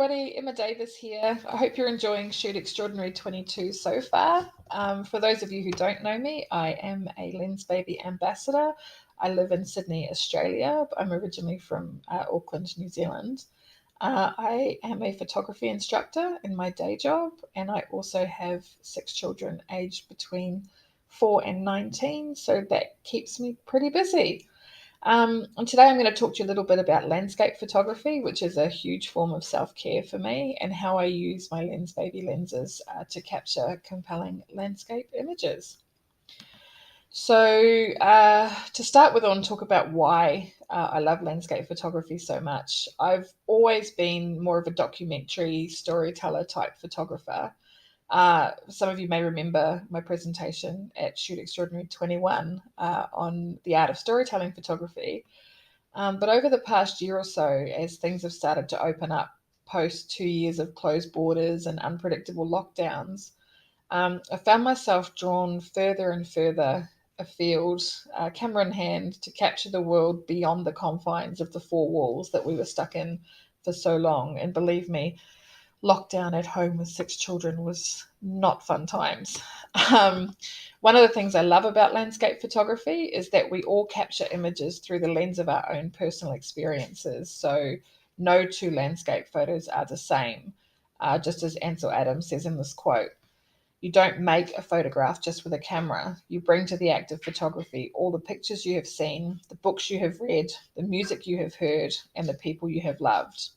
everybody, Emma Davis here. I hope you're enjoying Shoot Extraordinary 22 so far. For those of you who don't know me, I am a Lensbaby ambassador. I live in Sydney, Australia, but I'm originally from Auckland, New Zealand. I am a photography instructor in my day job, and I also have 6 children aged between 4 and 19, so that keeps me pretty busy. And today I'm going to talk to you a little bit about landscape photography, which is a huge form of self-care for me, and how I use my Lensbaby lenses to capture compelling landscape images. So to start with, I want to talk about why I love landscape photography so much. I've always been more of a documentary storyteller type photographer. Some of you may remember my presentation at Shoot Extraordinary 21 on the art of storytelling photography. But over the past year or so, as things have started to open up post 2 years of closed borders and unpredictable lockdowns, I found myself drawn further and further afield, camera in hand, to capture the world beyond the confines of the four walls that we were stuck in for so long. And believe me, lockdown at home with 6 children was not fun times. Um, One of the things I love about landscape photography is that we all capture images through the lens of our own personal experiences. So no two landscape photos are the same, just as Ansel Adams says in this quote. You don't make a photograph just with a camera. You bring to the act of photography all the pictures you have seen, the books you have read, the music you have heard, and the people you have loved.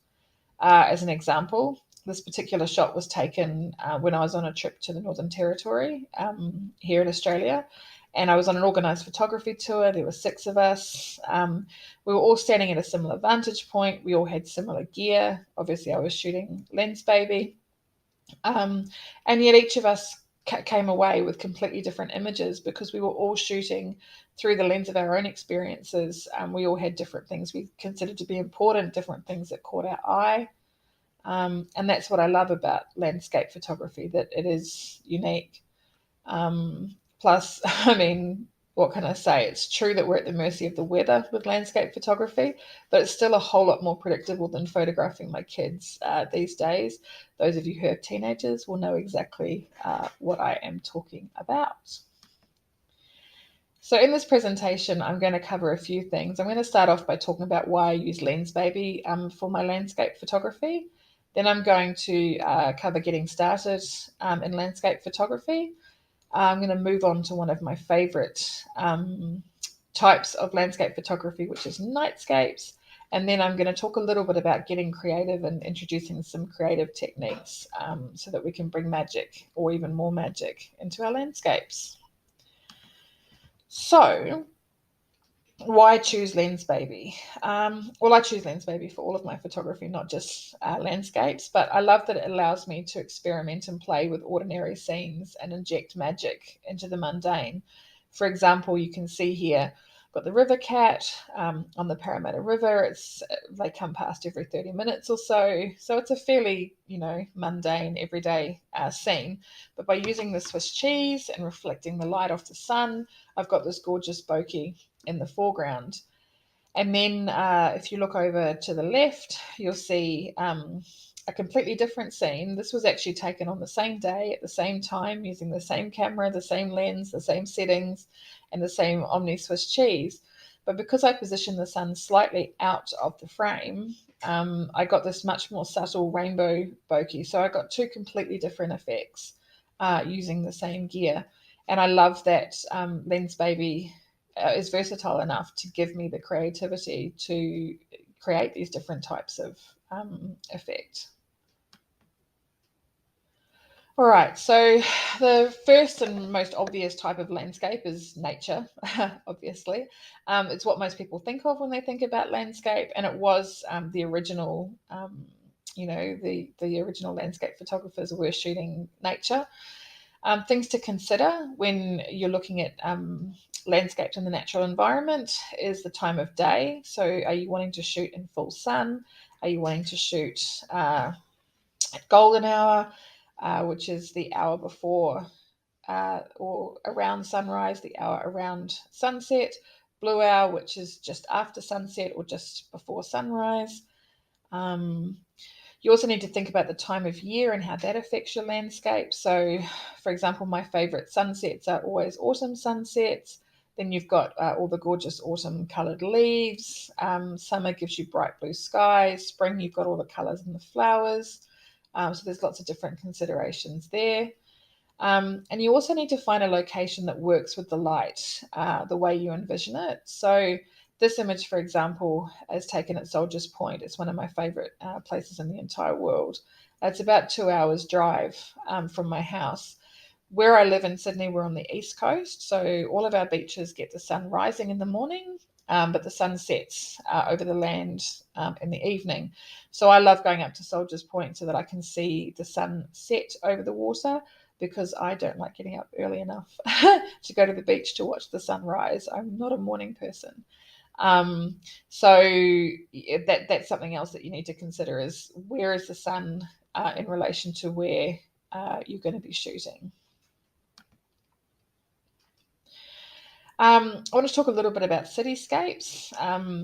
As an example, this particular shot was taken when I was on a trip to the Northern Territory here in Australia. And I was on an organised photography tour. There were 6 of us. We were all standing at a similar vantage point. We all had similar gear. Obviously, I was shooting Lensbaby. And yet each of us came away with completely different images because we were all shooting through the lens of our own experiences. We all had different things we considered to be important, different things that caught our eye. And that's what I love about landscape photography, that it is unique. Plus, I mean, what can I say? It's true that we're at the mercy of the weather with landscape photography, but it's still a whole lot more predictable than photographing my kids these days. Those of you who have teenagers will know exactly what I am talking about. So in this presentation, I'm going to cover a few things. I'm going to start off by talking about why I use Lensbaby for my landscape photography. Then I'm going to cover getting started in landscape photography. I'm going to move on to one of my favorite types of landscape photography, which is nightscapes. And then I'm going to talk a little bit about getting creative and introducing some creative techniques so that we can bring magic, or even more magic, into our landscapes. So, why choose Lensbaby? Well, I choose Lensbaby for all of my photography, not just landscapes, but I love that it allows me to experiment and play with ordinary scenes and inject magic into the mundane. For example, you can see here, I've got the river cat on the Parramatta River. They come past every 30 minutes or so. So it's a fairly, mundane, everyday scene. But by using the Swiss cheese and reflecting the light off the sun, I've got this gorgeous bokeh in the foreground. And then if you look over to the left, you'll see a completely different scene. This was actually taken on the same day at the same time using the same camera, the same lens, the same settings, and the same Omni Swiss cheese. But because I positioned the sun slightly out of the frame, I got this much more subtle rainbow bokeh. So I got 2 completely different effects using the same gear. And I love that Lensbaby is versatile enough to give me the creativity to create these different types of effect. All right, so the first and most obvious type of landscape is nature, obviously. It's what most people think of when they think about landscape, and it was the original, the original landscape photographers were shooting nature. Things to consider when you're looking at landscapes in the natural environment is the time of day. So are you wanting to shoot in full sun? Are you wanting to shoot at golden hour, which is the hour before or around sunrise, the hour around sunset, blue hour, which is just after sunset or just before sunrise? You also need to think about the time of year and how that affects your landscape. So, for example, my favorite sunsets are always autumn sunsets. Then you've got all the gorgeous autumn coloured leaves. Summer gives you bright blue skies. Spring, you've got all the colours in the flowers. So there's lots of different considerations there. And you also need to find a location that works with the light, the way you envision it. So this image, for example, is taken at Soldiers Point. It's one of my favourite places in the entire world. It's about 2 hours drive from my house. Where I live in Sydney, we're on the east coast, so all of our beaches get the sun rising in the morning, but the sun sets over the land in the evening. So I love going up to Soldiers Point so that I can see the sun set over the water, because I don't like getting up early enough to go to the beach to watch the sun rise. I'm not a morning person. So that's something else that you need to consider, is where is the sun in relation to where you're going to be shooting. I want to talk a little bit about cityscapes.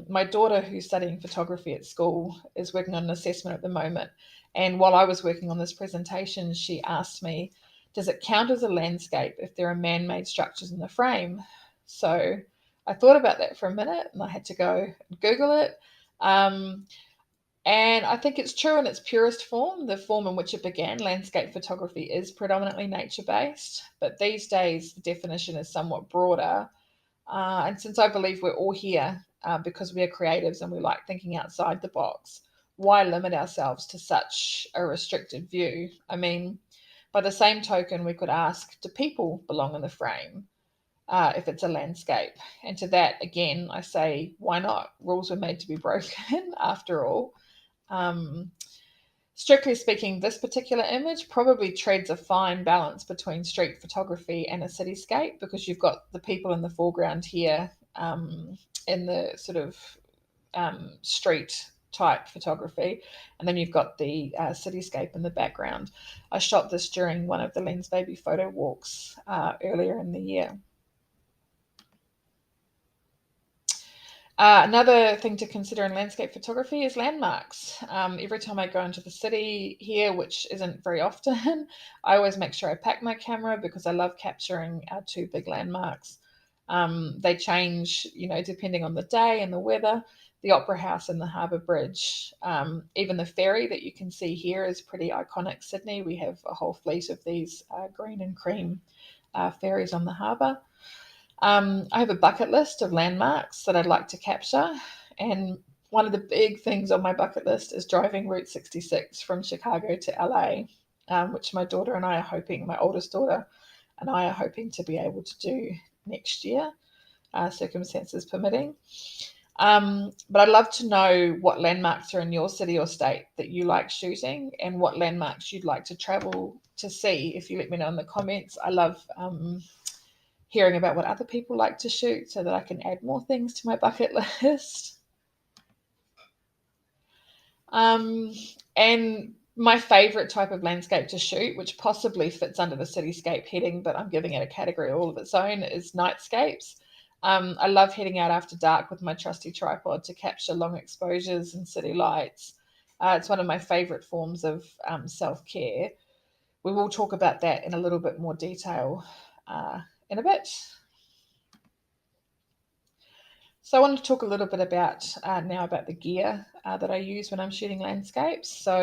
My daughter, who's studying photography at school, is working on an assessment at the moment. And while I was working on this presentation, she asked me, does it count as a landscape if there are man-made structures in the frame? So I thought about that for a minute and I had to go and Google it. And I think it's true in its purest form. The form in which it began, landscape photography, is predominantly nature-based. But these days, the definition is somewhat broader. And since I believe we're all here because we are creatives and we like thinking outside the box, why limit ourselves to such a restricted view? I mean, by the same token, we could ask, do people belong in the frame if it's a landscape? And to that, again, I say, why not? Rules were made to be broken after all. Strictly speaking, this particular image probably treads a fine balance between street photography and a cityscape, because you've got the people in the foreground here in the sort of street type photography, and then you've got the cityscape in the background. I shot this during one of the Lensbaby photo walks earlier in the year. Another thing to consider in landscape photography is landmarks. Every time I go into the city here, which isn't very often, I always make sure I pack my camera because I love capturing our two big landmarks. They change, depending on the day and the weather. The Opera House and the Harbour Bridge. Even the ferry that you can see here is pretty iconic Sydney. We have a whole fleet of these green and cream ferries on the harbour. I have a bucket list of landmarks that I'd like to capture, and one of the big things on my bucket list is driving Route 66 from Chicago to LA, which my daughter and I are hoping, my oldest daughter and I are hoping to be able to do next year, circumstances permitting. But I'd love to know what landmarks are in your city or state that you like shooting, and what landmarks you'd like to travel to see. If you let me know in the comments, I love hearing about what other people like to shoot so that I can add more things to my bucket list. And my favorite type of landscape to shoot, which possibly fits under the cityscape heading, but I'm giving it a category all of its own, is nightscapes. I love heading out after dark with my trusty tripod to capture long exposures and city lights. It's one of my favorite forms of self-care. We will talk about that in a little bit more detail in a bit. So I want to talk a little bit about now about the gear that I use when I'm shooting landscapes. So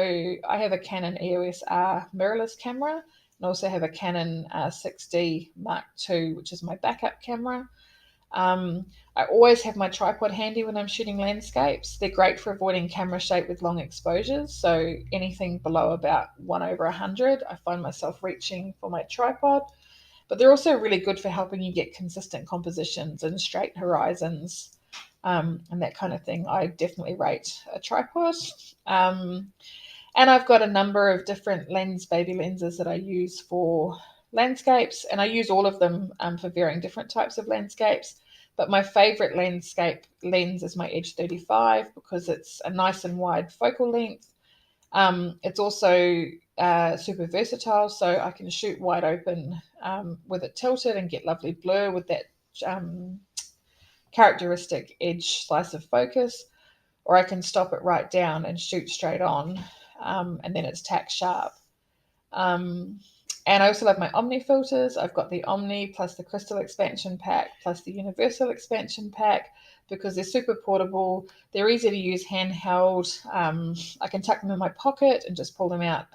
I have a Canon EOS R mirrorless camera, and also have a Canon 6D Mark II, which is my backup camera. I always have my tripod handy when I'm shooting landscapes. They're great for avoiding camera shake with long exposures. So anything below about 1/100, I find myself reaching for my tripod. But they're also really good for helping you get consistent compositions and straight horizons and that kind of thing. I definitely rate a tripod. And I've got a number of different Lensbaby lenses that I use for landscapes, and I use all of them for varying different types of landscapes. But my favorite landscape lens is my Edge 35 because it's a nice and wide focal length. It's also super versatile, so I can shoot wide open with it tilted and get lovely blur with that characteristic edge slice of focus, or I can stop it right down and shoot straight on. and then it's tack sharp. And I also love my Omni filters. I've got the Omni plus the Crystal expansion pack plus the Universal expansion pack because they're super portable. They're easy to use handheld. I can tuck them in my pocket and just pull them out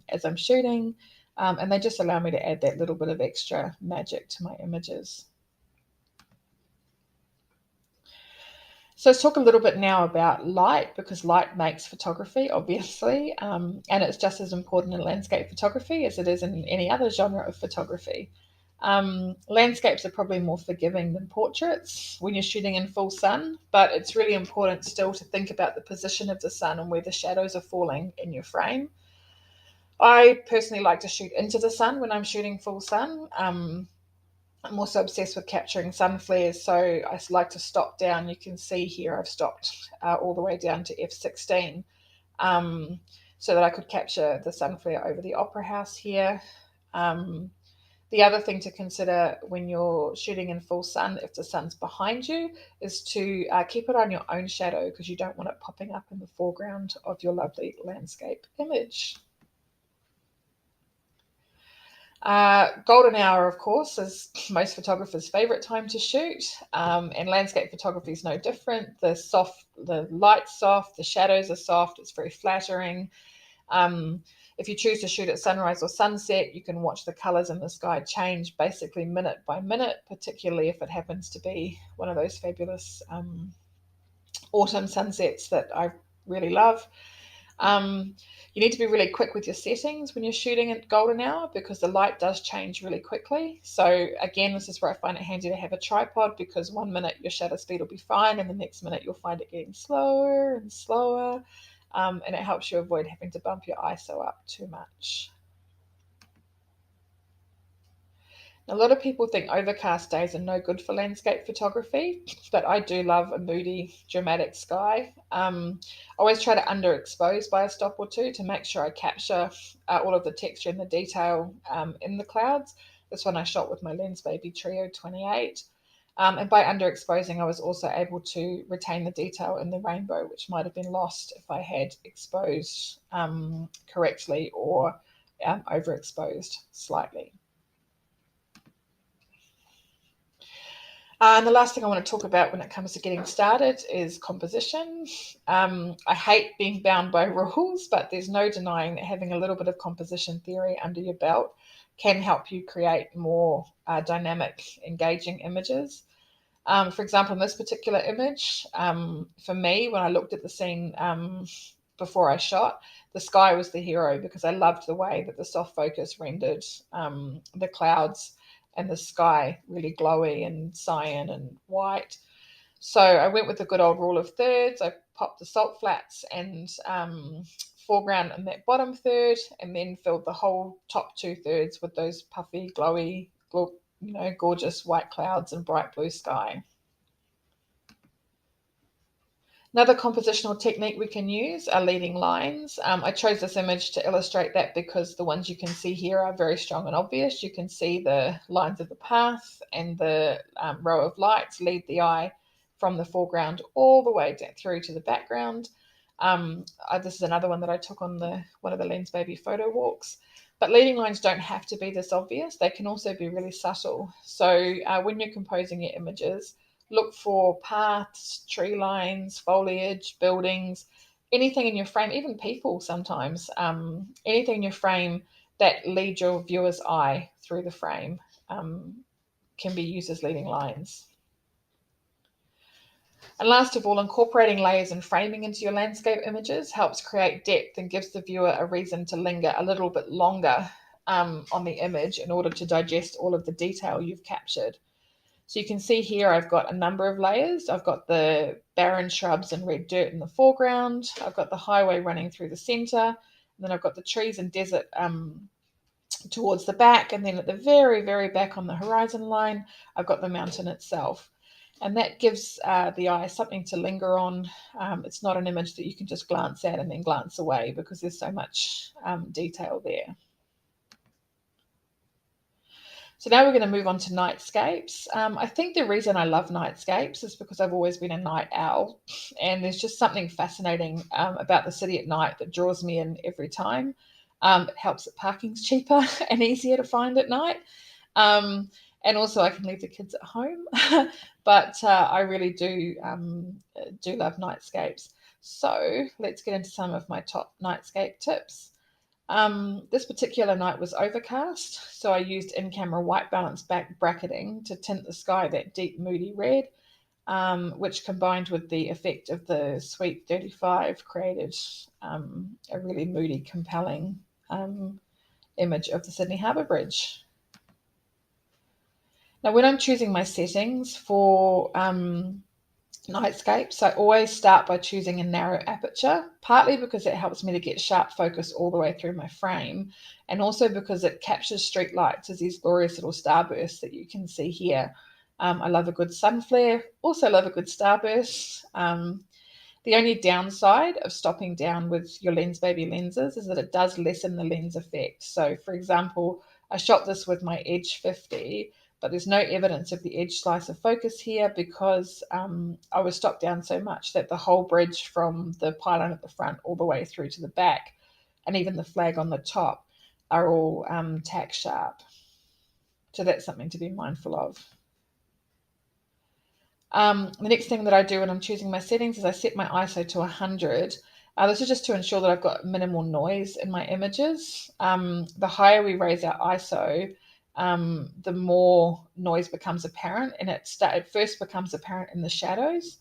as I'm shooting. And they just allow me to add that little bit of extra magic to my images. So let's talk a little bit now about light, because light makes photography, obviously, and it's just as important in landscape photography as it is in any other genre of photography. Landscapes are probably more forgiving than portraits when you're shooting in full sun, but it's really important still to think about the position of the sun and where the shadows are falling in your frame. I personally like to shoot into the sun when I'm shooting full sun. I'm also obsessed with capturing sun flares, so I like to stop down. You can see here I've stopped all the way down to f16 so that I could capture the sun flare over the Opera House here. The other thing to consider when you're shooting in full sun, if the sun's behind you, is to keep it on your own shadow because you don't want it popping up in the foreground of your lovely landscape image. Golden hour, of course, is most photographers' favourite time to shoot, and landscape photography is no different. The light's soft, the shadows are soft, it's very flattering. If you choose to shoot at sunrise or sunset, you can watch the colours in the sky change basically minute by minute, particularly if it happens to be one of those fabulous autumn sunsets that I really love. You need to be really quick with your settings when you're shooting at golden hour because the light does change really quickly. So again, this is where I find it handy to have a tripod because 1 minute your shutter speed will be fine and the next minute you'll find it getting slower and slower, and it helps you avoid having to bump your ISO up too much. A lot of people think overcast days are no good for landscape photography, but I do love a moody, dramatic sky. I always try to underexpose by a stop or two to make sure I capture all of the texture and the detail in the clouds. This one I shot with my Lensbaby Trio 28. And by underexposing, I was also able to retain the detail in the rainbow, which might have been lost if I had exposed correctly or overexposed slightly. And the last thing I want to talk about when it comes to getting started is composition. I hate being bound by rules, but there's no denying that having a little bit of composition theory under your belt can help you create more dynamic, engaging images. For example, in this particular image, for me, when I looked at the scene before I shot, the sky was the hero because I loved the way that the soft focus rendered the clouds and the sky really glowy and cyan and white. So I went with the good old rule of thirds. I popped the salt flats and foreground in that bottom third, and then filled the whole top 2/3 with those puffy, glowy, gorgeous white clouds and bright blue sky. Another compositional technique we can use are leading lines. I chose this image to illustrate that because the ones you can see here are very strong and obvious. You can see the lines of the path and the row of lights lead the eye from the foreground all the way down through to the background. This is another one that I took on one of the Lensbaby photo walks. But leading lines don't have to be this obvious. They can also be really subtle. So when you're composing your images, look for paths, tree lines, foliage, buildings, anything in your frame, even people sometimes, anything in your frame that leads your viewer's eye through the frame can be used as leading lines. And last of all, incorporating layers and framing into your landscape images helps create depth and gives the viewer a reason to linger a little bit longer on the image in order to digest all of the detail you've captured. So you can see here I've got a number of layers. I've got the barren shrubs and red dirt in the foreground. I've got the highway running through the center. And then I've got the trees and desert towards the back. And then at the very, very back on the horizon line, I've got the mountain itself. And that gives the eye something to linger on. It's not an image that you can just glance at and then glance away because there's so much detail there. So now we're going to move on to nightscapes. I think the reason I love nightscapes is because I've always been a night owl, and there's just something fascinating about the city at night that draws me in every time. It helps that parking's cheaper and easier to find at night. Um, and also I can leave the kids at home, but I really do love nightscapes. So let's get into some of my top nightscape tips. This particular night was overcast, so I used in-camera white balance back bracketing to tint the sky that deep moody red, which combined with the effect of the sweet 35 created a really moody, compelling image of the Sydney Harbour Bridge. Now, when I'm choosing my settings for nightscapes, I always start by choosing a narrow aperture, partly because it helps me to get sharp focus all the way through my frame, and also because it captures street lights as these glorious little starbursts that you can see here. I love a good sun flare, also love a good starburst. The only downside of stopping down with your Lensbaby lenses is that it does lessen the lens effect. So, for example, I shot this with my Edge 50, but there's no evidence of the edge slicer focus here because I was stopped down so much that the whole bridge from the pylon at the front all the way through to the back, and even the flag on the top, are all tack sharp. So that's something to be mindful of. The next thing that I do when I'm choosing my settings is I set my ISO to 100. This is just to ensure that I've got minimal noise in my images. The higher we raise our ISO, the more noise becomes apparent, and it first becomes apparent in the shadows.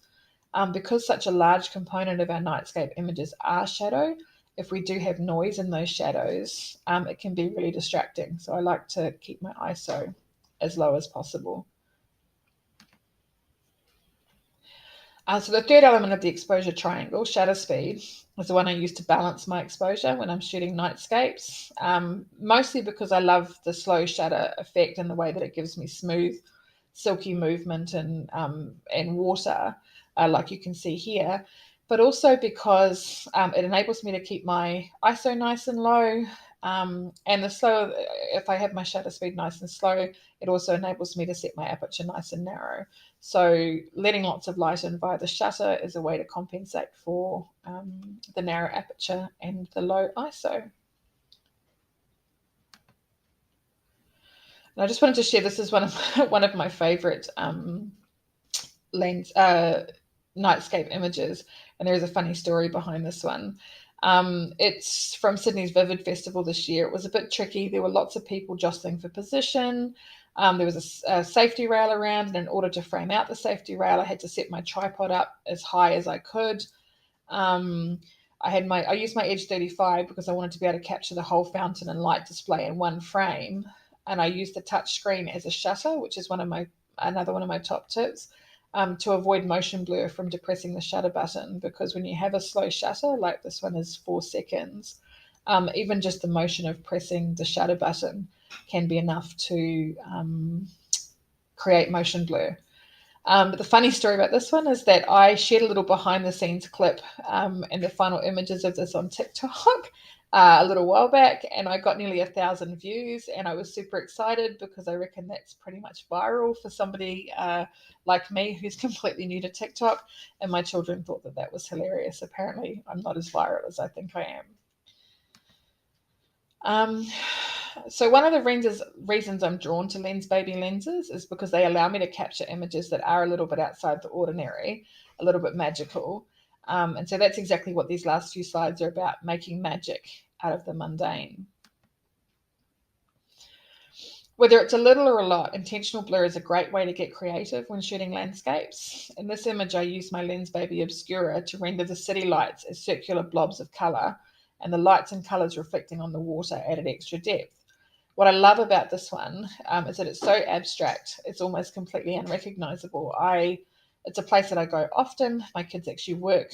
Because such a large component of our nightscape images are shadow, if we do have noise in those shadows, it can be really distracting. So I like to keep my ISO as low as possible. So the third element of the exposure triangle, shutter speed, is the one I use to balance my exposure when I'm shooting nightscapes, mostly because I love the slow shutter effect and the way that it gives me smooth, silky movement and water, like you can see here, but also because it enables me to keep my ISO nice and low. And the slower, if I have my shutter speed nice and slow, it also enables me to set my aperture nice and narrow. So letting lots of light in via the shutter is a way to compensate for the narrow aperture and the low ISO. And I just wanted to share, this is one of my favourite nightscape images, and there is a funny story behind this one. It's from Sydney's Vivid Festival this year. It was a bit tricky. There were lots of people jostling for position. There was a safety rail around, and in order to frame out the safety rail, I had to set my tripod up as high as I could. I used my Edge 35 because I wanted to be able to capture the whole fountain and light display in one frame, and I used the touch screen as a shutter, which is another one of my top tips. To avoid motion blur from depressing the shutter button, because when you have a slow shutter, like this one is 4 seconds, even just the motion of pressing the shutter button can be enough to create motion blur. But the funny story about this one is that I shared a little behind the scenes clip and the final images of this on TikTok a little while back, and I got nearly 1,000 views, and I was super excited because I reckon that's pretty much viral for somebody like me who's completely new to TikTok, and my children thought that that was hilarious. Apparently I'm not as viral as I think I am. So one of the reasons I'm drawn to Lensbaby lenses is because they allow me to capture images that are a little bit outside the ordinary, a little bit magical. And so that's exactly what these last few slides are about, making magic out of the mundane. Whether it's a little or a lot, intentional blur is a great way to get creative when shooting landscapes. In this image, I used my Lensbaby Obscura to render the city lights as circular blobs of colour, and the lights and colours reflecting on the water added extra depth. What I love about this one is that it's so abstract, it's almost completely unrecognisable. It's a place that I go often. My kids actually work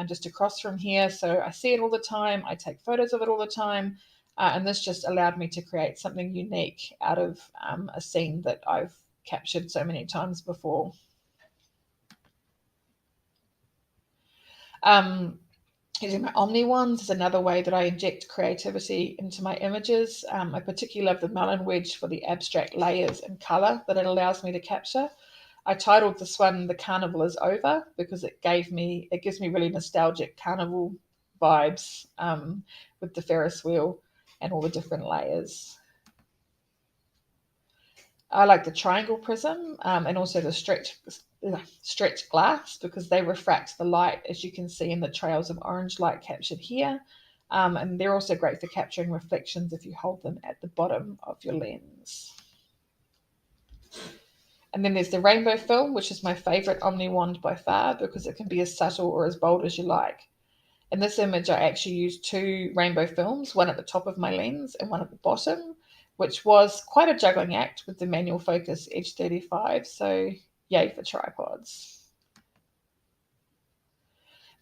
just across from here, so I see it all the time. I take photos of it all the time. And this just allowed me to create something unique out of a scene that I've captured so many times before. Using my Omni ones is another way that I inject creativity into my images. I particularly love the melon wedge for the abstract layers and colour that it allows me to capture. I titled this one "The Carnival is Over" because it gives me really nostalgic carnival vibes, with the Ferris wheel and all the different layers. I like the triangle prism, and also the stretch glass because they refract the light, as you can see in the trails of orange light captured here. And they're also great for capturing reflections if you hold them at the bottom of your lens. And then there's the rainbow film, which is my favorite Omni wand by far because it can be as subtle or as bold as you like. In this image, I actually used two rainbow films, one at the top of my lens and one at the bottom, which was quite a juggling act with the manual focus Edge 35. So yay for tripods.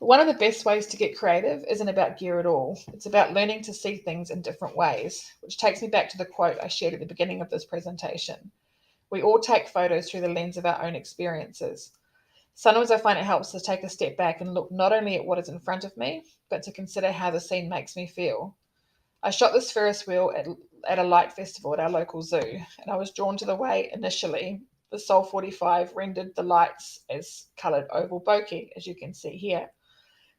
But one of the best ways to get creative isn't about gear at all. It's about learning to see things in different ways, which takes me back to the quote I shared at the beginning of this presentation. We all take photos through the lens of our own experiences. Sometimes I find it helps to take a step back and look not only at what is in front of me, but to consider how the scene makes me feel. I shot this Ferris wheel at a light festival at our local zoo, and I was drawn to the way initially the Sol 45 rendered the lights as coloured oval bokeh, as you can see here.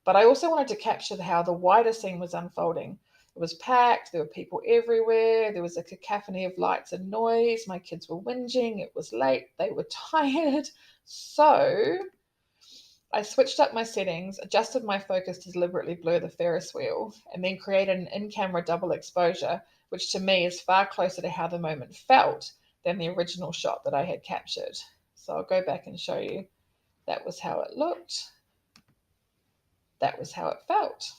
But I also wanted to capture how the wider scene was unfolding. It was packed, there were people everywhere, there was a cacophony of lights and noise, my kids were whinging, it was late, they were tired. So I switched up my settings, adjusted my focus to deliberately blur the Ferris wheel, and then created an in-camera double exposure, which to me is far closer to how the moment felt than the original shot that I had captured. So I'll go back and show you. That was how it looked. That was how it felt.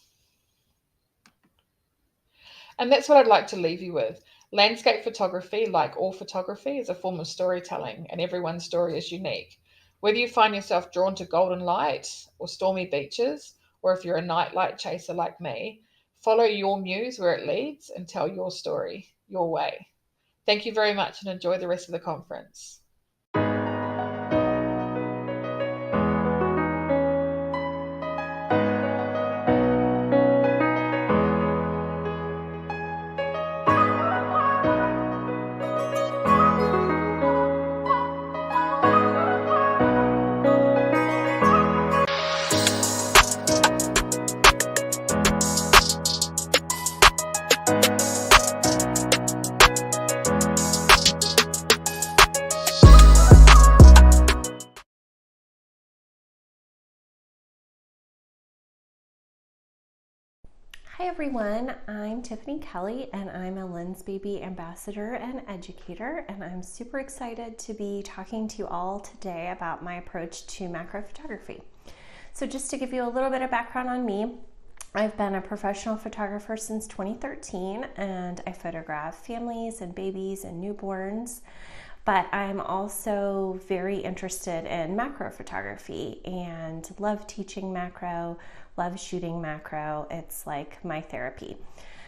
And that's what I'd like to leave you with. Landscape photography, like all photography, is a form of storytelling, and everyone's story is unique. Whether you find yourself drawn to golden light or stormy beaches, or if you're a night light chaser like me, follow your muse where it leads and tell your story, your way. Thank you very much and enjoy the rest of the conference. Hi everyone, I'm Tiffany Kelly and I'm a Lensbaby ambassador and educator, and I'm super excited to be talking to you all today about my approach to macro photography. So just to give you a little bit of background on me, I've been a professional photographer since 2013 and I photograph families and babies and newborns. But I'm also very interested in macro photography and love teaching macro, love shooting macro. It's like my therapy.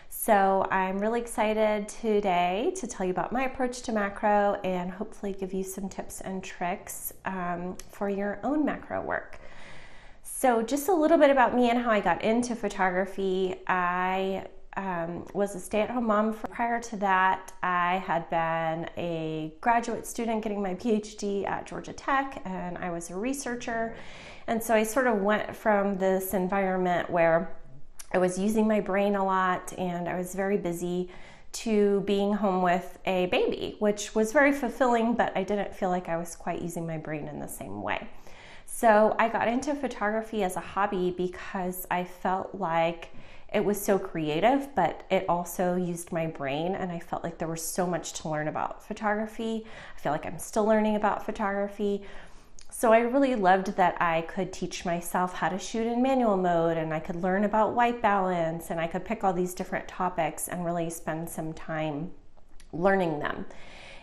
So I'm really excited today to tell you about my approach to macro and hopefully give you some tips and tricks for your own macro work. So just a little bit about me and how I got into photography. I was a stay-at-home mom. Prior to that, I had been a graduate student getting my PhD at Georgia Tech, and I was a researcher. And so I sort of went from this environment where I was using my brain a lot and I was very busy to being home with a baby, which was very fulfilling, but I didn't feel like I was quite using my brain in the same way. So I got into photography as a hobby because I felt like it was so creative, but it also used my brain, and I felt like there was so much to learn about photography. I feel like I'm still learning about photography. So I really loved that I could teach myself how to shoot in manual mode, and I could learn about white balance, and I could pick all these different topics and really spend some time learning them.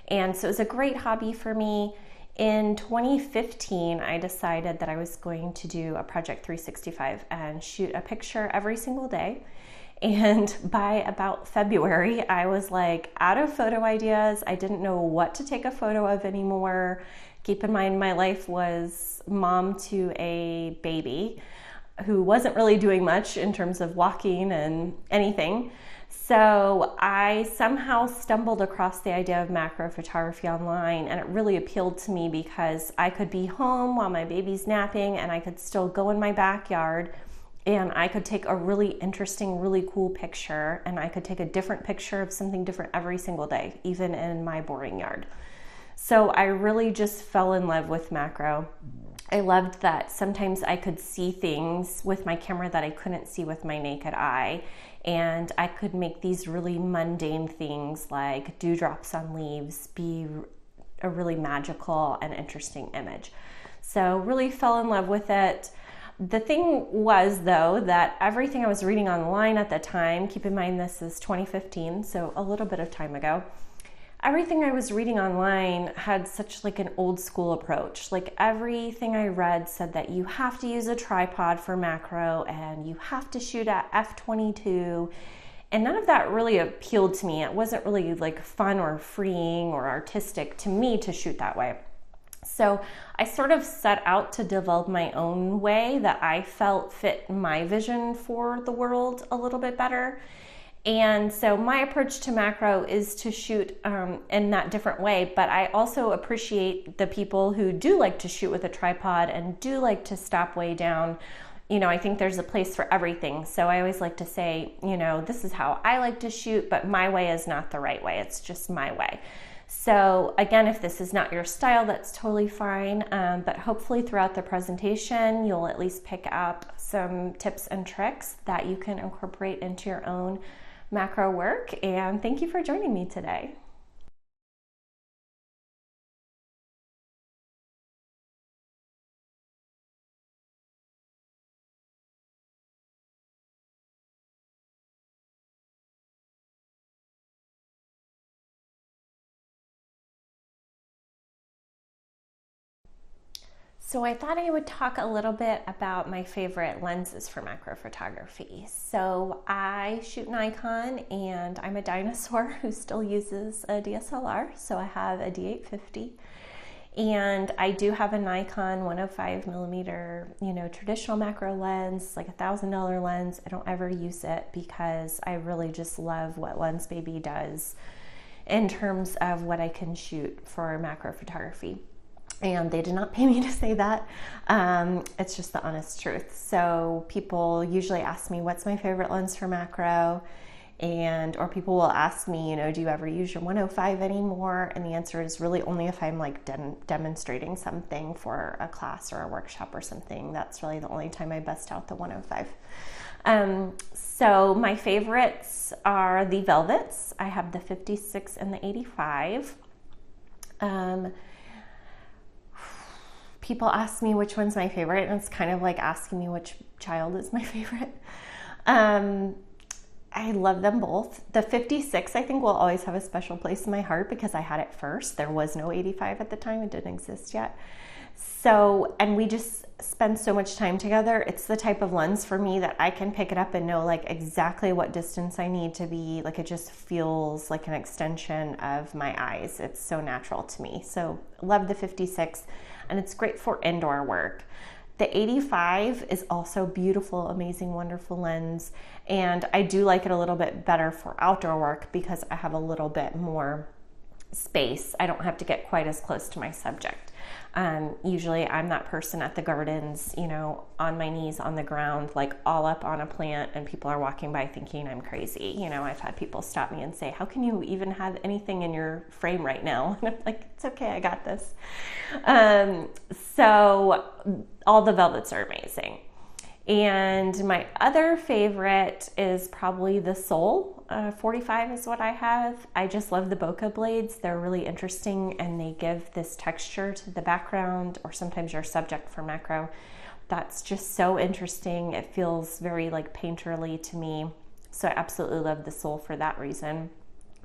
And so it was a great hobby for me. In 2015, I decided that I was going to do a Project 365 and shoot a picture every single day. And by about February, I was like out of photo ideas. I didn't know what to take a photo of anymore. Keep in mind, my life was mom to a baby. who wasn't really doing much in terms of walking and anything. So I somehow stumbled across the idea of macro photography online, and it really appealed to me because I could be home while my baby's napping and I could still go in my backyard and I could take a really interesting, really cool picture, and I could take a different picture of something different every single day, even in my boring yard. So I really just fell in love with macro. I loved that sometimes I could see things with my camera that I couldn't see with my naked eye, and I could make these really mundane things like dewdrops on leaves be a really magical and interesting image. So really fell in love with it. The thing was, though, that everything I was reading online at the time, keep in mind this is 2015, so a little bit of time ago, everything I was reading online had such like an old school approach. Like everything I read said that you have to use a tripod for macro and you have to shoot at f/22, and none of that really appealed to me. It wasn't really like fun or freeing or artistic to me to shoot that way. So I sort of set out to develop my own way that I felt fit my vision for the world a little bit better. And so my approach to macro is to shoot in that different way, but I also appreciate the people who do like to shoot with a tripod and do like to stop way down. You know, I think there's a place for everything. So I always like to say, you know, this is how I like to shoot, but my way is not the right way. It's just my way. So again, if this is not your style, that's totally fine. But hopefully throughout the presentation, you'll at least pick up some tips and tricks that you can incorporate into your own macro work. And thank you for joining me today. So I thought I would talk a little bit about my favorite lenses for macro photography. So I shoot Nikon, and I'm a dinosaur who still uses a DSLR. So I have a D850, and I do have a Nikon 105 millimeter, traditional macro lens, like $1,000 lens. I don't ever use it because I really just love what Lensbaby does in terms of what I can shoot for macro photography. And they did not pay me to say that. It's just the honest truth. So people usually ask me, what's my favorite lens for macro? Or people will ask me, do you ever use your 105 anymore? And the answer is really only if I'm like demonstrating something for a class or a workshop or something. That's really the only time I bust out the 105. So my favorites are the velvets. I have the 56 and the 85. People ask me which one's my favorite, and it's kind of like asking me which child is my favorite. I love them both. The 56, I think, will always have a special place in my heart because I had it first. There was no 85 at the time. It didn't exist yet. So, and we just spend so much time together. It's the type of lens for me that I can pick it up and know like exactly what distance I need to be. Like it just feels like an extension of my eyes. It's so natural to me. So love the 56, and it's great for indoor work. The 85 is also beautiful, amazing, wonderful lens. And I do like it a little bit better for outdoor work because I have a little bit more space. I don't have to get quite as close to my subject. Usually I'm that person at the gardens, on my knees on the ground, like all up on a plant, and people are walking by thinking I'm crazy. I've had people stop me and say, how can you even have anything in your frame right now? And I'm like, it's okay, I got this. So all the velvets are amazing. And my other favorite is probably the Soul. 45 is what I have. I just love the bokeh blades. They're really interesting, and they give this texture to the background, or sometimes your subject for macro. That's just so interesting. It feels very like painterly to me. So I absolutely love the Soul for that reason.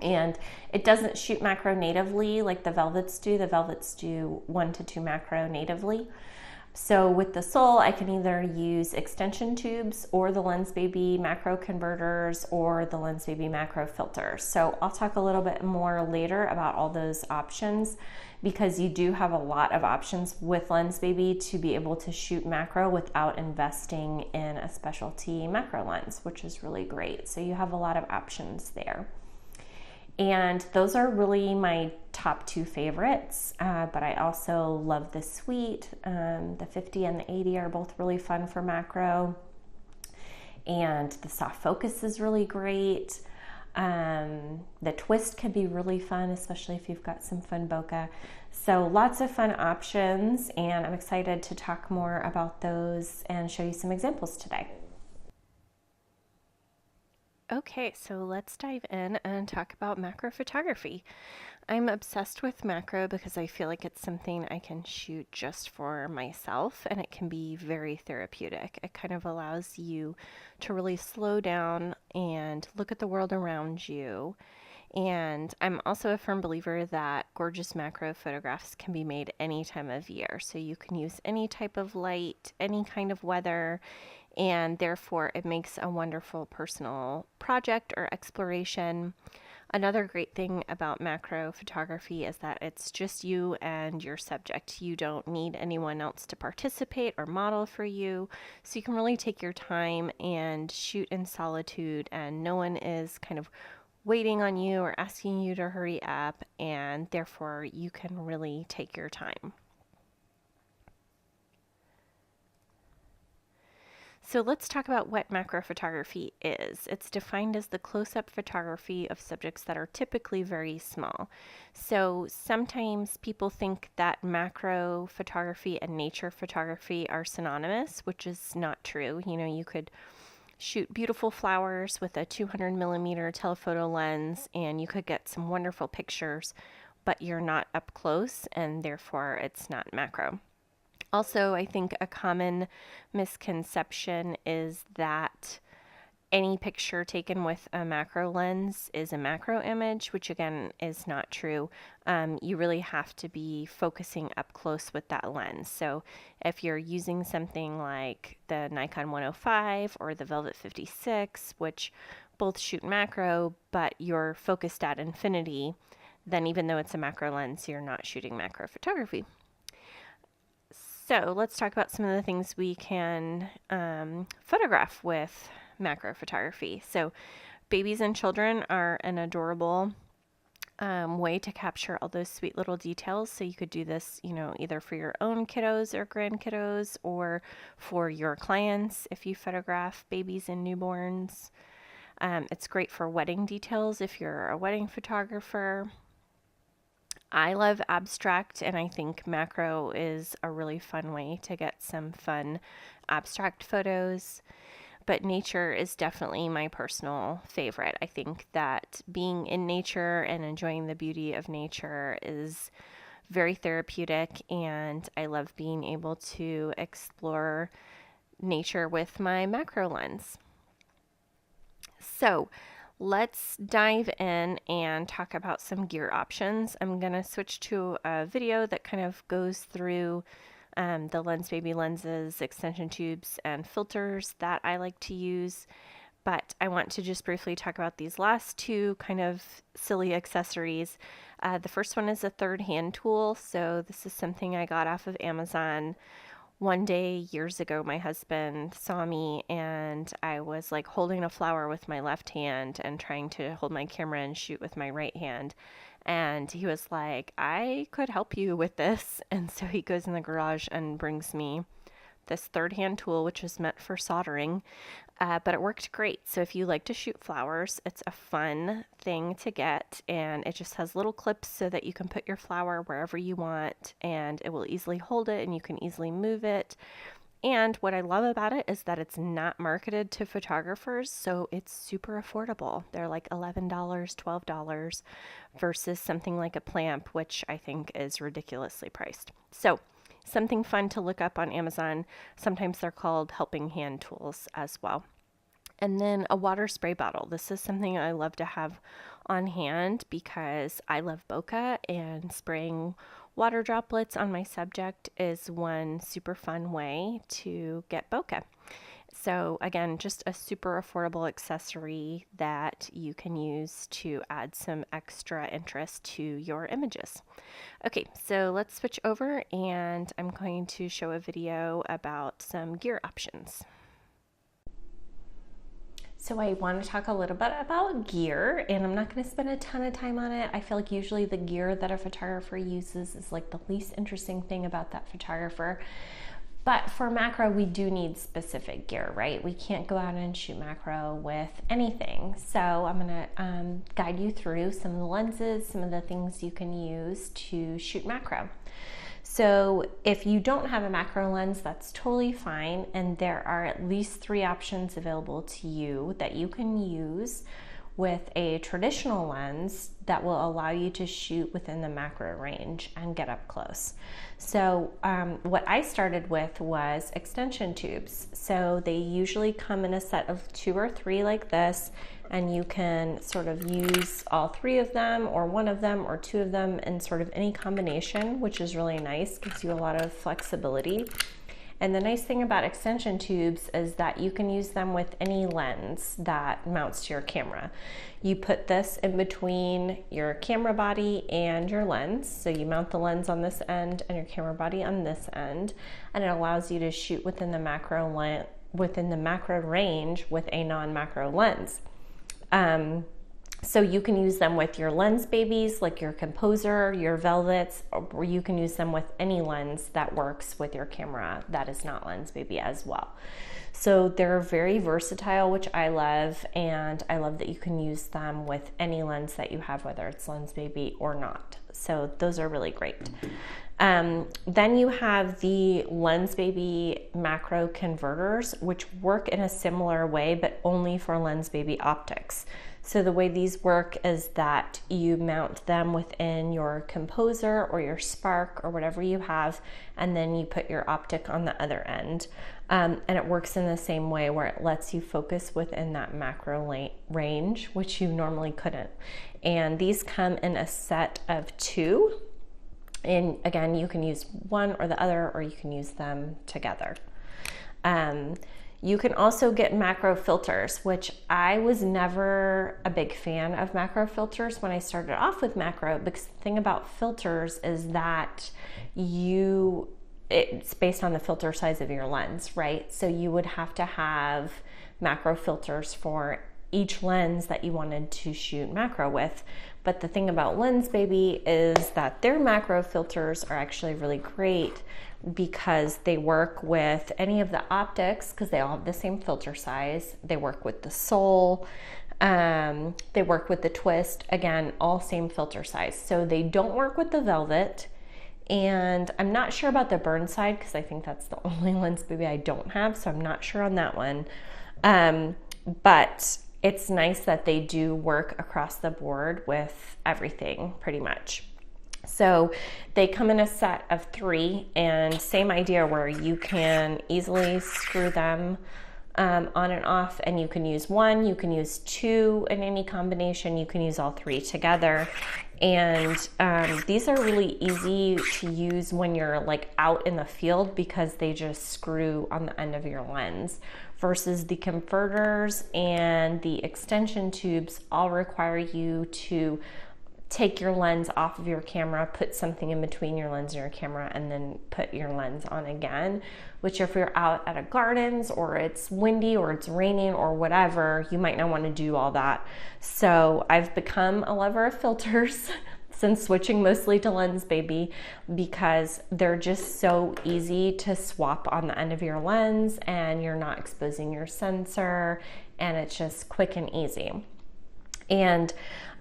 And it doesn't shoot macro natively like the velvets do. The velvets do 1 to 2 macro natively. So with the sole, I can either use extension tubes or the Lensbaby macro converters or the Lensbaby macro filter. So I'll talk a little bit more later about all those options, because you do have a lot of options with Lensbaby to be able to shoot macro without investing in a specialty macro lens, which is really great. So you have a lot of options there. And those are really my top two favorites, but I also love the Suite. The 50 and the 80 are both really fun for macro. And the soft focus is really great. The twist can be really fun, especially if you've got some fun bokeh. So lots of fun options, and I'm excited to talk more about those and show you some examples today. Okay, so let's dive in and talk about macro photography. I'm obsessed with macro because I feel like it's something I can shoot just for myself, and it can be very therapeutic. It kind of allows you to really slow down and look at the world around you. And I'm also a firm believer that gorgeous macro photographs can be made any time of year. So you can use any type of light, any kind of weather, and therefore it makes a wonderful personal project or exploration. Another great thing about macro photography is that it's just you and your subject. You don't need anyone else to participate or model for you, so you can really take your time and shoot in solitude, and no one is kind of waiting on you or asking you to hurry up, and therefore you can really take your time. So let's talk about what macro photography is. It's defined as the close-up photography of subjects that are typically very small. So sometimes people think that macro photography and nature photography are synonymous, which is not true. You know, you could shoot beautiful flowers with a 200 millimeter telephoto lens and you could get some wonderful pictures, but you're not up close, and therefore it's not macro. Also, I think a common misconception is that any picture taken with a macro lens is a macro image, which again is not true. You really have to be focusing up close with that lens. So if you're using something like the Nikon 105 or the Velvet 56, which both shoot macro, but you're focused at infinity, then even though it's a macro lens, you're not shooting macro photography. So let's talk about some of the things we can photograph with macro photography. So babies and children are an adorable way to capture all those sweet little details. So you could do this, you know, either for your own kiddos or grandkiddos, or for your clients if you photograph babies and newborns. It's great for wedding details if you're a wedding photographer. I love abstract, and I think macro is a really fun way to get some fun abstract photos. But nature is definitely my personal favorite. I think that being in nature and enjoying the beauty of nature is very therapeutic, and I love being able to explore nature with my macro lens. So let's dive in and talk about some gear options. I'm going to switch to a video that kind of goes through the Lensbaby lenses, extension tubes, and filters that I like to use. But I want to just briefly talk about these last two kind of silly accessories. The first one is a third hand tool. So this is something I got off of Amazon. One day years ago, my husband saw me and I was like holding a flower with my left hand and trying to hold my camera and shoot with my right hand. And he was like, I could help you with this. And so he goes in the garage and brings me this third hand tool, which is meant for soldering, but it worked great. So if you like to shoot flowers, it's a fun thing to get, and it just has little clips so that you can put your flower wherever you want, and it will easily hold it and you can easily move it. And what I love about it is that it's not marketed to photographers, so it's super affordable. They're like $11, $12 versus something like a plamp, which I think is ridiculously priced. So something fun to look up on Amazon. Sometimes they're called helping hand tools as well. And then a water spray bottle. This is something I love to have on hand because I love bokeh, and spraying Water droplets on my subject is one super fun way to get bokeh. So again, just a super affordable accessory that you can use to add some extra interest to your images. Okay, so let's switch over and I'm going to show a video about some gear options. So I want to talk a little bit about gear, and I'm not going to spend a ton of time on it. I feel like usually the gear that a photographer uses is like the least interesting thing about that photographer. But for macro, we do need specific gear, right? We can't go out and shoot macro with anything. So I'm gonna guide you through some of the lenses, some of the things you can use to shoot macro. So if you don't have a macro lens, that's totally fine. And there are at least 3 options available to you that you can use with a traditional lens that will allow you to shoot within the macro range and get up close. So what I started with was extension tubes. So they usually come in a set of 2 or 3 like this, and you can sort of use all 3 of them or 1 of them or 2 of them in sort of any combination, which is really nice, gives you a lot of flexibility. And the nice thing about extension tubes is that you can use them with any lens that mounts to your camera. You put this in between your camera body and your lens. So you mount the lens on this end and your camera body on this end, and it allows you to shoot within the macro range with a non-macro lens. So you can use them with your Lensbabies, like your Composer, your Velvets, or you can use them with any lens that works with your camera that is not Lensbaby as well. So they're very versatile, which I love, and I love that you can use them with any lens that you have, whether it's Lensbaby or not. So those are really great. Then you have the Lensbaby macro converters, which work in a similar way, but only for Lensbaby optics. So the way these work is that you mount them within your Composer or your Spark or whatever you have, and then you put your optic on the other end. And it works in the same way where it lets you focus within that macro range, which you normally couldn't. And these come in a set of 2. And again, you can use one or the other, or you can use them together. You can also get macro filters, which I was never a big fan of macro filters when I started off with macro, because the thing about filters is that it's based on the filter size of your lens, right? So you would have to have macro filters for each lens that you wanted to shoot macro with. But the thing about Lensbaby is that their macro filters are actually really great because they work with any of the optics because they all have the same filter size. They work with the Sol, they work with the Twist, again, all same filter size. So they don't work with the Velvet, and I'm not sure about the Burnside because I think that's the only Lensbaby I don't have, so I'm not sure on that one. But it's nice that they do work across the board with everything pretty much. So they come in a set of 3, and same idea where you can easily screw them on and off, and you can use 1, you can use 2 in any combination, you can use all 3 together. And these are really easy to use when you're like out in the field because they just screw on the end of your lens, versus the converters and the extension tubes all require you to take your lens off of your camera, put something in between your lens and your camera, and then put your lens on again, which if you're out at a gardens or it's windy or it's raining or whatever, you might not want to do all that. So I've become a lover of filters since switching mostly to Lensbaby because they're just so easy to swap on the end of your lens and you're not exposing your sensor, and it's just quick and easy. And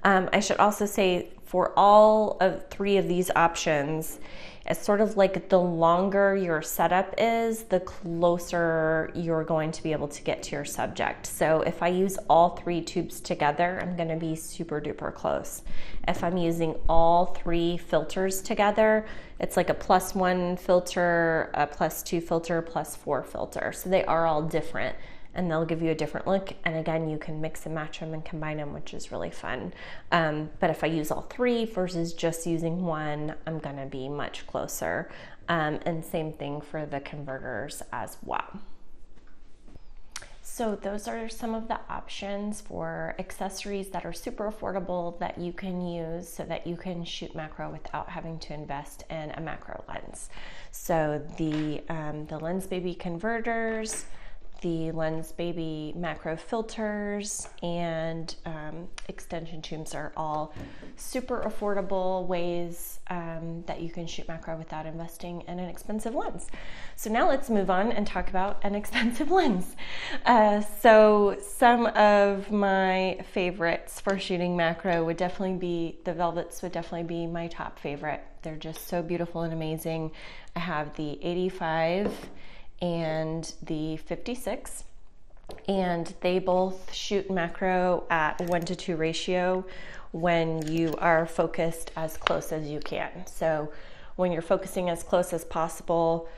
I should also say for all of 3 of these options, it's sort of like the longer your setup is, the closer you're going to be able to get to your subject. So if I use all 3 tubes together, I'm going to be super duper close. If I'm using all 3 filters together, it's like a +1 filter, a +2 filter, +4 filter. So they are all different. and they'll give you a different look. And again, you can mix and match them and combine them, which is really fun. But if I use all three versus just using one, I'm gonna be much closer. And same thing for the converters as well. So those are some of the options for accessories that are super affordable that you can use so that you can shoot macro without having to invest in a macro lens. So the Lensbaby converters, the Lensbaby macro filters, and extension tubes are all super affordable ways that you can shoot macro without investing in an expensive lens. So now let's move on and talk about an expensive lens. So some of my favorites for shooting macro would definitely be, the Velvets would definitely be my top favorite. They're just so beautiful and amazing. I have the 85 and the 56, and they both shoot macro at 1:2 ratio when you are focused as close as you can. So when you're focusing as close as possible,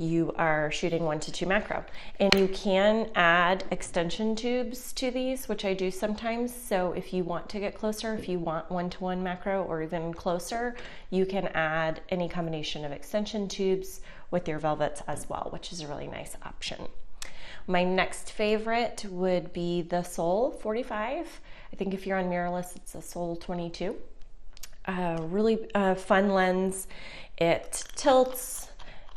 you are shooting 1:2 macro. And you can add extension tubes to these, which I do sometimes. So if you want to get closer, if you want 1:1 macro or even closer, you can add any combination of extension tubes with your Velvets as well, which is a really nice option. My next favorite would be the Sol 45. I think if you're on mirrorless, it's a Sol 22. Really fun lens. It tilts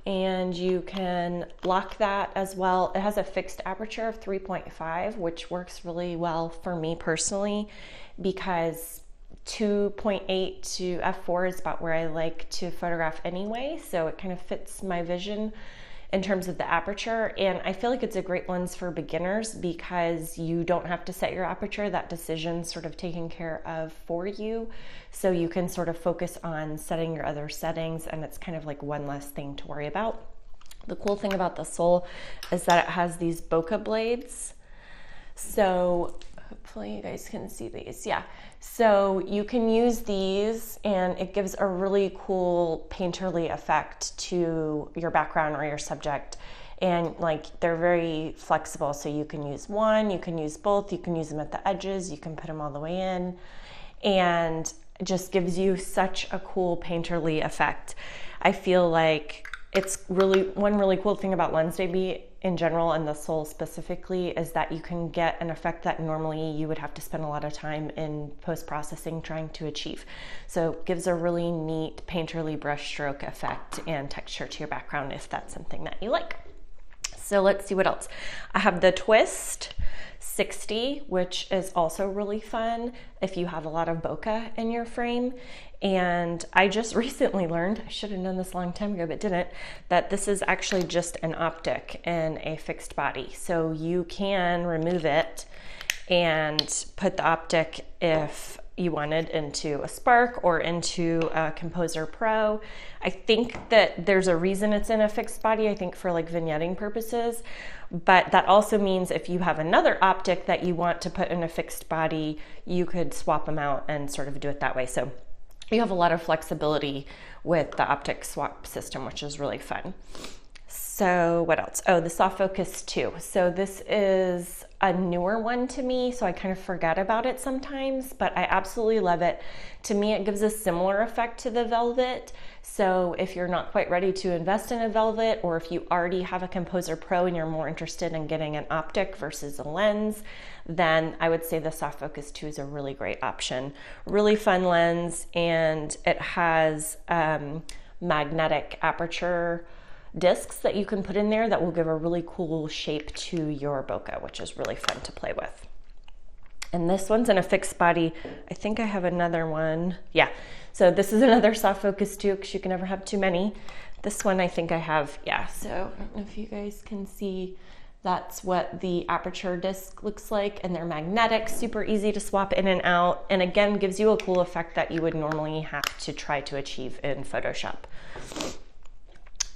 and you can lock that as well. It has a fixed aperture of 3.5, which works really well for me personally because 2.8 to f4 is about where I like to photograph anyway, so it kind of fits my vision in terms of the aperture. And I feel like it's a great lens for beginners because you don't have to set your aperture. That decision's sort of taken care of for you, so you can sort of focus on setting your other settings, and it's kind of like one less thing to worry about. The cool thing about the Sol is that it has these bokeh blades, so hopefully you guys can see these. Yeah, so you can use these and it gives a really cool painterly effect to your background or your subject. And like, they're very flexible, so you can use one, you can use both, you can use them at the edges, you can put them all the way in, and it just gives you such a cool painterly effect. I feel like it's really, one really cool thing about Lensbaby in general and the Sol specifically is that you can get an effect that normally you would have to spend a lot of time in post-processing trying to achieve. So it gives a really neat painterly brushstroke effect and texture to your background if that's something that you like. So let's see what else. I have the Twist 60, which is also really fun if you have a lot of bokeh in your frame. And I just recently learned, I should have known this a long time ago but didn't, that this is actually just an optic in a fixed body. So you can remove it and put the optic, if you wanted, into a Spark or into a Composer Pro. I think that there's a reason it's in a fixed body, I think for like vignetting purposes, but that also means if you have another optic that you want to put in a fixed body, you could swap them out and sort of do it that way. So you have a lot of flexibility with the optic swap system, which is really fun. So what else? Oh, the Soft Focus 2. So this is a newer one to me, so I kind of forget about it sometimes, but I absolutely love it. To me, it gives a similar effect to the Velvet. So if you're not quite ready to invest in a Velvet, or if you already have a Composer Pro and you're more interested in getting an optic versus a lens, then I would say the Soft Focus 2 is a really great option. Really fun lens, and it has magnetic aperture discs that you can put in there that will give a really cool shape to your bokeh, which is really fun to play with. And this one's in a fixed body. I think I have another one. Yeah, so this is another Soft Focus 2 because you can never have too many. This one I think I have, yeah, so I don't know if you guys can see, that's what the aperture disc looks like, and they're magnetic, super easy to swap in and out, and again gives you a cool effect that you would normally have to try to achieve in Photoshop.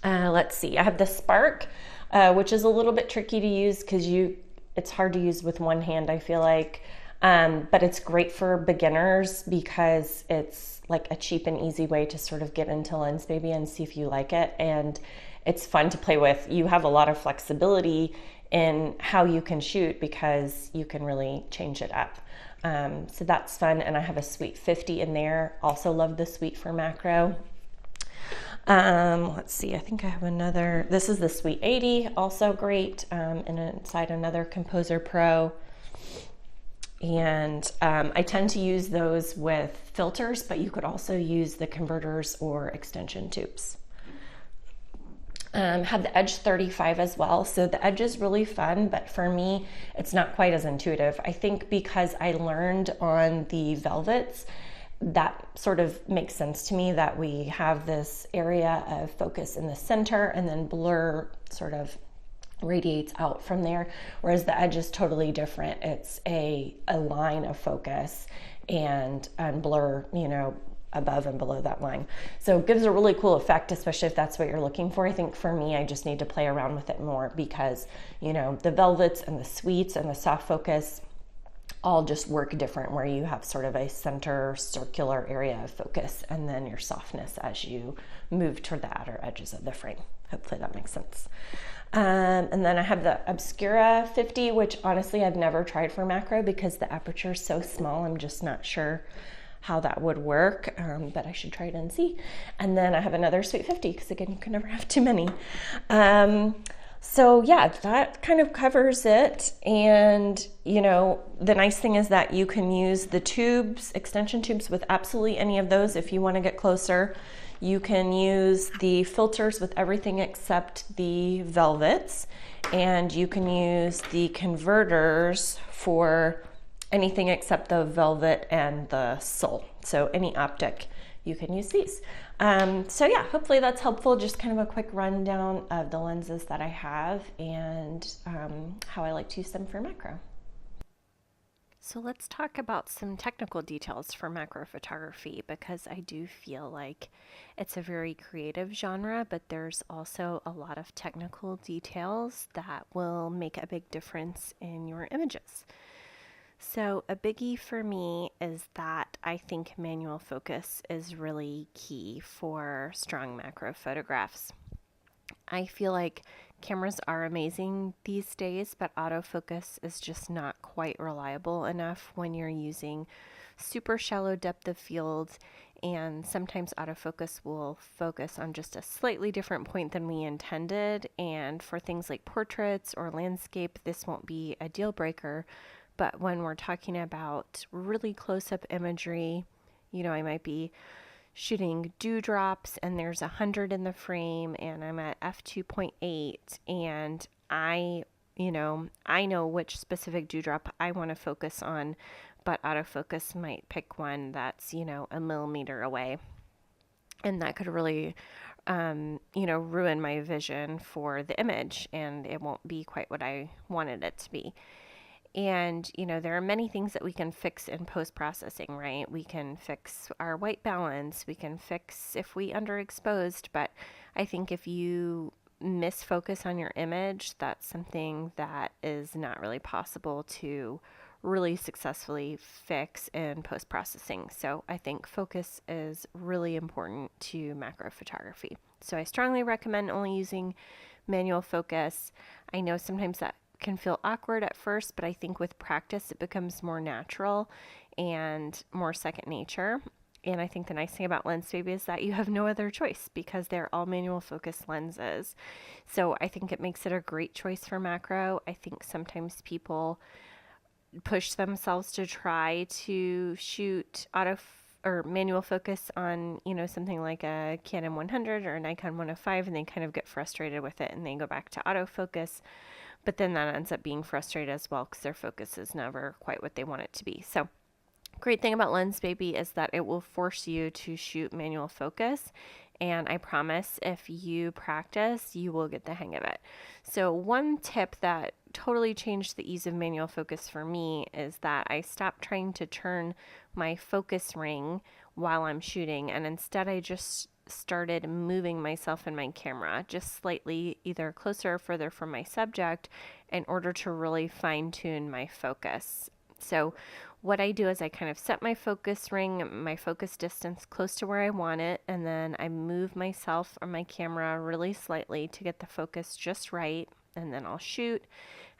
Let's see, I have the Spark, which is a little bit tricky to use because it's hard to use with one hand, I feel like. But it's great for beginners because it's like a cheap and easy way to sort of get into Lensbaby and see if you like it. And it's fun to play with. You have a lot of flexibility in how you can shoot because you can really change it up. So that's fun. And I have a Sweet 50 in there. Also love the Sweet for macro. Let's see, I think I have another. This is the Sweet 80, also great, and inside another Composer Pro. And I tend to use those with filters, but you could also use the converters or extension tubes. Have the Edge 35 as well. So the Edge is really fun, but for me, it's not quite as intuitive. I think because I learned on the velvets, that sort of makes sense to me that we have this area of focus in the center and then blur sort of radiates out from there, whereas the Edge is totally different. It's a line of focus and blur, above and below that line. So it gives a really cool effect, especially if that's what you're looking for. I think for me, I just need to play around with it more because, the velvets and the sweets and the soft focus all just work different, where you have sort of a center circular area of focus and then your softness as you move toward the outer edges of the frame. Hopefully that makes sense. And then I have the Obscura 50, which honestly I've never tried for macro because the aperture is so small. I'm just not sure how that would work, but I should try it and see. And then I have another Sweet 50 because again, you can never have too many. So yeah, that kind of covers it. And, the nice thing is that you can use the tubes, extension tubes with absolutely any of those if you want to get closer. You can use the filters with everything except the velvets, and you can use the converters for anything except the velvet and the sole. So any optic, you can use these. So yeah, hopefully that's helpful. Just kind of a quick rundown of the lenses that I have and how I like to use them for macro. So let's talk about some technical details for macro photography, because I do feel like it's a very creative genre, but there's also a lot of technical details that will make a big difference in your images. So a biggie for me is that I think manual focus is really key for strong macro photographs. I feel like cameras are amazing these days, but autofocus is just not quite reliable enough when you're using super shallow depth of field, and sometimes autofocus will focus on just a slightly different point than we intended. And for things like portraits or landscape, this won't be a deal breaker. But when we're talking about really close-up imagery, I might be shooting dewdrops and there's 100 in the frame and I'm at f2.8 and I know which specific dewdrop I want to focus on, but autofocus might pick one that's, a millimeter away. And that could really, ruin my vision for the image, and it won't be quite what I wanted it to be. And, there are many things that we can fix in post-processing, right? We can fix our white balance. We can fix if we underexposed. But I think if you misfocus on your image, that's something that is not really possible to really successfully fix in post-processing. So I think focus is really important to macro photography. So I strongly recommend only using manual focus. I know sometimes that can feel awkward at first, but I think with practice it becomes more natural and more second nature. And I think the nice thing about Lensbaby is that you have no other choice because they're all manual focus lenses. So I think it makes it a great choice for macro. I think sometimes people push themselves to try to shoot or manual focus on, something like a Canon 100 or a Nikon 105, and they kind of get frustrated with it and they go back to autofocus. But then that ends up being frustrated as well because their focus is never quite what they want it to be. So great thing about Lensbaby is that it will force you to shoot manual focus. And I promise if you practice, you will get the hang of it. So one tip that totally changed the ease of manual focus for me is that I stopped trying to turn my focus ring while I'm shooting, and instead I just started moving myself and my camera just slightly either closer or further from my subject in order to really fine tune my focus. So what I do is I kind of set my focus ring, my focus distance close to where I want it, and then I move myself or my camera really slightly to get the focus just right, and then I'll shoot,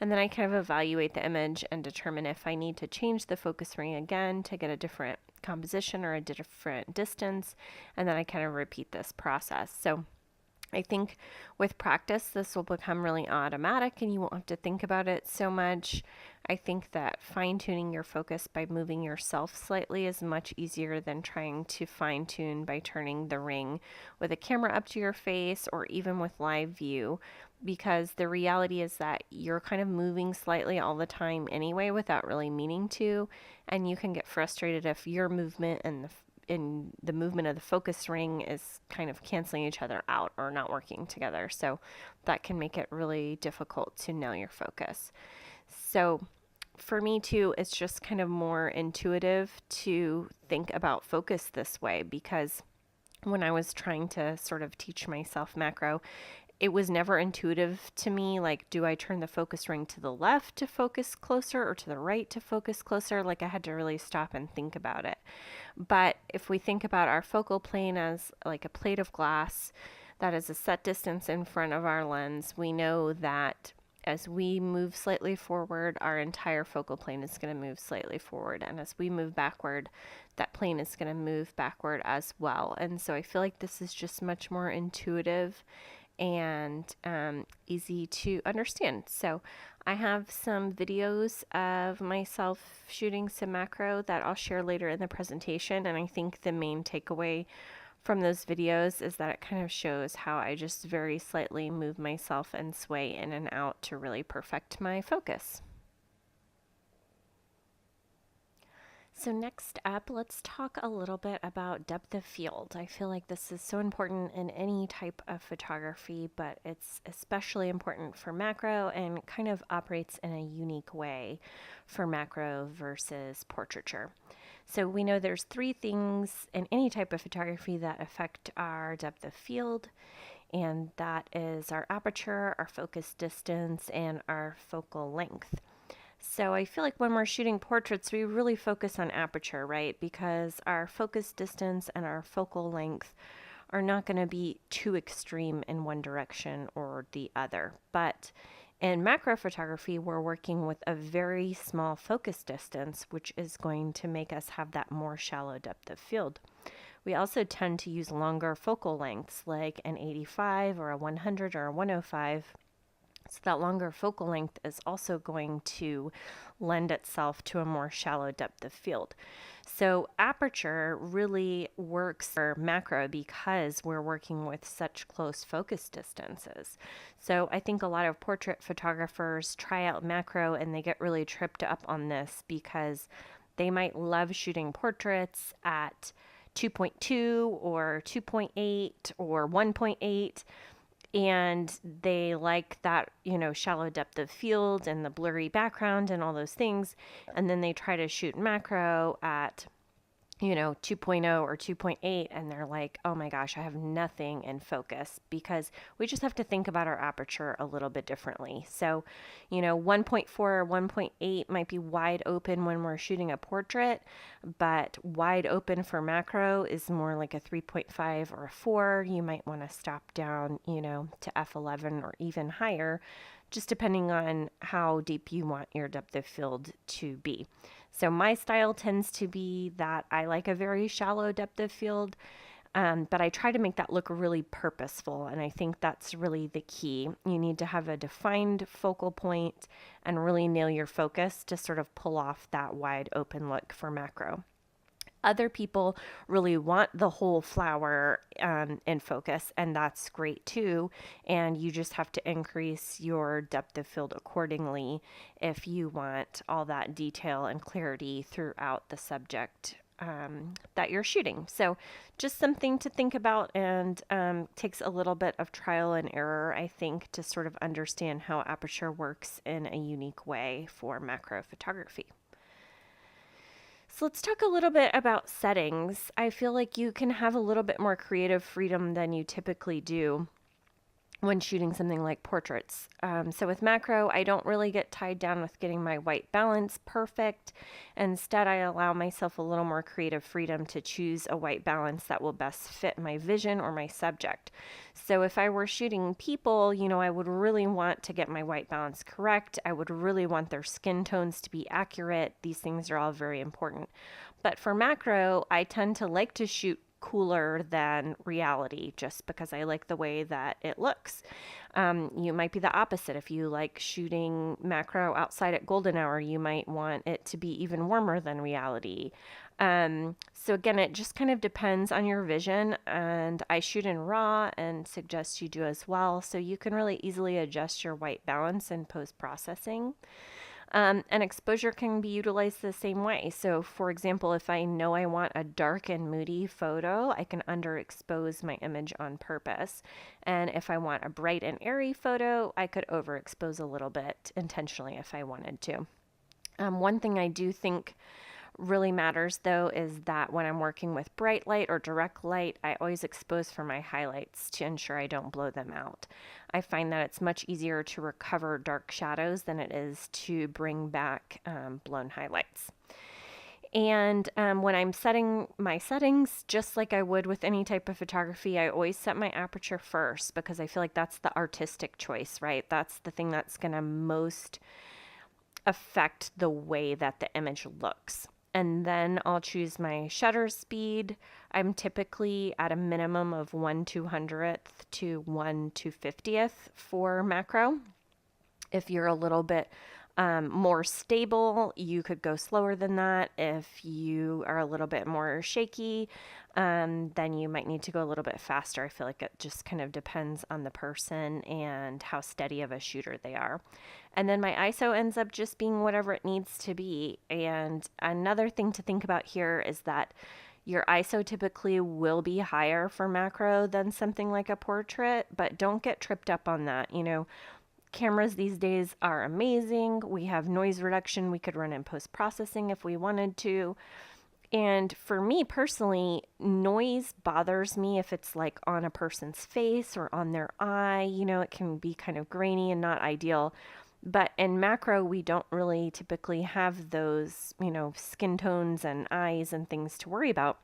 and then I kind of evaluate the image and determine if I need to change the focus ring again to get a different composition or a different distance, and then I kind of repeat this process. So I think with practice, this will become really automatic and you won't have to think about it so much. I think that fine tuning your focus by moving yourself slightly is much easier than trying to fine tune by turning the ring with a camera up to your face or even with live view, because the reality is that you're kind of moving slightly all the time anyway without really meaning to, and you can get frustrated if your movement and the movement of the focus ring is kind of canceling each other out or not working together. So that can make it really difficult to nail your focus. So for me too, it's just kind of more intuitive to think about focus this way, because when I was trying to sort of teach myself macro, it was never intuitive to me. Like, do I turn the focus ring to the left to focus closer or to the right to focus closer? Like, I had to really stop and think about it. But if we think about our focal plane as like a plate of glass that is a set distance in front of our lens, we know that as we move slightly forward, our entire focal plane is going to move slightly forward. And as we move backward, that plane is going to move backward as well. And so I feel like this is just much more intuitive and easy to understand. So I have some videos of myself shooting some macro that I'll share later in the presentation. And I think the main takeaway from those videos is that it kind of shows how I just very slightly move myself and sway in and out to really perfect my focus. So next up, let's talk a little bit about depth of field. I feel like this is so important in any type of photography, but it's especially important for macro and kind of operates in a unique way for macro versus portraiture. So we know there's three things in any type of photography that affect our depth of field, and that is our aperture, our focus distance, and our focal length. So I feel like when we're shooting portraits, we really focus on aperture, right? Because our focus distance and our focal length are not going to be too extreme in one direction or the other. But in macro photography, we're working with a very small focus distance, which is going to make us have that more shallow depth of field. We also tend to use longer focal lengths, like an 85 or a 100 or a 105. So that longer focal length is also going to lend itself to a more shallow depth of field. So aperture really works for macro because we're working with such close focus distances. So I think a lot of portrait photographers try out macro and they get really tripped up on this because they might love shooting portraits at 2.2 or 2.8 or 1.8. And they like that, shallow depth of field and the blurry background and all those things. And then they try to shoot macro at, 2.0 or 2.8. And they're like, oh my gosh, I have nothing in focus, because we just have to think about our aperture a little bit differently. So, 1.4 or 1.8 might be wide open when we're shooting a portrait, but wide open for macro is more like a 3.5 or a 4. You might want to stop down, to f11 or even higher, just depending on how deep you want your depth of field to be. So my style tends to be that I like a very shallow depth of field, but I try to make that look really purposeful. And I think that's really the key. You need to have a defined focal point and really nail your focus to sort of pull off that wide open look for macro. Other people really want the whole flower in focus, and that's great too. And you just have to increase your depth of field accordingly if you want all that detail and clarity throughout the subject that you're shooting. So just something to think about, and takes a little bit of trial and error, I think, to sort of understand how aperture works in a unique way for macro photography. So let's talk a little bit about settings. I feel like you can have a little bit more creative freedom than you typically do when shooting something like portraits. So with macro, I don't really get tied down with getting my white balance perfect. Instead, I allow myself a little more creative freedom to choose a white balance that will best fit my vision or my subject. So if I were shooting people, I would really want to get my white balance correct. I would really want their skin tones to be accurate. These things are all very important. But for macro, I tend to like to shoot cooler than reality just because I like the way that it looks. You might be the opposite. If you like shooting macro outside at golden hour, you might want it to be even warmer than reality. So again, it just kind of depends on your vision, and I shoot in RAW and suggest you do as well. So you can really easily adjust your white balance in post-processing. And exposure can be utilized the same way. So, for example, if I know I want a dark and moody photo, I can underexpose my image on purpose. And if I want a bright and airy photo, I could overexpose a little bit intentionally if I wanted to. One thing I do think really matters though is that when I'm working with bright light or direct light, I always expose for my highlights to ensure I don't blow them out. I find that it's much easier to recover dark shadows than it is to bring back blown highlights. And when I'm setting my settings, just like I would with any type of photography, I always set my aperture first because I feel like that's the artistic choice, right? That's the thing that's going to most affect the way that the image looks. And then I'll choose my shutter speed. I'm typically at a minimum of 1/200th to 1/250th for macro. If you're a little bit more stable, you could go slower than that. If you are a little bit more shaky, then you might need to go a little bit faster. I feel like it just kind of depends on the person and how steady of a shooter they are. And then my ISO ends up just being whatever it needs to be. And another thing to think about here is that your ISO typically will be higher for macro than something like a portrait, but don't get tripped up on that. Cameras these days are amazing. We have noise reduction we could run in post-processing if we wanted to. And for me personally, noise bothers me if it's like on a person's face or on their eye. It can be kind of grainy and not ideal. But in macro, we don't really typically have those, skin tones and eyes and things to worry about.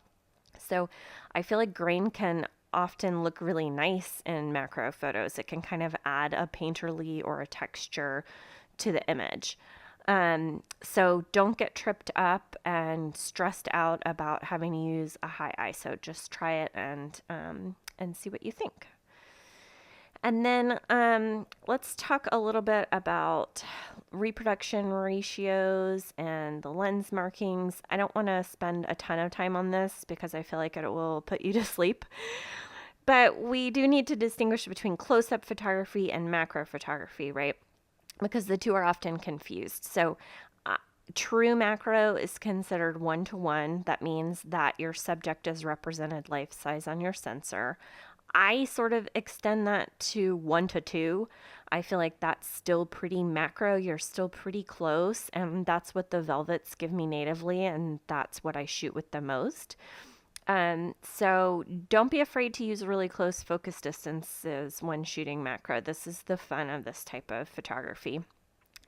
So I feel like grain can often look really nice in macro photos. It can kind of add a painterly or a texture to the image. So don't get tripped up and stressed out about having to use a high ISO. Just try it and see what you think. And then let's talk a little bit about reproduction ratios and the lens markings. I don't want to spend a ton of time on this because I feel like it will put you to sleep. But we do need to distinguish between close-up photography and macro photography, right? Because the two are often confused. So true macro is considered 1:1. That means that your subject is represented life size on your sensor. I sort of extend that to 1:2. I feel like that's still pretty macro. You're still pretty close. And that's what the velvets give me natively. And that's what I shoot with the most. So don't be afraid to use really close focus distances when shooting macro. This is the fun of this type of photography.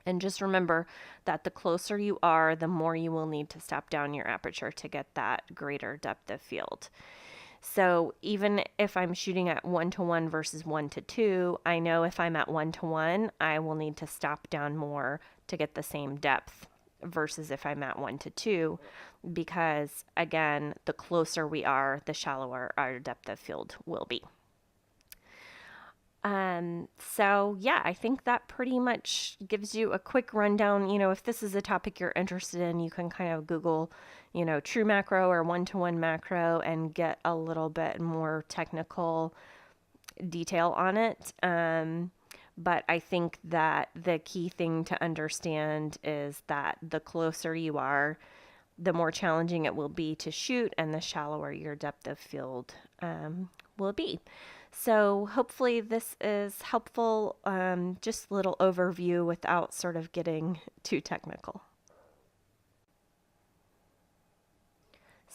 And just remember that the closer you are, the more you will need to stop down your aperture to get that greater depth of field. So even if I'm shooting at 1:1 versus 1:2, I know if I'm at 1:1, I will need to stop down more to get the same depth versus if I'm at 1:2, because again, the closer we are, the shallower our depth of field will be. So yeah, I think that pretty much gives you a quick rundown. If this is a topic you're interested in, you can kind of Google, true macro or 1:1 macro and get a little bit more technical detail on it. But I think that the key thing to understand is that the closer you are, the more challenging it will be to shoot and the shallower your depth of field will be. So hopefully this is helpful, just a little overview without sort of getting too technical.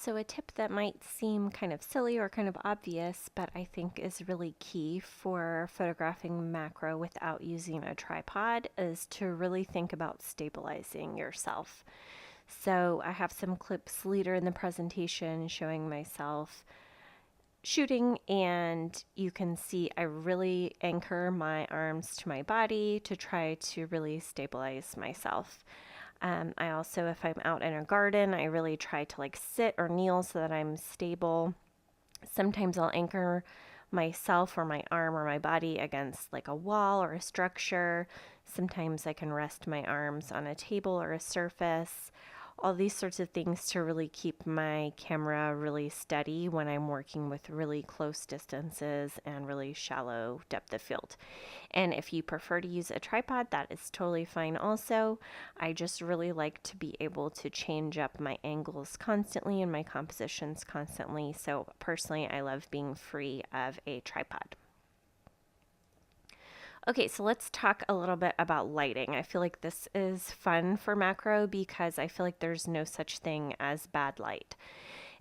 So, a tip that might seem kind of silly or kind of obvious, but I think is really key for photographing macro without using a tripod is to really think about stabilizing yourself. So, I have some clips later in the presentation showing myself shooting, and you can see I really anchor my arms to my body to try to really stabilize myself. I also, if I'm out in a garden, I really try to like sit or kneel so that I'm stable. Sometimes I'll anchor myself or my arm or my body against like a wall or a structure. Sometimes I can rest my arms on a table or a surface. All these sorts of things to really keep my camera really steady when I'm working with really close distances and really shallow depth of field. And if you prefer to use a tripod, that is totally fine also. I just really like to be able to change up my angles constantly and my compositions constantly. So personally, I love being free of a tripod. Okay, so let's talk a little bit about lighting. I feel like this is fun for macro because I feel like there's no such thing as bad light.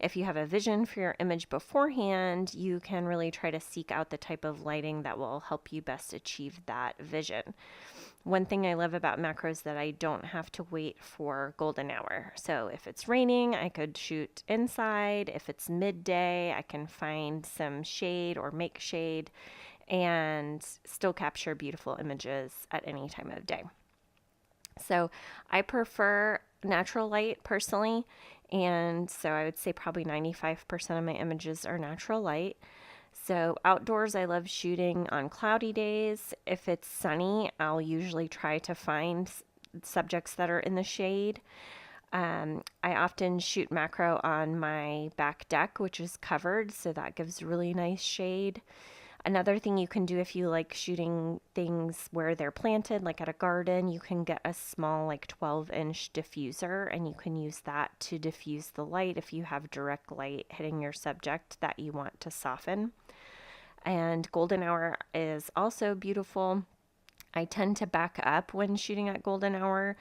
If you have a vision for your image beforehand, you can really try to seek out the type of lighting that will help you best achieve that vision. One thing I love about macro is that I don't have to wait for golden hour. So if it's raining, I could shoot inside. If it's midday, I can find some shade or make shade and still capture beautiful images at any time of day. So I prefer natural light personally, and so I would say probably 95% of my images are natural light. So outdoors, I love shooting on cloudy days. If it's sunny, I'll usually try to find subjects that are in the shade. I often shoot macro on my back deck, which is covered, so that gives really nice shade. Another thing you can do if you like shooting things where they're planted, like at a garden, you can get a small, like 12-inch diffuser, and you can use that to diffuse the light if you have direct light hitting your subject that you want to soften. And golden hour is also beautiful. I tend to back up when shooting at golden hour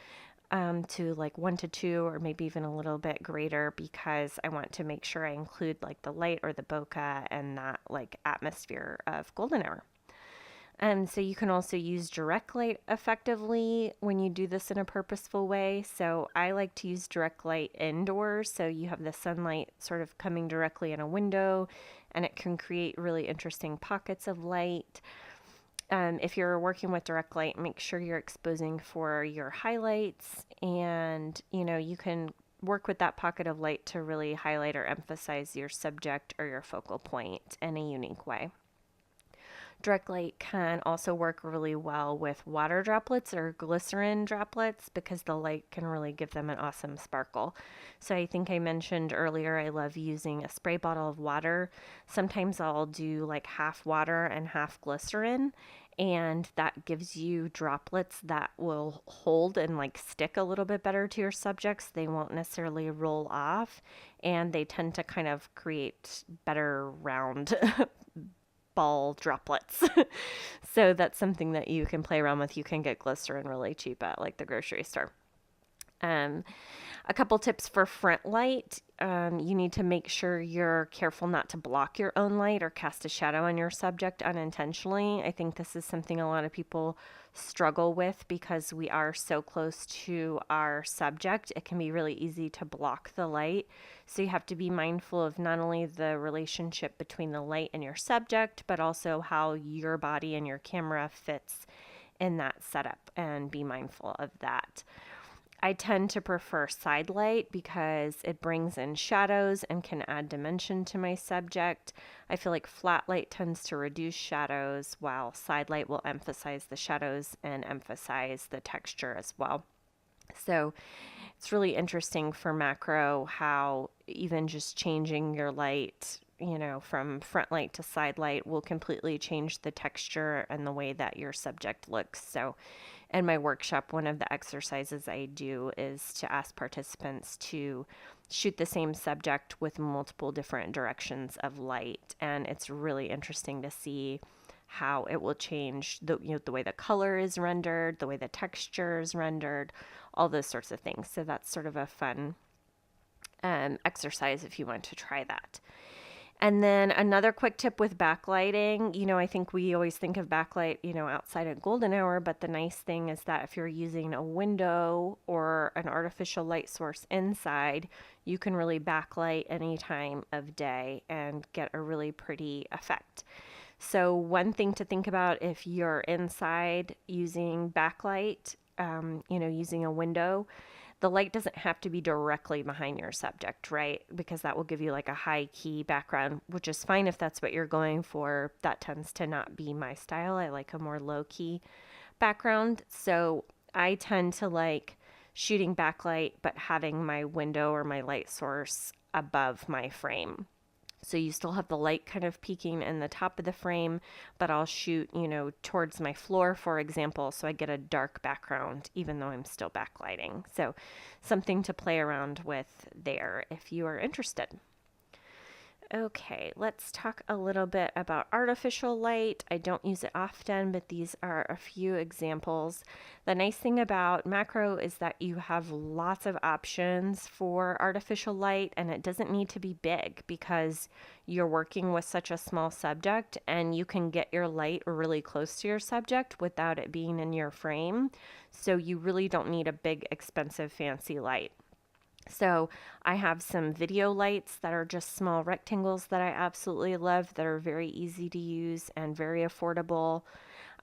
to like 1 to 2 or maybe even a little bit greater because I want to make sure I include like the light or the bokeh and that like atmosphere of golden hour. So you can also use direct light effectively when you do this in a purposeful way. So I like to use direct light indoors. So you have the sunlight sort of coming directly in a window and it can create really interesting pockets of light. If you're working with direct light, make sure you're exposing for your highlights, and you can work with that pocket of light to really highlight or emphasize your subject or your focal point in a unique way. Direct light can also work really well with water droplets or glycerin droplets because the light can really give them an awesome sparkle. So I think I mentioned earlier I love using a spray bottle of water. Sometimes I'll do like half water and half glycerin, and that gives you droplets that will hold and like stick a little bit better to your subjects. They won't necessarily roll off, and they tend to kind of create better round ball droplets. So that's something that you can play around with. You can get glycerin really cheap at like the grocery store. A couple tips for front light. You need to make sure you're careful not to block your own light or cast a shadow on your subject unintentionally. I think this is something a lot of people struggle with because we are so close to our subject. It can be really easy to block the light. So you have to be mindful of not only the relationship between the light and your subject, but also how your body and your camera fits in that setup, and be mindful of that. I tend to prefer side light because it brings in shadows and can add dimension to my subject. I feel like flat light tends to reduce shadows, while side light will emphasize the shadows and emphasize the texture as well. So it's really interesting for macro how even just changing your light, from front light to side light will completely change the texture and the way that your subject looks. So in my workshop, one of the exercises I do is to ask participants to shoot the same subject with multiple different directions of light. And it's really interesting to see how it will change the way the color is rendered, the way the texture is rendered, all those sorts of things. So that's sort of a fun exercise if you want to try that. And then another quick tip with backlighting, I think we always think of backlight, outside at golden hour, but the nice thing is that if you're using a window or an artificial light source inside, you can really backlight any time of day and get a really pretty effect. So one thing to think about if you're inside using backlight, using a window, the light doesn't have to be directly behind your subject, right? Because that will give you like a high key background, which is fine if that's what you're going for. That tends to not be my style. I like a more low key background. So I tend to like shooting backlight, but having my window or my light source above my frame. So you still have the light kind of peeking in the top of the frame, but I'll shoot, towards my floor, for example, so I get a dark background, even though I'm still backlighting. So something to play around with there if you are interested. Okay, let's talk a little bit about artificial light. I don't use it often, but these are a few examples. The nice thing about macro is that you have lots of options for artificial light, and it doesn't need to be big because you're working with such a small subject, and you can get your light really close to your subject without it being in your frame. So you really don't need a big, expensive, fancy light. So I have some video lights that are just small rectangles that I absolutely love, that are very easy to use and very affordable.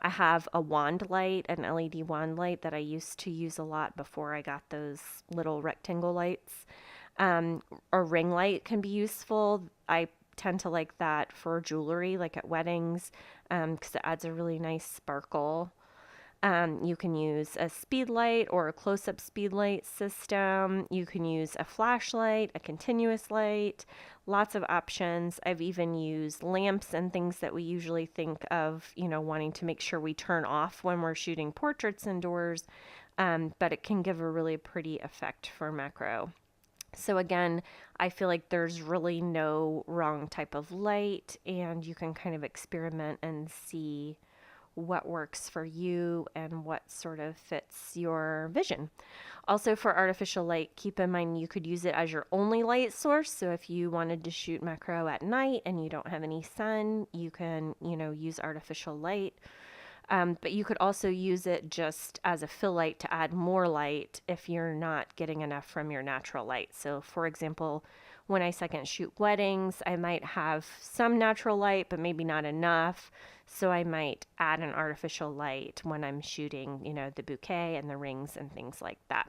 I have a wand light, an LED wand light that I used to use a lot before I got those little rectangle lights. A ring light can be useful. I tend to like that for jewelry, like at weddings, because it adds a really nice sparkle. You can use a speed light or a close-up speed light system. You can use a flashlight, a continuous light, lots of options. I've even used lamps and things that we usually think of, wanting to make sure we turn off when we're shooting portraits indoors, but it can give a really pretty effect for macro. So again, I feel like there's really no wrong type of light, and you can kind of experiment and see what works for you and what sort of fits your vision. Also, for artificial light, keep in mind you could use it as your only light source. So if you wanted to shoot macro at night and you don't have any sun, you can, use artificial light. But you could also use it just as a fill light to add more light if you're not getting enough from your natural light. So for example, when I second shoot weddings, I might have some natural light, but maybe not enough. So I might add an artificial light when I'm shooting, the bouquet and the rings and things like that.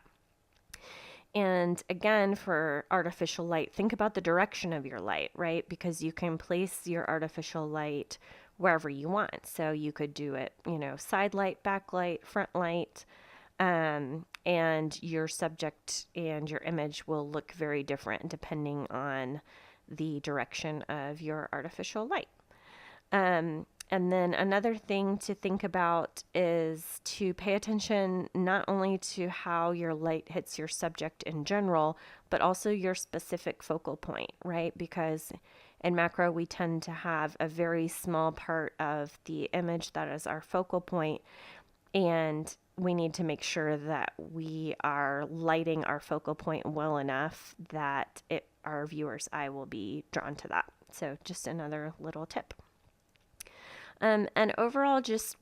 And again, for artificial light, think about the direction of your light, right? Because you can place your artificial light wherever you want. So you could do it, side light, backlight, front light, and your subject and your image will look very different depending on the direction of your artificial light. And then another thing to think about is to pay attention not only to how your light hits your subject in general, but also your specific focal point, right? Because in macro, we tend to have a very small part of the image that is our focal point, and we need to make sure that we are lighting our focal point well enough that our viewer's eye will be drawn to that. So just another little tip. And overall, just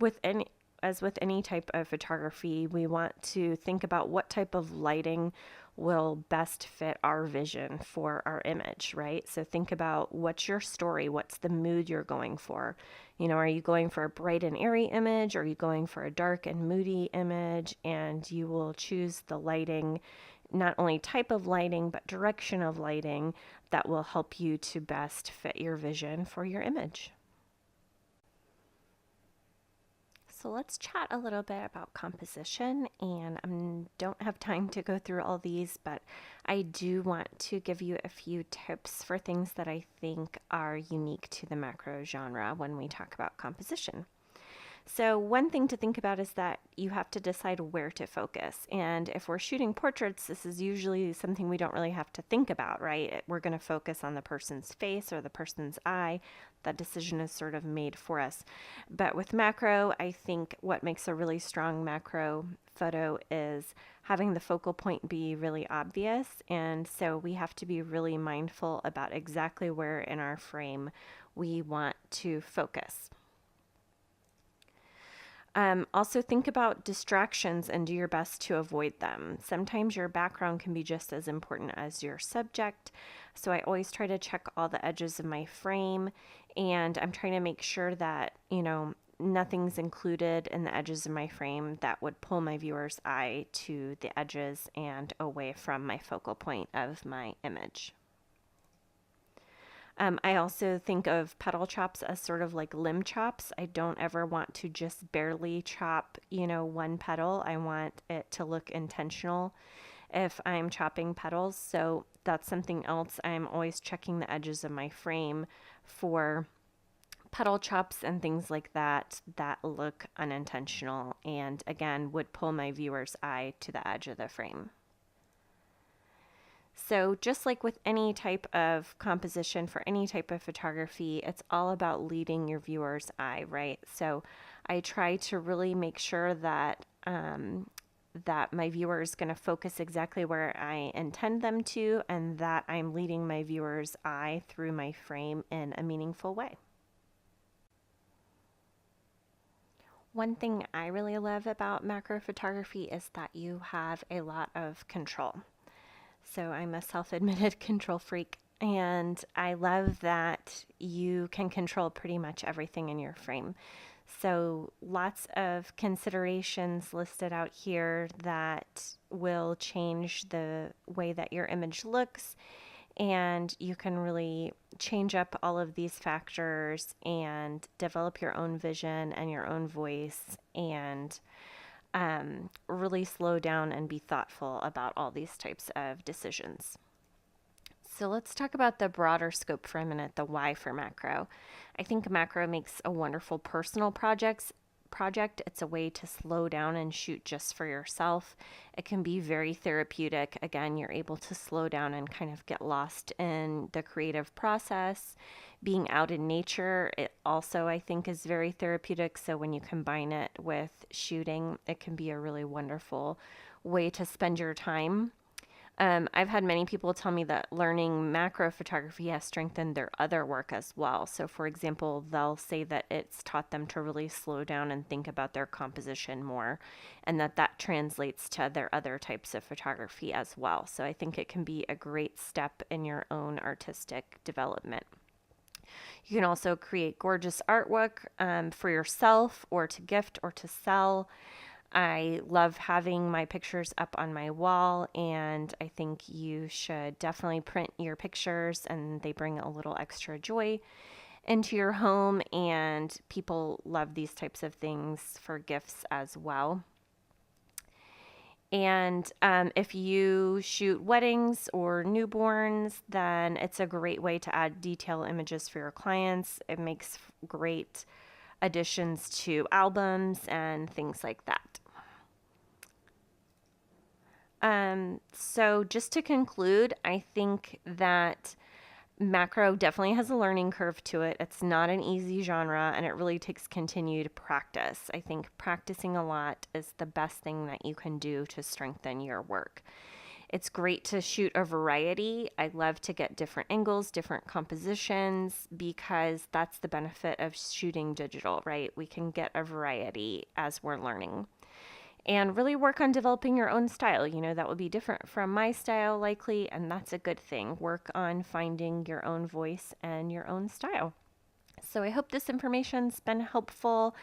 as with any type of photography, we want to think about what type of lighting will best fit our vision for our image, right? So think about what's your story, what's the mood you're going for. Are you going for a bright and airy image? Or are you going for a dark and moody image? And you will choose the lighting, not only type of lighting, but direction of lighting that will help you to best fit your vision for your image. So let's chat a little bit about composition, and I don't have time to go through all these, but I do want to give you a few tips for things that I think are unique to the macro genre when we talk about composition. So one thing to think about is that you have to decide where to focus. And if we're shooting portraits, this is usually something we don't really have to think about, right? We're going to focus on the person's face or the person's eye. That decision is sort of made for us. But with macro, I think what makes a really strong macro photo is having the focal point be really obvious, and so we have to be really mindful about exactly where in our frame we want to focus. Also think about distractions and do your best to avoid them. Sometimes your background can be just as important as your subject, so I always try to check all the edges of my frame, and I'm trying to make sure that, nothing's included in the edges of my frame that would pull my viewer's eye to the edges and away from my focal point of my image. I also think of petal chops as sort of like limb chops. I don't ever want to just barely chop, one petal. I want it to look intentional if I'm chopping petals. So that's something else. I'm always checking the edges of my frame for petal chops and things like that that look unintentional and again would pull my viewer's eye to the edge of the frame. So just like with any type of composition for any type of photography, it's all about leading your viewer's eye, right? So I try to really make sure that that my viewer is going to focus exactly where I intend them to, and that I'm leading my viewer's eye through my frame in a meaningful way. One thing I really love about macro photography is that you have a lot of control. So I'm a self-admitted control freak, and I love that you can control pretty much everything in your frame. So lots of considerations listed out here that will change the way that your image looks, and you can really change up all of these factors and develop your own vision and your own voice, and really slow down and be thoughtful about all these types of decisions. So let's talk about the broader scope for a minute, the why for macro. I think macro makes a wonderful personal project. It's a way to slow down and shoot just for yourself. It can be very therapeutic. Again, you're able to slow down and kind of get lost in the creative process. Being out in nature, it also, I think, is very therapeutic. So when you combine it with shooting, it can be a really wonderful way to spend your time. I've had many people tell me that learning macro photography has strengthened their other work as well. So, for example, they'll say that it's taught them to really slow down and think about their composition more, and that translates to their other types of photography as well. So, I think it can be a great step in your own artistic development. You can also create gorgeous artwork for yourself or to gift or to sell. I love having my pictures up on my wall, and I think you should definitely print your pictures, and they bring a little extra joy into your home, and people love these types of things for gifts as well. And if you shoot weddings or newborns, then it's a great way to add detail images for your clients. It makes great additions to albums and things like that. So just to conclude, I think that macro definitely has a learning curve to it. It's not an easy genre, and it really takes continued practice. I think practicing a lot is the best thing that you can do to strengthen your work. It's great to shoot a variety. I love to get different angles, different compositions, because that's the benefit of shooting digital, right? We can get a variety as we're learning. And really work on developing your own style. That will be different from my style likely, and that's a good thing. Work on finding your own voice and your own style. So I hope this information's been helpful.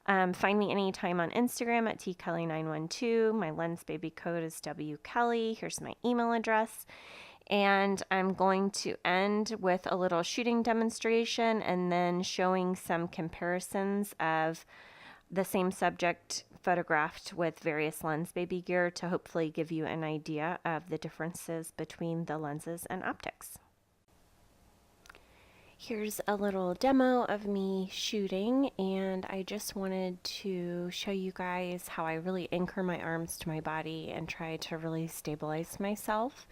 Find me anytime on Instagram at tkelly912. My Lensbaby code is WKelly. Here's my email address. And I'm going to end with a little shooting demonstration and then showing some comparisons of the same subject photographed with various Lensbaby gear to hopefully give you an idea of the differences between the lenses and optics. Here's a little demo of me shooting, and I just wanted to show you guys how I really anchor my arms to my body and try to really stabilize myself,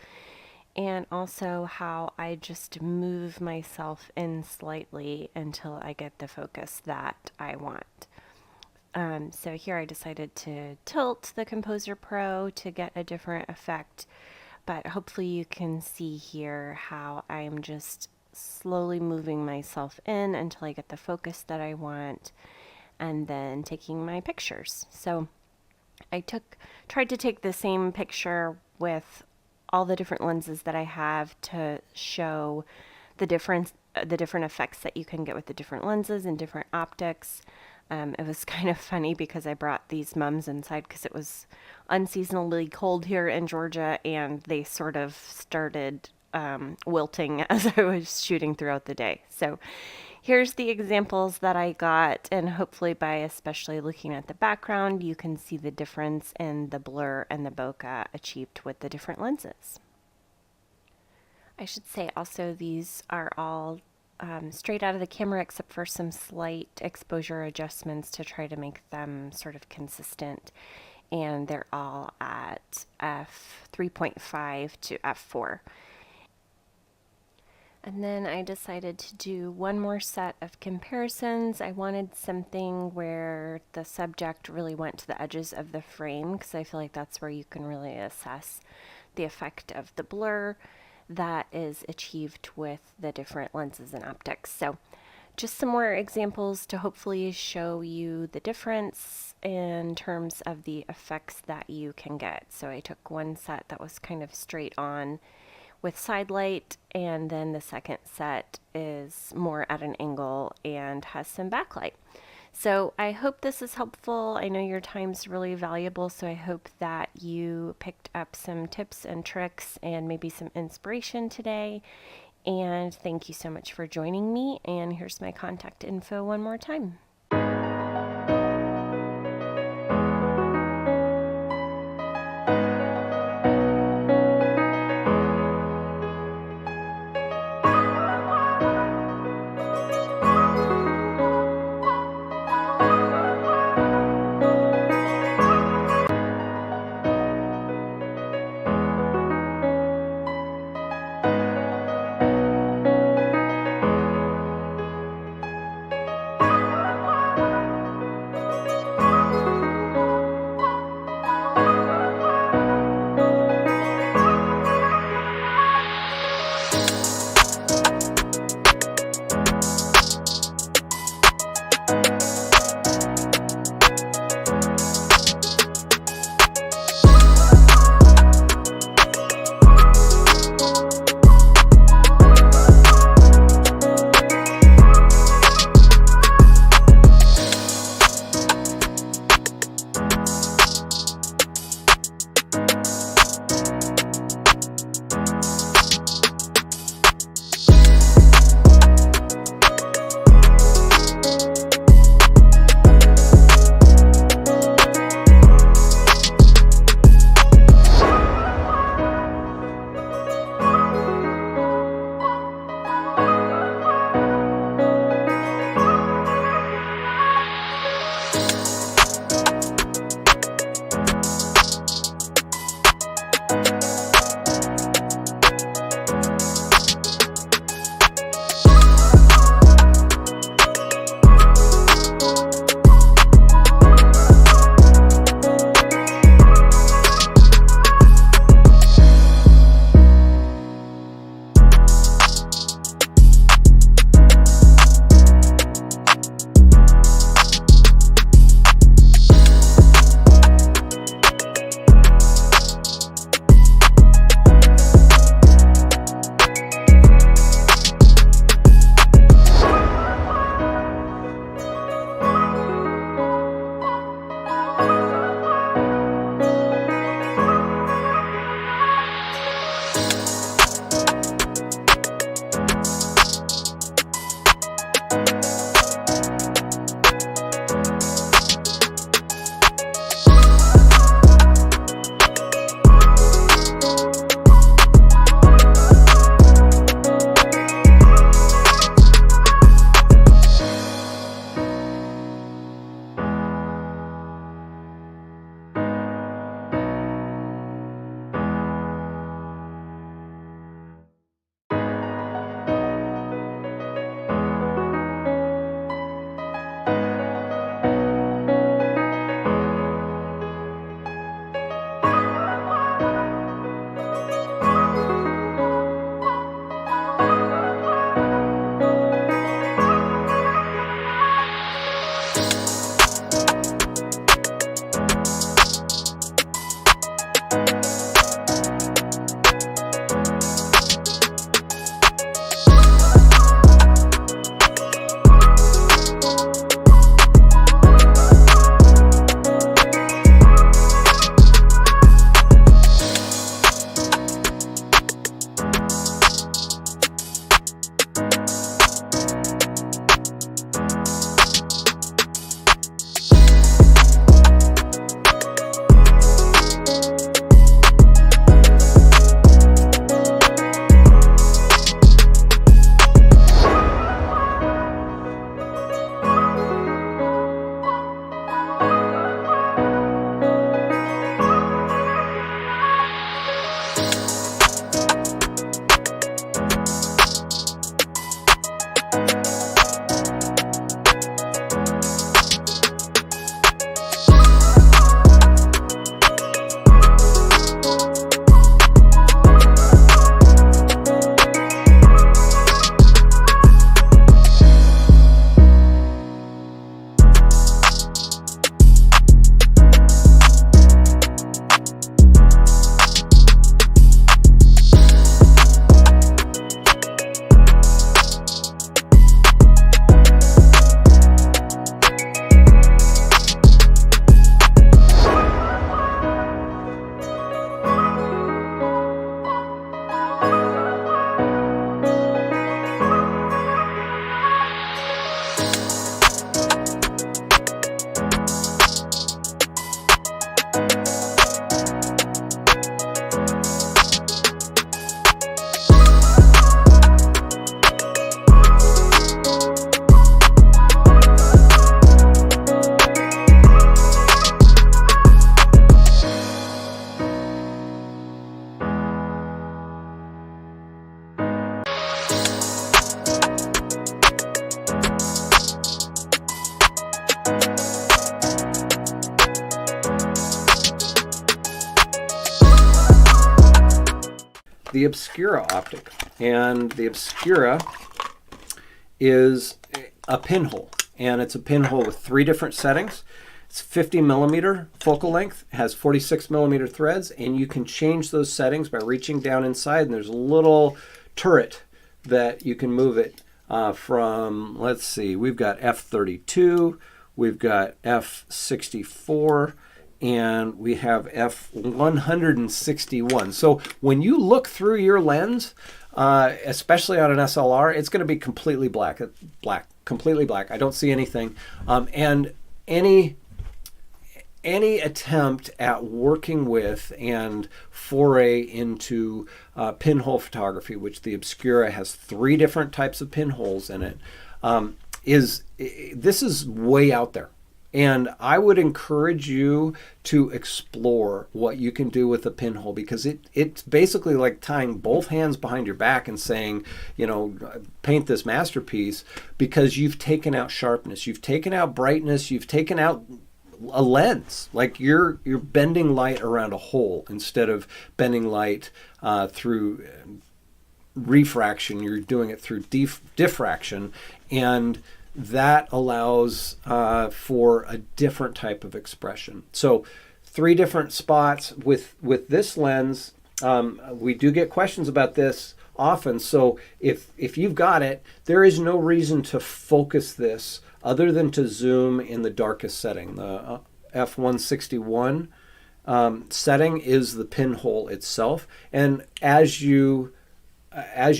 and also how I just move myself in slightly until I get the focus that I want. So here I decided to tilt the Composer Pro to get a different effect, but hopefully you can see here how I'm just slowly moving myself in until I get the focus that I want, and then taking my pictures. So I tried to take the same picture with all the different lenses that I have to show the different effects that you can get with the different lenses and different optics. It was kind of funny because I brought these mums inside because it was unseasonably cold here in Georgia, and they sort of started wilting as I was shooting throughout the day. So here's the examples that I got, and hopefully by especially looking at the background, you can see the difference in the blur and the bokeh achieved with the different lenses. I should say also these are all straight out of the camera except for some slight exposure adjustments to try to make them sort of consistent. And they're all at f3.5 to f4. And then I decided to do one more set of comparisons. I wanted something where the subject really went to the edges of the frame, because I feel like that's where you can really assess the effect of the blur that is achieved with the different lenses and optics. So just some more examples to hopefully show you the difference in terms of the effects that you can get. So I took one set that was kind of straight on with side light, and then the second set is more at an angle and has some backlight. So I hope this is helpful. I know your time's really valuable, so I hope that you picked up some tips and tricks and maybe some inspiration today. And thank you so much for joining me. And here's my contact info one more time. the Obscura optic. And the Obscura is a pinhole. And it's a pinhole with 3 different settings. It's 50 millimeter focal length, has 46 millimeter threads, and you can change those settings by reaching down inside, and there's a little turret that you can move it from, let's see, we've got F32, we've got F64, and we have F161. So when you look through your lens, especially on an SLR, it's going to be completely black, completely black. I don't see anything. And any attempt at working with and foray into pinhole photography, which the Obscura has 3 different types of pinholes in it, this is way out there. And I would encourage you to explore what you can do with a pinhole, because it's basically like tying both hands behind your back and saying, you know, paint this masterpiece, because you've taken out sharpness, you've taken out brightness, you've taken out a lens. Like you're bending light around a hole instead of bending light through refraction. You're doing it through diffraction, and that allows for a different type of expression. So 3 different spots with this lens. We do get questions about this often. So if you've got it, there is no reason to focus this other than to zoom in the darkest setting. The F161 setting is the pinhole itself, and as you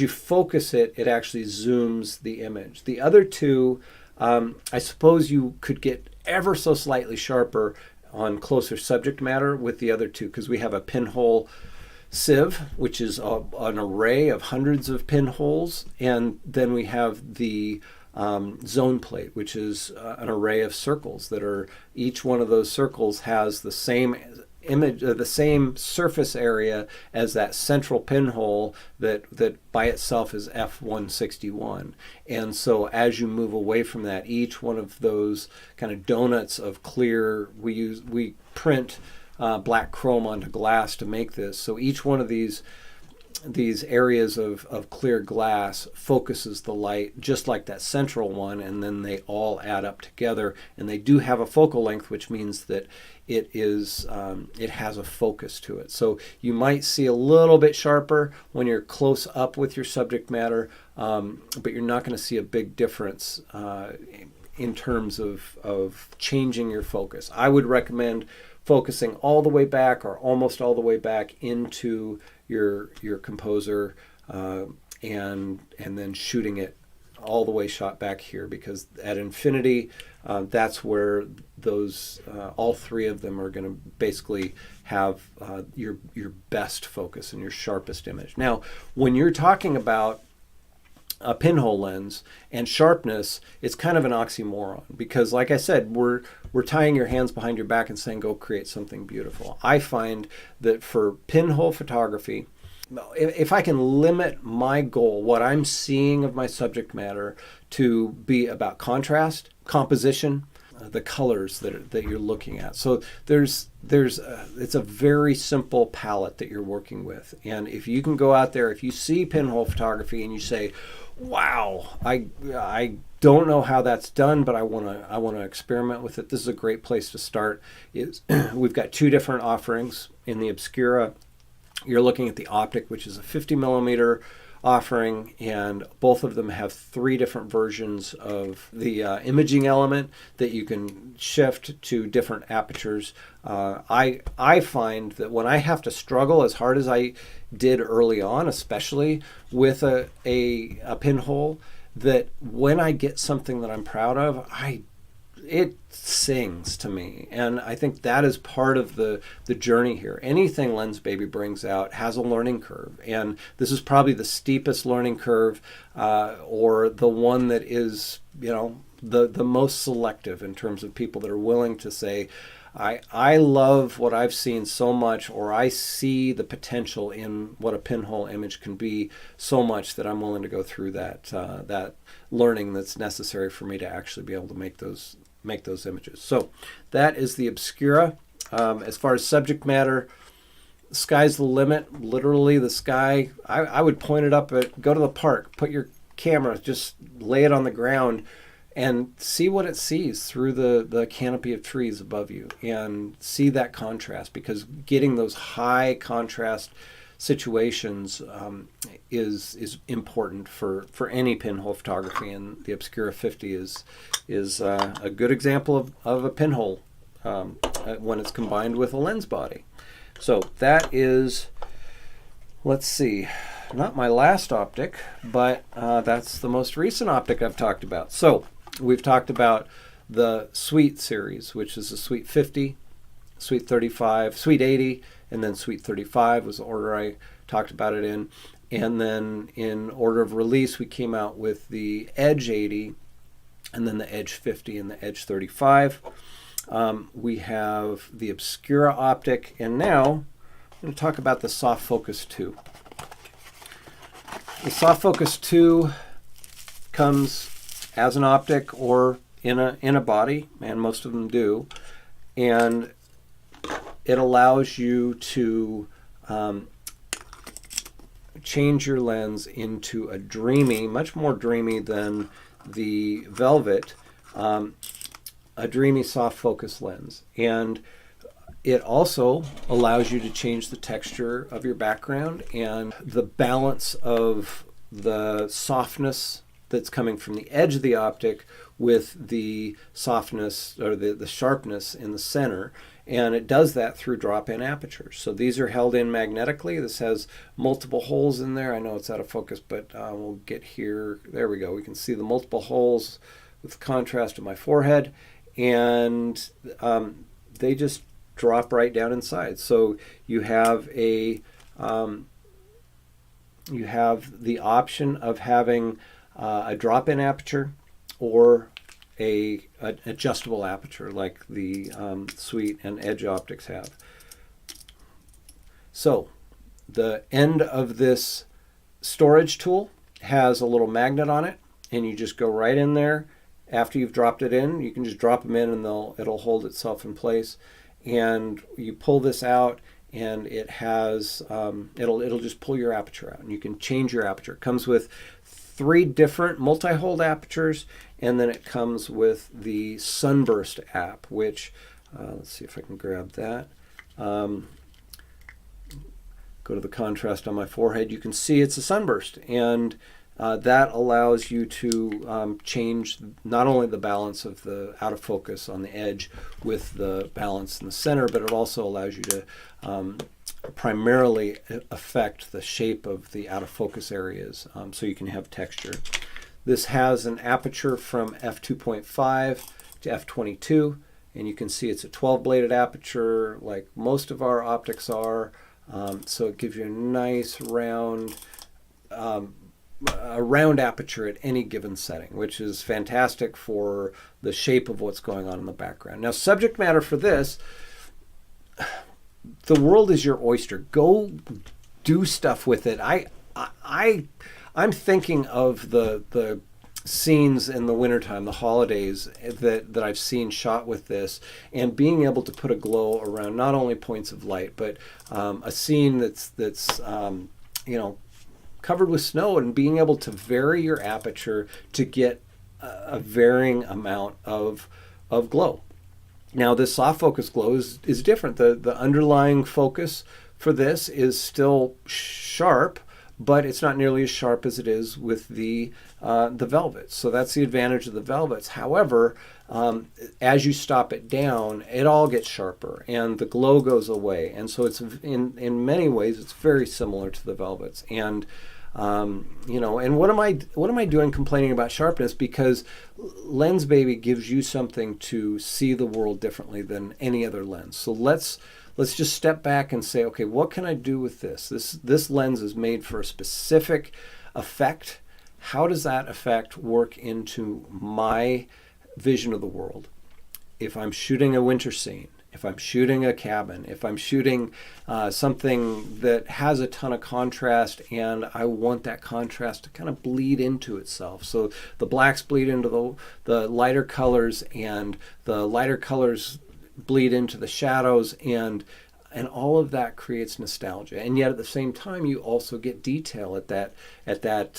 focus it, it actually zooms the image. The other 2, I suppose you could get ever so slightly sharper on closer subject matter with the other 2, because we have a pinhole sieve, which is an array of hundreds of pinholes, and then we have the zone plate, which is an array of circles that are, each one of those circles has the same image, the same surface area as that central pinhole that by itself is F161. And so as you move away from that, each one of those kind of donuts of clear, we print black chrome onto glass to make this. So each one of these areas of clear glass focuses the light just like that central one, and then they all add up together, and they do have a focal length, which means that it has a focus to it. So you might see a little bit sharper when you're close up with your subject matter, but you're not going to see a big difference in terms of changing your focus. I would recommend focusing all the way back or almost all the way back into your composer, and then shooting it all the way shot back here, because at infinity, that's where those all 3 of them are going to basically have your best focus and your sharpest image. Now, when you're talking about a pinhole lens and sharpness, it's kind of an oxymoron, because like I said, we're tying your hands behind your back and saying go create something beautiful. I find that for pinhole photography, if I can limit my goal, what I'm seeing of my subject matter, to be about contrast, composition, the colors that you're looking at. So it's a very simple palette that you're working with. And if you can go out there, if you see pinhole photography and you say, wow, I don't know how that's done, but I want to experiment with it, this is a great place to start. We've got 2 different offerings in the Obscura. You're looking at the optic, which is a 50 millimeter offering, and both of them have 3 different versions of the imaging element that you can shift to different apertures. I find that when I have to struggle as hard as I did early on, especially with a pinhole, that when I get something that I'm proud of, it sings to me. And I think that is part of the journey here. Anything Lensbaby brings out has a learning curve, and this is probably the steepest learning curve, or the one that is, the most selective in terms of people that are willing to say, I love what I've seen so much, or I see the potential in what a pinhole image can be so much that I'm willing to go through that learning that's necessary for me to actually be able to make those images. So that is the Obscura. As far as subject matter, sky's the limit. Literally, the sky. I would point it up at, go to the park, put your camera, just lay it on the ground, and see what it sees through the canopy of trees above you, and see that contrast, because getting those high contrast situations is important for any pinhole photography, and the Obscura 50 is a good example of a pinhole when it's combined with a lens body. So that is, let's see, not my last optic, but that's the most recent optic I've talked about. So we've talked about the Sweet series, which is the Sweet 50, Sweet 35, Sweet 80, and then Sweet 35 was the order I talked about it in. And then in order of release, we came out with the Edge 80, and then the Edge 50 and the Edge 35. We have the Obscura optic, and now I'm going to talk about the Soft Focus 2. The Soft Focus 2 comes as an optic or in a body, and most of them do, and it allows you to change your lens into a dreamy, much more dreamy than the Velvet, a dreamy soft focus lens. And it also allows you to change the texture of your background and the balance of the softness that's coming from the edge of the optic with the softness or the sharpness in the center. And it does that through drop-in apertures. So these are held in magnetically. This has multiple holes in there. I know it's out of focus, but we'll get here. There we go. We can see the multiple holes with contrast of my forehead. And they just drop right down inside. So you have the option of having a drop-in aperture or a adjustable aperture like the Sweet and Edge optics have. So the end of this storage tool has a little magnet on it, and you just go right in there. After you've dropped it in, you can just drop them in and it'll hold itself in place. And you pull this out, and it has it'll just pull your aperture out, and you can change your aperture. It comes with 3 different multi-hold apertures, and then it comes with the Sunburst app, which let's see if I can grab that. Go to the contrast on my forehead. You can see it's a sunburst, and that allows you to change not only the balance of the out of focus on the edge with the balance in the center, but it also allows you to primarily affect the shape of the out of focus areas, so you can have texture. This has an aperture from f2.5 to f22, and you can see it's a 12-bladed aperture like most of our optics are, so it gives you a nice round aperture at any given setting, which is fantastic for the shape of what's going on in the background. Now, subject matter for this, the world is your oyster. Go do stuff with it. I'm thinking of the scenes in the wintertime, the holidays that I've seen shot with this, and being able to put a glow around not only points of light, but a scene that's covered with snow, and being able to vary your aperture to get a varying amount of glow. Now, this soft focus glow is different. The underlying focus for this is still sharp, but it's not nearly as sharp as it is with the Velvets. So that's the advantage of the Velvets. However, as you stop it down, it all gets sharper and the glow goes away. And so it's in many ways it's very similar to the Velvets. And and what am I doing complaining about sharpness? Because Lensbaby gives you something to see the world differently than any other lens. So let's just step back and say, okay, what can I do with this? This lens is made for a specific effect. How does that effect work into my vision of the world? If I'm shooting a winter scene, if I'm shooting a cabin, if I'm shooting something that has a ton of contrast, and I want that contrast to kind of bleed into itself. So the blacks bleed into the lighter colors, and the lighter colors bleed into the shadows, and And all of that creates nostalgia, and yet at the same time, you also get detail at that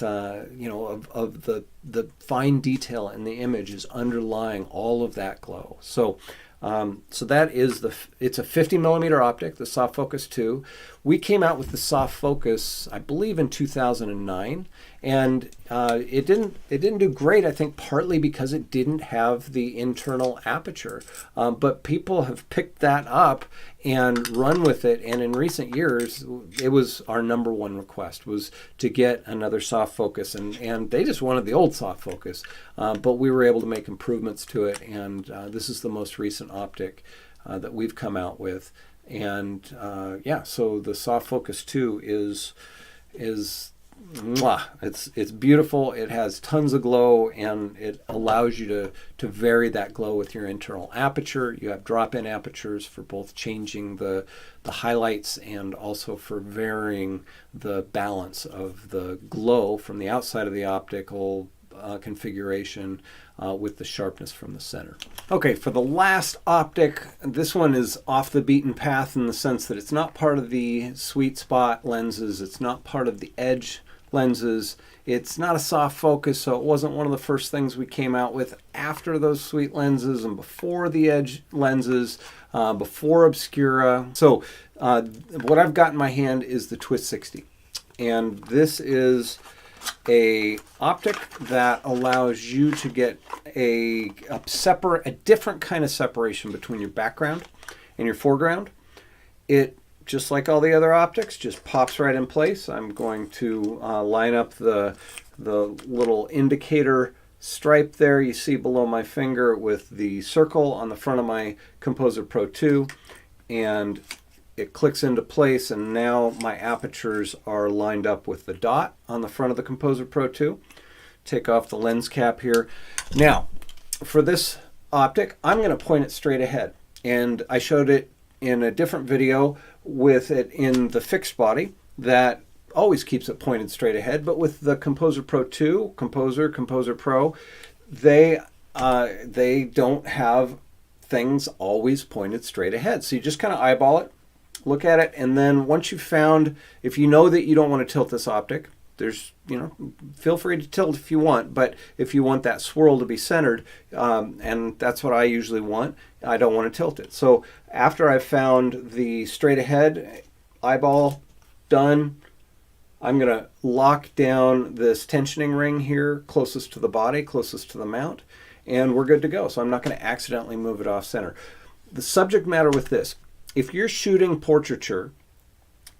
of the fine detail in the image is underlying all of that glow. So that is it's a 50 millimeter optic, the soft focus 2. We came out with the soft focus, I believe, in 2009, and it didn't do great. I think partly because it didn't have the internal aperture, but people have picked that up and run with it. And in recent years, it was our number one request was to get another soft focus, and they just wanted the old soft focus, but we were able to make improvements to it, and this is the most recent optic that we've come out with. And so the soft focus 2 is mwah, it's beautiful. It has tons of glow, and it allows you to vary that glow with your internal aperture. You have drop-in apertures for both changing the highlights and also for varying the balance of the glow from the outside of the optical configuration with the sharpness from the center. Okay, for the last optic, this one is off the beaten path in the sense that it's not part of the sweet spot lenses, it's not part of the edge lenses, it's not a soft focus, so it wasn't one of the first things we came out with after those sweet lenses and before the edge lenses, before Obscura. So what I've got in my hand is the Twist 60, and this is a optic that allows you to get a different kind of separation between your background and your foreground. It, just like all the other optics, just pops right in place. I'm going to line up the little indicator stripe there you see below my finger with the circle on the front of my Composer Pro 2, and it clicks into place, and now my apertures are lined up with the dot on the front of the Composer Pro 2. Take off the lens cap here. Now, for this optic, I'm going to point it straight ahead, and I showed it in a different video with it in the fixed body that always keeps it pointed straight ahead, but with the Composer Pro 2, Composer Pro, they don't have things always pointed straight ahead. So you just kind of eyeball it, look at it, and then once you've found, if you know that you don't want to tilt this optic, feel free to tilt if you want, but if you want that swirl to be centered, and that's what I usually want, I don't want to tilt it. So after I've found the straight ahead eyeball done, I'm going to lock down this tensioning ring here closest to the body, closest to the mount, and we're good to go. So I'm not going to accidentally move it off center. The subject matter with this, if you're shooting portraiture,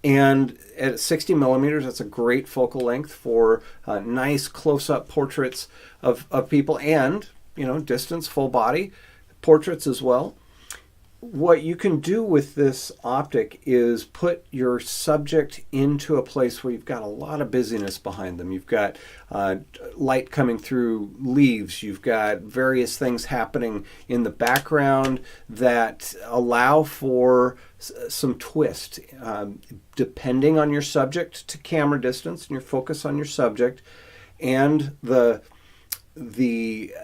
and at 60 millimeters, that's a great focal length for nice close-up portraits of people, and distance, full body portraits as well. What you can do with this optic is put your subject into a place where you've got a lot of busyness behind them. You've got light coming through leaves. You've got various things happening in the background that allow for some twist, depending on your subject to camera distance and your focus on your subject, and the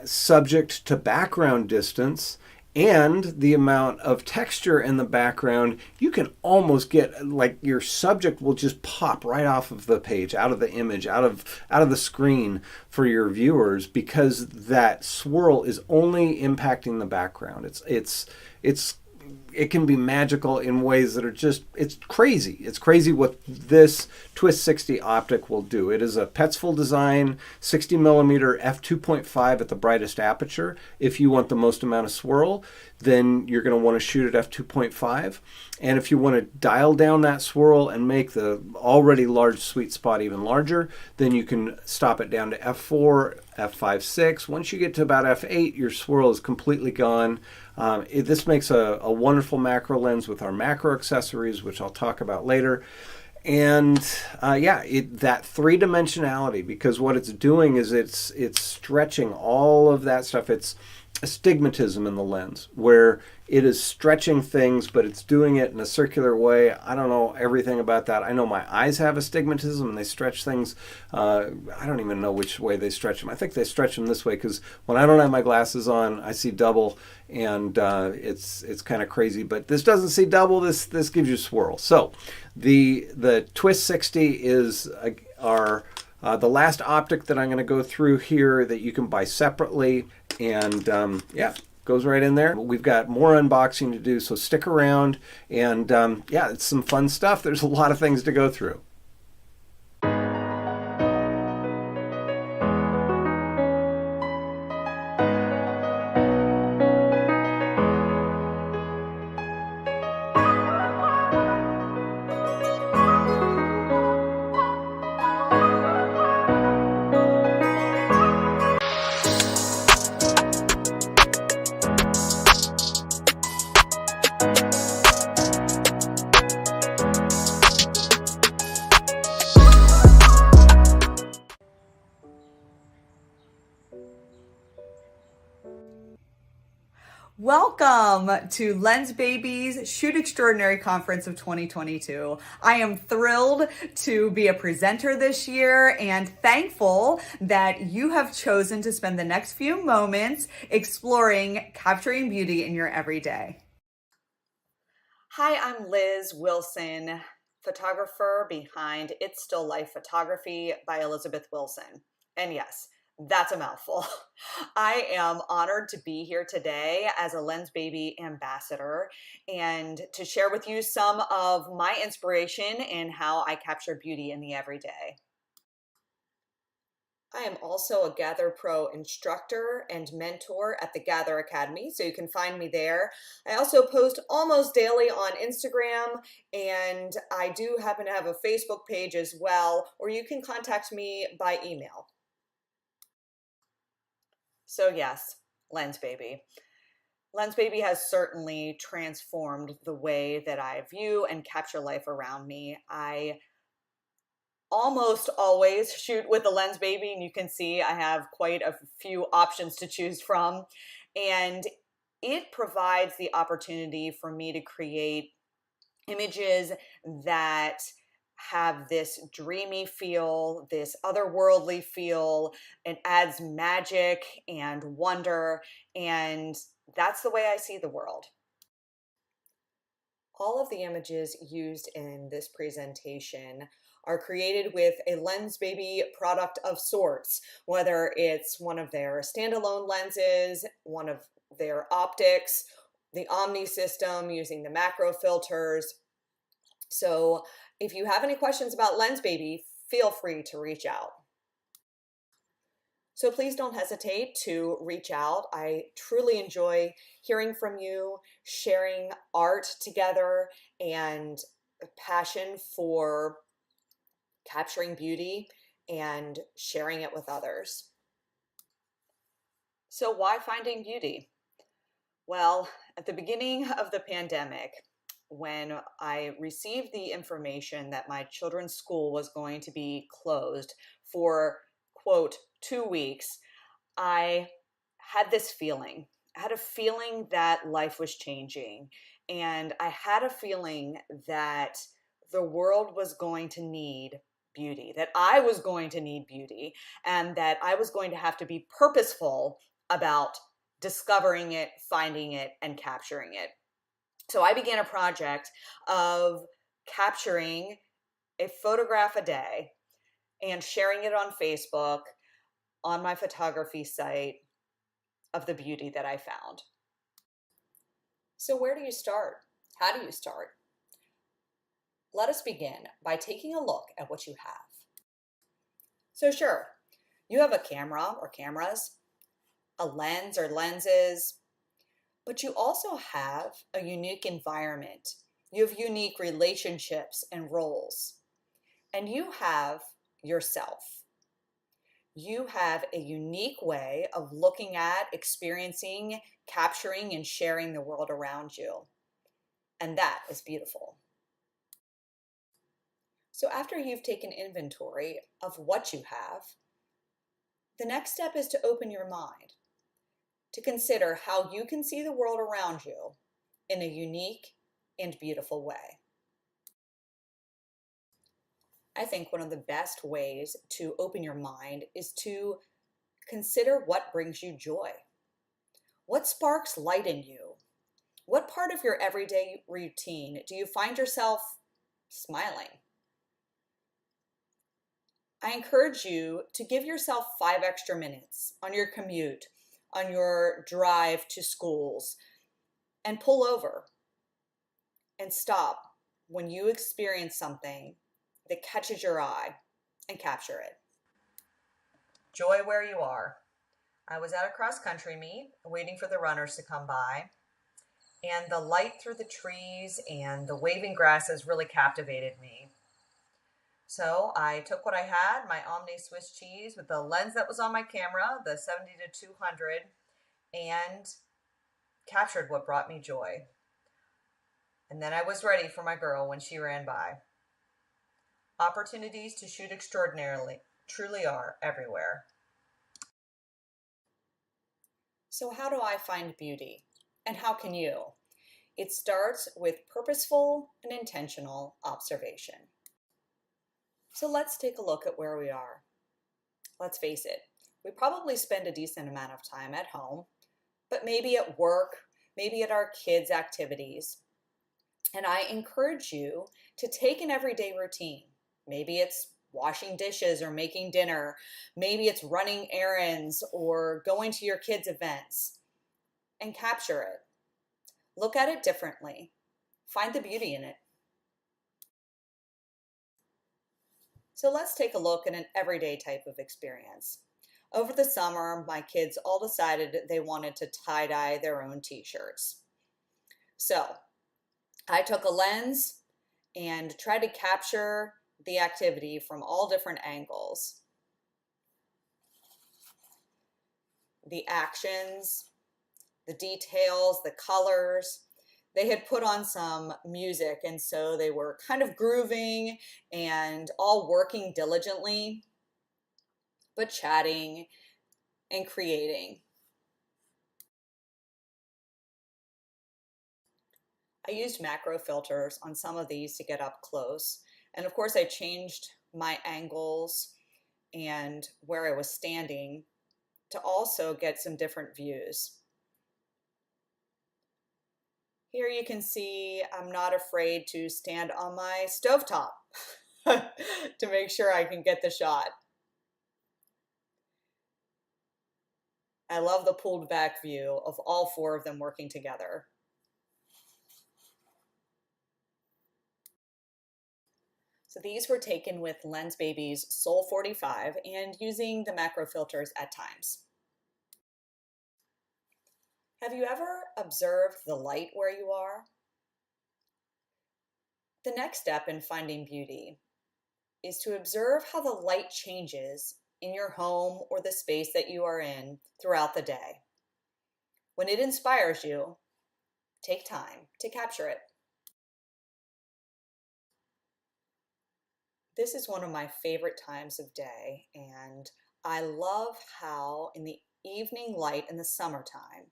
subject to background distance, and the amount of texture in the background. You can almost get, like, your subject will just pop right off of the page, out of the image, out of the screen for your viewers, because that swirl is only impacting the background. It can be magical in ways that are just, it's crazy. It's crazy what this Twist 60 optic will do. It is a Petzval design, 60 millimeter f2.5 at the brightest aperture. If you want the most amount of swirl, then you're going to want to shoot at f2.5. And if you want to dial down that swirl and make the already large sweet spot even larger, then you can stop it down to f4, f5.6. Once you get to about f8, your swirl is completely gone. This makes a wonderful macro lens with our macro accessories, which I'll talk about later. And that three-dimensionality, because what it's doing is it's stretching all of that stuff. astigmatism in the lens, where it is stretching things, but it's doing it in a circular way. I don't know everything about that. I know my eyes have astigmatism and they stretch things. I don't even know which way they stretch them. I think they stretch them this way because when I don't have my glasses on, I see double, and it's kind of crazy. But this doesn't see double. This gives you swirl. So the Twist 60 is our the last optic that I'm going to go through here that you can buy separately. And yeah, goes right in there. We've got more unboxing to do, so stick around. And yeah, it's some fun stuff. There's a lot of things to go through. Welcome to Lensbaby's Shoot Extraordinary Conference of 2022. I am thrilled to be a presenter this year and thankful that you have chosen to spend the next few moments exploring capturing beauty in your everyday. Hi, I'm Liz Wilson, photographer behind It's Still Life Photography by Elizabeth Wilson. And yes, that's a mouthful. I am honored to be here today as a Lensbaby ambassador and to share with you some of my inspiration in how I capture beauty in the everyday. I am also a Gather Pro instructor and mentor at the Gather Academy, so you can find me there. I also post almost daily on Instagram, and I do happen to have a Facebook page as well, or you can contact me by email. So yes, Lensbaby. Lensbaby has certainly transformed the way that I view and capture life around me. I almost always shoot with the Lensbaby, and you can see I have quite a few options to choose from. And it provides the opportunity for me to create images that have this dreamy feel, this otherworldly feel. It adds magic and wonder, and that's the way I see the world. All of the images used in this presentation are created with a Lensbaby product of sorts, whether it's one of their standalone lenses, one of their optics, the Omni system using the macro filters. So if you have any questions about Lensbaby, feel free to reach out. So please don't hesitate to reach out. I truly enjoy hearing from you, sharing art together, and a passion for capturing beauty and sharing it with others. So why finding beauty? Well, at the beginning of the pandemic, when I received the information that my children's school was going to be closed for, quote, 2 weeks, I had this feeling. I had a feeling that life was changing, and I had a feeling that the world was going to need beauty, that I was going to need beauty, and that I was going to have to be purposeful about discovering it, finding it, and capturing it. So I began a project of capturing a photograph a day and sharing it on Facebook, on my photography site, of the beauty that I found. So where do you start? How do you start? Let us begin by taking a look at what you have. So sure, you have a camera or cameras, a lens or lenses, but you also have a unique environment. You have unique relationships and roles, and you have yourself. You have a unique way of looking at, experiencing, capturing, and sharing the world around you. And that is beautiful. So after you've taken inventory of what you have, the next step is to open your mind. to consider how you can see the world around you in a unique and beautiful way. I think one of the best ways to open your mind is to consider what brings you joy. What sparks light in you? What part of your everyday routine do you find yourself smiling? I encourage you to give yourself 5 extra minutes on your commute, on your drive to schools, and pull over and stop when you experience something that catches your eye and capture it. Joy where you are. I was at a cross-country meet waiting for the runners to come by, and the light through the trees and the waving grasses really captivated me. So I took what I had, my Omni Swiss cheese with the lens that was on my camera, the 70 to 200, and captured what brought me joy. And then I was ready for my girl when she ran by. Opportunities to shoot extraordinarily truly are everywhere. So how do I find beauty? And how can you? It starts with purposeful and intentional observation. So let's take a look at where we are. Let's face it, we probably spend a decent amount of time at home, but maybe at work, maybe at our kids' activities. And I encourage you to take an everyday routine. Maybe it's washing dishes or making dinner. Maybe it's running errands or going to your kids' events, and capture it. Look at it differently. Find the beauty in it. So let's take a look at an everyday type of experience. Over the summer, my kids all decided they wanted to tie-dye their own t-shirts. So I took a lens and tried to capture the activity from all different angles. The actions, the details, the colors. They had put on some music, and so they were kind of grooving and all working diligently, but chatting and creating. I used macro filters on some of these to get up close. And of course, I changed my angles and where I was standing to also get some different views. Here you can see I'm not afraid to stand on my stovetop to make sure I can get the shot. I love the pulled back view of all 4 of them working together. So these were taken with Lensbaby's Sol 45 and using the macro filters at times. Have you ever observed the light where you are? The next step in finding beauty is to observe how the light changes in your home or the space that you are in throughout the day. When it inspires you, take time to capture it. This is one of my favorite times of day, and I love how in the evening light in the summertime,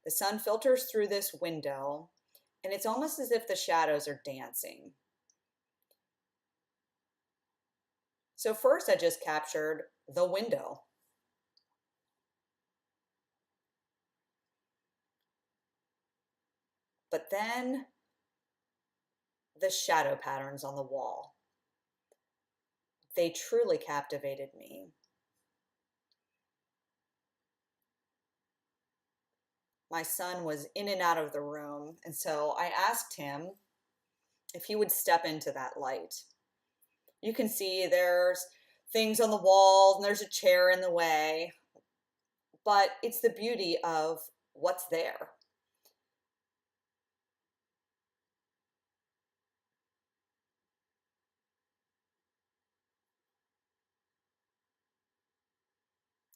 the sun filters through this window, and it's almost as if the shadows are dancing. So first I just captured the window. But then the shadow patterns on the wall. They truly captivated me. My son was in and out of the room, and so I asked him if he would step into that light. You can see there's things on the walls and there's a chair in the way, but it's the beauty of what's there.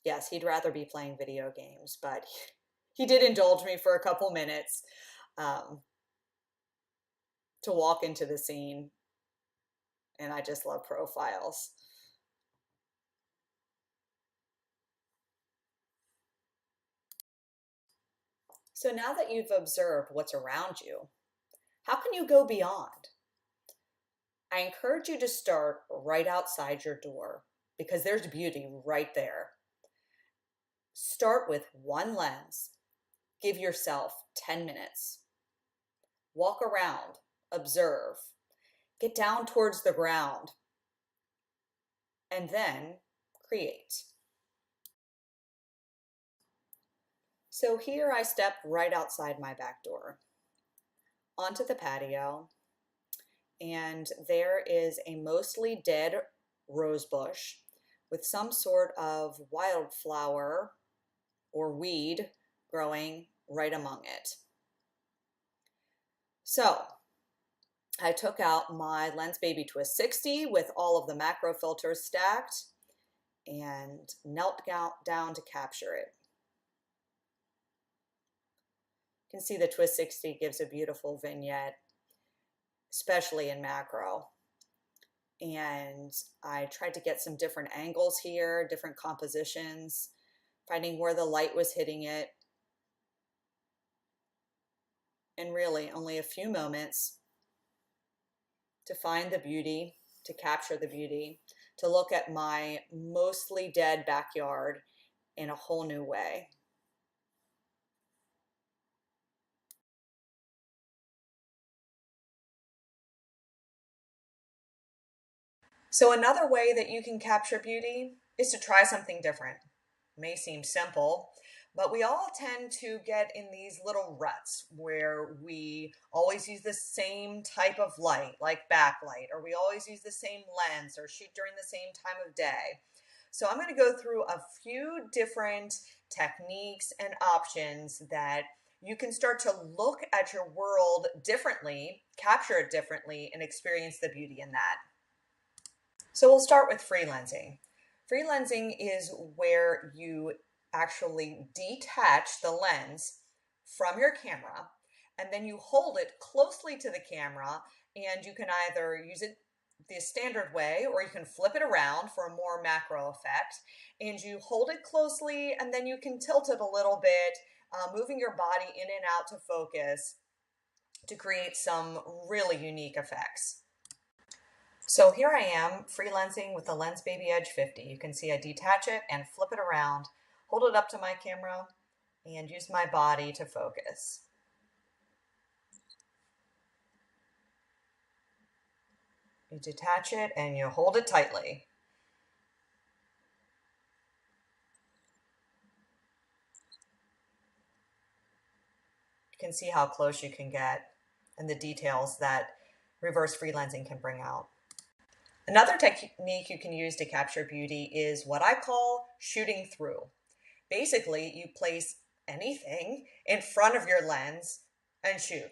Yes, he'd rather be playing video games, but he did indulge me for a couple minutes to walk into the scene, and I just love profiles. So now that you've observed what's around you, how can you go beyond? I encourage you to start right outside your door because there's beauty right there. Start with one lens. Give yourself 10 minutes. Walk around, observe, get down towards the ground, and then create. So here I step right outside my back door onto the patio, and there is a mostly dead rose bush with some sort of wildflower or weed growing right among it. So I took out my Lensbaby Twist 60 with all of the macro filters stacked and knelt down to capture it. You can see the Twist 60 gives a beautiful vignette, especially in macro. And I tried to get some different angles here, different compositions, finding where the light was hitting it. And really only a few moments to find the beauty, to capture the beauty, to look at my mostly dead backyard in a whole new way. So another way that you can capture beauty is to try something different. It may seem simple, but we all tend to get in these little ruts where we always use the same type of light, like backlight, or we always use the same lens or shoot during the same time of day. So I'm going to go through a few different techniques and options that you can start to look at your world differently, capture it differently, and experience the beauty in that. So we'll start with freelensing. Freelensing is where you actually detach the lens from your camera and then you hold it closely to the camera, and you can either use it the standard way or you can flip it around for a more macro effect, and you hold it closely and then you can tilt it a little bit, moving your body in and out to focus to create some really unique effects. So here I am freelancing with the Lensbaby Edge 50. You can see I detach it and flip it around, hold it up to my camera, and use my body to focus. You detach it and you hold it tightly. You can see how close you can get and the details that reverse freelancing can bring out. Another technique you can use to capture beauty is what I call shooting through. Basically, you place anything in front of your lens and shoot.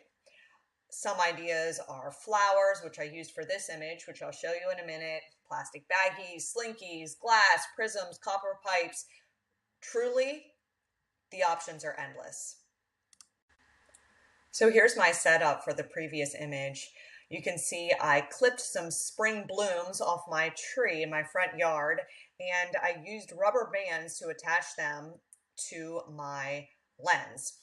Some ideas are flowers, which I used for this image, which I'll show you in a minute, plastic baggies, slinkies, glass, prisms, copper pipes. Truly, the options are endless. So here's my setup for the previous image. You can see I clipped some spring blooms off my tree in my front yard, and I used rubber bands to attach them to my lens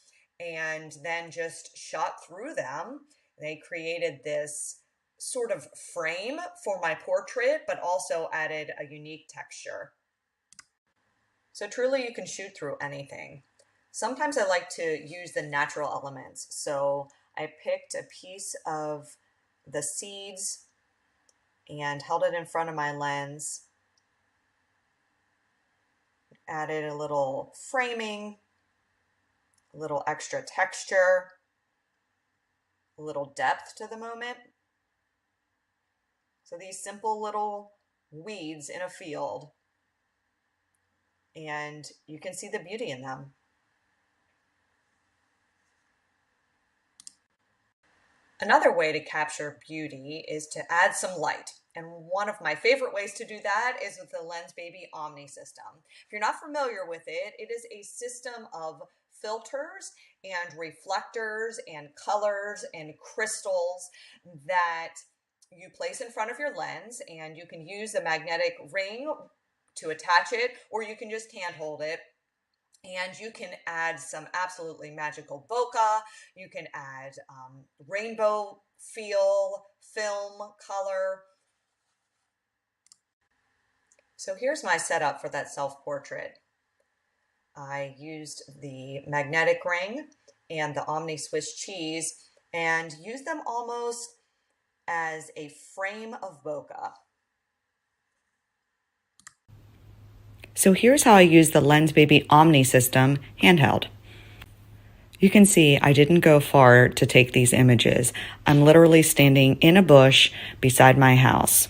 and then just shot through them. They created this sort of frame for my portrait, but also added a unique texture. So truly you can shoot through anything. Sometimes I like to use the natural elements. So I picked a piece of the seeds and held it in front of my lens, added a little framing, a little extra texture, a little depth to the moment. So these simple little weeds in a field, and you can see the beauty in them. Another way to capture beauty is to add some light. And one of my favorite ways to do that is with the Lensbaby Omni system. If you're not familiar with it, it is a system of filters and reflectors and colors and crystals that you place in front of your lens, and you can use the magnetic ring to attach it, or you can just hand hold it And you can add some absolutely magical bokeh. You can add rainbow feel, film, color. So here's my setup for that self-portrait. I used the magnetic ring and the Omni Swiss cheese and used them almost as a frame of bokeh. So here's how I use the Lensbaby Omni system handheld. You can see I didn't go far to take these images. I'm literally standing in a bush beside my house.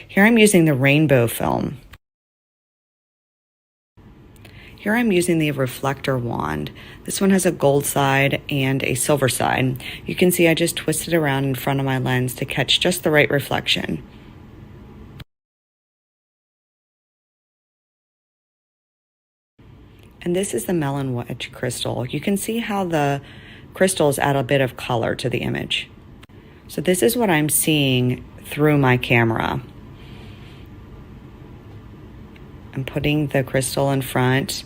Here I'm using the rainbow film. Here I'm using the reflector wand. This one has a gold side and a silver side. You can see I just twisted around in front of my lens to catch just the right reflection. And this is the melon wedge crystal. You can see how the crystals add a bit of color to the image. So this is what I'm seeing through my camera. I'm putting the crystal in front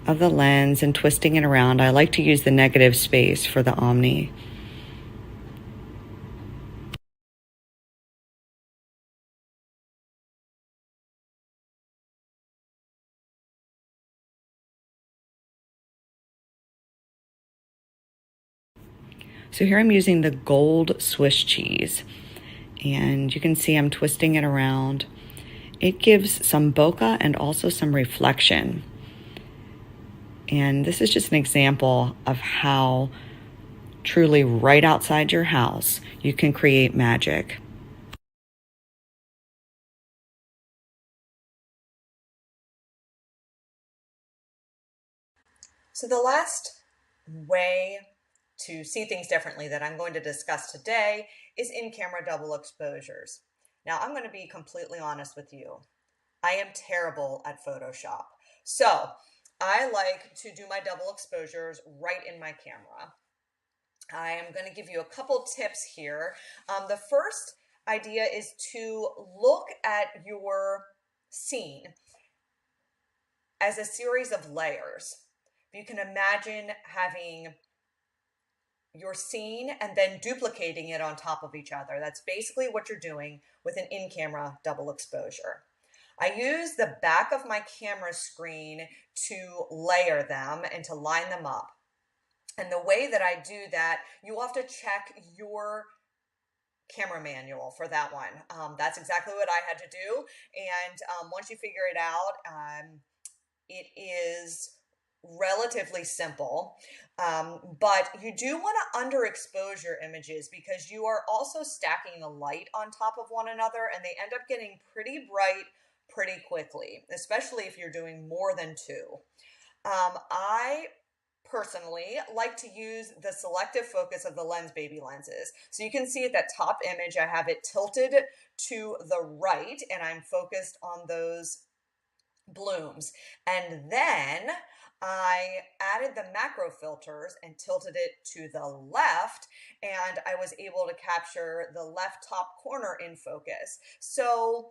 of the lens and twisting it around. I like to use the negative space for the Omni. So here I'm using the gold Swiss cheese, and you can see I'm twisting it around. It gives some bokeh and also some reflection. And this is just an example of how truly right outside your house you can create magic. So the last way to see things differently that I'm going to discuss today is in-camera double exposures. Now, I'm going to be completely honest with you. I am terrible at Photoshop. So I like to do my double exposures right in my camera. I am going to give you a couple tips here. The first idea is to look at your scene as a series of layers. You can imagine having your scene and then duplicating it on top of each other. That's basically what you're doing with an in-camera double exposure. I use the back of my camera screen to layer them and to line them up. And the way that I do that, you have to check your camera manual for that one. That's exactly what I had to do. And once you figure it out, it is relatively simple, but you do want to underexpose images because you are also stacking the light on top of one another, and they end up getting pretty bright pretty quickly, especially if you're doing more than two. I personally like to use the selective focus of the Lensbaby lenses. So you can see at that top image, I have it tilted to the right, and I'm focused on those blooms. And then I added the macro filters and tilted it to the left, and I was able to capture the left top corner in focus. So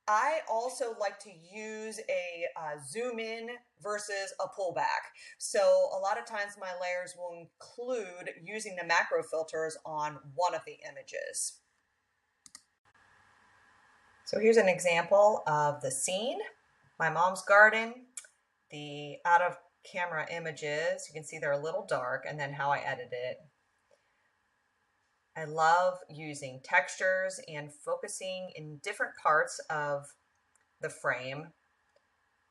I also like to use a zoom in versus a pullback. So a lot of times my layers will include using the macro filters on one of the images. So here's an example of the scene. My mom's garden, the out of camera images, you can see they're a little dark, and then how I edit it. I love using textures and focusing in different parts of the frame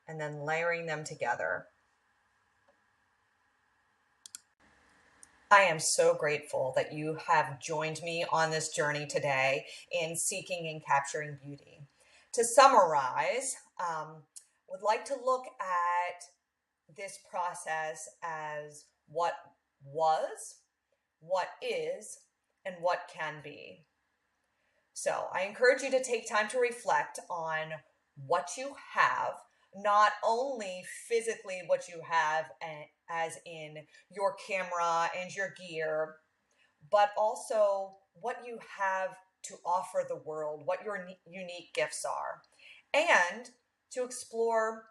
and then layering them together. I am so grateful that you have joined me on this journey today in seeking and capturing beauty. To summarize, would like to look at this process as what was, what is, and what can be. So I encourage you to take time to reflect on what you have, not only physically what you have as in your camera and your gear, but also what you have to offer the world, what your unique gifts are, and to explore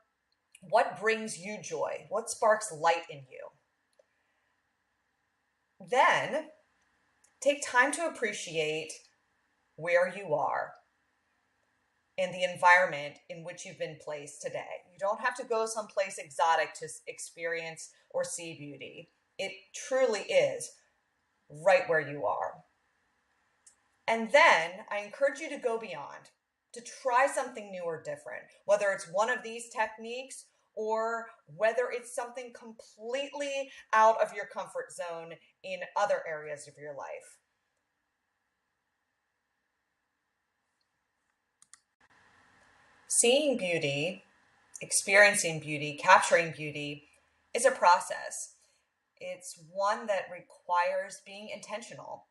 What brings you joy? What sparks light in you? Then take time to appreciate where you are and the environment in which you've been placed today. You don't have to go someplace exotic to experience or see beauty. It truly is right where you are. And then I encourage you to go beyond, to try something new or different, whether it's one of these techniques or whether it's something completely out of your comfort zone in other areas of your life. Seeing beauty, experiencing beauty, capturing beauty is a process. It's one that requires being intentional,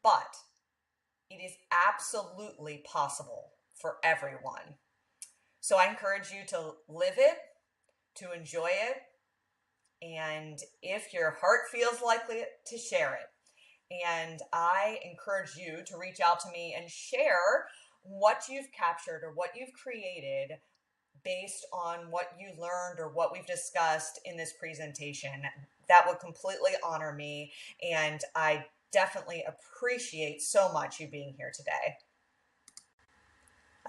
but it is absolutely possible for everyone. So I encourage you to live it, to enjoy it, and if your heart feels like it, to share it. And I encourage you to reach out to me and share what you've captured or what you've created based on what you learned or what we've discussed in this presentation. That would completely honor me, and I definitely appreciate so much you being here today.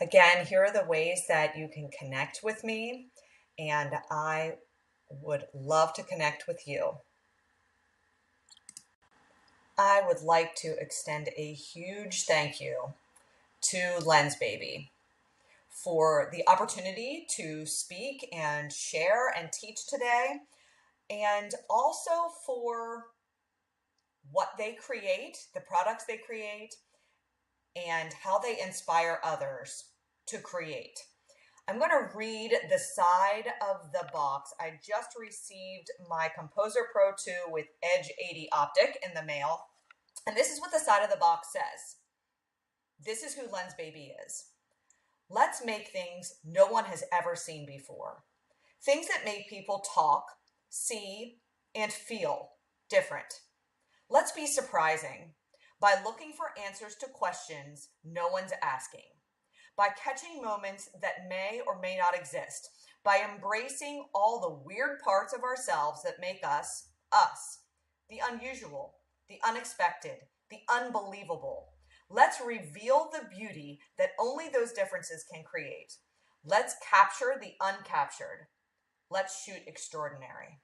Again, here are the ways that you can connect with me, and I would love to connect with you. I would like to extend a huge thank you to Lensbaby for the opportunity to speak and share and teach today, and also for what they create, the products they create, and how they inspire others to create. I'm going to read the side of the box. I just received my Composer Pro 2 with Edge 80 optic in the mail, and this is what the side of the box says. This is who Lensbaby is. Let's make things no one has ever seen before. Things that make people talk, see, and feel different. Let's be surprising by looking for answers to questions no one's asking, by catching moments that may or may not exist, by embracing all the weird parts of ourselves that make us, us, the unusual, the unexpected, the unbelievable. Let's reveal the beauty that only those differences can create. Let's capture the uncaptured. Let's shoot extraordinary.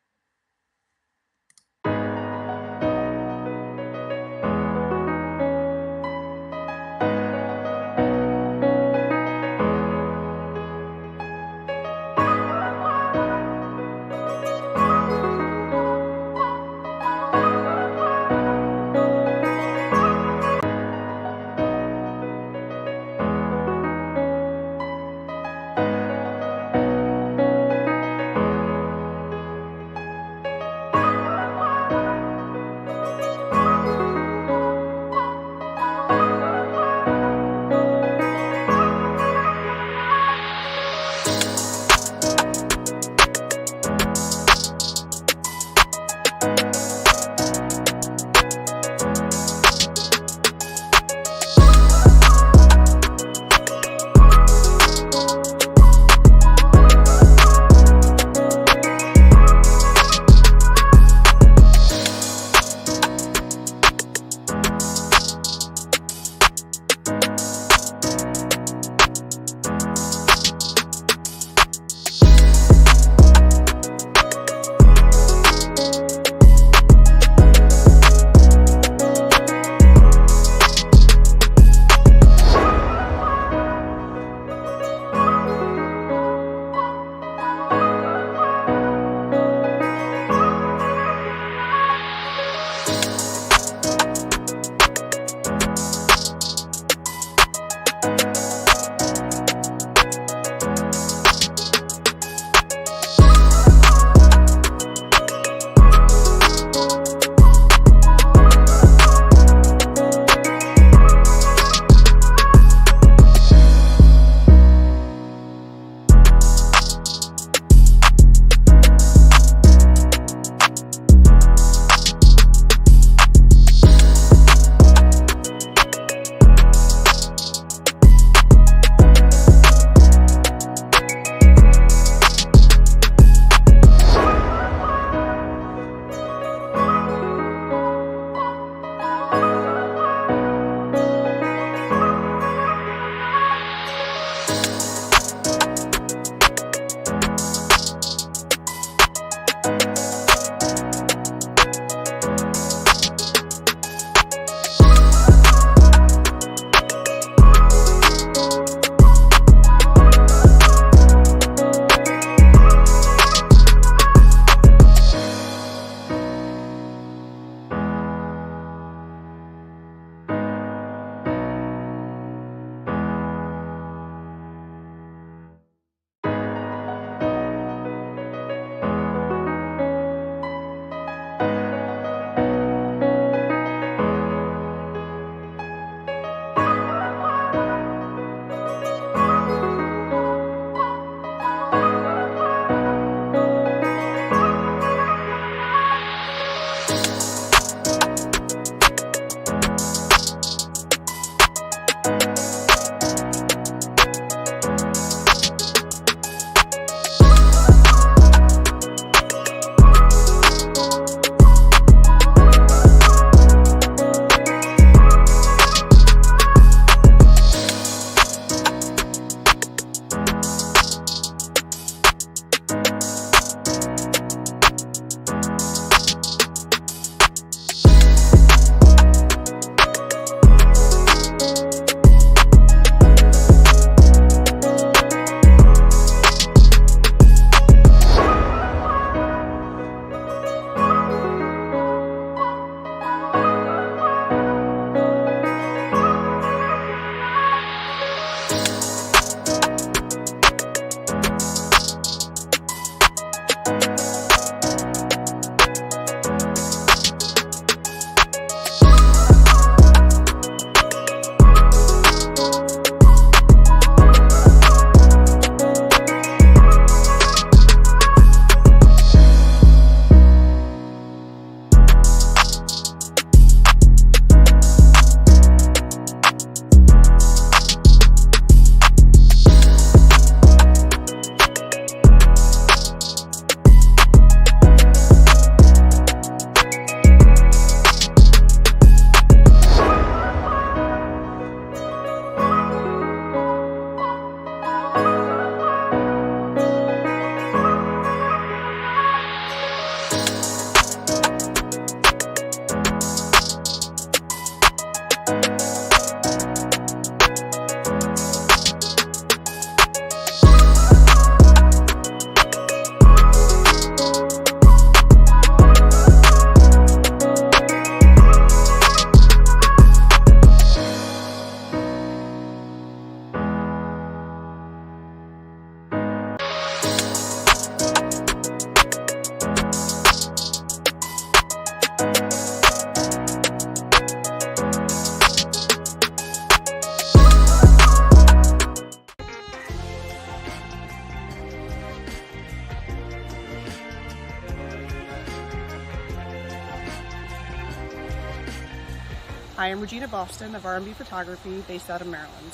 Hi, I'm Regina Boston of R&B Photography based out of Maryland.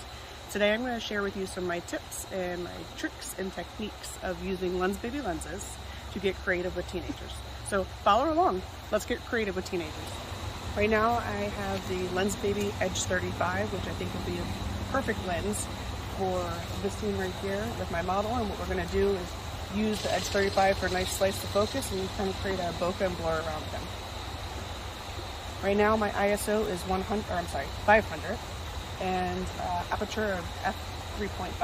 Today I'm going to share with you some of my tips and my tricks and techniques of using Lensbaby lenses to get creative with teenagers. So follow along. Let's get creative with teenagers. Right now I have the Lensbaby Edge 35, which I think will be a perfect lens for this scene right here with my model. And what we're going to do is use the Edge 35 for a nice slice of focus and kind of create a bokeh and blur around them. Right now my ISO is 500 and aperture of f3.5.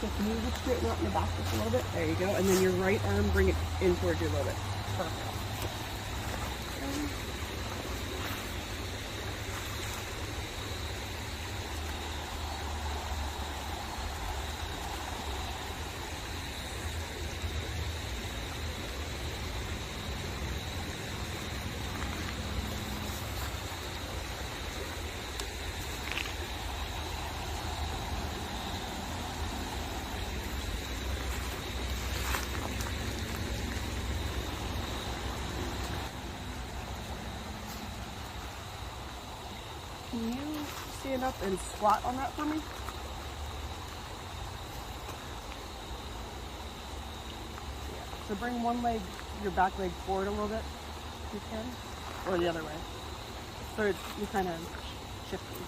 Just move it, straighten out in the back just a little bit. There you go. And then your right arm, bring it in towards you a little bit. Perfect. Can you stand up and squat on that for me? Yeah. So bring one leg, your back leg forward a little bit, if you can, or the other way. So you're kind of shifting.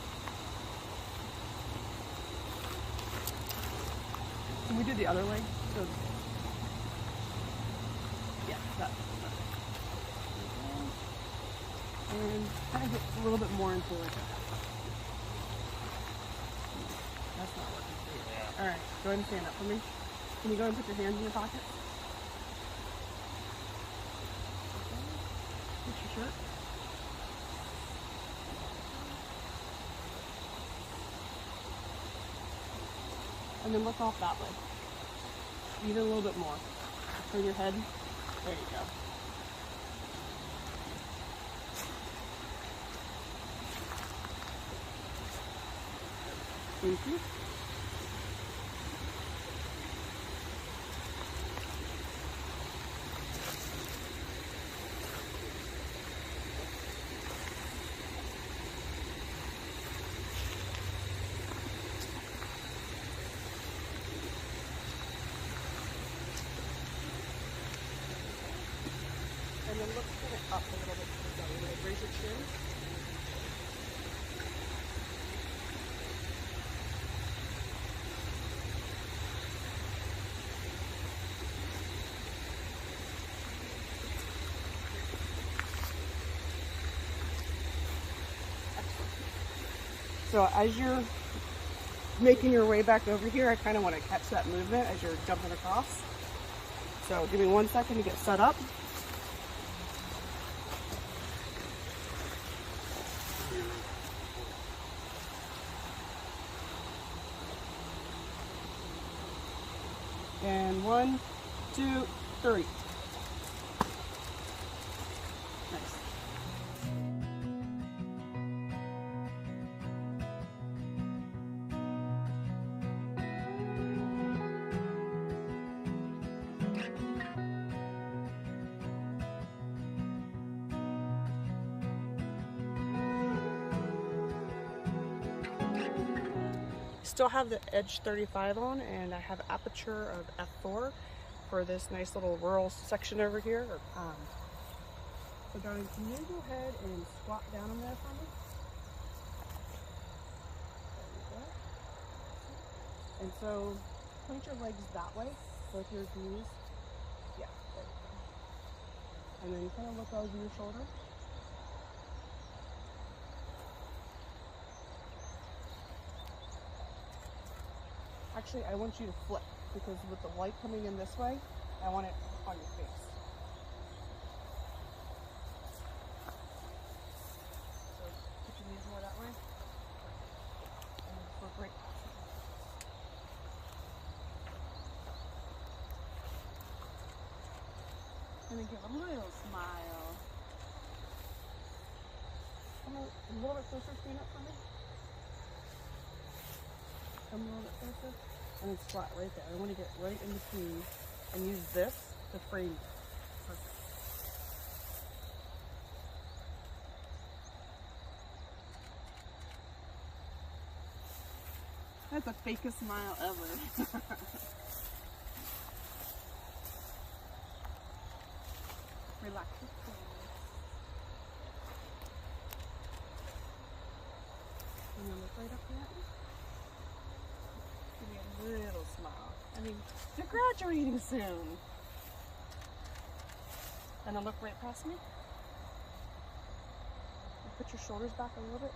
Can we do the other leg? So, yeah, that. And kind of get a little bit more into it. That's not working for you. Yeah. Alright, go ahead and stand up for me. Can you go ahead and put your hands in your pocket? Okay. Put your shirt. And then look off that way. Even a little bit more. Turn your head. There you go. Thank you. And then look kind of up a little bit to the belly. Raise your chin. So as you're making your way back over here, I kind of want to catch that movement as you're jumping across. So give me 1 second to get set up. And 1, 2, 3. Nice. Still have the Edge 35 on, and I have aperture of f4 for this nice little rural section over here. So darling, can you go ahead and squat down in there for me? There you go. And so point your legs that way, both your knees. Yeah, there you go. And then kind of look over your shoulder. Actually, I want you to flip, because with the light coming in this way, I want it on your face. So put your knees more that way. And then just look right past it. And then give a little smile. Come a little bit closer, stand up for me. Come a little bit closer. And it's flat right there. I want to get right in between and use this to frame it. Perfect. That's the fakest smile ever. Relax your face. And then look right up at me. Give me a little smile. I mean, you're graduating soon. And then look right past me. And put your shoulders back a little bit.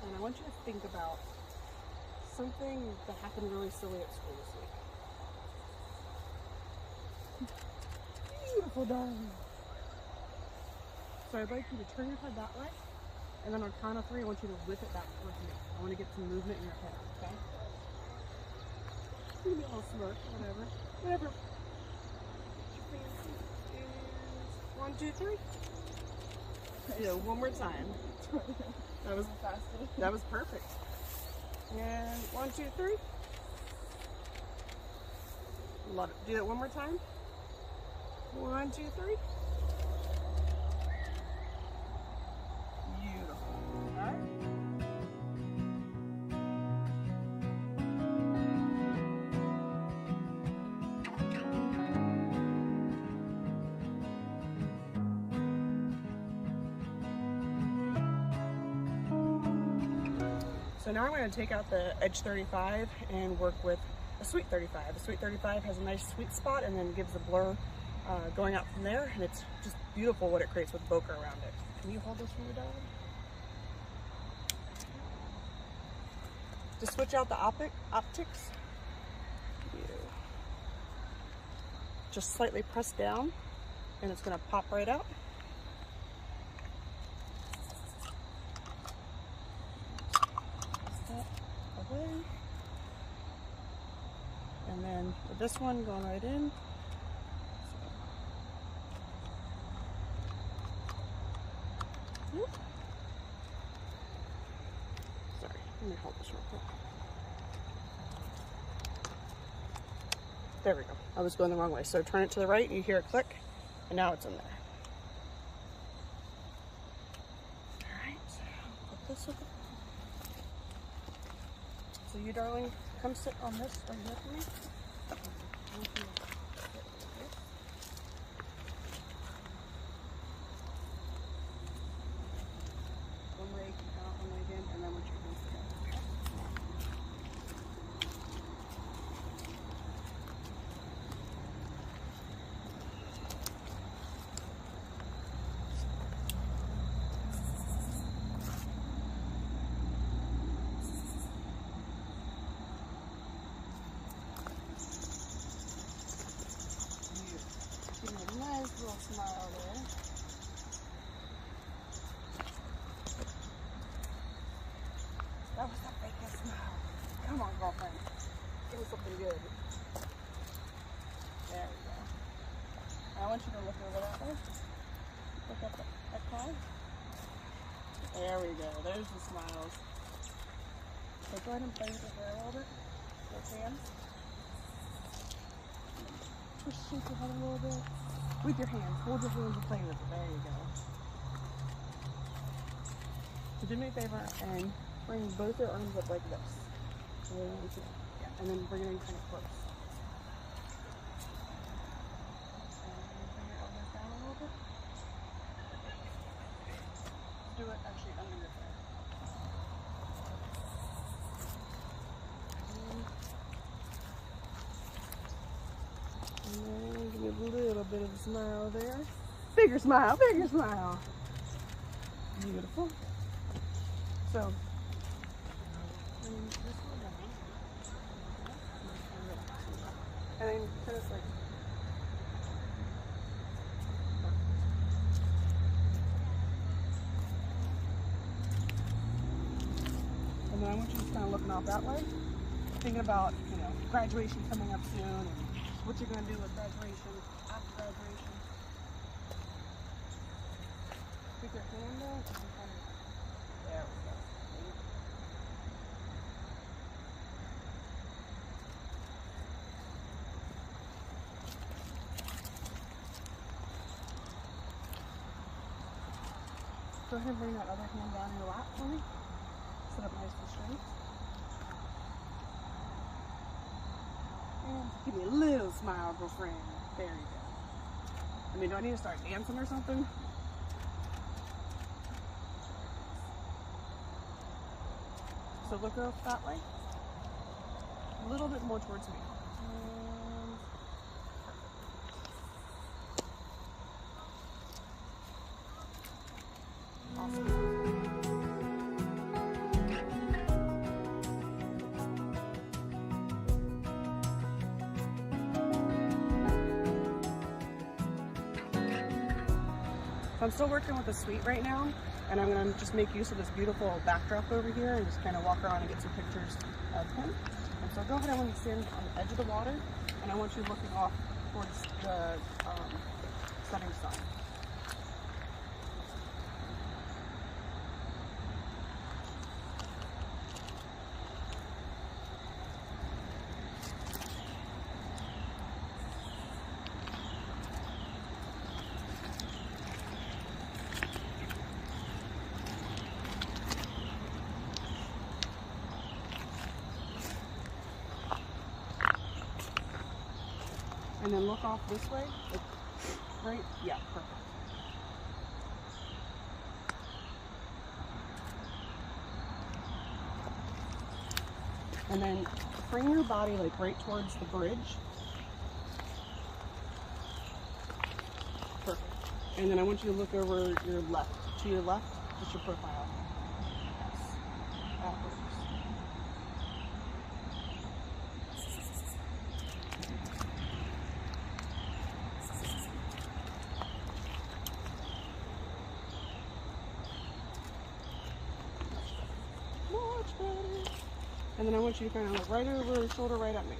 And I want you to think about something that happened really silly at school this week. Beautiful, darling. So I'd like you to turn your head that way, and then on count of 3, I want you to whip it back towards me. I want to get some movement in your head, okay? Give me a little smirk, whatever. Whatever. One, two, three. Yeah, one more time. That was perfect. And 1, 2, 3. Love it. Do that one more time. 1, 2, 3. Beautiful. All right. So now I'm going to take out the edge 35 and work with a sweet 35. The sweet 35 has a nice sweet spot and then gives a blur going out from there, and it's just beautiful what it creates with bokeh around it. Can you hold this for me, darling? To switch out the optics, you just slightly press down and it's going to pop right out. Away. And then with this one going right in. Sorry, let me hold this real quick. There we go. I was going the wrong way. So turn it to the right and you hear it click, and now it's in there. Alright, put this with it. So you, darling, come sit on this right here for me. One leg out, one leg in, and then once your hands together. Give me a nice little smile there. That was the fakest smile. Come on, girlfriend. Give me something good. There we go. I want you to look over that way. Look at that cloud. There we go. There's the smiles. So go ahead and play with your hair a little bit. Those hands. Just shake your head a little bit. With your hands. Hold your hands and play with it. There you go. So do me a favor and bring both your arms up like this. And then bring it in kind of close. And bring your elbows down a little bit. Do it actually under your head. And then give me a little bit of a smile there. Bigger smile, bigger smile. Beautiful. So, and then kind of like, and then I want you to kind of looking out that way, thinking about, you know, graduation coming up soon and what you're going to do with graduation, after graduation. There we go. Go ahead and bring that other hand down your lap for me. Sit up nice and straight. And give me a little smile, girlfriend. There you go. I mean, do I need to start dancing or something? So look up that way. A little bit more towards me. Awesome. So I'm still working with the suite right now, and I'm going to just make use of this beautiful backdrop over here and just kind of walk around and get some pictures of him. And so go ahead, I want to stand on the edge of the water, and I want you looking off towards the setting sun. And then look off this way, like, right? Yeah, perfect. And then bring your body like right towards the bridge. Perfect. And then I want you to look over your left. To your left, just your profile. Yes. That works. And then I want you to kind of look right over your shoulder, right at me.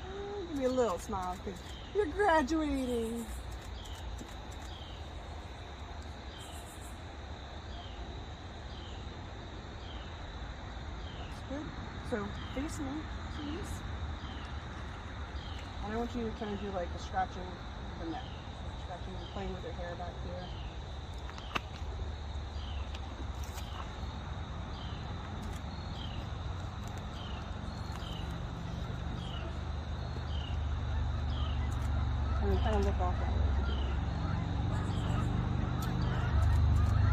Oh, give me a little smile because you're graduating. That's good. So face me, please. And I want you to kind of do like a scratching the neck. Scratching and playing with your hair back here. And then kind of look off that way.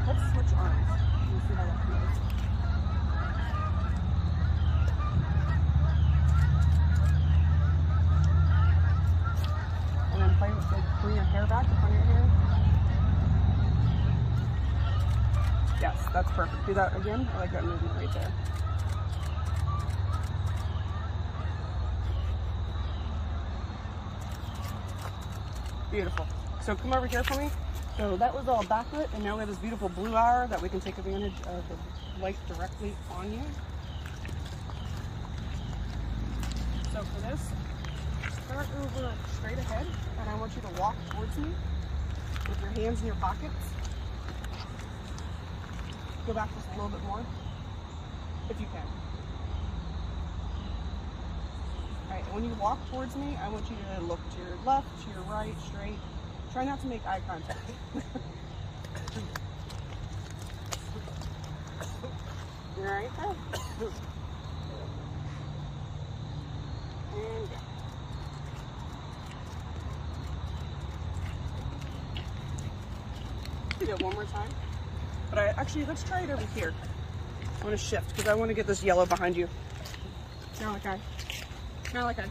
Let's switch arms. We'll see how that feels. And then play with, like, bring your hair back up on your hair. Yes, that's perfect. Do that again. I like that movement right there. Beautiful. So come over here for me. So that was all backlit, and now we have this beautiful blue hour that we can take advantage of the light directly on you. So for this, start over straight ahead, and I want you to walk towards me with your hands in your pockets. Go back just a little bit more, if you can. Alright, and when you walk towards me, I want you to look to your left, to your right, straight. Try not to make eye contact. You alright there? And go. Do it one more time. But actually, let's try it over here. I want to shift because I want to get this yellow behind you. Malachi. Malachi.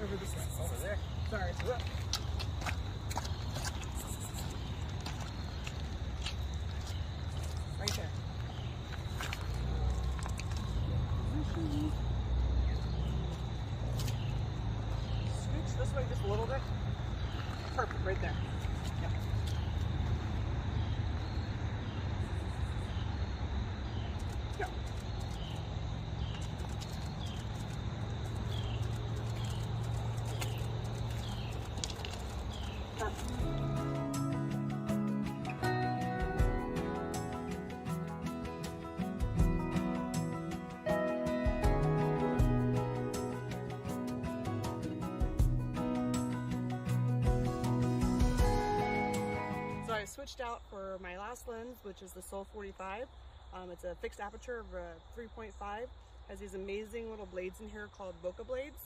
Over this way. Over there. Sorry. Right there. Scooch this way just a little bit. Perfect, right there. Yep. Go. switched out for my last lens, which is the Sol 45. It's a fixed aperture of 3.5. Has these amazing little blades in here called bokeh blades.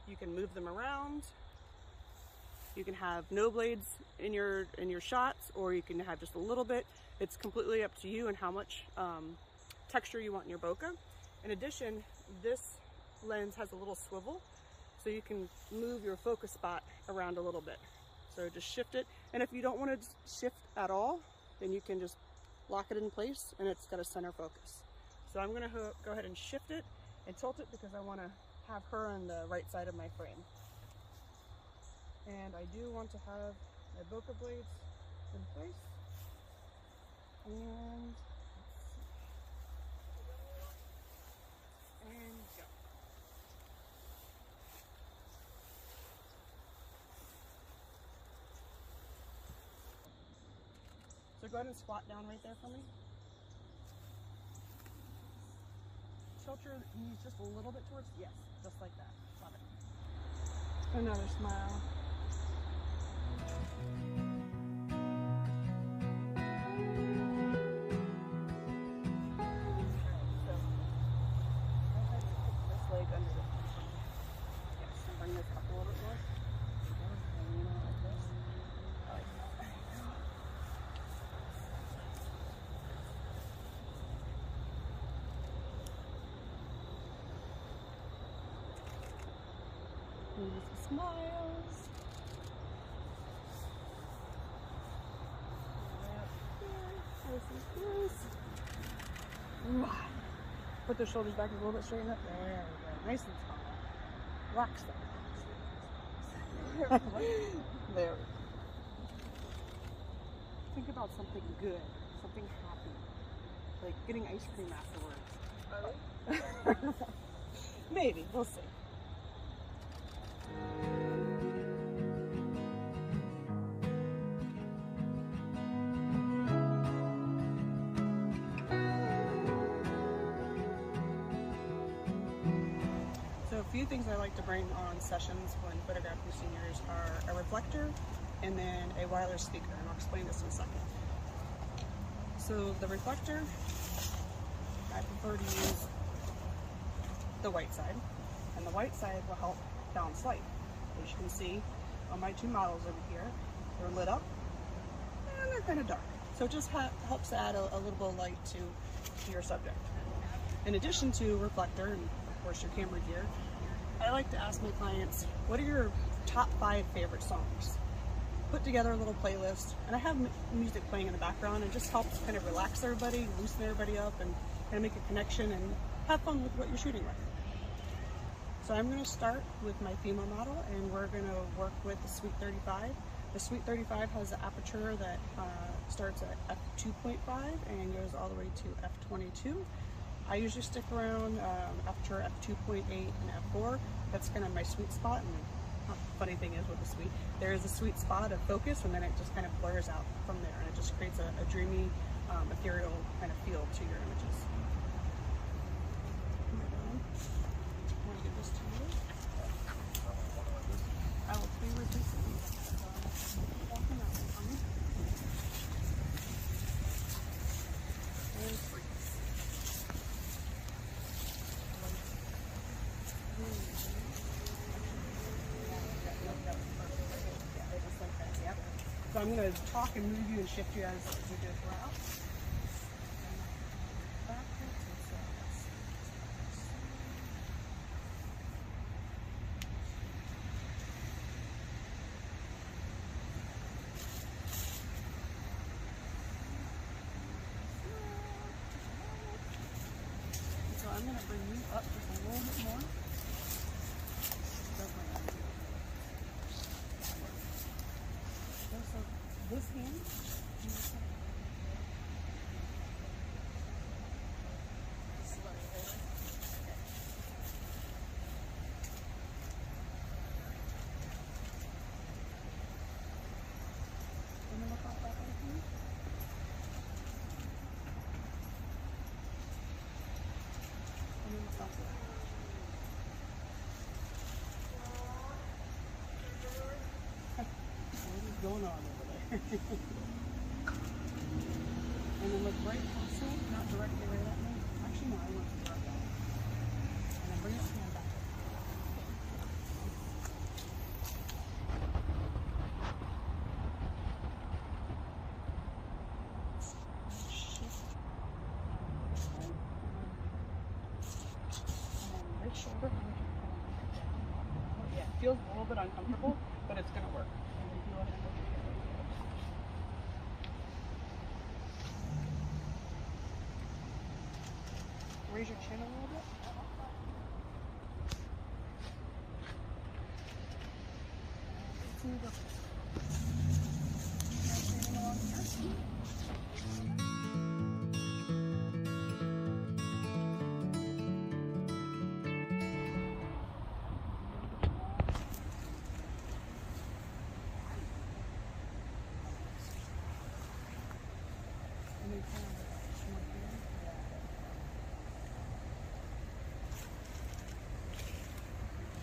You can move them around. You can have no blades in your shots, or you can have just a little bit. It's completely up to you and how much texture you want in your bokeh. In addition, this lens has a little swivel, so you can move your focus spot around a little bit. So just shift it, and if you don't want to shift at all, then you can just lock it in place and it's got a center focus. So I'm going to go ahead and shift it and tilt it because I want to have her on the right side of my frame. And I do want to have my bokeh blades in place. And let's see. And go. So go ahead and squat down right there for me. Tilt your knees just a little bit towards, yes, just like that. Love it. Another smile. So, go ahead and put this leg under the knee. Yes, and bring this up a little bit more. And lean out like this. I like that. Maybe some smiles. Put the shoulders back a little bit, straighten up. There we go. Nice and tall. Relax them. There we go. Think about something good, something happy. Like getting ice cream afterwards. Maybe, we'll see. So a few things I like to bring on sessions when photographing seniors are a reflector and then a wireless speaker, and I'll explain this in a second. So the reflector, I prefer to use the white side, and the white side will help balance light. As you can see on my two models over here, they're lit up and they're kind of dark. So it just helps add a little bit of light to your subject. In addition to reflector and of course your camera gear, I like to ask my clients, what are your top 5 favorite songs? Put together a little playlist, and I have music playing in the background, and it just helps kind of relax everybody, loosen everybody up, and kind of make a connection and have fun with what you're shooting with. So I'm going to start with my female model, and we're going to work with the Sweet 35. The Sweet 35 has an aperture that starts at f2.5 and goes all the way to f22. I usually stick around aperture f2.8 and f4. That's kind of my sweet spot. And the funny thing is with the Sweet, there is a sweet spot of focus, and then it just kind of blurs out from there, and it just creates a dreamy, ethereal kind of feel to your images. I want to give this to you. I will play with this. Walking out for me. And freeze. So I'm going to talk and move you and shift you as we go throughout. So I'm going to bring you up just a little bit more. So this hand, and then look out that way for me. And then look out that way. What is going on over there? And then look right past me, not directly right at me. Actually, no, I want to direct at me. And then bring your hand back. Right shoulder. Yeah, it feels a little bit uncomfortable, but it's gonna work. And then feel it in the raise your chin a little bit. Continue to go. Straighten along here. And then kind of short here.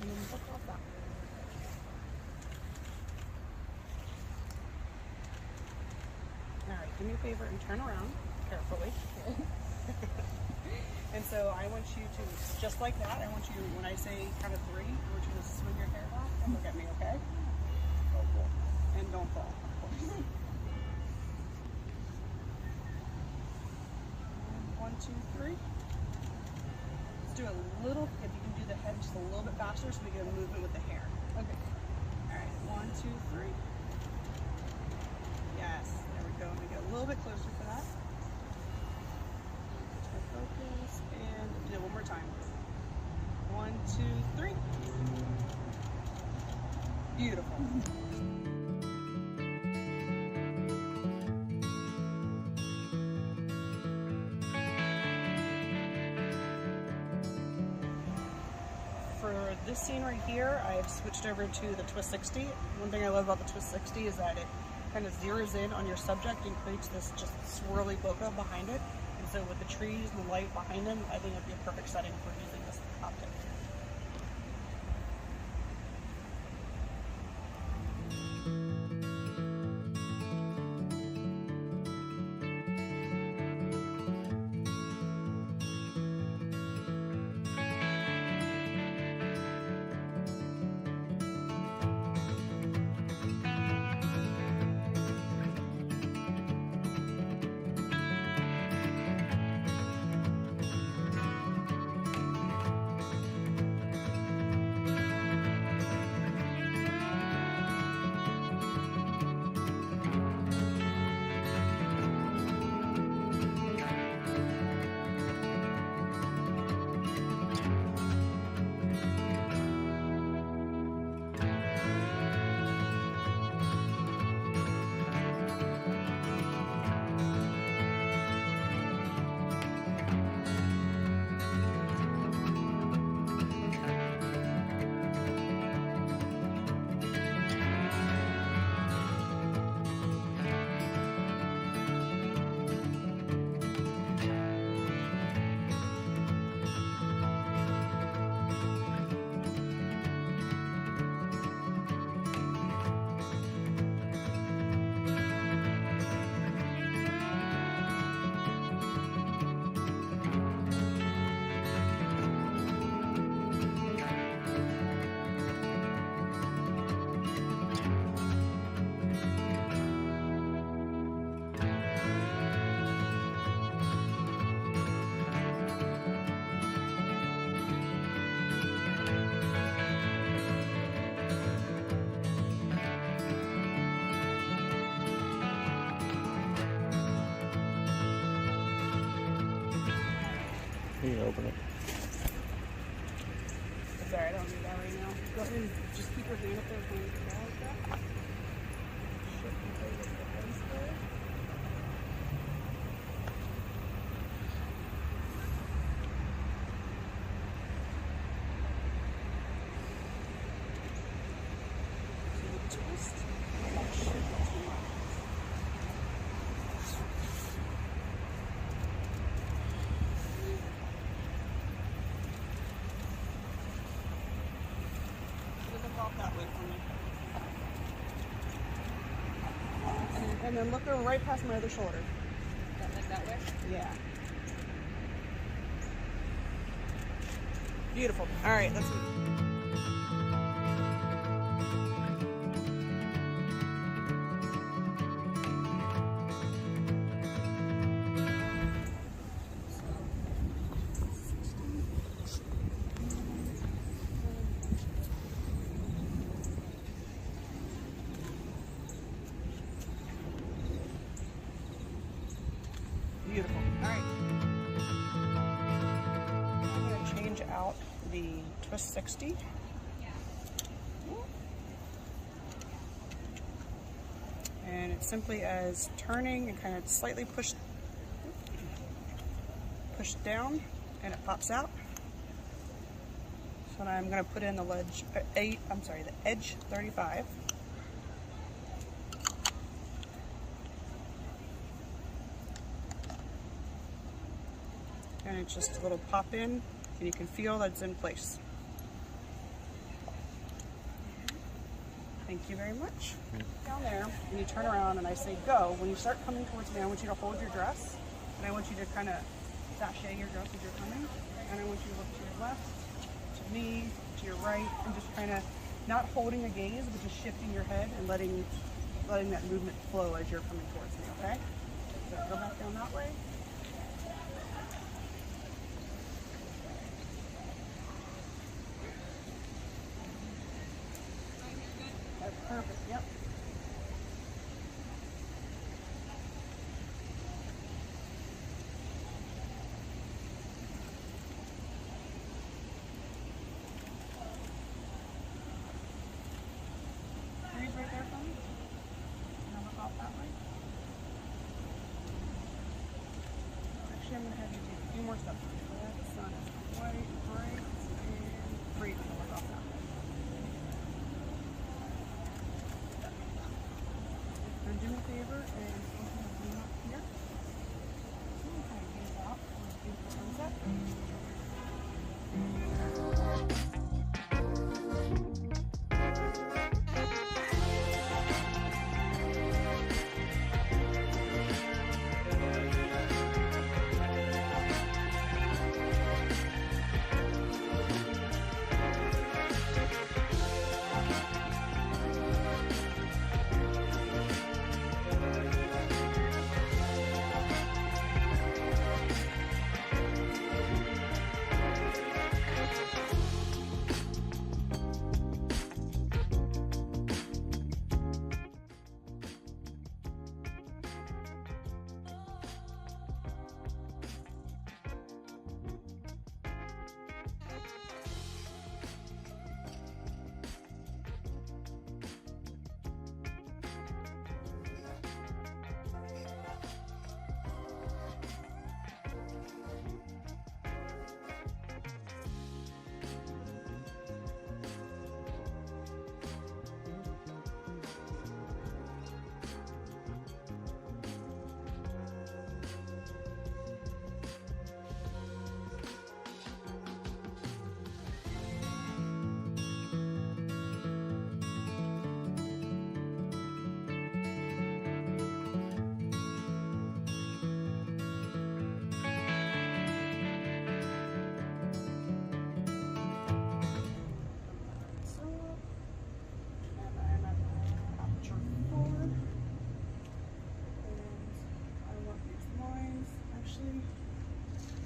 And then look off that way. Alright, do me a favor and turn around carefully. And so I want you to, just like that, I want you, when I say count of 3, I want you to swing your hair back and look at me, okay? And don't fall, of course. 1, 2, 3. Let's do a little, if you can do the head just a little bit faster so we get a movement with the hair. Okay. Alright, 1, 2, 3. Yes, there we go. Let me get a little bit closer for that. Focus and do it one more time. 1, 2, 3. Beautiful. For this scene right here, I've switched over to the Twist 60. One thing I love about the Twist 60 is that it kind of zeroes in on your subject and creates this just swirly bokeh behind it. And so with the trees and the light behind them, I think it'd be a perfect setting for using this optic. You can open it. Sorry, I don't do that right now. Go ahead and just keep your hand up there and like that. Shift and play with the fence there. So you twist and shift to left. Off that way for me. And then look right past my other shoulder. Like that. That way? Yeah. Beautiful. All right, let's move. Beautiful. All right. I'm going to change out the twist 60. And it's simply as turning and kind of slightly push down and it pops out. So now I'm going to put in the the edge 35. And it's just a little pop in, and you can feel that it's in place. Thank you very much. Down there, and you turn around and I say go. When you start coming towards me, I want you to hold your dress, and I want you to kind of sashay your dress as you're coming, and I want you to look to your left, to me, to your right, and just kind of not holding a gaze, but just shifting your head and letting that movement flow as you're coming towards me, okay? So go back down that way. That's perfect, yep. Freeze right there for me. And I'll look off that way. Actually, I'm going to have you take a few more steps. The sun is white, bright, and breathe. And look off that way. And do me a favor and zoom up here. Kind of gaze out for a beautiful sunset.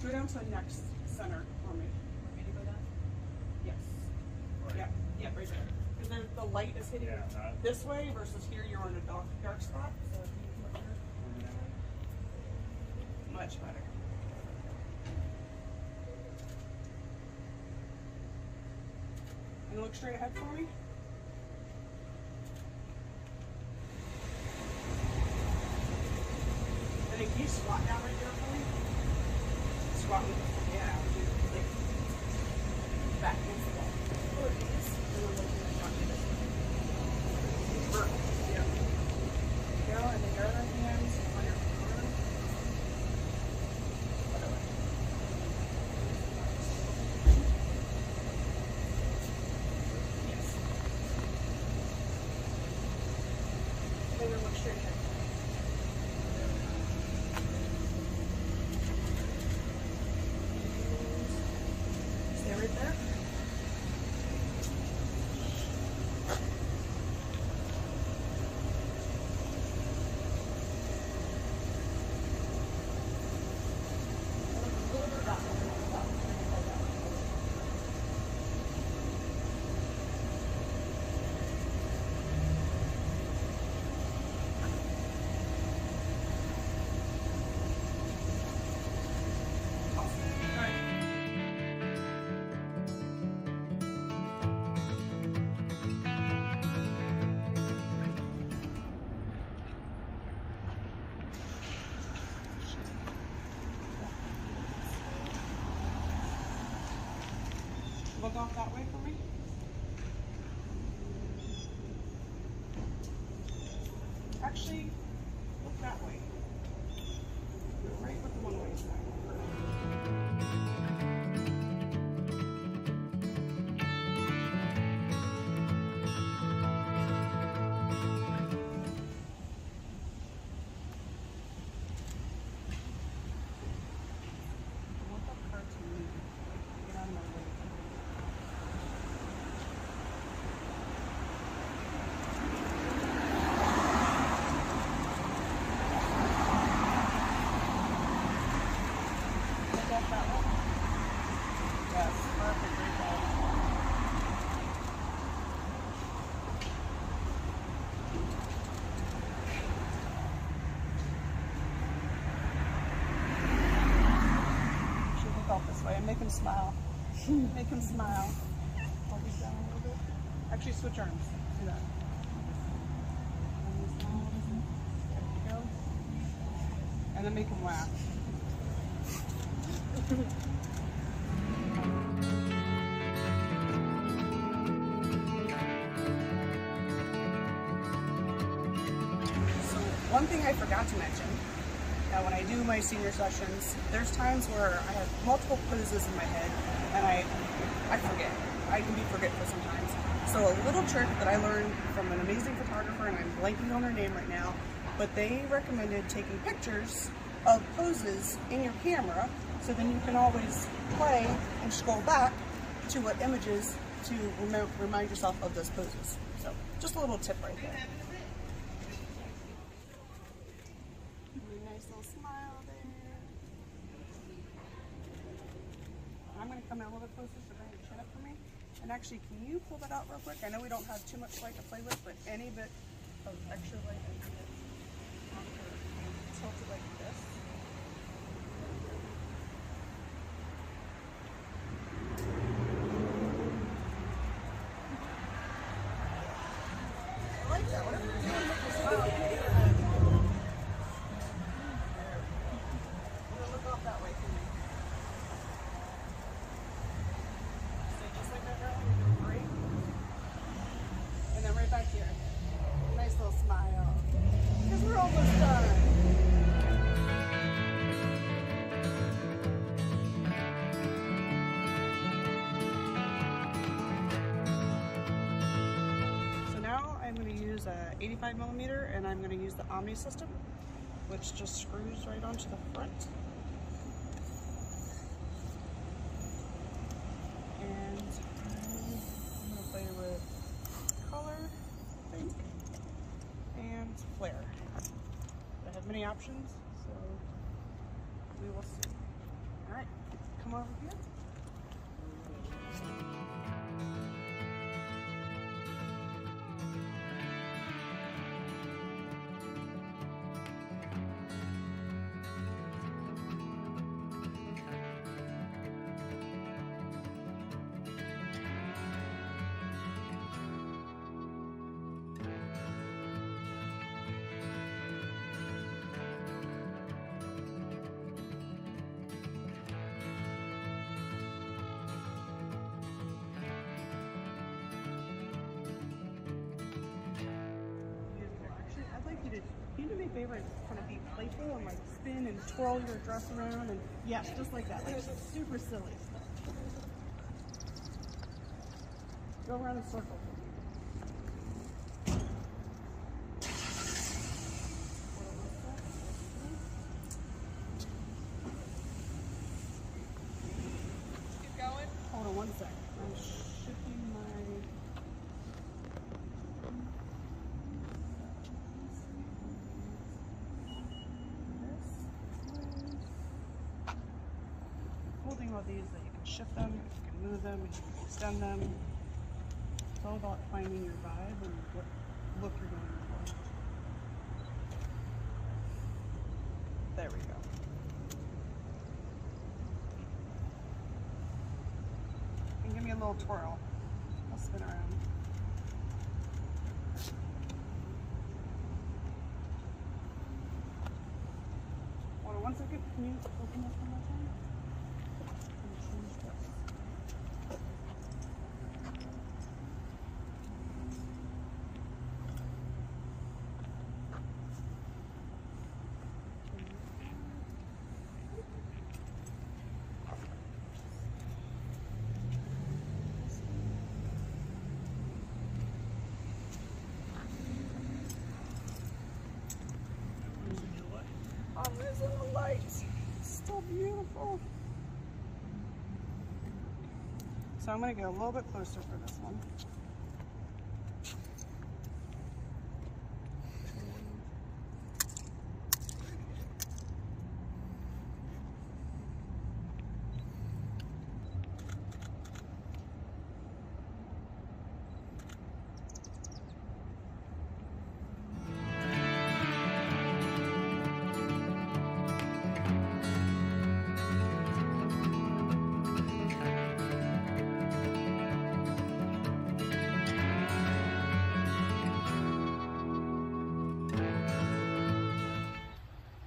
Go down to the next center for me. Want me to go down? Yes. Yeah, yeah, right there. Because the light is hitting this way versus here you're on a dark spot. So if you look here, much better. And look straight ahead for me. And then can you squat down right there for me? Squat with me. Yeah, like back against the wall. Or these. And then looking at front of this way. Vertical. Yeah. Go, and then your other hands on your arm. Other way. Yes. And then look straight ahead. Look off that way for me. Actually, look that way. Right with the one-way side. This way and make him smile. Make him smile. Hold these down a little bit. Actually, switch arms. Do that. There you go. And then make him laugh. So, one thing I forgot to mention. Now, when I do my senior sessions, there's times where I have multiple poses in my head and I forget. I can be forgetful sometimes. So a little trick that I learned from an amazing photographer, and I'm blanking on her name right now, but they recommended taking pictures of poses in your camera so then you can always play and scroll back to what images to remind yourself of those poses. So just a little tip right there. Nice little smile there. I'm going to come in a little bit closer so bring your chin up for me. And actually, can you pull that out real quick? I know we don't have too much light to play with, but any bit of extra light and tilt it like this. I like that. Whatever you're doing, make your smile. Look off that way for me. Stay just like that, girl. You're doing great. And then right back here. Nice little smile. Because we're almost done. So now I'm going to use a 85mm and I'm going to use the Omni system, which just screws right onto the front. And I'm going to play with color, I think, and flare. I have many options, so we will see. All right, come over here. Can you do me a favor and kind of be playful and like spin and twirl your dress around and yes, just like that, like super silly stuff. Go around in circles. Keep going. Hold on one sec. I'm shifting my. Cool thing about these is that you can shift them, you can move them, you can extend them. It's all about finding your vibe and what look you're going for. There we go. And give me a little twirl. I'll spin around. Hold on one second. Can you open this one more time? light. It's still beautiful. So I'm going to go a little bit closer for this one.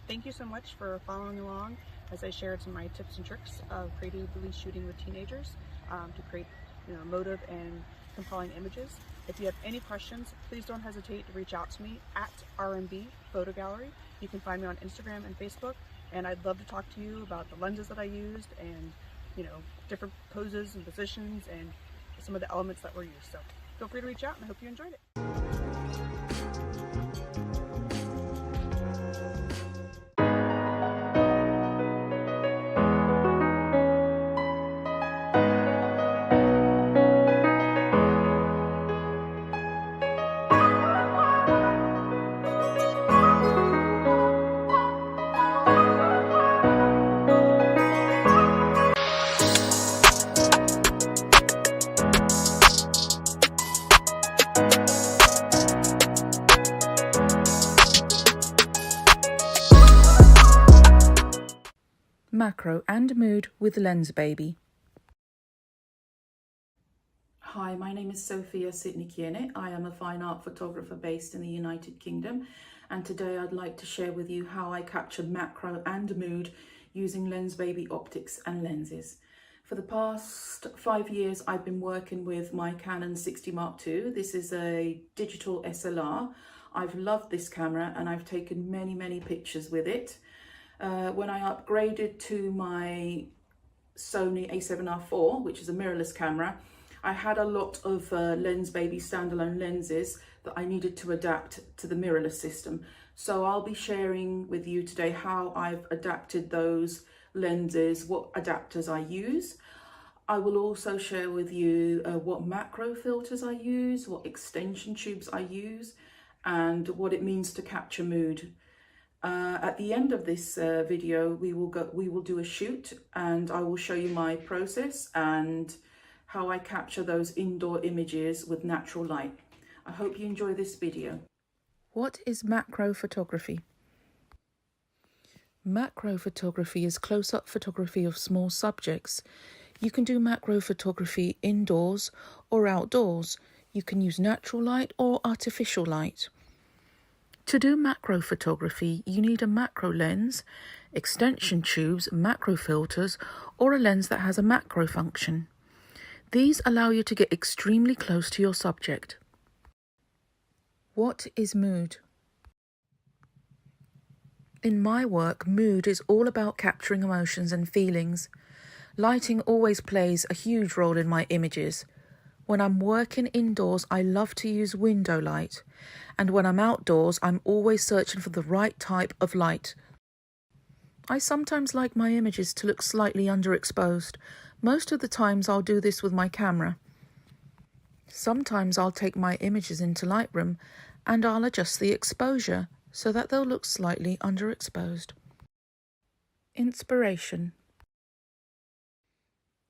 Thank you so much for following along as I shared some of my tips and tricks of creatively shooting with teenagers to create emotive and compelling images. If you have any questions, please don't hesitate to reach out to me at RMB Photo Gallery. You can find me on Instagram and Facebook, and I'd love to talk to you about the lenses that I used and different poses and positions and some of the elements that were used. So feel free to reach out, and I hope you enjoyed it. Macro and mood with Lensbaby. Hi, my name is Sophia Sidney Kiene. I am a fine art photographer based in the United Kingdom, and today I'd like to share with you how I capture macro and mood using Lensbaby optics and lenses. For the past 5 years, I've been working with my Canon 60 Mark II. This is a digital SLR. I've loved this camera and I've taken many pictures with it. When I upgraded to my Sony a7R IV, which is a mirrorless camera, I had a lot of Lensbaby standalone lenses that I needed to adapt to the mirrorless system. So I'll be sharing with you today how I've adapted those lenses, what adapters I use. I will also share with you what macro filters I use, what extension tubes I use, and what it means to capture mood. At the end of this video, we will do a shoot, and I will show you my process and how I capture those indoor images with natural light. I hope you enjoy this video. What is macro photography? Macro photography is close-up photography of small subjects. You can do macro photography indoors or outdoors. You can use natural light or artificial light. To do macro photography, you need a macro lens, extension tubes, macro filters, or a lens that has a macro function. These allow you to get extremely close to your subject. What is mood? In my work, mood is all about capturing emotions and feelings. Lighting always plays a huge role in my images. When I'm working indoors, I love to use window light, and when I'm outdoors, I'm always searching for the right type of light. I sometimes like my images to look slightly underexposed. Most of the times I'll do this with my camera. Sometimes I'll take my images into Lightroom and I'll adjust the exposure so that they'll look slightly underexposed. Inspiration.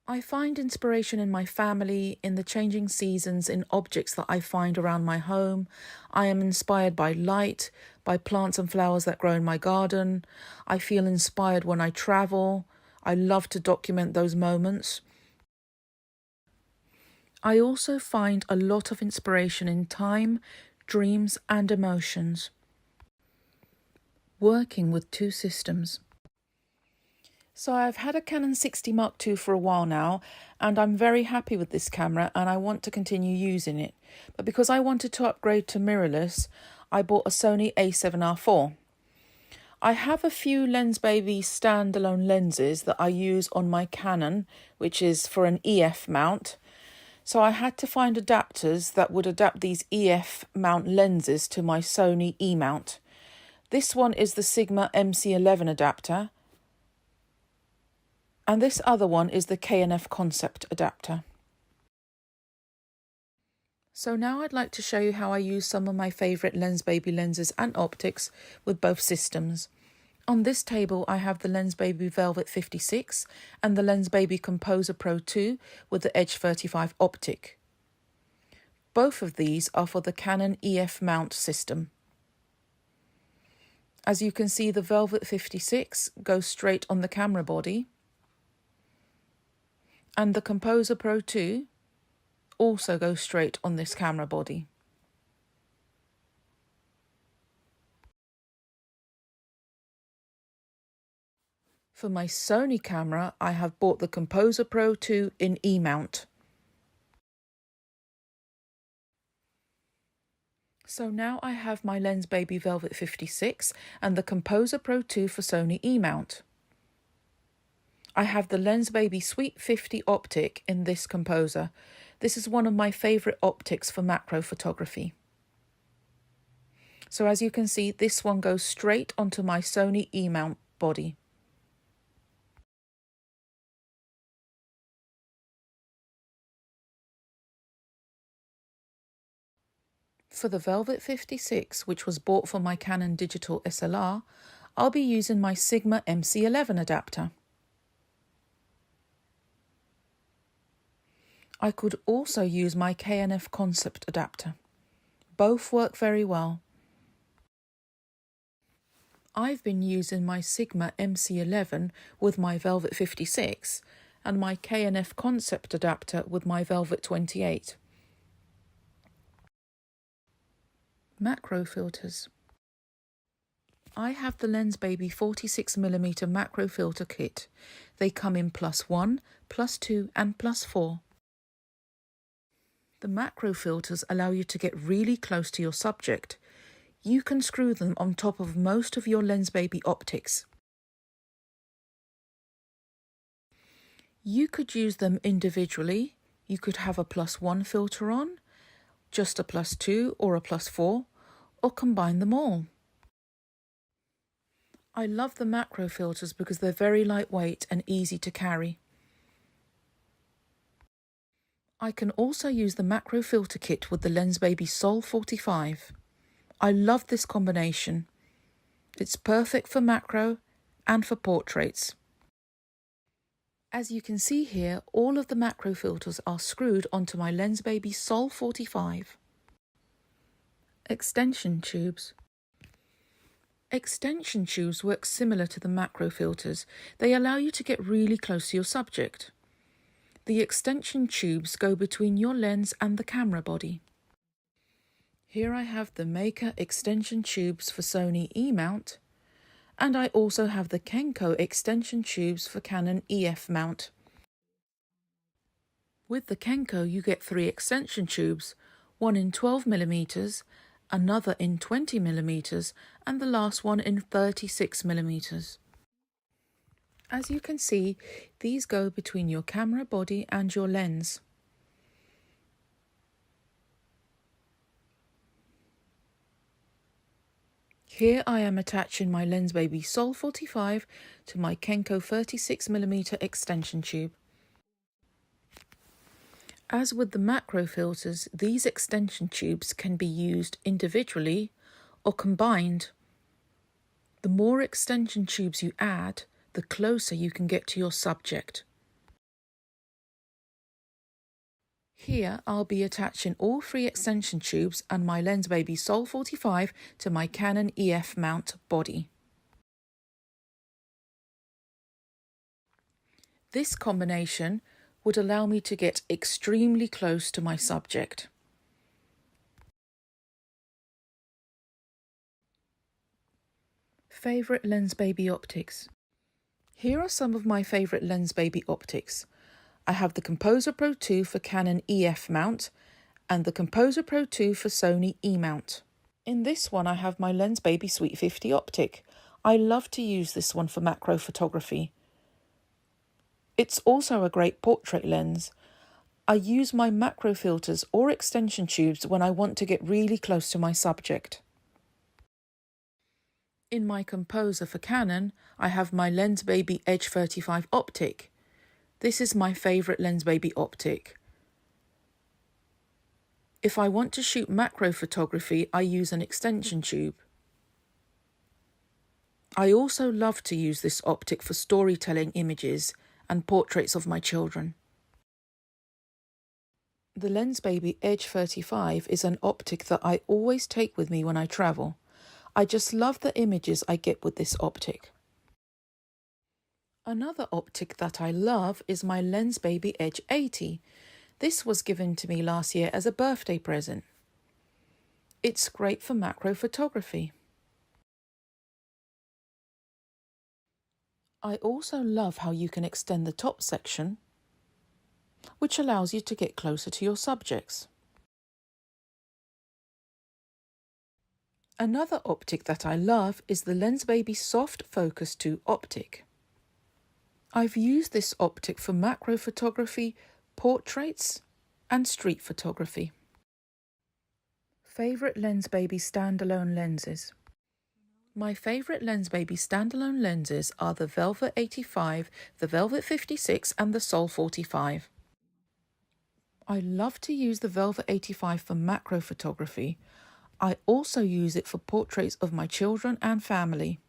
I find inspiration in my family, in the changing seasons, in objects that I find around my home. I am inspired by light, by plants and flowers that grow in my garden. I feel inspired when I travel. I love to document those moments. I also find a lot of inspiration in time, dreams, and emotions. Working with two systems. So I've had a Canon 60 Mark II for a while now, and I'm very happy with this camera and I want to continue using it. But because I wanted to upgrade to mirrorless, I bought a Sony a7R IV. I have a few Lensbaby standalone lenses that I use on my Canon, which is for an EF mount. So I had to find adapters that would adapt these EF mount lenses to my Sony E mount. This one is the Sigma MC11 adapter, and this other one is the K&F concept adapter. So now I'd like to show you how I use some of my favourite Lensbaby lenses and optics with both systems. On this table I have the Lensbaby Velvet 56 and the Lensbaby Composer Pro 2 with the Edge 35 optic. Both of these are for the Canon EF mount system. As you can see, the Velvet 56 goes straight on the camera body, and the Composer Pro 2 also goes straight on this camera body. For my Sony camera, I have bought the Composer Pro 2 in E-mount. So now I have my Lensbaby Velvet 56 and the Composer Pro 2 for Sony E-mount. I have the Lensbaby Sweet 50 optic in this composer. This is one of my favourite optics for macro photography. So as you can see, this one goes straight onto my Sony E-mount body. For the Velvet 56, which was bought for my Canon digital SLR, I'll be using my Sigma MC11 adapter. I could also use my K&F concept adapter. Both work very well. I've been using my Sigma MC11 with my Velvet 56 and my K&F concept adapter with my Velvet 28. Macro filters. I have the Lensbaby 46mm macro filter kit. They come in +1, +2 and +4. The macro filters allow you to get really close to your subject. You can screw them on top of most of your Lensbaby optics. You could use them individually. You could have a +1 filter on, just a +2 or a +4, or combine them all. I love the macro filters because they're very lightweight and easy to carry. I can also use the macro filter kit with the Lensbaby Sol 45. I love this combination. It's perfect for macro and for portraits. As you can see here, all of the macro filters are screwed onto my Lensbaby Sol 45. Extension tubes. Extension tubes work similar to the macro filters. They allow you to get really close to your subject. The extension tubes go between your lens and the camera body. Here I have the Maker extension tubes for Sony E-mount, and I also have the Kenko extension tubes for Canon EF mount. With the Kenko you get 3 extension tubes, one in 12mm, another in 20mm, and the last one in 36mm. As you can see, these go between your camera body and your lens. Here I am attaching my Lensbaby Sol 45 to my Kenko 36mm extension tube. As with the macro filters, these extension tubes can be used individually or combined. The more extension tubes you add, the closer you can get to your subject. Here I'll be attaching all 3 extension tubes and my Lensbaby Sol 45 to my Canon EF mount body. This combination would allow me to get extremely close to my subject. Favourite Lensbaby optics. Here are some of my favourite Lensbaby optics. I have the Composer Pro 2 for Canon EF mount and the Composer Pro 2 for Sony E-mount. In this one I have my Lensbaby Sweet 50 optic. I love to use this one for macro photography. It's also a great portrait lens. I use my macro filters or extension tubes when I want to get really close to my subject. In my Composer for Canon, I have my Lensbaby Edge 35 optic. This is my favourite Lensbaby optic. If I want to shoot macro photography, I use an extension tube. I also love to use this optic for storytelling images and portraits of my children. The Lensbaby Edge 35 is an optic that I always take with me when I travel. I just love the images I get with this optic. Another optic that I love is my Lensbaby Edge 80. This was given to me last year as a birthday present. It's great for macro photography. I also love how you can extend the top section, which allows you to get closer to your subjects. Another optic that I love is the Lensbaby Soft Focus 2 optic. I've used this optic for macro photography, portraits and street photography. Favourite Lensbaby standalone lenses. My favourite Lensbaby standalone lenses are the Velvet 85, the Velvet 56 and the Sol 45. I love to use the Velvet 85 for macro photography. I also use it for portraits of my children and family.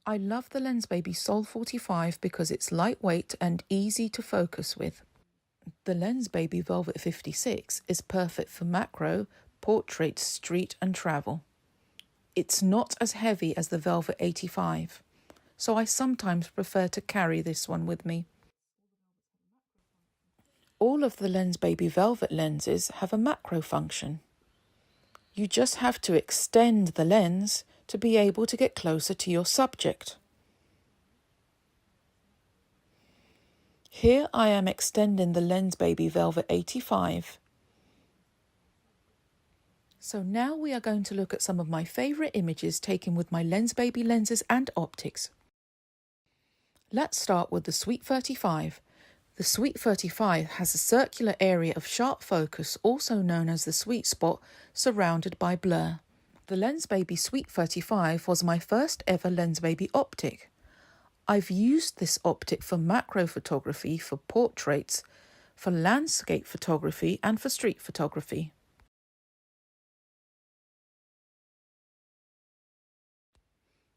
I love the Lensbaby Sol 45 because it's lightweight and easy to focus with. The Lensbaby Velvet 56 is perfect for macro, portrait, street and travel. It's not as heavy as the Velvet 85, so I sometimes prefer to carry this one with me. All of the Lensbaby Velvet lenses have a macro function. You just have to extend the lens to be able to get closer to your subject. Here I am extending the Lensbaby Velvet 85. So now we are going to look at some of my favourite images taken with my Lensbaby lenses and optics. Let's start with the Sweet 35. The Sweet 35 has a circular area of sharp focus, also known as the sweet spot, surrounded by blur. The Lensbaby Sweet 35 was my first ever Lensbaby optic. I've used this optic for macro photography, for portraits, for landscape photography and for street photography.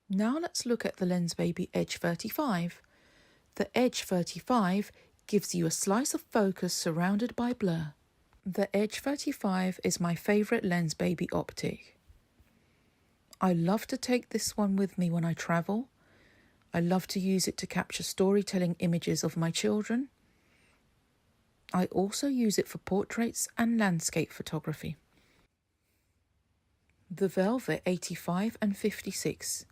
Now let's look at the Lensbaby Edge 35. The Edge 35 gives you a slice of focus surrounded by blur. The Edge 35 is my favourite Lensbaby optic. I love to take this one with me when I travel. I love to use it to capture storytelling images of my children. I also use it for portraits and landscape photography. The Velvet 85 and 56.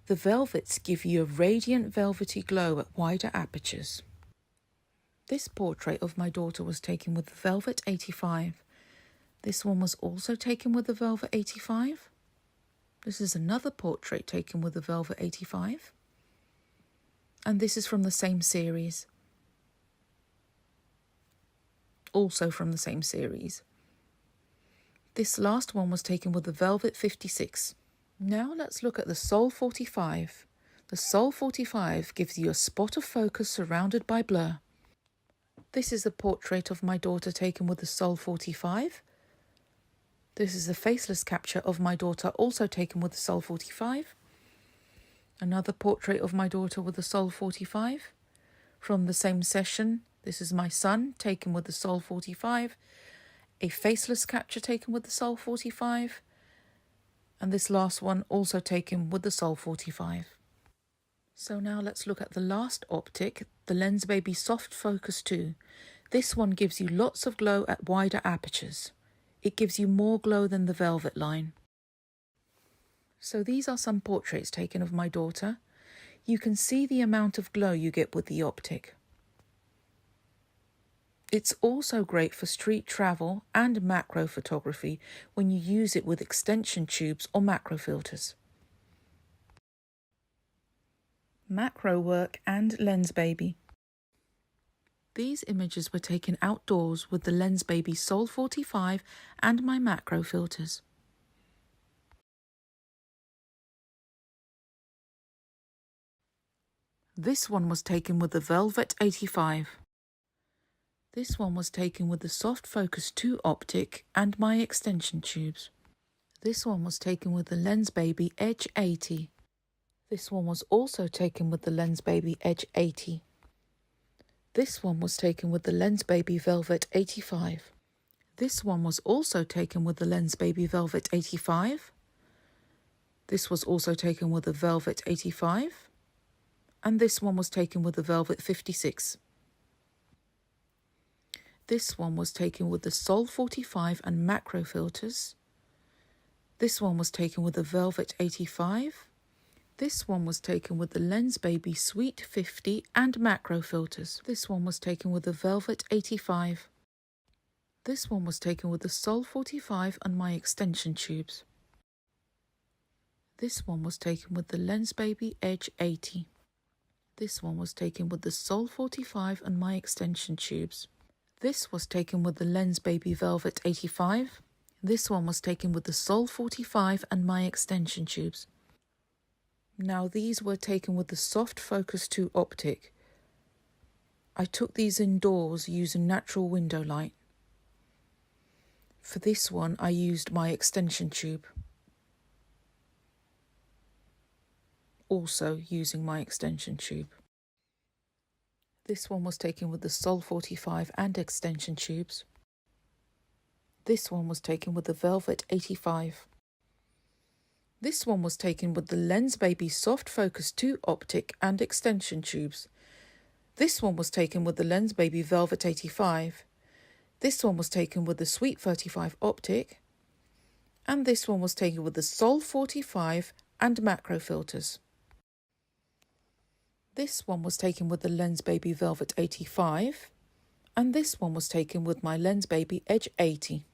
The Velvets give you a radiant velvety glow at wider apertures. This portrait of my daughter was taken with the Velvet 85. This one was also taken with the Velvet 85. This is another portrait taken with the Velvet 85. And this is from the same series. Also from the same series. This last one was taken with the Velvet 56. Now let's look at the Sol 45. The Sol 45 gives you a spot of focus surrounded by blur. This is a portrait of my daughter taken with the Sol 45. This is a faceless capture of my daughter also taken with the Sol 45. Another portrait of my daughter with the Sol 45. From the same session, this is my son taken with the Sol 45. A faceless capture taken with the Sol 45. And this last one also taken with the Sol 45. So now let's look at the last optic, the Lensbaby Soft Focus 2. This one gives you lots of glow at wider apertures. It gives you more glow than the Velvet line. So these are some portraits taken of my daughter. You can see the amount of glow you get with the optic. It's also great for street travel and macro photography when you use it with extension tubes or macro filters. Macro work and Lensbaby. These images were taken outdoors with the Lensbaby Sol 45 and my macro filters. This one was taken with the Velvet 85. This one was taken with the Soft Focus 2 optic and my extension tubes. This one was taken with the Lensbaby Edge 80. This one was also taken with the Lensbaby Edge 80. This one was taken with the Lensbaby Velvet 85. This one was also taken with the Lensbaby Velvet 85. This was also taken with the Velvet 85. And this one was taken with the Velvet 56. This one was taken with the Sol 45 and macro filters. This one was taken with the Velvet 85. This one was taken with the Lensbaby Sweet 50 and macro filters. This one was taken with the Velvet 85. This one was taken with the Sol 45 and my extension tubes. This one was taken with the Lensbaby Edge 80. This one was taken with the Sol 45 and my extension tubes. This was taken with the Lensbaby Velvet 85. This one was taken with the Sol 45 and my extension tubes. Now these were taken with the Soft Focus 2 optic. I took these indoors using natural window light. For this one I used my extension tube. Also using my extension tube. This one was taken with the Sol 45 and extension tubes. This one was taken with the Velvet 85. This one was taken with the Lensbaby Soft Focus 2 optic and extension tubes. This one was taken with the Lensbaby Velvet 85. This one was taken with the Sweet 35 optic. And this one was taken with the Sol 45 and macro filters. This one was taken with the Lensbaby Velvet 85, and this one was taken with my Lensbaby Edge 80.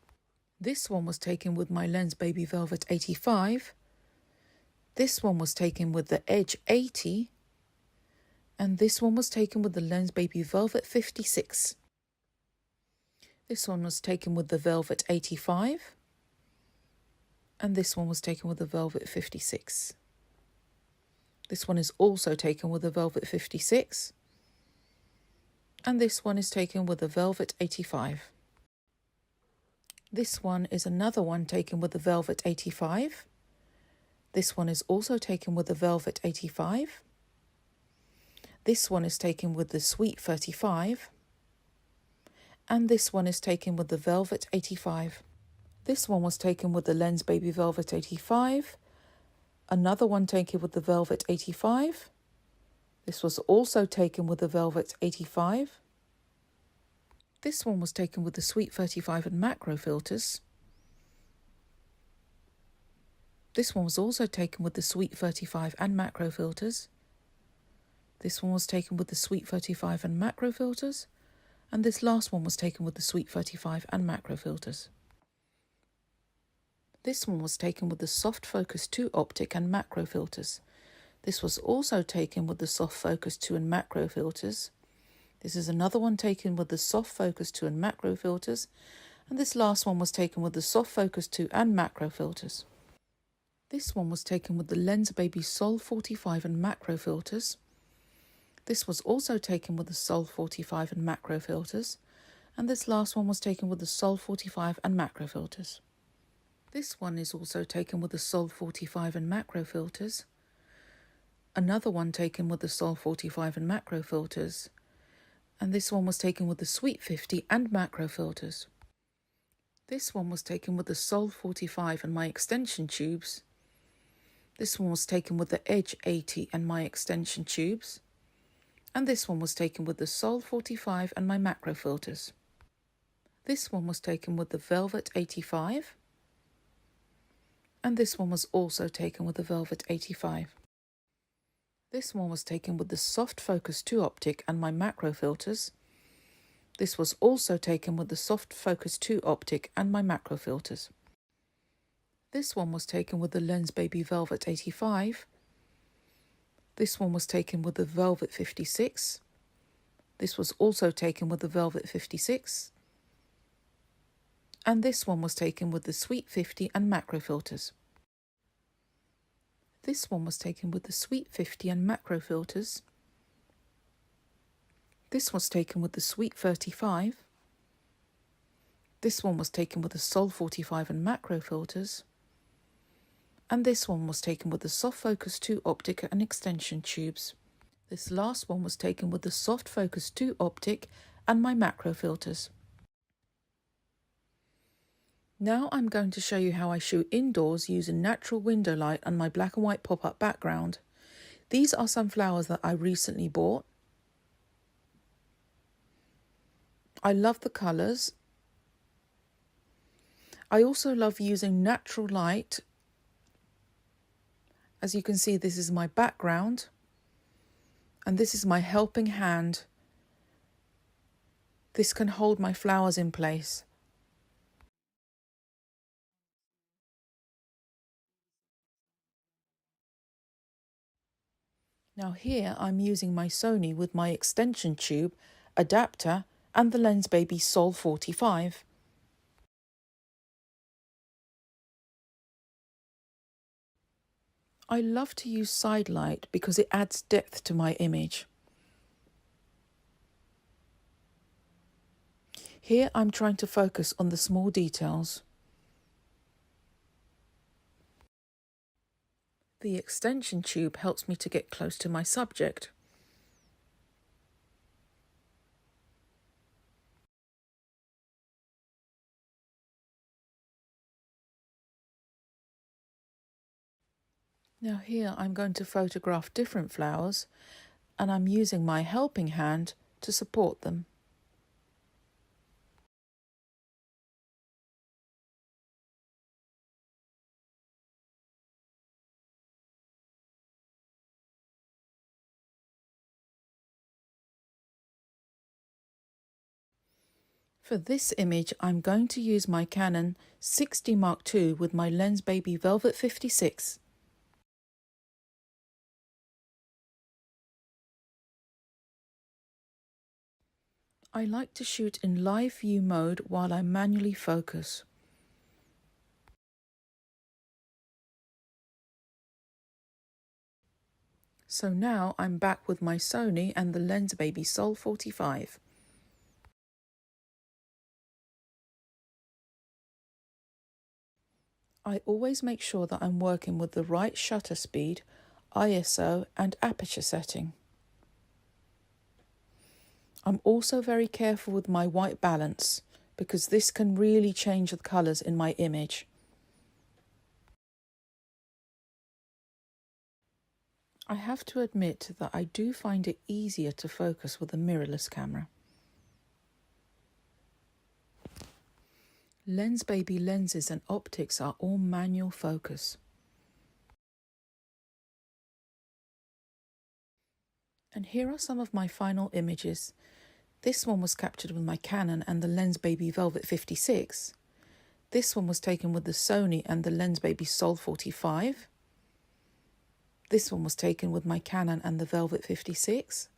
This one was taken with my Lensbaby Velvet 85. This one was taken with the Edge 80, and this one was taken with the Lensbaby Velvet 56. This one was taken with the Velvet 85, and this one was taken with the Velvet 56. This one is also taken with the Velvet 56. And this one is taken with the Velvet 85. This one is another one taken with the Velvet 85. This one is also taken with the Velvet 85. This one is taken with the Sweet 35. And this one is taken with the Velvet 85. This one was taken with the Lensbaby Velvet 85. Another one taken with the Velvet 85. This was also taken with the Velvet 85. This one was taken with the Sweet 35 and macro filters. This one was also taken with the Sweet 35 and macro filters. This one was taken with the Sweet 35 and macro filters. And this last one was taken with the Sweet 35 and macro filters. This one was taken with the Soft Focus 2 optic and macro filters. This was also taken with the Soft Focus 2 and macro filters. This is another one taken with the Soft Focus 2 and macro filters. And this last one was taken with the Soft Focus 2 and macro filters. This one was taken with the Lensbaby Sol 45 and macro filters. This was also taken with the Sol 45 and macro filters. And this last one was taken with the Sol 45 and macro filters. This one is also taken with the Sol 45 and macro filters. Another one taken with the Sol 45 and macro filters. And this one was taken with the Sweet 50 and macro filters. This one was taken with the Sol 45 and my extension tubes. This one was taken with the Edge 80 and my extension tubes. And this one was taken with the Sol 45 and my macro filters. This one was taken with the Velvet 85. And this one was also taken with the Velvet 85. This one was taken with the Soft Focus 2 optic and my macro filters. This was also taken with the Soft Focus 2 optic and my macro filters. This one was taken with the Lensbaby Velvet 85. This one was taken with the Velvet 56. This was also taken with the Velvet 56. And this one was taken with the Sweet 50 and macro filters. This one was taken with the Sweet 50 and macro filters. This was taken with the Sweet 35. This one was taken with the Sol 45 and macro filters. And this one was taken with the Soft Focus 2 optic and extension tubes. This last one was taken with the Soft Focus 2 optic and my macro filters. Now I'm going to show you how I shoot indoors using natural window light and my black and white pop-up background. These are some flowers that I recently bought. I love the colours. I also love using natural light. As you can see, this is my background and this is my helping hand. This can hold my flowers in place. Now here I'm using my Sony with my extension tube, adapter and the Lensbaby Sol 45. I love to use side light because it adds depth to my image. Here I'm trying to focus on the small details. The extension tube helps me to get close to my subject. Now here I'm going to photograph different flowers and I'm using my helping hand to support them. For this image, I'm going to use my Canon 6D Mark II with my Lensbaby Velvet 56. I like to shoot in live view mode while I manually focus. So now I'm back with my Sony and the Lensbaby Sol 45. I always make sure that I'm working with the right shutter speed, ISO and aperture setting. I'm also very careful with my white balance because this can really change the colours in my image. I have to admit that I do find it easier to focus with a mirrorless camera. Lensbaby lenses and optics are all manual focus. And here are some of my final images. This one was captured with my Canon and the Lensbaby Velvet 56. This one was taken with the Sony and the Lensbaby Sol 45. This one was taken with my Canon and the Velvet 56.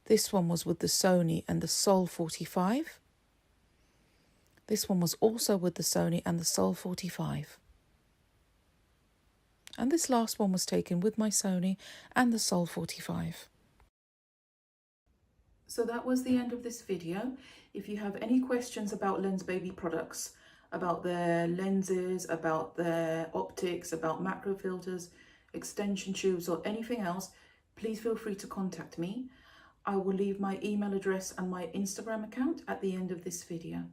This one was with the Sony and the Sol 45. This one was also with the Sony and the Sol 45. And this last one was taken with my Sony and the Sol 45. So that was the end of this video. If you have any questions about Lensbaby products, about their lenses, about their optics, about macro filters, extension tubes or anything else, please feel free to contact me. I will leave my email address and my Instagram account at the end of this video.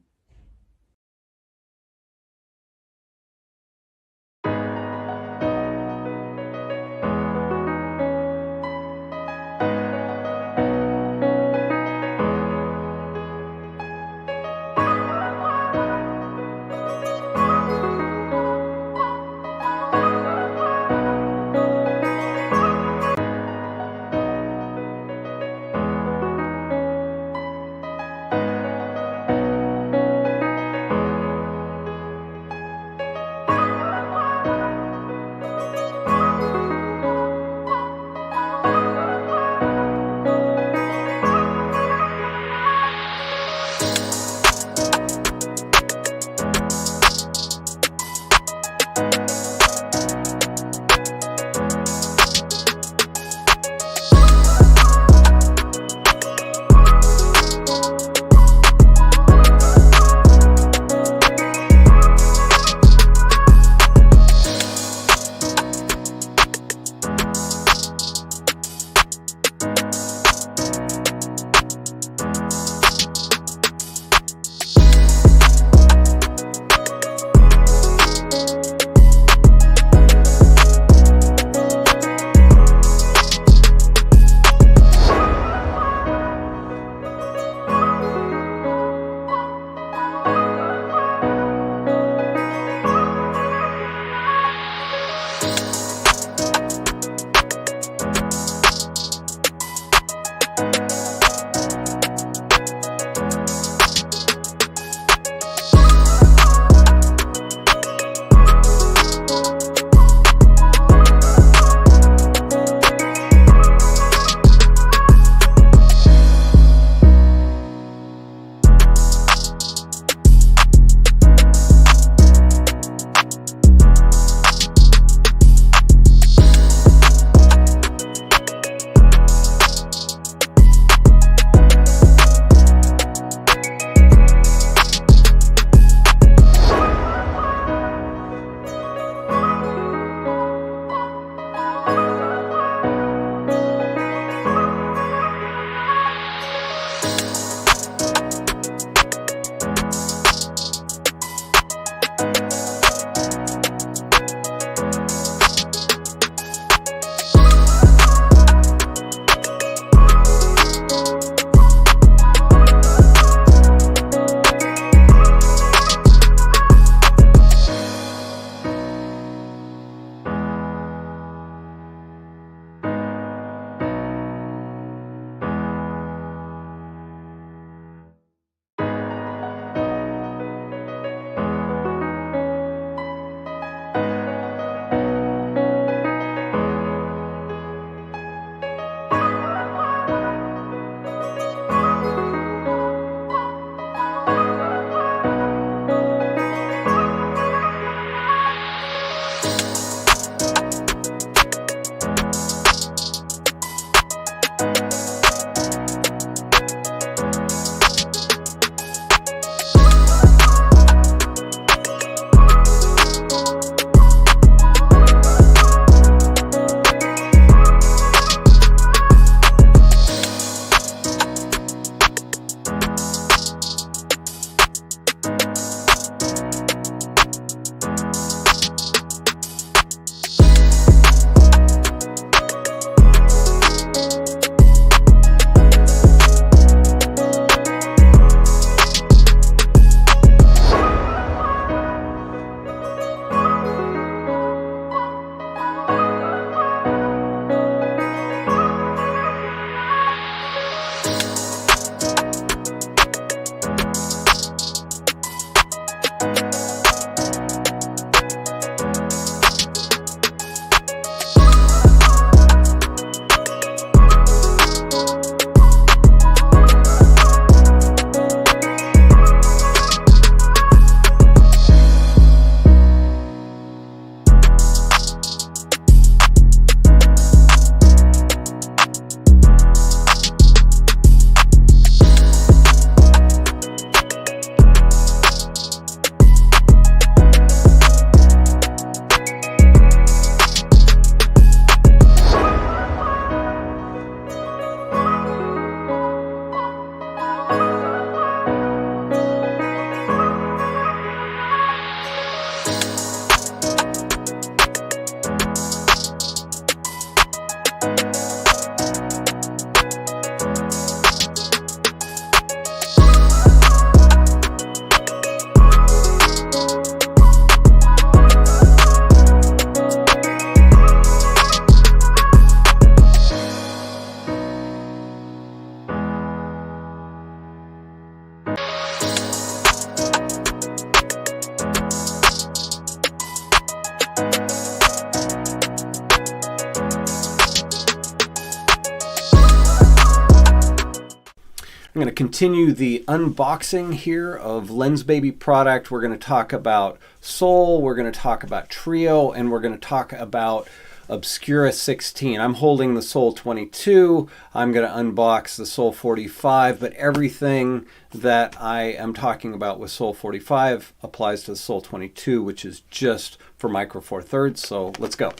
I'm going to continue the unboxing here of Lensbaby product. We're going to talk about Sol, we're going to talk about Trio, and we're going to talk about Obscura 16. I'm holding the Sol 22. I'm going to unbox the Sol 45, but everything that I am talking about with Sol 45 applies to the Sol 22, which is just for Micro Four Thirds. So let's go.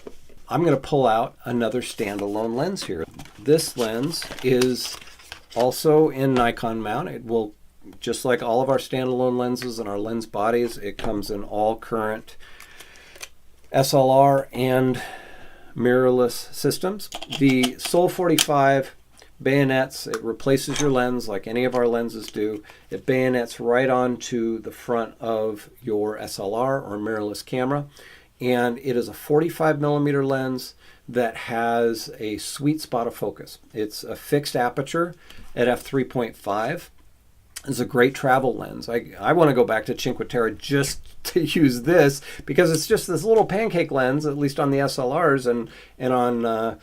I'm going to pull out another standalone lens here. This lens is also in Nikon mount. It will, just like all of our standalone lenses and our lens bodies, it comes in all current SLR and mirrorless systems. The Sol 45 bayonets, it replaces your lens like any of our lenses do. It bayonets right onto the front of your SLR or mirrorless camera. And it is a 45 millimeter lens that has a sweet spot of focus. It's a fixed aperture at f3.5. It's a great travel lens. I want to go back to Cinque Terre just to use this because it's just this little pancake lens, at least on the SLRs and on,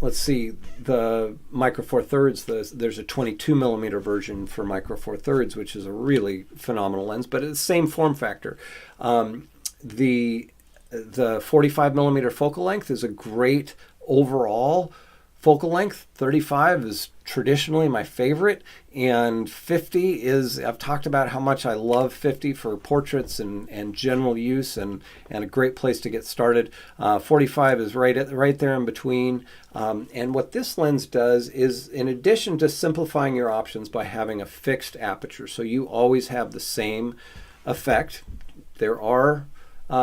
let's see, the Micro Four Thirds. There's a 22 millimeter version for Micro Four Thirds, which is a really phenomenal lens, but it's the same form factor. The 45 millimeter focal length is a great overall focal length. 35 is traditionally my favorite, and 50 is, I've talked about how much I love 50 for portraits and general use and a great place to get started. 45 is right there in between. And what this lens does is, in addition to simplifying your options by having a fixed aperture, so you always have the same effect. There are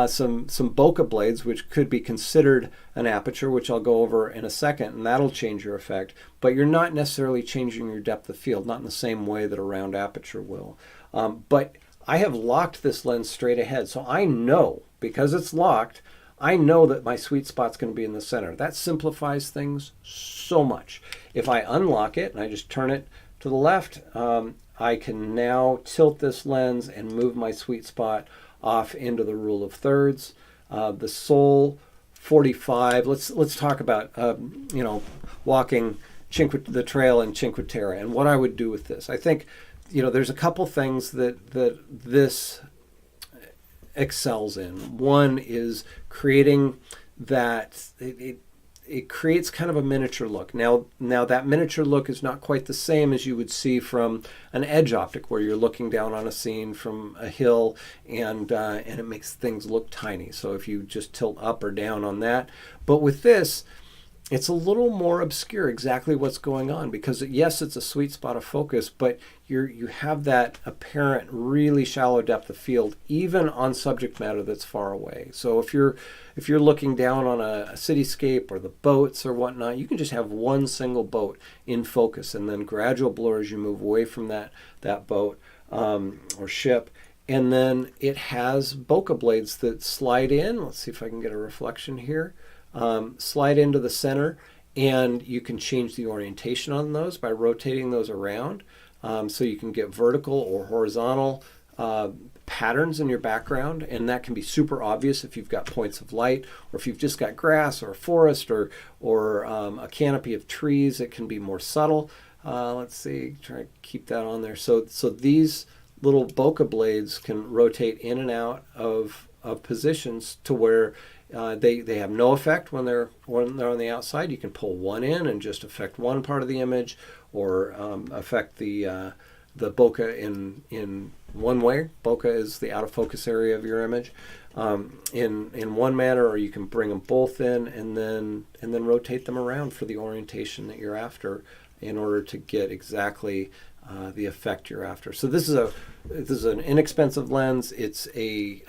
some bokeh blades, which could be considered an aperture, which I'll go over in a second, and that'll change your effect. But you're not necessarily changing your depth of field, not in the same way that a round aperture will. But I have locked this lens straight ahead, so I know, because it's locked, I know that my sweet spot's going to be in the center. That simplifies things so much. If I unlock it and I just turn it to the left, I can now tilt this lens and move my sweet spot off into the rule of thirds. The Sol 45. Let's talk about walking the trail in Cinque Terre and what I would do with this. I think there's a couple things that this excels in. One is creating that it creates kind of a miniature look. Now that miniature look is not quite the same as you would see from an edge optic, where you're looking down on a scene from a hill and it makes things look tiny. So if you just tilt up or down on that, but with this, it's a little more obscure exactly what's going on, because yes, it's a sweet spot of focus, but you have that apparent really shallow depth of field even on subject matter that's far away. So if you're looking down on a cityscape or the boats or whatnot, you can just have one single boat in focus and then gradual blur as you move away from that boat or ship. And then it has bokeh blades that slide in. Let's see if I can get a reflection here. Slide into the center, and you can change the orientation on those by rotating those around. So you can get vertical or horizontal patterns in your background, and that can be super obvious if you've got points of light, or if you've just got grass or a forest or a canopy of trees. It can be more subtle. Let's see, try to keep that on there. So these little bokeh blades can rotate in and out of positions to where they have no effect when they're on the outside. You can pull one in and just affect one part of the image, or affect the bokeh in one way. Bokeh is the out of focus area of your image in one manner, or you can bring them both in and then rotate them around for the orientation that you're after in order to get exactly the effect you're after. So this is an inexpensive lens. It's a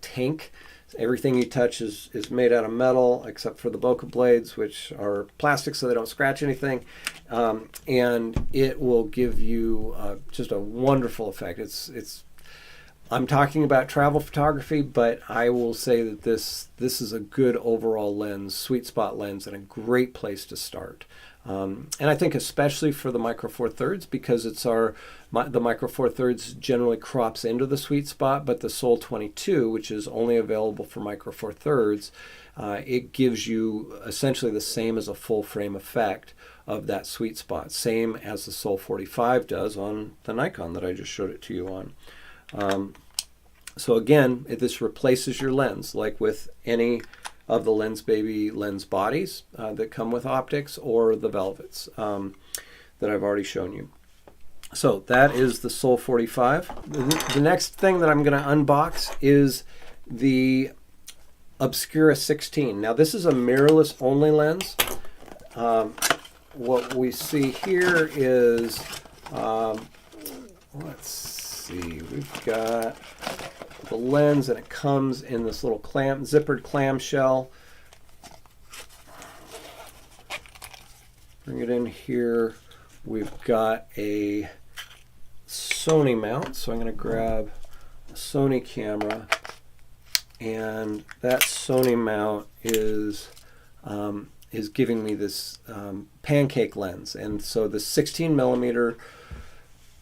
tank. Everything you touch is made out of metal except for the bokeh blades, which are plastic so they don't scratch anything. And it will give you just a wonderful effect. It's I'm talking about travel photography, but I will say that this is a good overall lens, sweet spot lens, and a great place to start. And I think especially for the Micro Four Thirds, because the Micro Four Thirds generally crops into the sweet spot, but the Sol 22, which is only available for Micro Four Thirds, it gives you essentially the same as a full frame effect of that sweet spot, same as the Sol 45 does on the Nikon that I just showed it to you on. So again, this replaces your lens, like with any of the Lensbaby lens bodies that come with optics, or the velvets that I've already shown you. So that is the Sol 45. The next thing that I'm going to unbox is the Obscura 16. Now this is a mirrorless only lens. What we see here is, let's see, we've got the lens, and it comes in this little zippered clamshell. Bring it in here. We've got a Sony mount, so I'm going to grab a Sony camera, and that Sony mount is giving me this pancake lens, and so the 16 millimeter,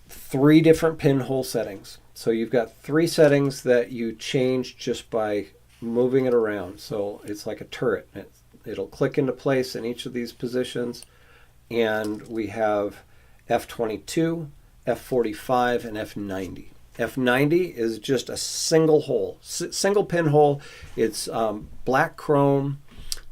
3 different pinhole settings. So you've got 3 settings that you change just by moving it around. So it's like a turret. It'll click into place in each of these positions. And we have f22, f45, and f90. f90 is just a single hole, single pinhole. It's black chrome,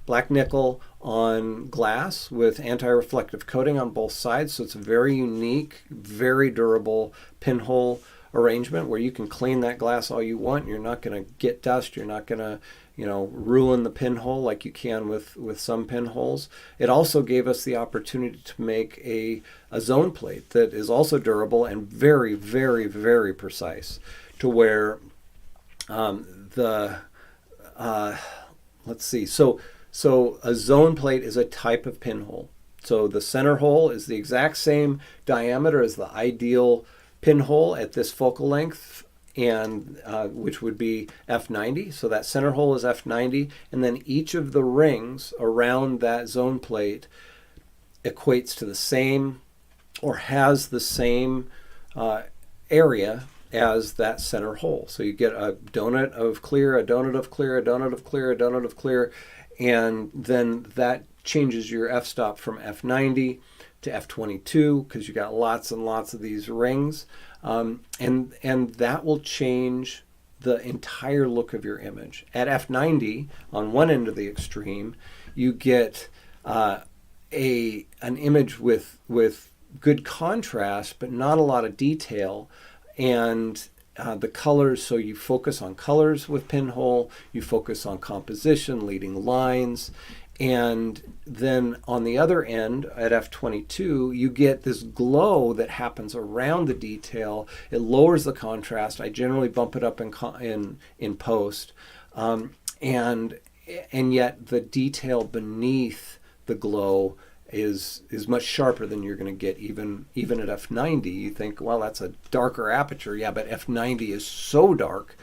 black nickel on glass with anti-reflective coating on both sides. So it's a very unique, very durable pinhole arrangement where you can clean that glass all you want. You're not going to get dust. You're not going to, ruin the pinhole like you can with some pinholes. It also gave us the opportunity to make a zone plate that is also durable and very, very, very precise, to where let's see. So a zone plate is a type of pinhole. So the center hole is the exact same diameter as the ideal pinhole at this focal length, and which would be f90. So that center hole is f90, and then each of the rings around that zone plate equates to the same, or has the same area as that center hole. So you get a donut of clear, a donut of clear, a donut of clear, a donut of clear, and then that changes your f-stop from f90 to f22, because you got lots and lots of these rings, and that will change the entire look of your image. At f90, on one end of the extreme, you get an image with good contrast, but not a lot of detail, and the colors. So you focus on colors with pinhole, you focus on composition, leading lines. And then on the other end, at f22, you get this glow that happens around the detail. It lowers the contrast. I generally bump it up in post, and yet the detail beneath the glow is much sharper than you're going to get even at f90. You think, well, that's a darker aperture. Yeah, but f90 is so dark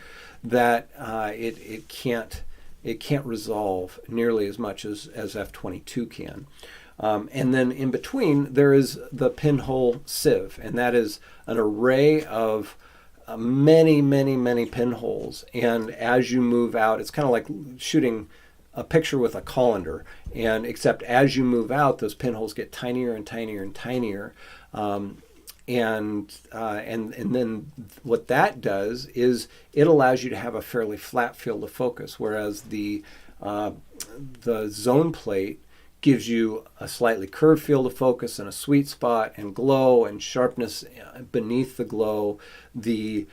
that it can't resolve nearly as much as f22 can. And then in between, there is the pinhole sieve, and that is an array of many, many, many pinholes. And as you move out, it's kind of like shooting a picture with a colander, and except as you move out, those pinholes get tinier and tinier and tinier. And then what that does is it allows you to have a fairly flat field of focus, whereas the zone plate gives you a slightly curved field of focus and a sweet spot and glow and sharpness beneath the glow. The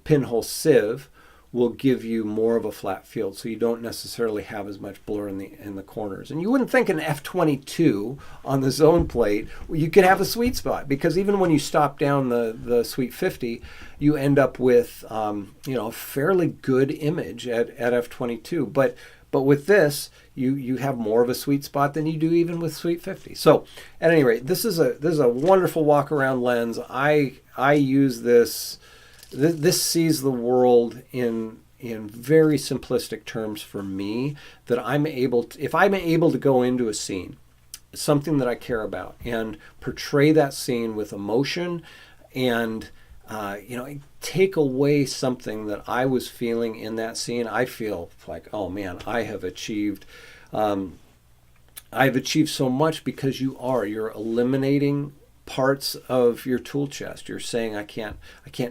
pinhole sieve will give you more of a flat field, so you don't necessarily have as much blur in the corners. And you wouldn't think an f22 on the zone plate you could have a sweet spot, because even when you stop down the Sweet 50, you end up with a fairly good image at f22. But with this, you have more of a sweet spot than you do even with Sweet 50. So at any rate, this is a wonderful walk around lens. I use this this sees the world in very simplistic terms for me, that if I'm able to go into a scene, something that I care about, and portray that scene with emotion, and take away something that I was feeling in that scene, I feel like, oh man, I've achieved so much, because you're eliminating parts of your tool chest. You're saying, I can't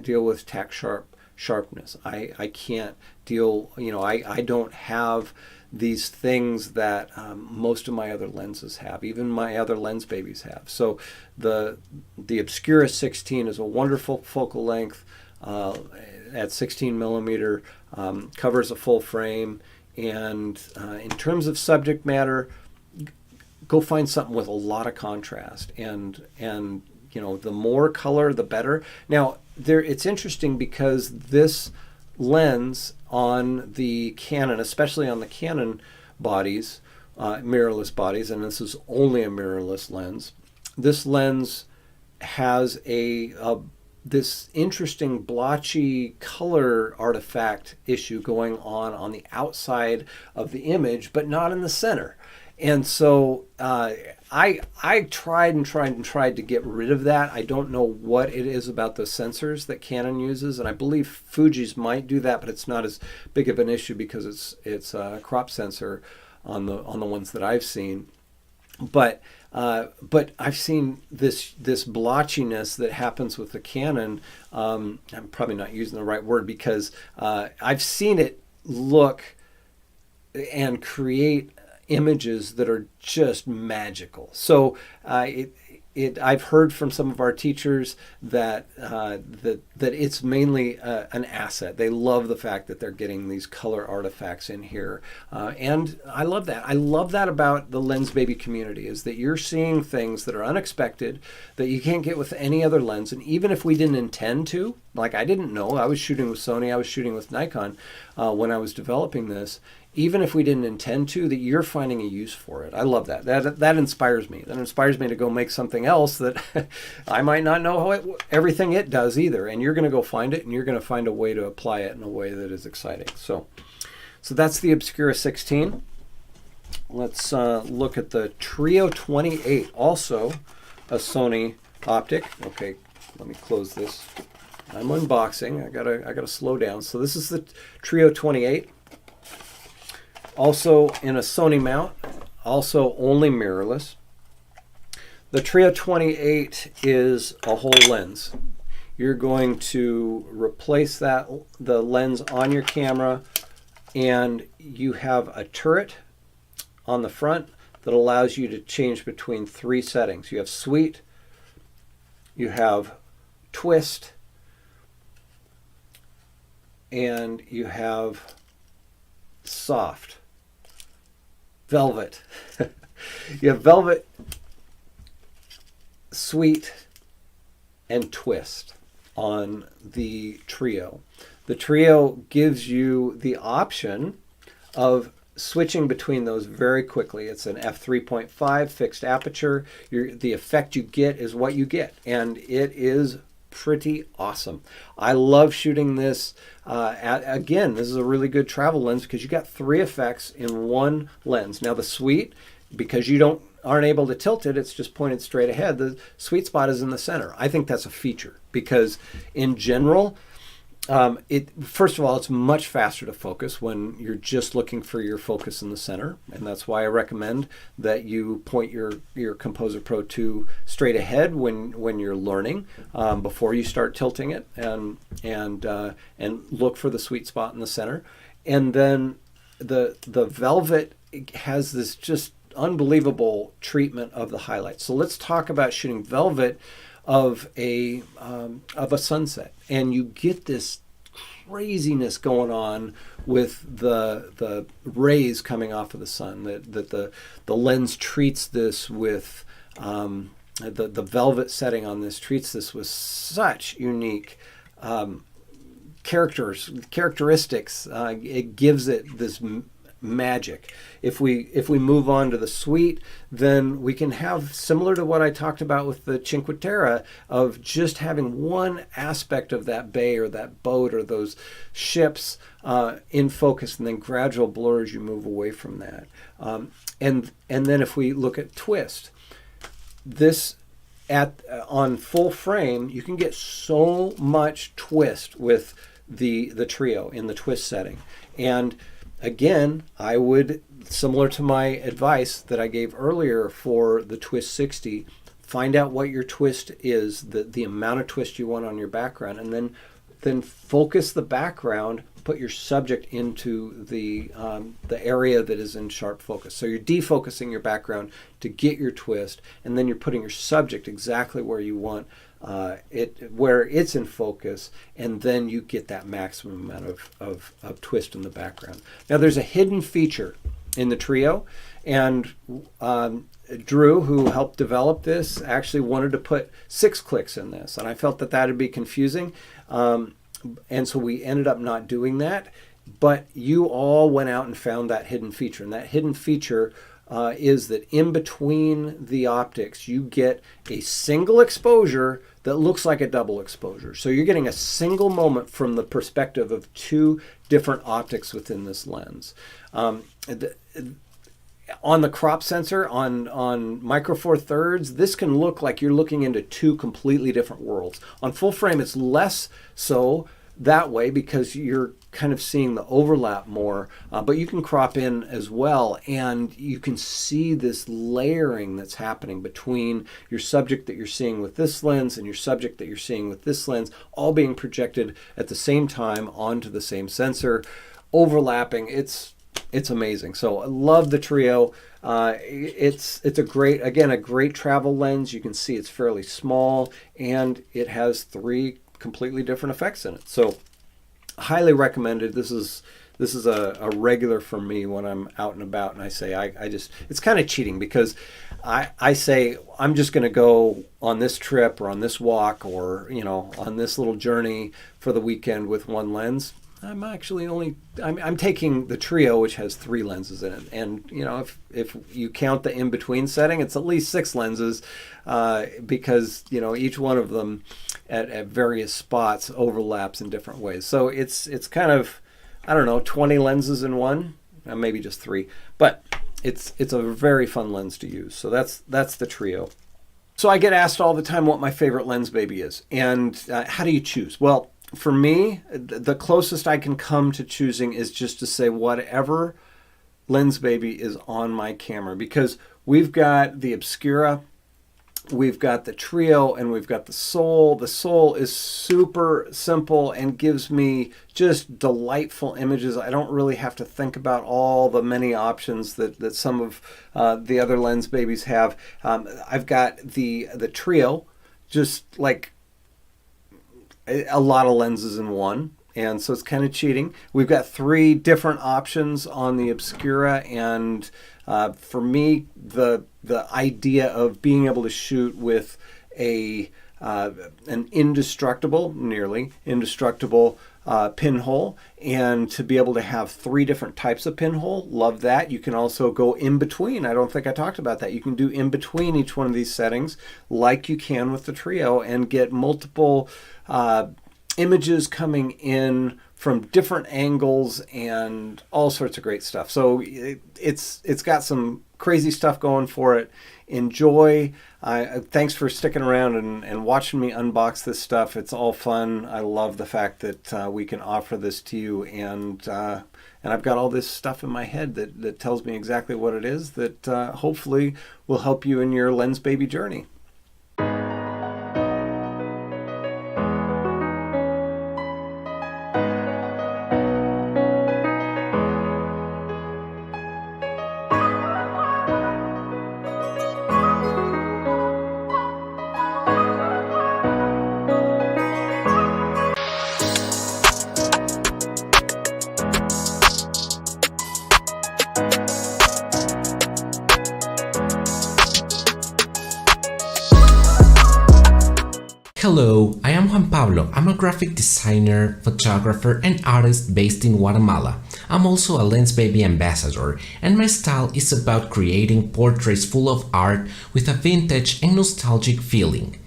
deal with tack sharpness. I can't deal, I don't have these things that most of my other lenses have, even my other Lensbabies have. So the Obscura 16 is a wonderful focal length at 16 millimeter, covers a full frame, and in terms of subject matter, go find something with a lot of contrast, and the more color the better. Now it's interesting, because this lens on the Canon, especially on the Canon bodies, mirrorless bodies, and this is only a mirrorless lens, this lens has this interesting blotchy color artifact issue going on the outside of the image, but not in the center. And so I tried to get rid of that. I don't know what it is about the sensors that Canon uses, and I believe Fuji's might do that, but it's not as big of an issue because it's a crop sensor on the ones that I've seen. But I've seen this blotchiness that happens with the Canon. I'm probably not using the right word, because I've seen it look and create images that are just magical. So I've heard from some of our teachers that it's mainly an asset. They love the fact that they're getting these color artifacts in here, and I love that. I love that about the Lensbaby community, is that you're seeing things that are unexpected, that you can't get with any other lens. And even if we didn't intend to, like I didn't know, I was shooting with Sony, I was shooting with Nikon when I was developing this. Even if we didn't intend to, that you're finding a use for it. I love that. That inspires me. That inspires me to go make something else that I might not know everything it does either. And you're going to go find it, and you're going to find a way to apply it in a way that is exciting. So that's the Obscura 16. Let's look at the Trio 28, also a Sony optic. Okay, let me close this. I'm unboxing. I gotta slow down. So this is the Trio 28. Also in a Sony mount, also only mirrorless. The Trio 28 is a whole lens. You're going to replace the lens on your camera, and you have a turret on the front that allows you to change between 3 settings. You have sweet, you have twist, and you have soft. Velvet. You have velvet, sweet, and twist on the Trio. The Trio gives you the option of switching between those very quickly. It's an f3.5 fixed aperture. The effect you get is what you get, and it is pretty awesome. I love shooting this. Again, this is a really good travel lens, because you got 3 effects in one lens. Now the sweet, because you aren't able to tilt it, it's just pointed straight ahead. The sweet spot is in the center. I think that's a feature, because in general, first of all, it's much faster to focus when you're just looking for your focus in the center, and that's why I recommend that you point your Composer Pro 2 straight ahead when you're learning, before you start tilting it, and look for the sweet spot in the center. And then the Velvet has this just unbelievable treatment of the highlights. So let's talk about shooting Velvet of a sunset, and you get this craziness going on with the rays coming off of the sun. That the lens treats this with the velvet setting on this treats this with such unique characteristics. It gives it this magic. If we move on to the suite, then we can have, similar to what I talked about with the Cinque Terre, of just having one aspect of that bay or that boat or those ships in focus, and then gradual blur as you move away from that. And then if we look at twist, this on full frame, you can get so much twist with the trio in the twist setting. And again, I would, similar to my advice that I gave earlier for the Twist 60, find out what your twist is, the amount of twist you want on your background, and then focus the background, put your subject into the area that is in sharp focus. So you're defocusing your background to get your twist, and then you're putting your subject exactly where you want where it's in focus, and then you get that maximum amount of twist in the background. Now there's a hidden feature in the trio, and Drew, who helped develop this, actually wanted to put 6 clicks in this, and I felt that would be confusing, and so we ended up not doing that. But you all went out and found that hidden feature, and that hidden feature is that in between the optics, you get a single exposure that looks like a double exposure. So you're getting a single moment from the perspective of 2 different optics within this lens. On the crop sensor, on Micro Four Thirds, this can look like you're looking into 2 completely different worlds. On full frame, it's less so that way because you're kind of seeing the overlap more, but you can crop in as well, and you can see this layering that's happening between your subject that you're seeing with this lens and your subject that you're seeing with this lens, all being projected at the same time onto the same sensor, overlapping. It's amazing. So I love the trio. It's a great travel lens. You can see it's fairly small, and it has 3 completely different effects in it. So highly recommended. This is a regular for me when I'm out and about, and I say it's kind of cheating because I say I'm just going to go on this trip or on this walk or on this little journey for the weekend with one lens. I'm actually I'm taking the trio, which has 3 lenses in it, and if you count the in-between setting, it's at least 6 lenses, because each one of them at various spots overlaps in different ways. So it's kind of, I don't know, 20 lenses in one, maybe just 3, but it's a very fun lens to use. So that's the trio. So I get asked all the time what my favorite Lensbaby is, and how do you choose? Well, for me, the closest I can come to choosing is just to say whatever Lensbaby is on my camera, because we've got the Obscura, we've got the trio, and we've got the Soul. The Soul is super simple and gives me just delightful images. I don't really have to think about all the many options that some of the other Lensbabies have. I've got the trio, just like a lot of lenses in one, and so it's kind of cheating. We've got 3 different options on the Obscura, and for me, the idea of being able to shoot with an nearly indestructible pinhole, and to be able to have 3 different types of pinhole, love that. You can also go in between. I don't think I talked about that. You can do in between each one of these settings like you can with the trio and get multiple images coming in from different angles and all sorts of great stuff. So it's got some crazy stuff going for it. Enjoy. Thanks for sticking around and watching me unbox this stuff. It's all fun. I love the fact that we can offer this to you, and I've got all this stuff in my head that tells me exactly what it is that hopefully will help you in your Lensbaby journey. Hello, I am Juan Pablo. I'm a graphic designer, photographer, and artist based in Guatemala. I'm also a Lensbaby ambassador, and my style is about creating portraits full of art with a vintage and nostalgic feeling.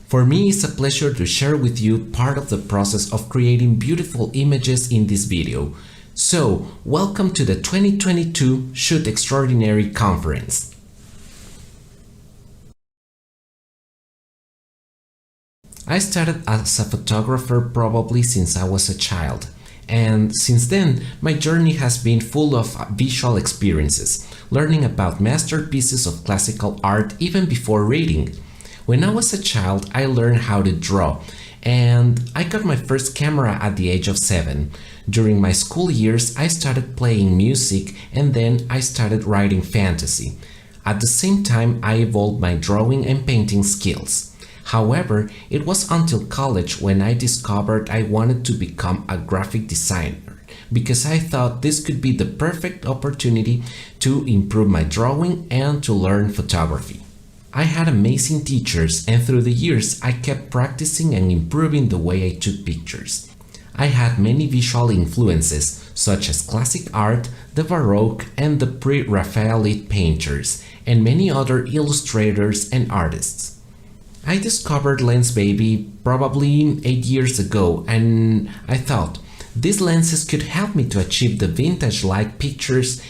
For me, it's a pleasure to share with you part of the process of creating beautiful images in this video. So, welcome to the 2022 Shoot Extraordinary Conference. I started as a photographer probably since I was a child, and since then my journey has been full of visual experiences, learning about masterpieces of classical art even before reading. When I was a child, I learned how to draw, and I got my first camera at the age of 7. During my school years, I started playing music, and then I started writing fantasy. At the same time, I evolved my drawing and painting skills. However, it was until college when I discovered I wanted to become a graphic designer, because I thought this could be the perfect opportunity to improve my drawing and to learn photography. I had amazing teachers, and through the years I kept practicing and improving the way I took pictures. I had many visual influences, such as classic art, the Baroque and the pre-Raphaelite painters, and many other illustrators and artists. I discovered Lensbaby probably 8 years ago, and I thought these lenses could help me to achieve the vintage-like pictures.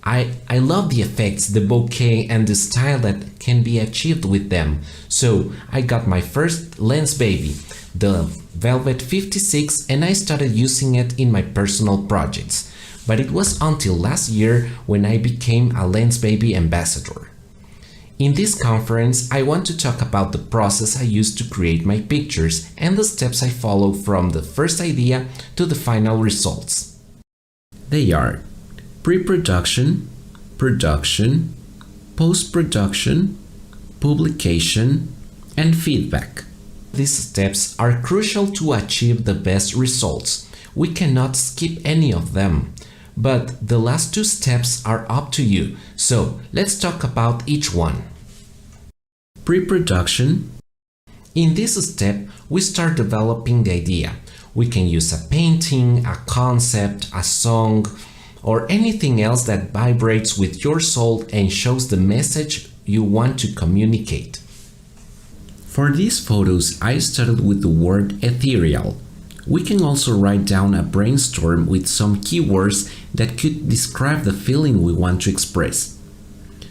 I love the effects, the bokeh, and the style that can be achieved with them. So I got my first Lensbaby, the Velvet 56, and I started using it in my personal projects. But it was until last year when I became a Lensbaby ambassador. In this conference, I want to talk about the process I use to create my pictures and the steps I follow from the first idea to the final results. They are pre-production, production, post-production, publication, and feedback. These steps are crucial to achieve the best results. We cannot skip any of them. But the last 2 steps are up to you, so let's talk about each one. Pre-production. In this step, we start developing the idea. We can use a painting, a concept, a song, or anything else that vibrates with your soul and shows the message you want to communicate. For these photos, I started with the word ethereal. We can also write down a brainstorm with some keywords that could describe the feeling we want to express.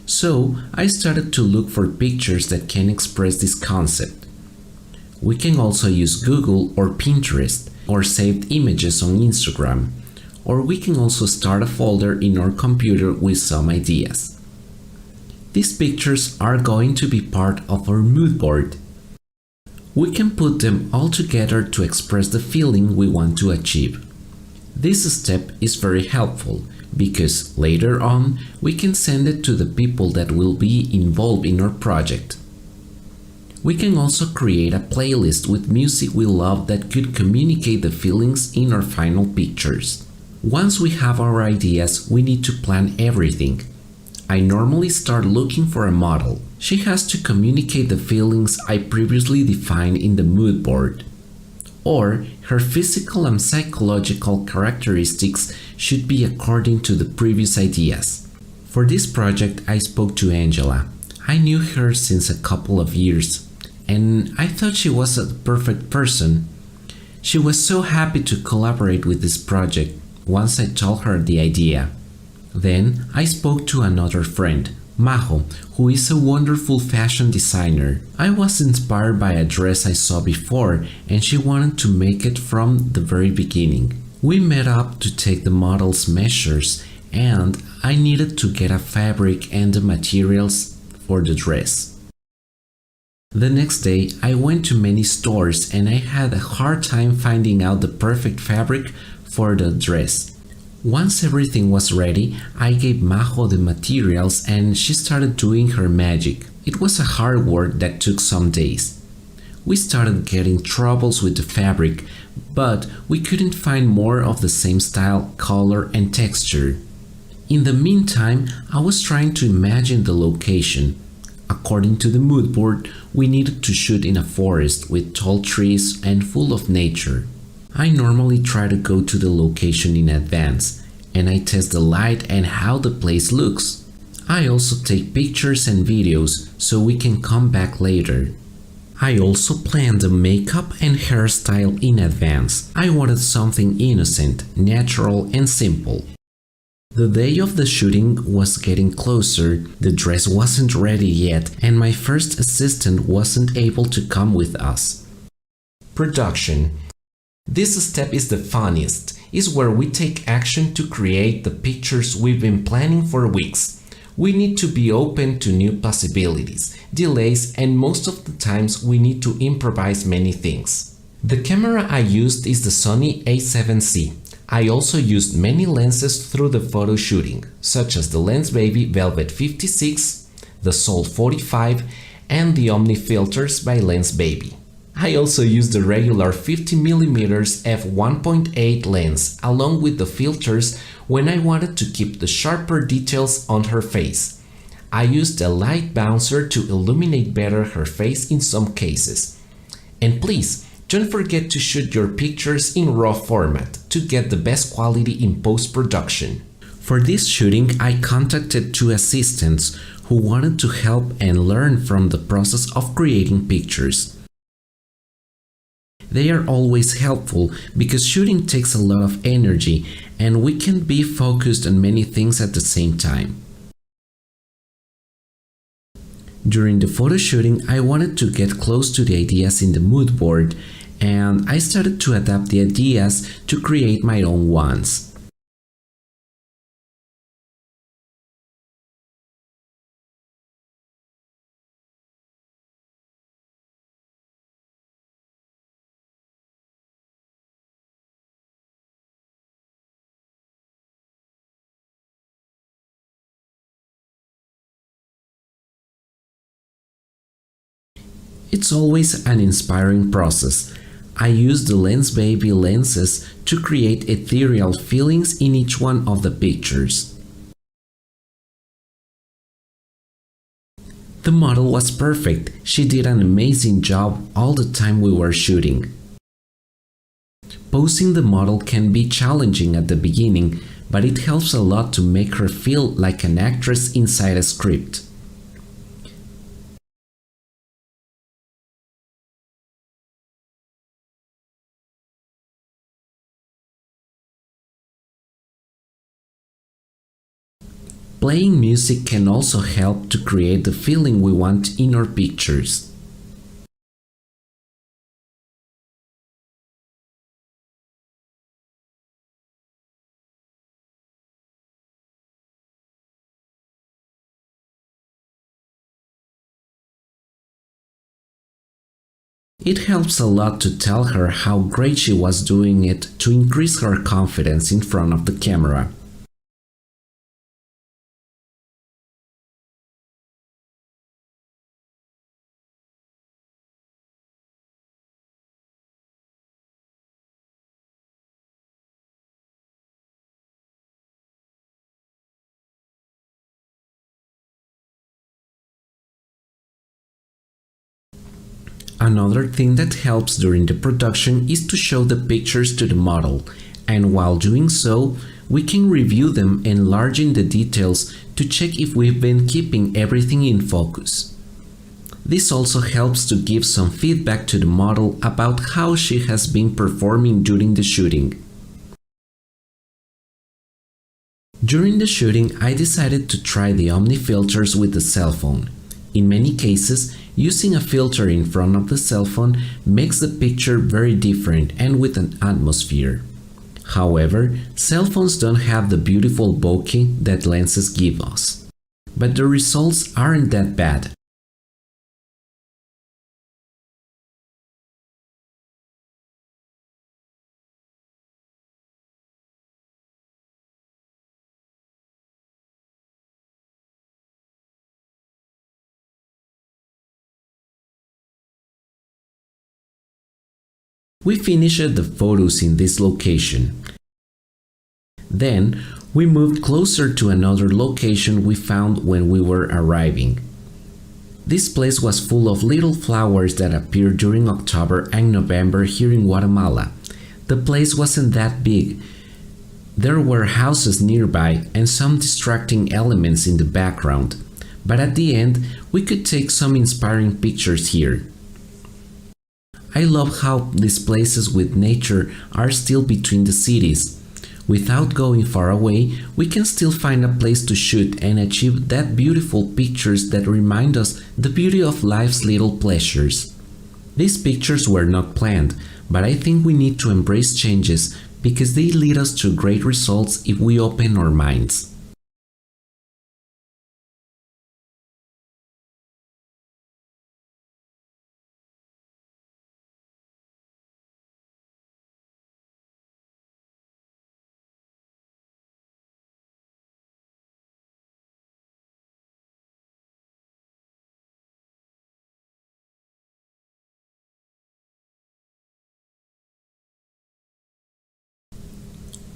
So I started to look for pictures that can express this concept. We can also use Google or Pinterest or saved images on Instagram, or we can also start a folder in our computer with some ideas. These pictures are going to be part of our mood board. We can put them all together to express the feeling we want to achieve. This step is very helpful because later on we can send it to the people that will be involved in our project. We can also create a playlist with music we love that could communicate the feelings in our final pictures. Once we have our ideas, we need to plan everything. I normally start looking for a model. She has to communicate the feelings I previously defined in the mood board. Or her physical and psychological characteristics should be according to the previous ideas. For this project, I spoke to Angela. I knew her since a couple of years, and I thought she was a perfect person. She was so happy to collaborate with this project once I told her the idea. Then I spoke to another friend, Majo, who is a wonderful fashion designer. I was inspired by a dress I saw before, and she wanted to make it from the very beginning. We met up to take the model's measures, and I needed to get a fabric and the materials for the dress. The next day, I went to many stores and I had a hard time finding out the perfect fabric for the dress. Once everything was ready, I gave Majo the materials and she started doing her magic. It was a hard work that took some days. We started getting troubles with the fabric, but we couldn't find more of the same style, color, and texture. In the meantime, I was trying to imagine the location. According to the mood board, we needed to shoot in a forest with tall trees and full of nature. I normally try to go to the location in advance, and I test the light and how the place looks. I also take pictures and videos so we can come back later. I also planned the makeup and hairstyle in advance. I wanted something innocent, natural and simple. The day of the shooting was getting closer, the dress wasn't ready yet, and my first assistant wasn't able to come with us. Production. This step is the funniest, is where we take action to create the pictures we've been planning for weeks. We need to be open to new possibilities, delays, and most of the times we need to improvise many things. The camera I used is the Sony A7C. I also used many lenses through the photo shooting, such as the Lensbaby Velvet 56, the Sol 45, and the Omni filters by Lensbaby. I also used the regular 50mm f1.8 lens along with the filters when I wanted to keep the sharper details on her face. I used a light bouncer to illuminate better her face in some cases. And please, don't forget to shoot your pictures in RAW format to get the best quality in post-production. For this shooting, I contacted 2 assistants who wanted to help and learn from the process of creating pictures. They are always helpful because shooting takes a lot of energy and we can be focused on many things at the same time. During the photo shooting, I wanted to get close to the ideas in the mood board, and I started to adapt the ideas to create my own ones. It's always an inspiring process. I use the Lensbaby lenses to create ethereal feelings in each one of the pictures. The model was perfect. She did an amazing job all the time we were shooting. Posing the model can be challenging at the beginning, but it helps a lot to make her feel like an actress inside a script. Playing music can also help to create the feeling we want in our pictures. It helps a lot to tell her how great she was doing it to increase her confidence in front of the camera. Another thing that helps during the production is to show the pictures to the model, and while doing so, we can review them enlarging the details to check if we've been keeping everything in focus. This also helps to give some feedback to the model about how she has been performing during the shooting. During the shooting, I decided to try the Omni filters with the cell phone. In many cases, using a filter in front of the cell phone makes the picture very different and with an atmosphere. However, cell phones don't have the beautiful bokeh that lenses give us. But the results aren't that bad. We finished the photos in this location. Then, we moved closer to another location we found when we were arriving. This place was full of little flowers that appear during October and November here in Guatemala. The place wasn't that big, There were houses nearby and some distracting elements in the background, but at the end we could take some inspiring pictures here. I love how these places with nature are still between the cities. Without going far away, we can still find a place to shoot and achieve that beautiful pictures that remind us the beauty of life's little pleasures. These pictures were not planned, but I think we need to embrace changes because they lead us to great results if we open our minds.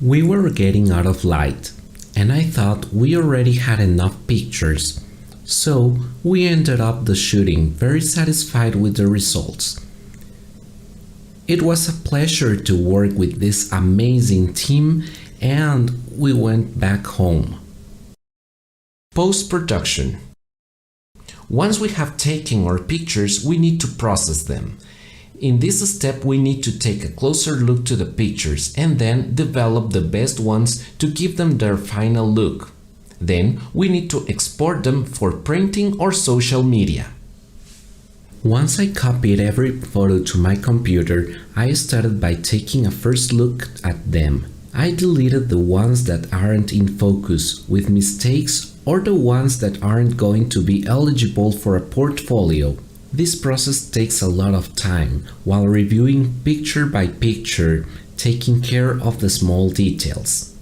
We were getting out of light, and I thought we already had enough pictures, so we ended up the shooting very satisfied with the results. It was a pleasure to work with this amazing team, and we went back home. Post-production. Once we have taken our pictures, we need to process them. In this step, we need to take a closer look to the pictures and then develop the best ones to give them their final look. Then we need to export them for printing or social media. Once I copied every photo to my computer, I started by taking a first look at them. I deleted the ones that aren't in focus with mistakes or the ones that aren't going to be eligible for a portfolio. This process takes a lot of time while reviewing picture by picture, taking care of the small details.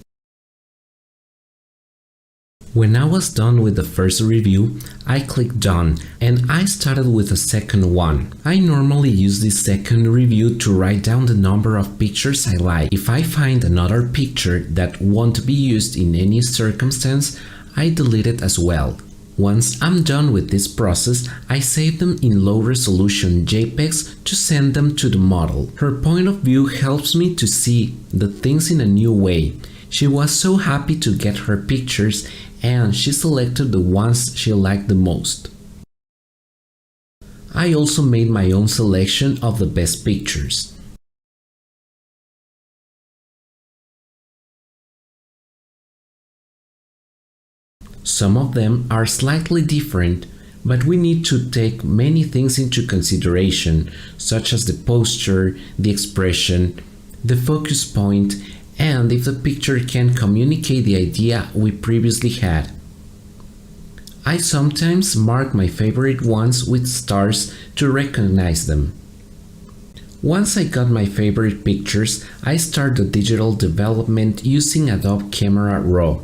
When I was done with the first review, I clicked done and I started with a second one. I normally use this second review to write down the number of pictures I like. If I find another picture that won't be used in any circumstance, I delete it as well. Once I'm done with this process, I save them in low-resolution JPEGs to send them to the model. Her point of view helps me to see the things in a new way. She was so happy to get her pictures and she selected the ones she liked the most. I also made my own selection of the best pictures. Some of them are slightly different, but we need to take many things into consideration, such as the posture, the expression, the focus point, and if the picture can communicate the idea we previously had. I sometimes mark my favorite ones with stars to recognize them. Once I got my favorite pictures, I start the digital development using Adobe Camera Raw.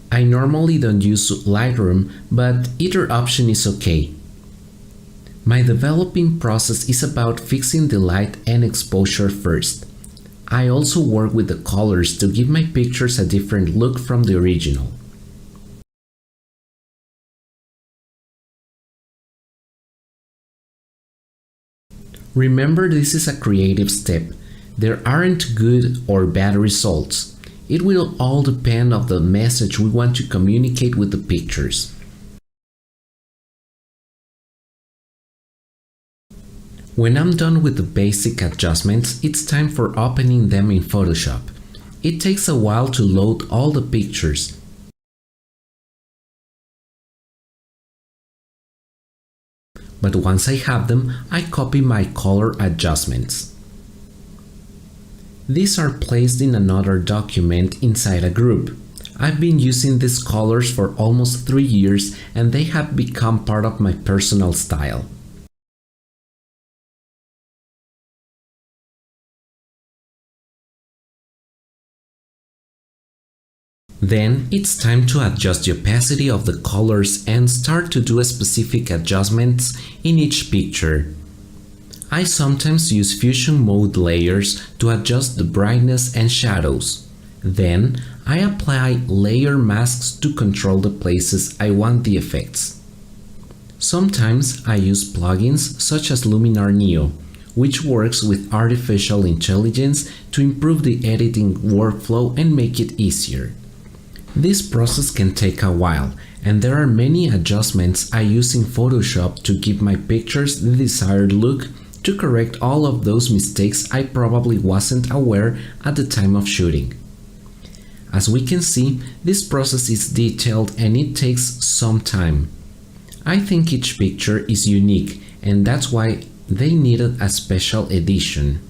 I normally don't use Lightroom, but either option is okay. My developing process is about fixing the light and exposure first. I also work with the colors to give my pictures a different look from the original. Remember, this is a creative step. There aren't good or bad results. It will all depend on the message we want to communicate with the pictures. When I'm done with the basic adjustments, it's time for opening them in Photoshop. It takes a while to load all the pictures. But once I have them, I copy my color adjustments. These are placed in another document inside a group. I've been using these colors for almost 3 years and they have become part of my personal style. Then it's time to adjust the opacity of the colors and start to do specific adjustments in each picture. I sometimes use fusion mode layers to adjust the brightness and shadows. Then I apply layer masks to control the places I want the effects. Sometimes I use plugins such as Luminar Neo, which works with artificial intelligence to improve the editing workflow and make it easier. This process can take a while, and there are many adjustments I use in Photoshop to give my pictures the desired look, to correct all of those mistakes I probably wasn't aware at the time of shooting. As we can see, this process is detailed and it takes some time. I think each picture is unique, and that's why they needed a special edition.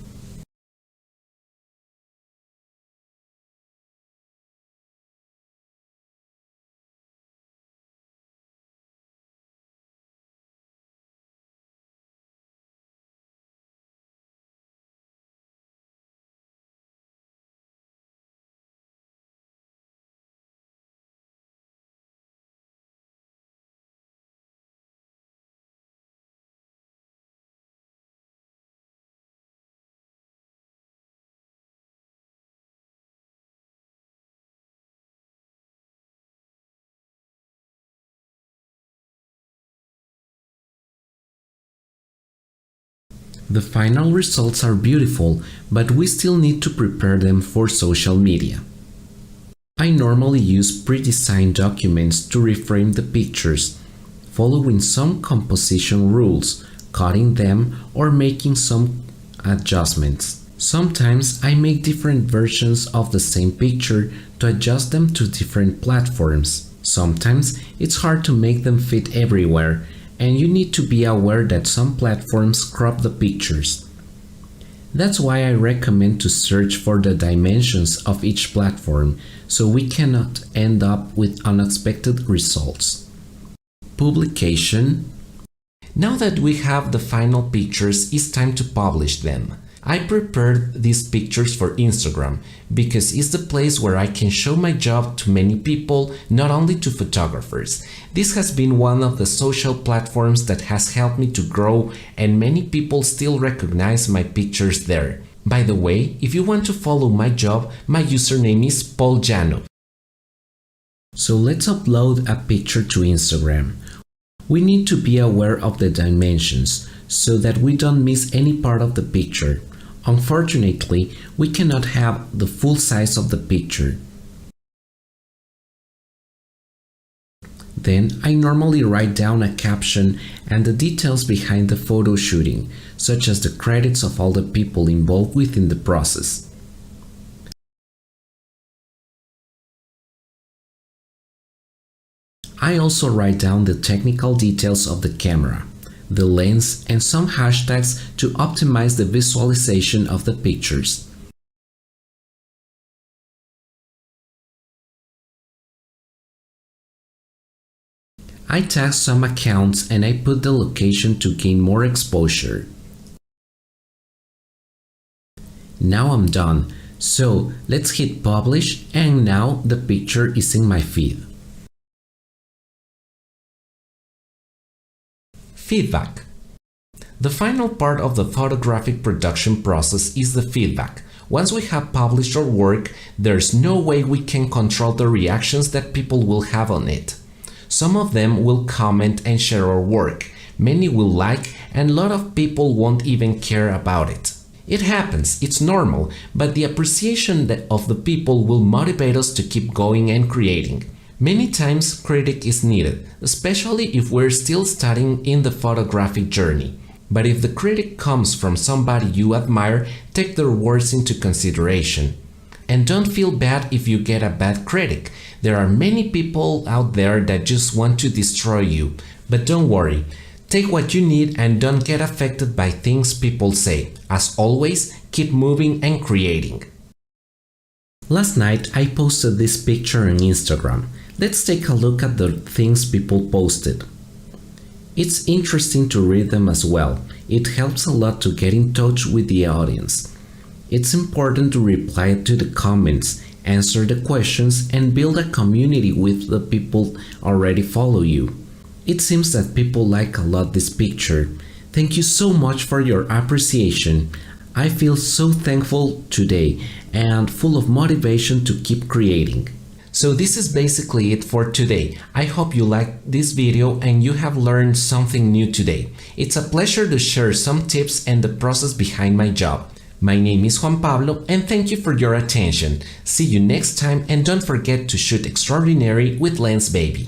The final results are beautiful, but we still need to prepare them for social media. I normally use pre-designed documents to reframe the pictures, following some composition rules, cutting them, or making some adjustments. Sometimes I make different versions of the same picture to adjust them to different platforms. Sometimes it's hard to make them fit everywhere, and you need to be aware that some platforms crop the pictures. That's why I recommend to search for the dimensions of each platform, so we cannot end up with unexpected results. Publication. Now that we have the final pictures, it's time to publish them. I prepared these pictures for Instagram because it's the place where I can show my job to many people, not only to photographers. This has been one of the social platforms that has helped me to grow, and many people still recognize my pictures there. By the way, if you want to follow my job, my username is Paul Jano. So let's upload a picture to Instagram. We need to be aware of the dimensions so that we don't miss any part of the picture. Unfortunately, we cannot have the full size of the picture. Then I normally write down a caption and the details behind the photo shooting, such as the credits of all the people involved within the process. I also write down the technical details of the camera, the lens, and some hashtags to optimize the visualization of the pictures. I tag some accounts and I put the location to gain more exposure. Now I'm done, so let's hit publish, and now the picture is in my feed. Feedback. The final part of the photographic production process is the feedback. Once we have published our work, there's no way we can control the reactions that people will have on it. Some of them will comment and share our work, many will like, and a lot of people won't even care about it. It happens, it's normal, but the appreciation of the people will motivate us to keep going and creating. Many times critique is needed, especially if we're still starting in the photographic journey. But if the critic comes from somebody you admire, take their words into consideration. And don't feel bad if you get a bad critic. There are many people out there that just want to destroy you. But don't worry, take what you need and don't get affected by things people say. As always, keep moving and creating. Last night I posted this picture on Instagram. Let's take a look at the things people posted. It's interesting to read them as well. It helps a lot to get in touch with the audience. It's important to reply to the comments, answer the questions, and build a community with the people already follow you. It seems that people like a lot this picture. Thank you so much for your appreciation. I feel so thankful today and full of motivation to keep creating. So this is basically it for today. I hope you liked this video and you have learned something new today. It's a pleasure to share some tips and the process behind my job. My name is Juan Pablo and thank you for your attention. See you next time and don't forget to shoot extraordinary with Lensbaby.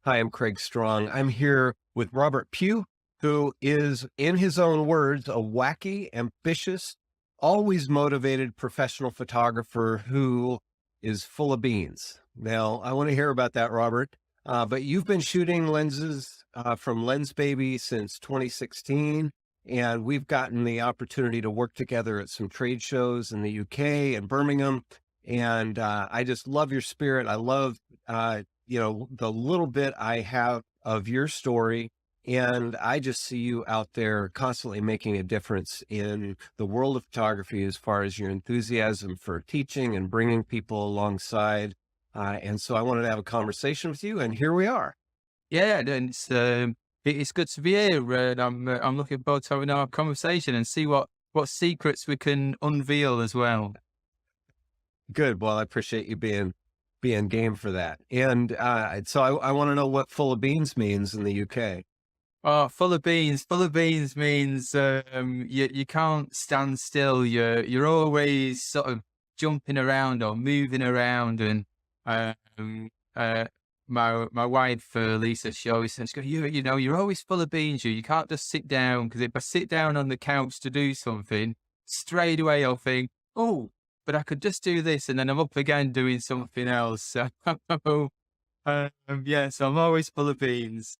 Hi, I'm Craig Strong. I'm here with Robert Pugh, who is, in his own words, a wacky, ambitious, always motivated professional photographer who is full of beans. Now, I want to hear about that, Robert. But you've been shooting lenses from Lensbaby since 2016, and we've gotten the opportunity to work together at some trade shows in the UK and Birmingham. And I just love your spirit. I love, the little bit I have of your story. And I just see you out there constantly making a difference in the world of photography as far as your enthusiasm for teaching and bringing people alongside. And so I wanted to have a conversation with you, and here we are. Yeah, and it's good to be here, and I'm looking forward to having our conversation and see what secrets we can unveil as well. Good. Well, I appreciate you being game for that. And so I want to know what full of beans means in the UK. Oh, full of beans. Full of beans means you can't stand still. You're always sort of jumping around or moving around. And my wife Lisa, she always says, you're always full of beans. You can't just sit down, because if I sit down on the couch to do something, straight away I'll think, oh, but I could just do this, and then I'm up again doing something else. So so I'm always full of beans.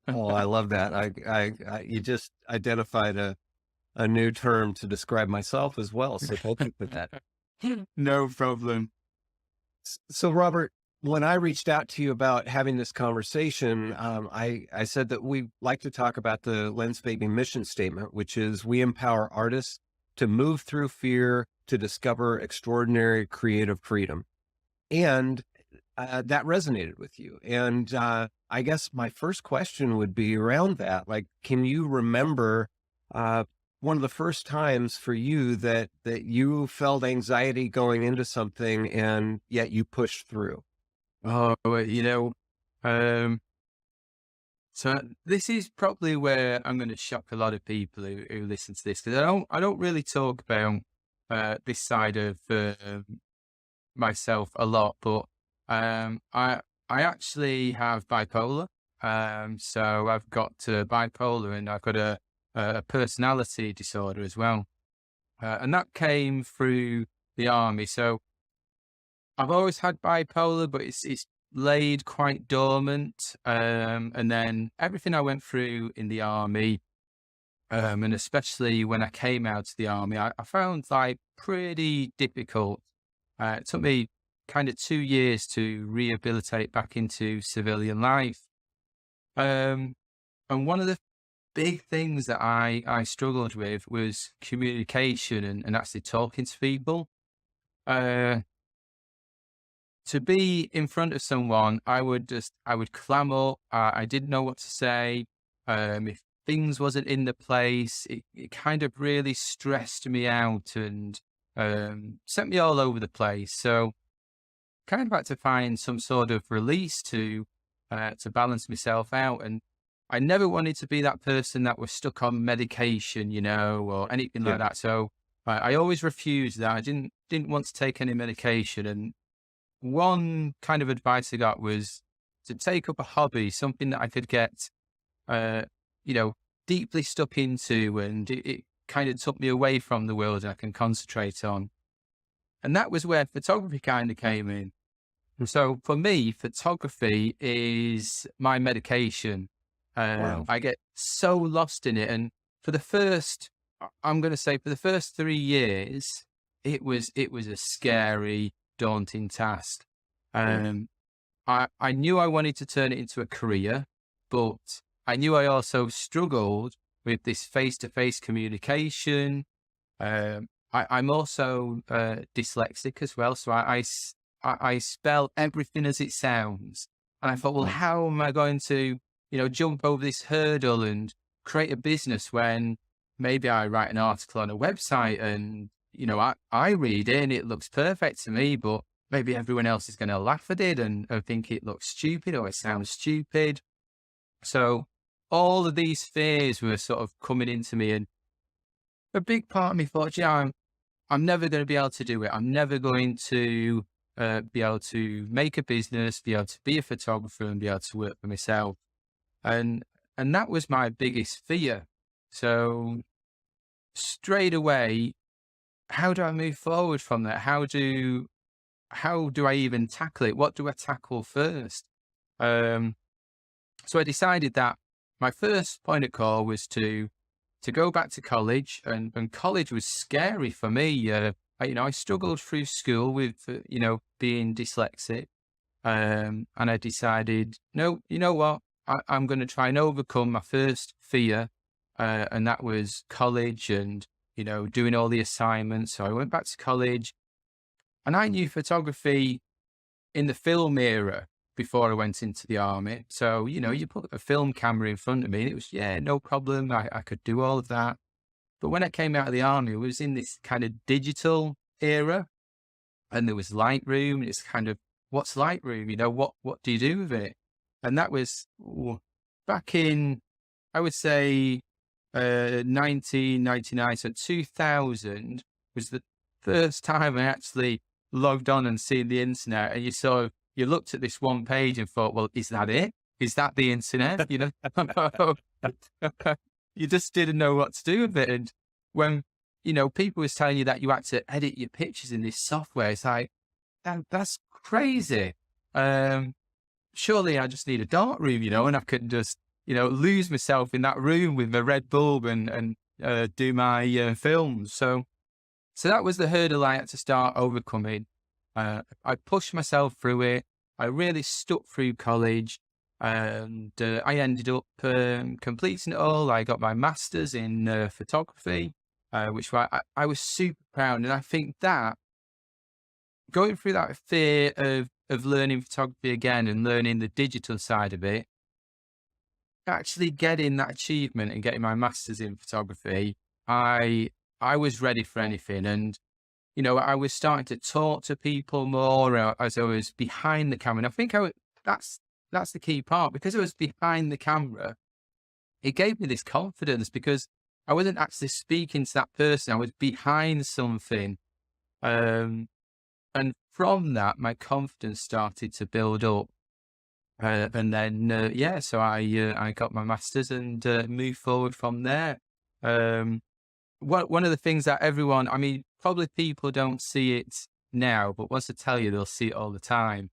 Oh, I love that. You just identified a new term to describe myself as well. So thank you for that. No problem. So Robert, when I reached out to you about having this conversation, I said that we like to talk about the Lensbaby mission statement, which is we empower artists to move through fear to discover extraordinary creative freedom. And that resonated with you. And I guess my first question would be around that. Like, can you remember one of the first times for you that you felt anxiety going into something and yet you pushed through? Oh, so this is probably where I'm going to shock a lot of people who listen to this, because I don't really talk about this side of myself a lot, but I actually have bipolar. So I've got bipolar, and I've got a personality disorder as well, and that came through the army. So I've always had bipolar, but it's laid quite dormant. And then everything I went through in the army, and especially when I came out of the army, I found like pretty difficult. It took me kind of 2 years to rehabilitate back into civilian life. And one of the big things that I struggled with was communication and actually talking to people. To be in front of someone, I would clam up. I didn't know what to say. If things wasn't in the place, it kind of really stressed me out and sent me all over the place. So kind of had to find some sort of release to balance myself out. And I never wanted to be that person that was stuck on medication, or anything like that. So I always refused that. I didn't want to take any medication. And one kind of advice I got was to take up a hobby, something that I could get, deeply stuck into, and it kind of took me away from the world and I can concentrate on. And that was where photography kind of came in. So for me, photography is my medication. Wow. I get so lost in it. And I'm going to say for the first 3 years, it was a scary, daunting task. I knew I wanted to turn it into a career, but I knew I also struggled with this face-to-face communication. I'm also dyslexic as well, so I spell everything as it sounds. And I thought, well, how am I going to, jump over this hurdle and create a business when maybe I write an article on a website and, I read it and it looks perfect to me, but maybe everyone else is going to laugh at it and think it looks stupid or it sounds stupid. So all of these fears were sort of coming into me, and a big part of me thought, I'm never going to be able to do it. I'm never going to be able to make a business, be able to be a photographer, and be able to work for myself. And that was my biggest fear. So straight away, how do I move forward from that? How do I even tackle it? What do I tackle first? So I decided that my first point of call was to go back to college, and college was scary for me. I struggled through school with, being dyslexic. And I decided, no, you know what? I'm going to try and overcome my first fear. And that was college and, doing all the assignments. So I went back to college, and I knew photography in the film era before I went into the army. So, you put a film camera in front of me and it was, no problem. I could do all of that. But when I came out of the army, it was in this kind of digital era, and there was Lightroom. It's kind of, what's Lightroom? What do you do with it? And that was back in, I would say, 1999. So 2000 was the first time I actually logged on and seen the internet. And you looked at this one page and thought, well, is that it? Is that the internet? You just didn't know what to do with it. And when, people was telling you that you had to edit your pictures in this software, it's like, that's crazy. Surely I just need a dark room, and I could just, lose myself in that room with my red bulb and do my films. So that was the hurdle I had to start overcoming. I pushed myself through it. I really stuck through college, and I ended up completing it all. I got my master's in photography, which I was super proud. And I think that going through that fear of learning photography again and learning the digital side of it, actually getting that achievement and getting my master's in photography, I was ready for anything. And I was starting to talk to people more as I was behind the camera. And I think that's the key part, because I was behind the camera. It gave me this confidence because I wasn't actually speaking to that person. I was behind something. And from that, my confidence started to build up. And then, so I got my master's and moved forward from there. One of the things that everyone, probably people don't see it now, but once I tell you, they'll see it all the time.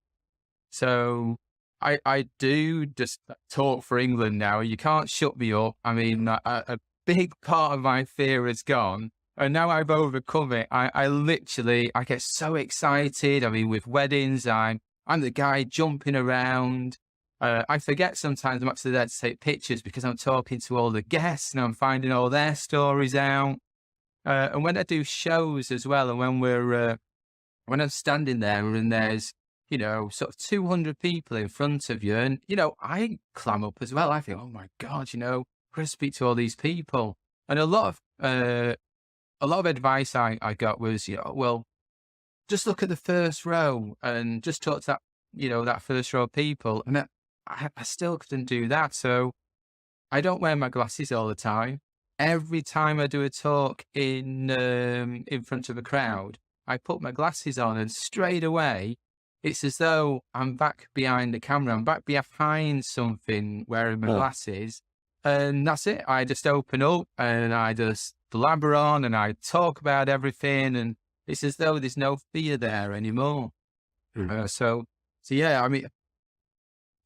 So I do just talk for England now. You can't shut me up. A big part of my fear is gone, and now I've overcome it. I literally, I get so excited. With weddings, I'm the guy jumping around. I forget sometimes I'm actually there to take pictures because I'm talking to all the guests and I'm finding all their stories out. And when I do shows as well, and when I'm standing there and there's, sort of 200 people in front of you, and, I clam up as well. I think, oh my God, I'm going to speak to all these people. And a lot of advice I got was, well, just look at the first row and just talk to that, that first row of people. And I still couldn't do that. So I don't wear my glasses all the time. Every time I do a talk in front of a crowd, I put my glasses on, and straight away, it's as though I'm back behind the camera. I'm back behind something wearing my glasses. And that's it. I just open up and I just blabber on and I talk about everything. And it's as though there's no fear there anymore. So yeah,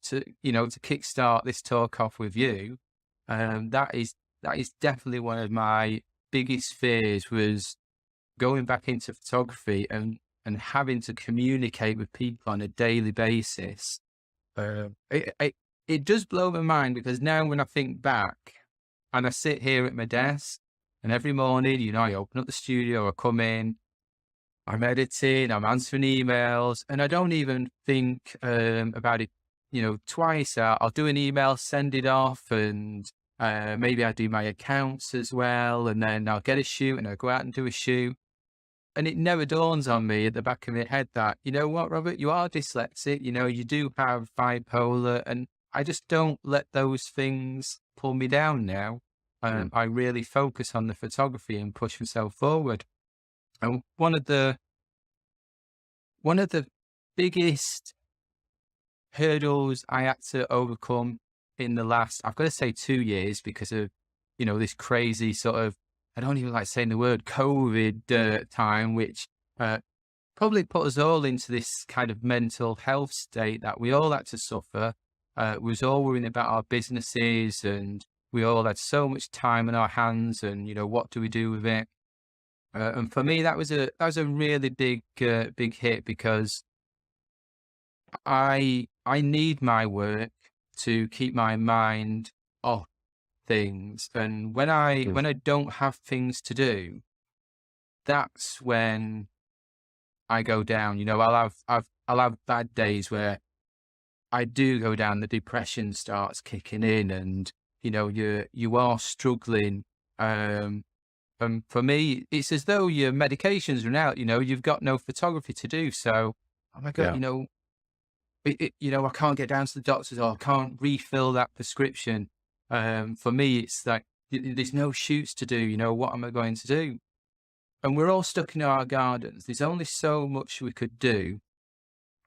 to kickstart this talk off with you, that is definitely one of my biggest fears, was going back into photography and having to communicate with people on a daily basis. It does blow my mind, because now when I think back and I sit here at my desk, and every morning, I open up the studio, I come in, I'm editing, I'm answering emails, and I don't even think about it, twice. I'll do an email, send it off, and maybe I do my accounts as well, and then I'll get a shoot and I'll go out and do a shoot. And it never dawns on me at the back of my head that, you know what, Robert, you are dyslexic, you do have bipolar, and I just don't let those things pull me down now. I really focus on the photography and push myself forward. And one of the biggest hurdles I had to overcome in the last, I've got to say 2 years, because of, this crazy sort of, I don't even like saying the word COVID time, which probably put us all into this kind of mental health state that we all had to suffer. We was all worrying about our businesses, and we all had so much time in our hands, and, what do we do with it? And for me, that was a really big hit, because I need my work to keep my mind off things, and when I don't have things to do, that's when I go down. I'll have bad days where I do go down. The depression starts kicking in, and you are struggling. And for me, it's as though your medications run out. You've got no photography to do. So, oh my God, Yeah. I can't get down to the doctors, or I can't refill that prescription. For me, it's like there's no shoots to do. What am I going to do? And we're all stuck in our gardens. There's only so much we could do.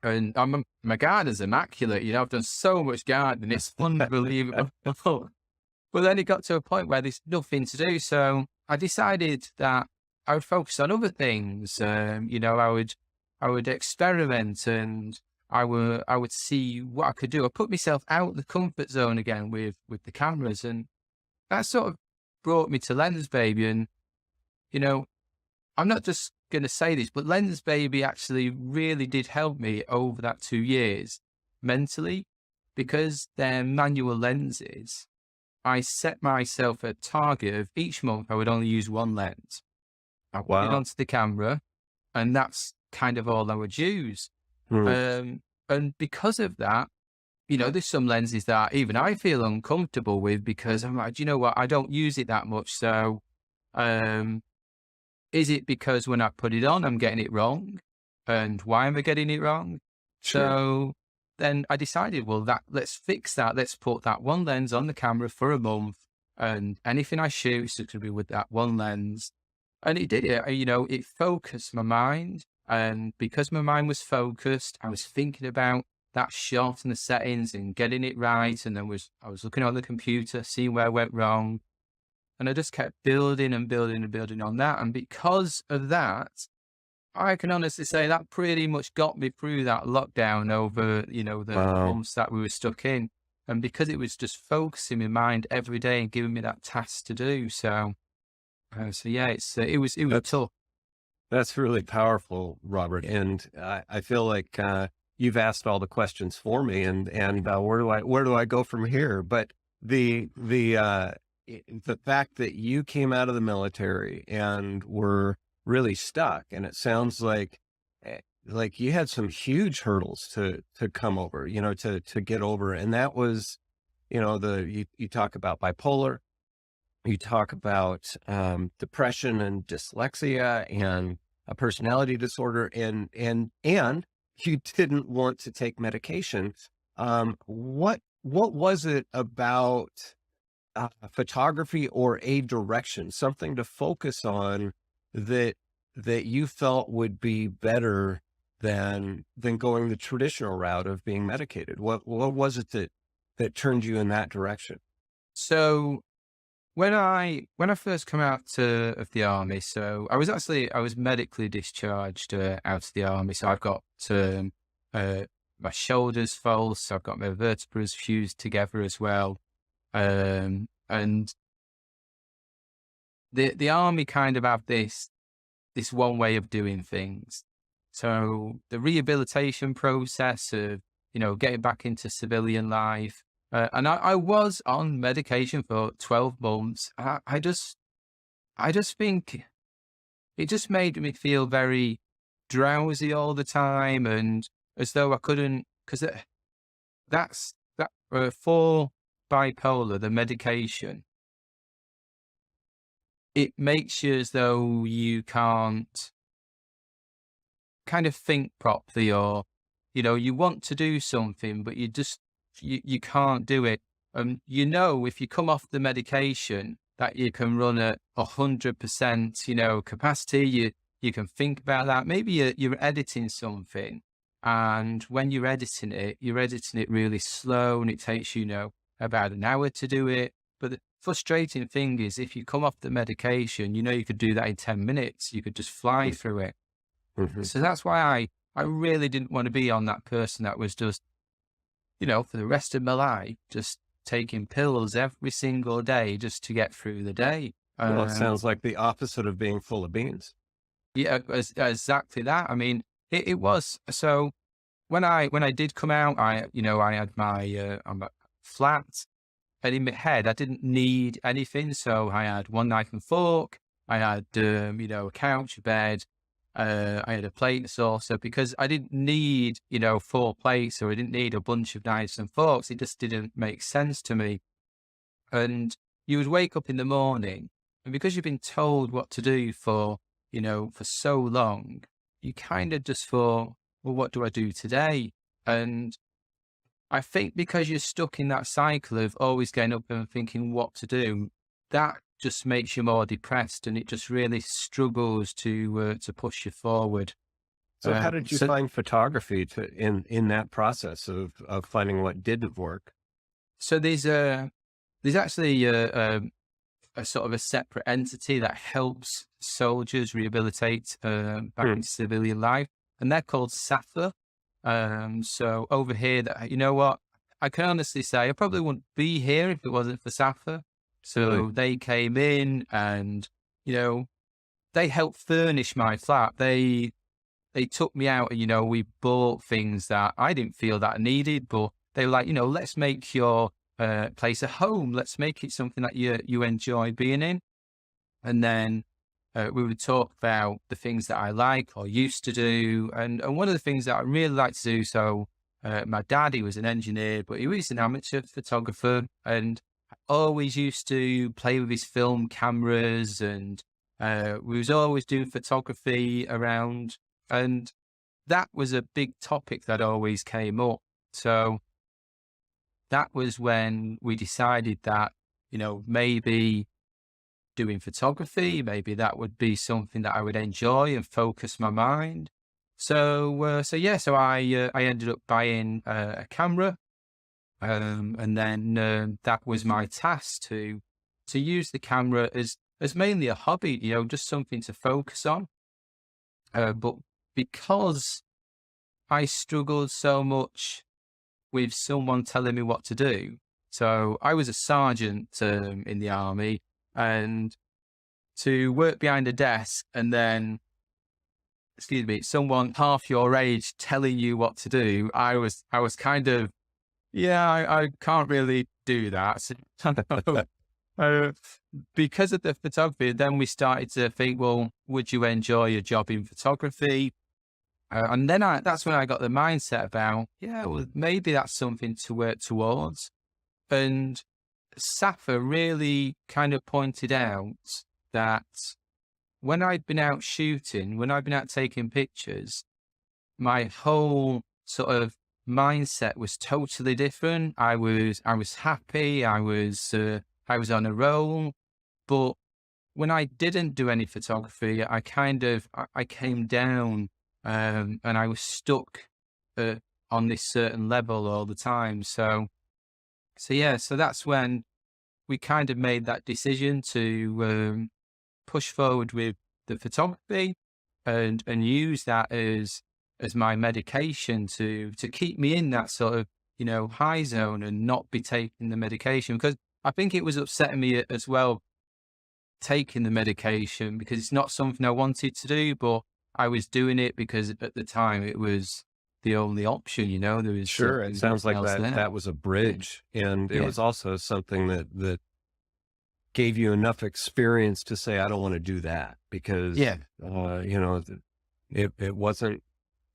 And my garden's immaculate. I've done so much gardening. It's unbelievable. But then it got to a point where there's nothing to do. So I decided that I would focus on other things. I would experiment, and I would see what I could do. I put myself out the comfort zone again with the cameras, and that sort of brought me to Lensbaby. And I'm not just going to say this, but Lensbaby actually really did help me over that 2 years mentally, because they're manual lenses. I set myself a target of each month I would only use one lens. I put it onto the camera, and that's kind of all I would use. And because of that, there's some lenses that even I feel uncomfortable with, because I'm like, do you know what? I don't use it that much. So, is it because when I put it on, I'm getting it wrong? And why am I getting it wrong? Sure. So then I decided, well, let's fix that. Let's put that one lens on the camera for a month, and anything I shoot is going to be with that one lens. And it did it. It focused my mind. And because my mind was focused, I was thinking about that shot and the settings and getting it right. And then I was looking on the computer, seeing where I went wrong. And I just kept building and building and building on that. And because of that, I can honestly say that pretty much got me through that lockdown over, the months that we were stuck in. And because it was just focusing my mind every day and giving me that task to do. So yeah, it was tough. That's really powerful, Robert. And I feel like you've asked all the questions for me, and where do I go from here? But the fact that you came out of the military and were really stuck, and it sounds like you had some huge hurdles to come over, to get over. And that was, you talk about bipolar, you talk about depression and dyslexia and a personality disorder, and you didn't want to take medication. What was it about photography, or a direction, something to focus on, that you felt would be better than going the traditional route of being medicated? What was it that turned you in that direction? So when I first come out of the army, so I was medically discharged out of the army. So I've got my shoulders false, so I've got my vertebrae fused together as well. And the army kind of have this one way of doing things. So the rehabilitation process of, getting back into civilian life. And I was on medication for 12 months. I just think it just made me feel very drowsy all the time, and as though I couldn't, because that's for bipolar, the medication, it makes you as though you can't kind of think properly, or, you want to do something, but you can't do it. If you come off the medication, that you can run at 100%, capacity, you can think about that. Maybe you're editing something, And when you're editing it really slow, and it takes, about an hour to do it. But the frustrating thing is, if you come off the medication, you could do that in 10 minutes. You could just fly through it. Mm-hmm. So that's why I really didn't want to be on that person that was just, for the rest of my life, just taking pills every single day just to get through the day. Well, it sounds like the opposite of being full of beans. Yeah, exactly that. I mean, it was. So when I did come out, I had my flat, and in my head, I didn't need anything. So I had one knife and fork. I had, a couch, a bed. I had a plate, saucer, because I didn't need, 4 plates, or I didn't need a bunch of knives and forks. It just didn't make sense to me. And you would wake up in the morning, and because you've been told what to do for so long, you kind of just thought, well, what do I do today? And I think because you're stuck in that cycle of always getting up and thinking what to do, that just makes you more depressed, and it just really struggles to push you forward. So how did you find photography in that process of finding what didn't work? So there's actually a sort of a separate entity that helps soldiers rehabilitate back into civilian life, and they're called SAFA. So over here, that what, I can honestly say I probably wouldn't be here if it wasn't for SAFA. So they came in, and they helped furnish my flat. They took me out, and we bought things that I didn't feel that I needed, but they were like, let's make your place a home. Let's make it something that you enjoy being in. And then we would talk about the things that I like or used to do. And one of the things that I really like to do, so my dad, he was an engineer, but he was an amateur photographer, and I always used to play with his film cameras, and we was always doing photography around, and that was a big topic that always came up. So that was when we decided that, maybe doing photography, maybe that would be something that I would enjoy and focus my mind. So I ended up buying a camera, and then that was my task to use the camera as mainly a hobby, just something to focus on. But because I struggled so much with someone telling me what to do, so I was a sergeant in the army, and to work behind a desk and then, someone half your age telling you what to do, I was kind of, I can't really do that. So, because of the photography, then we started to think, well, would you enjoy a job in photography? And then that's when I got the mindset about, well, maybe that's something to work towards. And Safa really kind of pointed out that when I'd been out shooting, when I'd been out taking pictures, my whole sort of mindset was totally different. I was happy. I was on a roll. But when I didn't do any photography, I came down, and I was stuck on this certain level all the time. So that's when we kind of made that decision to push forward with the photography and use that as my medication to keep me in that sort of, high zone and not be taking the medication, because I think it was upsetting me as well, taking the medication, because it's not something I wanted to do, but I was doing it because at the time it was the only option, there was. Sure. It sounds like that was a bridge. And it was also something that gave you enough experience to say, I don't want to do that, because,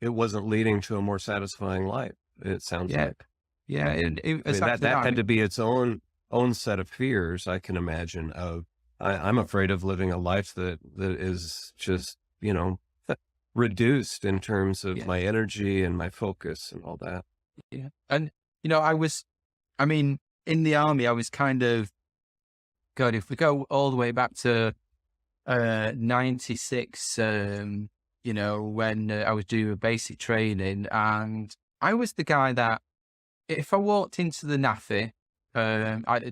it wasn't leading to a more satisfying life. It sounds like. Yeah. That had to be its own set of fears, I can imagine, of, I'm afraid of living a life that is just, reduced in terms of my energy and my focus and all that. Yeah. And, in the army, I was kind of, if we go all the way back to 96, you know, when I was doing basic training, and I was the guy that if I walked into the NAFI,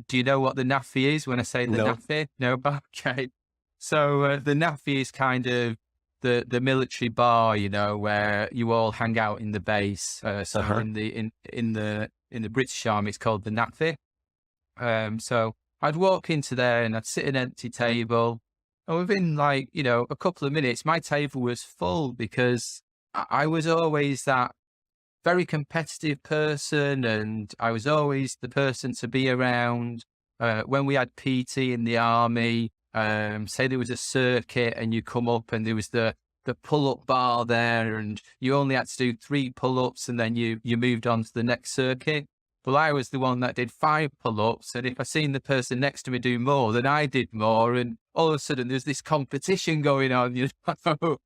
do you know what the NAFI is when I say the No. NAFI? No? Okay. So the NAFI is kind of the military bar, you know, where you all hang out in the base. So in the British Army, it's called the NAFI. So I'd walk into there and I'd sit at an empty table. And within like, you know, a couple of minutes, my table was full because I was always that very competitive person, and I was always the person to be around. When we had PT in the army, say there was a circuit and you come up and there was the pull-up bar there, and you only had to do 3 pull-ups and then you moved on to the next circuit. Well, I was the one that did 5 pull-ups, and if I seen the person next to me do more, then I did more, and all of a sudden there's this competition going on, you know.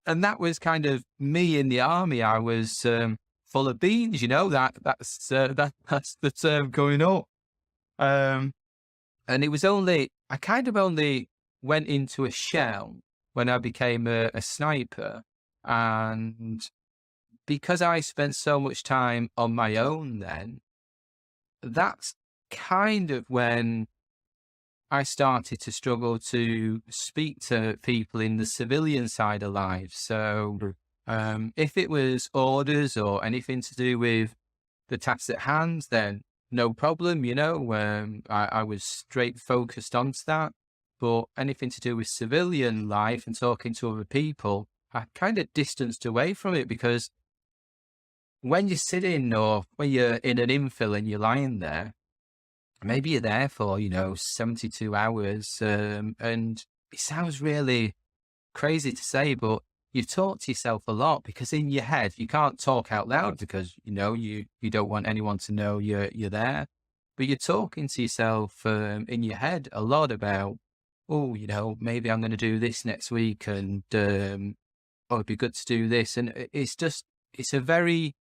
And that was kind of me in the army. I was full of beans, you know. That's the term going up. And it was I kind of only went into a shell when I became a sniper, and because I spent so much time on my own, then that's kind of when I started to struggle to speak to people in the civilian side of life. So if it was orders or anything to do with the task at hand, then no problem, you know, I was straight focused onto that. But anything to do with civilian life and talking to other people, I kind of distanced away from it, because when you're sitting or when you're in an infill and you're lying there, maybe you're there for, you know, 72 hours. And it sounds really crazy to say, but you talk to yourself a lot, because in your head, you can't talk out loud because, you know, you don't want anyone to know you're there. But you're talking to yourself in your head a lot about, oh, you know, maybe I'm going to do this next week, and oh, it'd be good to do this. And it's a very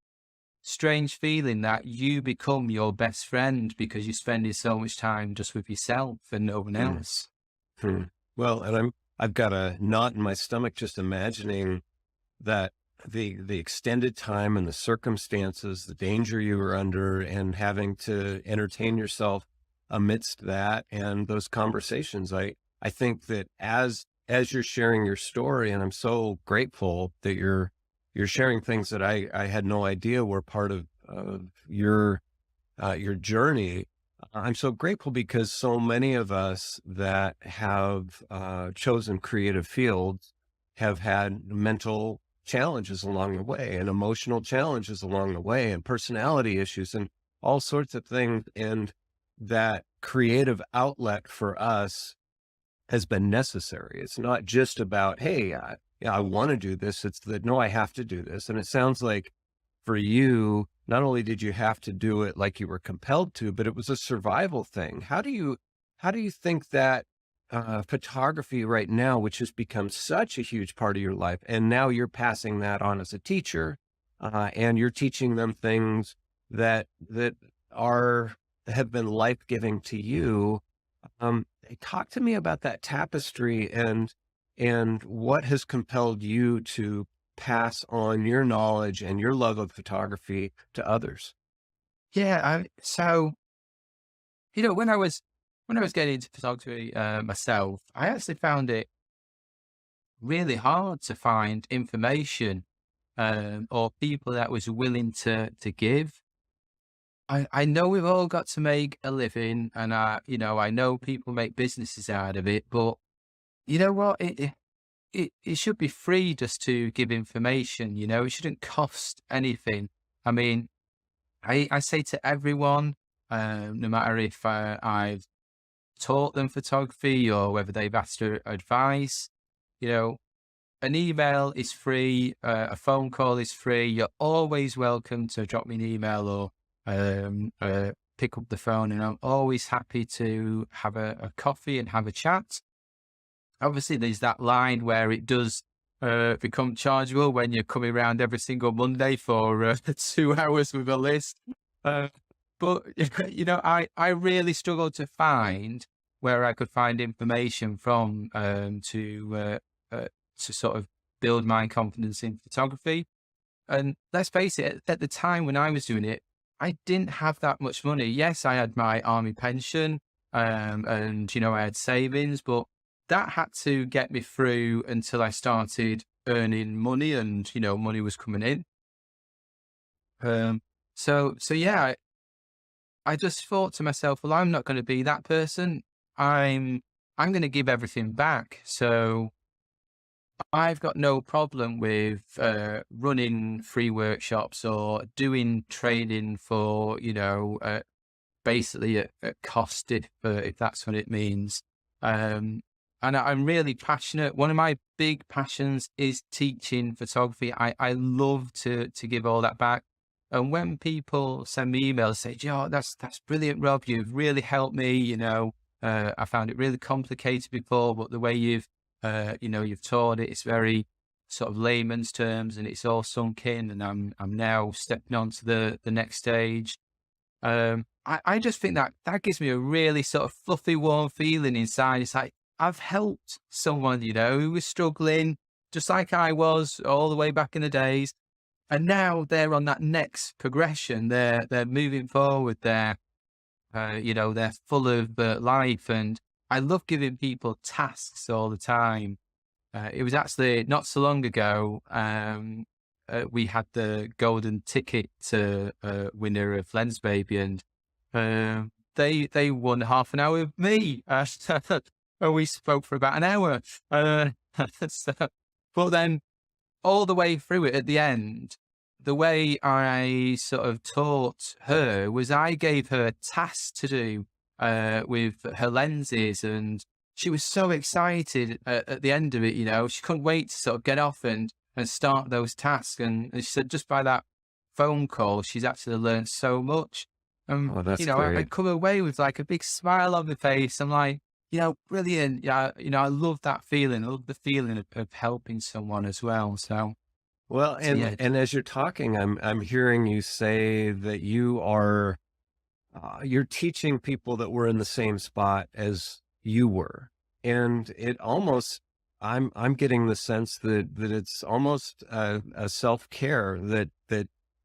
strange feeling that you become your best friend because you're spending so much time just with yourself and no one else. Well, and I've got a knot in my stomach just imagining that the extended time and the circumstances, the danger you were under, and having to entertain yourself amidst that and those conversations. I think that as you're sharing your story, and I'm so grateful that you're sharing things that I had no idea were part of your journey. I'm so grateful because so many of us that have chosen creative fields have had mental challenges along the way, and emotional challenges along the way, and personality issues, and all sorts of things. And that creative outlet for us has been necessary. It's not just about, hey, I want to do this. It's that, no, I have to do this. And it sounds like for you, not only did you have to do it like you were compelled to, but it was a survival thing. How do you think that photography right now, which has become such a huge part of your life, and now you're passing that on as a teacher, and you're teaching them things that have been life-giving to you. Talk to me about that tapestry and what has compelled you to pass on your knowledge and your love of photography to others. Yeah. So, you know, when I was getting into photography myself, I actually found it really hard to find information or people that was willing to give. I know we've all got to make a living, and I know people make businesses out of it, but you know what? It should be free just to give information, you know. It shouldn't cost anything. I mean, I say to everyone, no matter if I've taught them photography or whether they've asked for advice, you know, an email is free, a phone call is free. You're always welcome to drop me an email or pick up the phone, and I'm always happy to have a coffee and have a chat. Obviously, there's that line where it does become chargeable when you're coming around every single Monday for 2 hours with a list. But, you know, I really struggled to find where I could find information from to to sort of build my confidence in photography. And let's face it, at the time when I was doing it, I didn't have that much money. Yes, I had my army pension, and, I had savings, but that had to get me through until I started earning money and, money was coming in. So yeah, I just thought to myself, well, I'm not going to be that person. I'm going to give everything back. So I've got no problem with running free workshops or doing training for, basically at cost, if that's what it means. And I'm really passionate. One of my big passions is teaching photography. I love to give all that back. And when people send me emails, say, "Joe, that's brilliant, Rob. You've really helped me. I found it really complicated before, but the way you've taught it, it's very sort of layman's terms, and it's all sunk in. And I'm now stepping on to the next stage." I just think that gives me a really sort of fluffy, warm feeling inside. It's like I've helped someone, who was struggling, just like I was all the way back in the days. And now they're on that next progression. They're moving forward. They're full of life. And I love giving people tasks all the time. It was actually not so long ago. We had the golden ticket winner of Lensbaby, and they won half an hour with me. And we spoke for about an hour. But then all the way through it at the end, the way I sort of taught her was I gave her tasks to do with her lenses, and she was so excited at the end of it. She couldn't wait to sort of get off and start those tasks. And she said just by that phone call, she's actually learned so much. Oh, that's I great. come away with like a big smile on my face. I'm like, brilliant. Yeah, I love that feeling. I love the feeling of helping someone as well. So, Well, so yeah, and as you're talking, I'm hearing you say that you are you're teaching people that were in the same spot as you were, and it almost I'm getting the sense that it's almost a self-care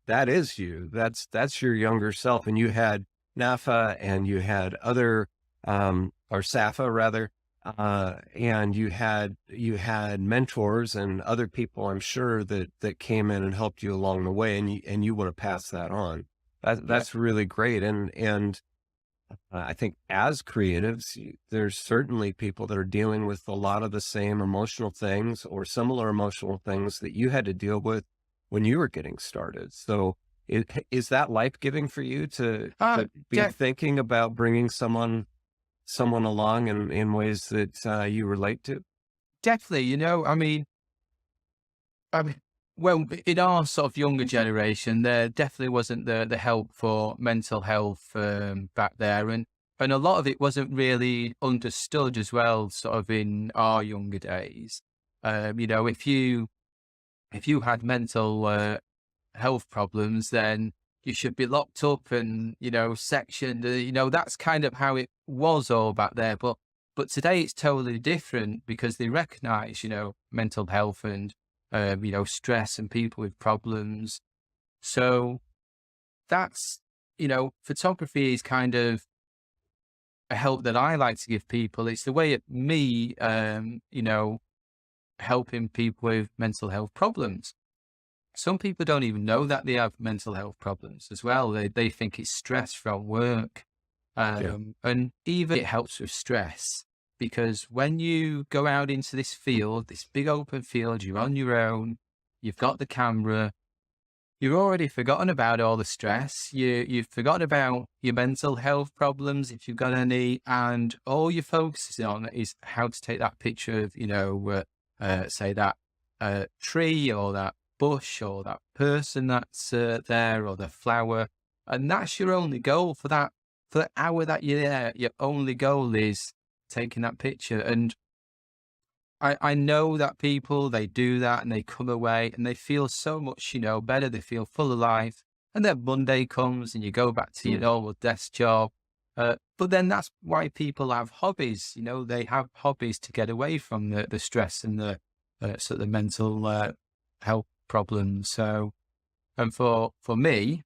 that is you. That's your younger self, and you had NAFA and you had other or SAFA rather. And you had mentors and other people, I'm sure, that came in and helped you along the way, and you want to pass that on. That's really great. And I think as creatives, there's certainly people that are dealing with a lot of the same emotional things or similar emotional things that you had to deal with when you were getting started. So is that life-giving for you to be thinking about bringing someone along in ways that you relate to? definitely. Well, in our sort of younger generation, there definitely wasn't the help for mental health back there, and a lot of it wasn't really understood as well, sort of in our younger days. If you had mental health problems, then you should be locked up and sectioned. That's kind of how it was all back there. But today it's totally different because they recognise mental health and stress and people with problems. So that's photography is kind of a help that I like to give people. It's the way of me helping people with mental health problems. Some people don't even know that they have mental health problems as well. They think it's stress from work. And even it helps with stress because when you go out into this field, this big open field, you're on your own, you've got the camera, you've already forgotten about all the stress. You've forgotten about your mental health problems, if you've got any, and all you're focusing on is how to take that picture of, say that tree or that bush or that person that's there or the flower. And that's your only goal for the hour that you're there. Your only goal is taking that picture. And I know that people, they do that and they come away and they feel so much, better. They feel full of life. And then Monday comes and you go back to your normal desk job. But then that's why people have hobbies. They have hobbies to get away from the stress and the sort of mental health problems. So, and for me,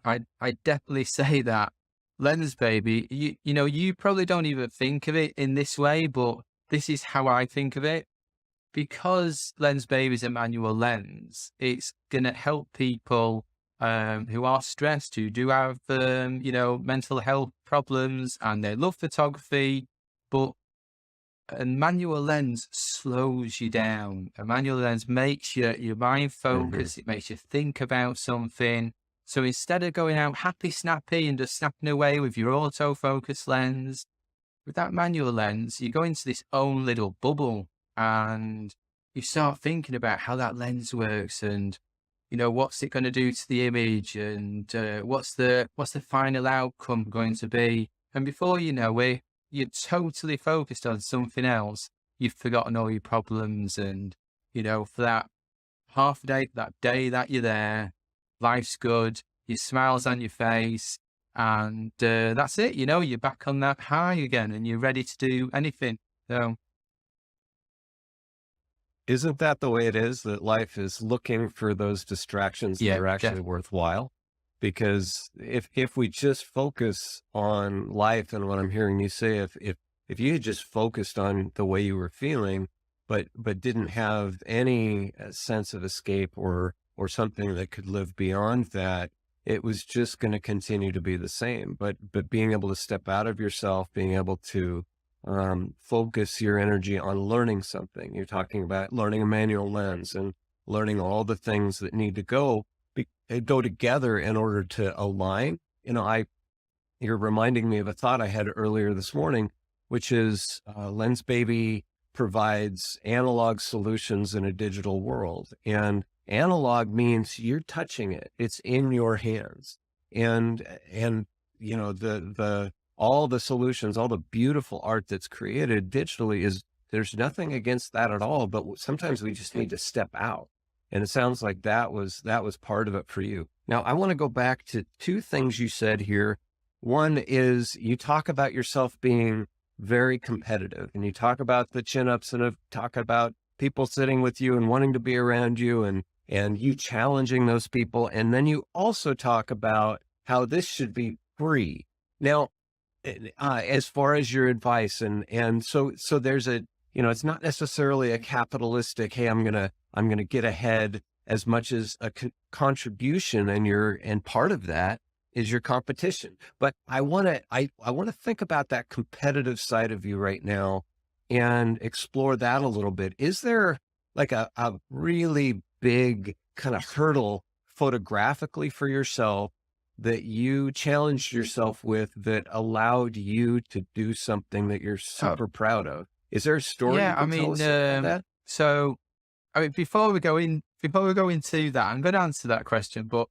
I definitely say that Lensbaby, you probably don't even think of it in this way, but this is how I think of it. Because Lensbaby is a manual lens, it's going to help people who are stressed, who do have, mental health problems, and they love photography, but a manual lens slows you down. A manual lens makes your mind focus. It makes you think about something. So instead of going out happy snappy and just snapping away with your autofocus lens, with that manual lens, you go into this own little bubble and you start thinking about how that lens works and, what's it going to do to the image and what's the final outcome going to be. And before you know it, you're totally focused on something else. You've forgotten all your problems and, for that half a day, that day that you're there, life's good, your smile's on your face, and that's it. You're back on that high again and you're ready to do anything. So Isn't that the way it is, that life is looking for those distractions that are actually worthwhile? Because if we just focus on life, and what I'm hearing you say, if you had just focused on the way you were feeling, but didn't have any sense of escape or something that could live beyond that, it was just going to continue to be the same. But being able to step out of yourself, being able to focus your energy on learning something. You're talking about learning a manual lens and learning all the things that need to go together in order to align. You're reminding me of a thought I had earlier this morning, which is Lensbaby provides analog solutions in a digital world. And analog means you're touching it. It's in your hands. And all the solutions, all the beautiful art that's created digitally there's nothing against that at all, but sometimes we just need to step out. And it sounds like that was part of it for you. Now, I want to go back to two things you said here. One is you talk about yourself being very competitive, and you talk about the chin-ups and talk about people sitting with you and wanting to be around you and you challenging those people. And then you also talk about how this should be free. Now, as far as your advice, and so there's it's not necessarily a capitalistic, hey, I'm gonna get ahead, as much as a contribution, and part of that is your competition. But I want to think about that competitive side of you right now and explore that a little bit. Is there like a really big kind of hurdle photographically for yourself that you challenged yourself with that allowed you to do something that you're super proud of? Is there a story you can tell us about that? So, before we go into that, I'm going to answer that question. But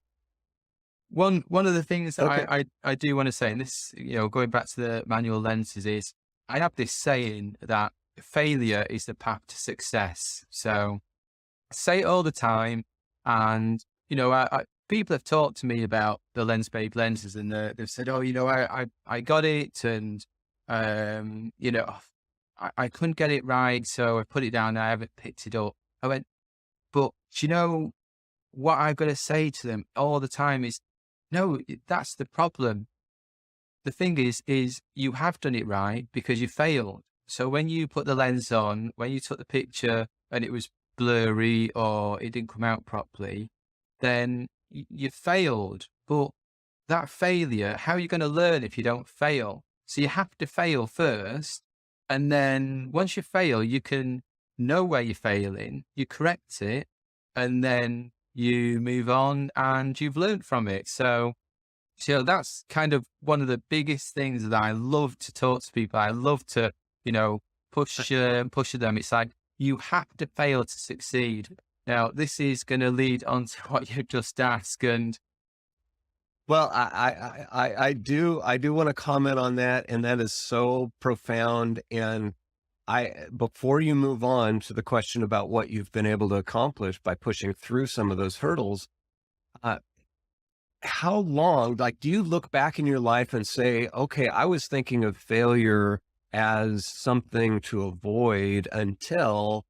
one of the things that I do want to say, and this, going back to the manual lenses, is I have this saying that failure is the path to success. So I say it all the time, and people have talked to me about the Lensbaby lenses, and they've said, "Oh, I got it, and I couldn't get it right, so I put it down. I haven't picked it up." I went, but what I've got to say to them all the time is, no, that's the problem. The thing is you have done it right because you failed. So when you put the lens on, when you took the picture and it was blurry or it didn't come out properly, then you failed. But that failure, how are you going to learn if you don't fail? So you have to fail first. And then once you fail, you can know where you're failing, you correct it, and then you move on and you've learned from it. So that's kind of one of the biggest things that I love to talk to people. I love to, push them. It's like, you have to fail to succeed. Now, this is going to lead on to what you just asked. And well, I do want to comment on that, and that is so profound. And before you move on to the question about what you've been able to accomplish by pushing through some of those hurdles, how long, do you look back in your life and say, okay, I was thinking of failure as something to avoid until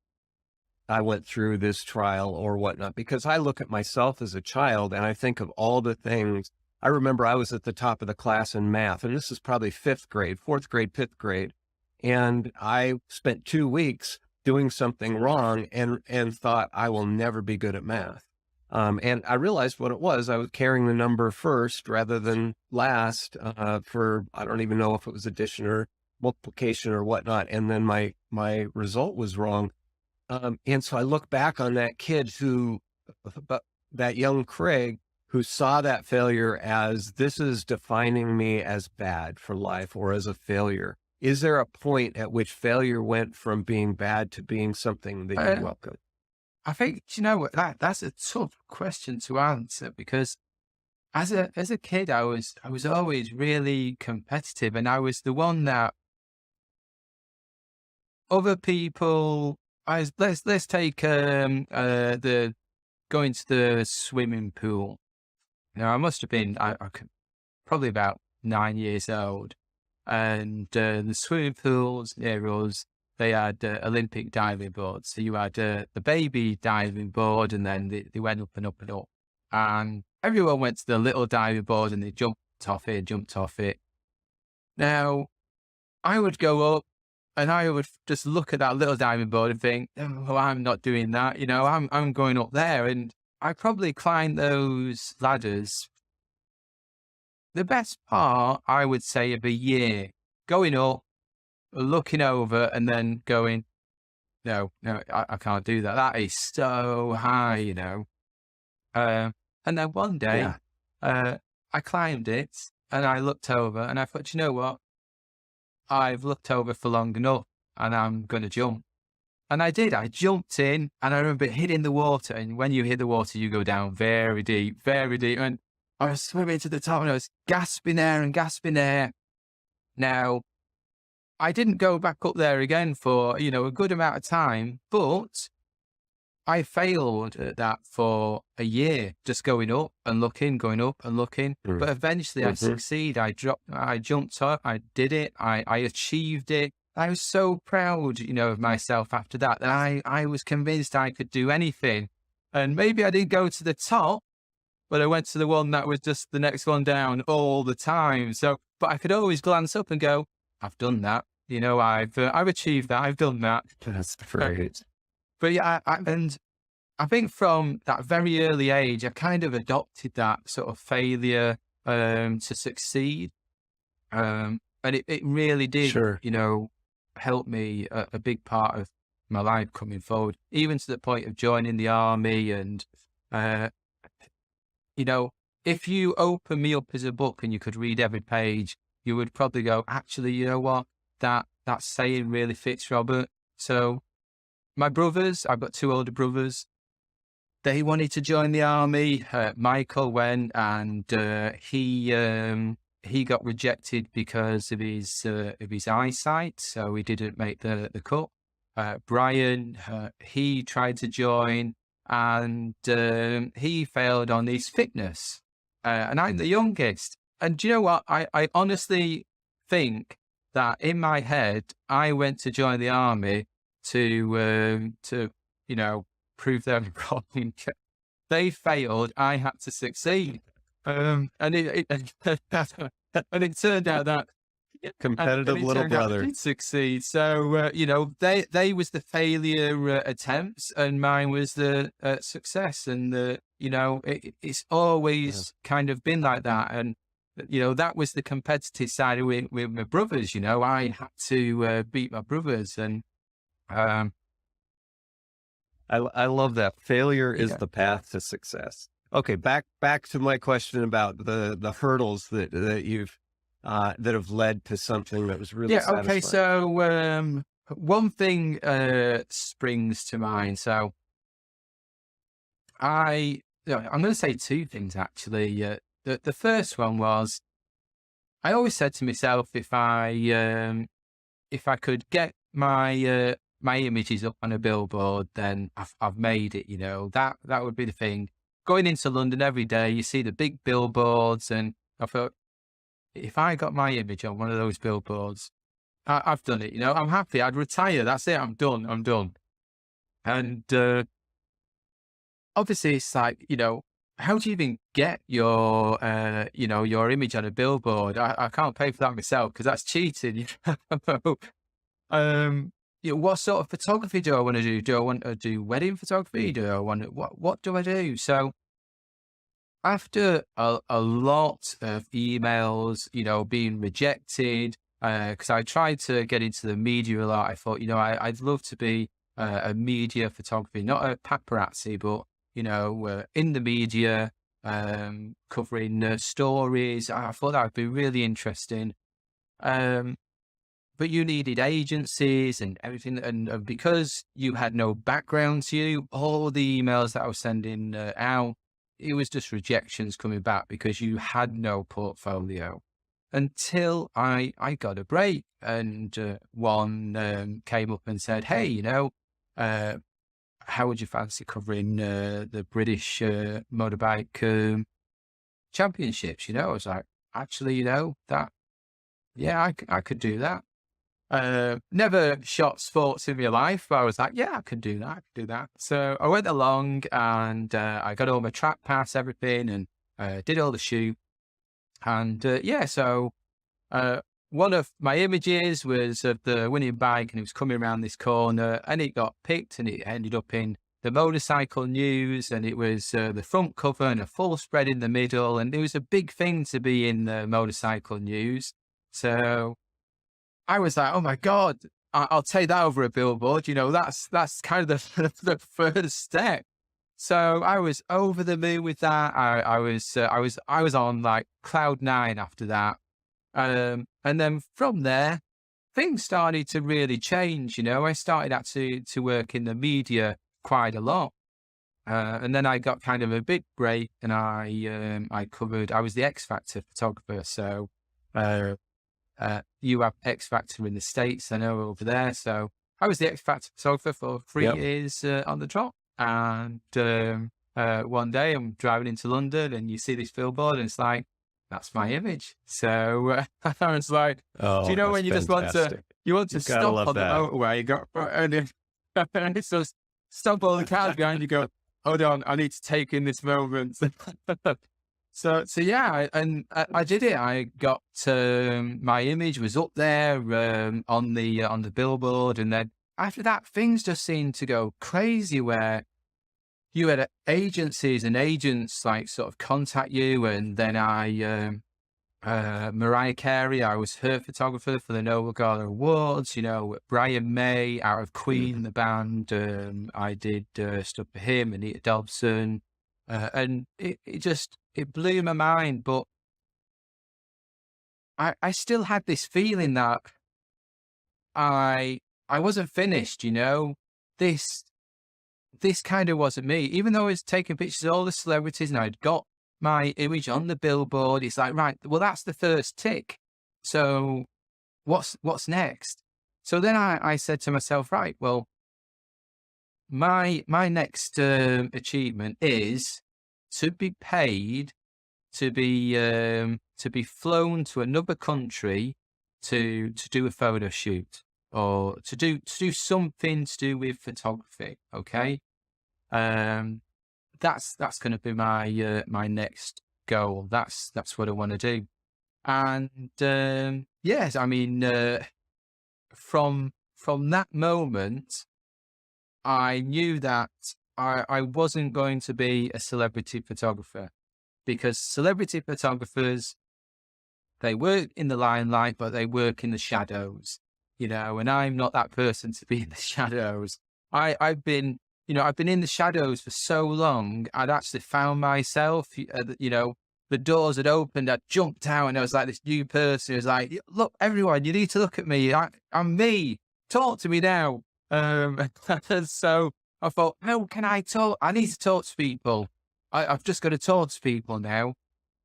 I went through this trial or whatnot, because I look at myself as a child and I think of all the things. I remember I was at the top of the class in math, and this is probably fourth grade, fifth grade. And I spent 2 weeks doing something wrong and thought I will never be good at math. And I realized what it was. I was carrying the number first rather than last for, I don't even know if it was addition or multiplication or whatnot. And then my result was wrong. And so I look back on that kid that young Craig, who saw that failure as, this is defining me as bad for life or as a failure. Is there a point at which failure went from being bad to being something that you welcome? I think, you know what, that's a tough question to answer, because as a kid, I was always really competitive, and I was the one that other people, let's take the going to the swimming pool. I must have been probably about 9 years old, and the swimming pools near us, they had Olympic diving boards. So you had the baby diving board, and then they went up and up and up, and everyone went to the little diving board and they jumped off it. Now, I would go up and I would just look at that little diving board and think, oh, I'm not doing that. I'm going up there. And I probably climbed those ladders, the best part, I would say, of a year, going up, looking over, and then going, no, I can't do that. That is so high, And then one day, I climbed it and I looked over and I thought, you know what? I've looked over for long enough and I'm going to jump. And I did. I jumped in, and I remember hitting the water. And when you hit the water, you go down very deep, very deep. And I was swimming to the top and I was gasping air and gasping air. Now, I didn't go back up there again for, a good amount of time, but I failed at that for a year, just going up and looking, going up and looking. But eventually I succeeded. I jumped up, I did it, I achieved it. I was so proud, of myself after that, that I was convinced I could do anything. And maybe I didn't go to the top, but I went to the one that was just the next one down all the time. So, but I could always glance up and go, I've done that. I've achieved that. I've done that. That's great. But yeah, and I think from that very early age, I kind of adopted that sort of failure to succeed. And it really did, help me a big part of my life coming forward, even to the point of joining the army. And, if you open me up as a book and you could read every page, you would probably go, actually, you know what? That saying really fits, Robert. So my brothers, I've got 2 older brothers. They wanted to join the army. Michael went, and he got rejected because of his eyesight, so he didn't make the cut. Brian, he tried to join, and he failed on his fitness. And I'm the youngest. And do you know what? I honestly think that in my head, I went to join the army to prove them wrong. They failed. I had to succeed. And it turned out that competitive little brother did succeed. So they was the failure attempts, and mine was the success. And it's always kind of been like that. And that was the competitive side with my brothers. I had to beat my brothers, and I love that. Failure is the path to success. Okay, back to my question about the hurdles that you've that have led to something that was really satisfying. Okay. So one thing springs to mind. So I'm going to say 2 things actually. The first one was, I always said to myself, if I could get my images up on a billboard, then I've made it. That would be the thing. Going into London every day, you see the big billboards, and I thought, if I got my image on one of those billboards, I've done it. I'm happy. I'd retire. That's it. I'm done. And obviously it's like, how do you even get your image on a billboard? I can't pay for that myself because that's cheating. Um, what sort of photography do I want to do? Do I want to do wedding photography? Do I want to, what do I do? So after a lot of emails, being rejected, because I tried to get into the media a lot. I thought, I'd love to be a media photography, not a paparazzi, but, in the media, covering stories. I thought that would be really interesting. But you needed agencies and everything. And because you had no background to you, all the emails that I was sending out, it was just rejections coming back because you had no portfolio. Until I got a break, and one came up and said, "Hey, how would you fancy covering the British motorbike championships?" I was like, actually, that, yeah, I could do that. Never shot sports in my life, but I was like, yeah, I could do that. I could do that. So I went along and I got all my track pass, everything, and did all the shoot. And so one of my images was of the winning bike, and it was coming around this corner, and it got picked, and it ended up in the motorcycle news, and it was the front cover and a full spread in the middle, and it was a big thing to be in the motorcycle news. So I was like, oh my God, I'll take that over a billboard. That's kind of the first step. So I was over the moon with that. I was on like cloud 9 after that. And then from there, things started to really change. I started to work in the media quite a lot. And then I got kind of a big break, and I was the X Factor photographer. So, you have X Factor in the States, I know, over there. So I was the X Factor photographer for 3 years on the trot. And one day I'm driving into London, and you see this billboard, and it's like, that's my image. So I was like, do you know when you just want to stop on the motorway? You go, and it's just stop all the cars behind you, go, hold on, I need to take in this moment. So yeah, and I did it. I got my image was up there on the billboard, and then after that, things just seemed to go crazy. Where you had agencies and agents like sort of contact you, and then Mariah Carey, I was her photographer for the Noble Gala Awards. Brian May out of Queen, the band. I did stuff for him, Anita Dobson, and it blew my mind. But I still had this feeling that I wasn't finished. This kind of wasn't me, even though I was taking pictures of all the celebrities and I'd got my image on the billboard. It's like, right, well, that's the first tick. So what's next? So then I said to myself, right, well, my next achievement is to be paid to be flown to another country to do a photo shoot, or to do something to do with photography. Okay. That's going to be my next goal. That's what I want to do. And yes, I mean, from that moment, I knew that I wasn't going to be a celebrity photographer, because celebrity photographers, they work in the limelight, but they work in the shadows, and I'm not that person to be in the shadows. I've been in the shadows for so long, I'd actually found myself, the doors had opened, I jumped out, and I was like this new person. It was like, look, everyone, you need to look at me. I'm me. Talk to me now. So I thought, how can I talk? I need to talk to people. I've just got to talk to people now.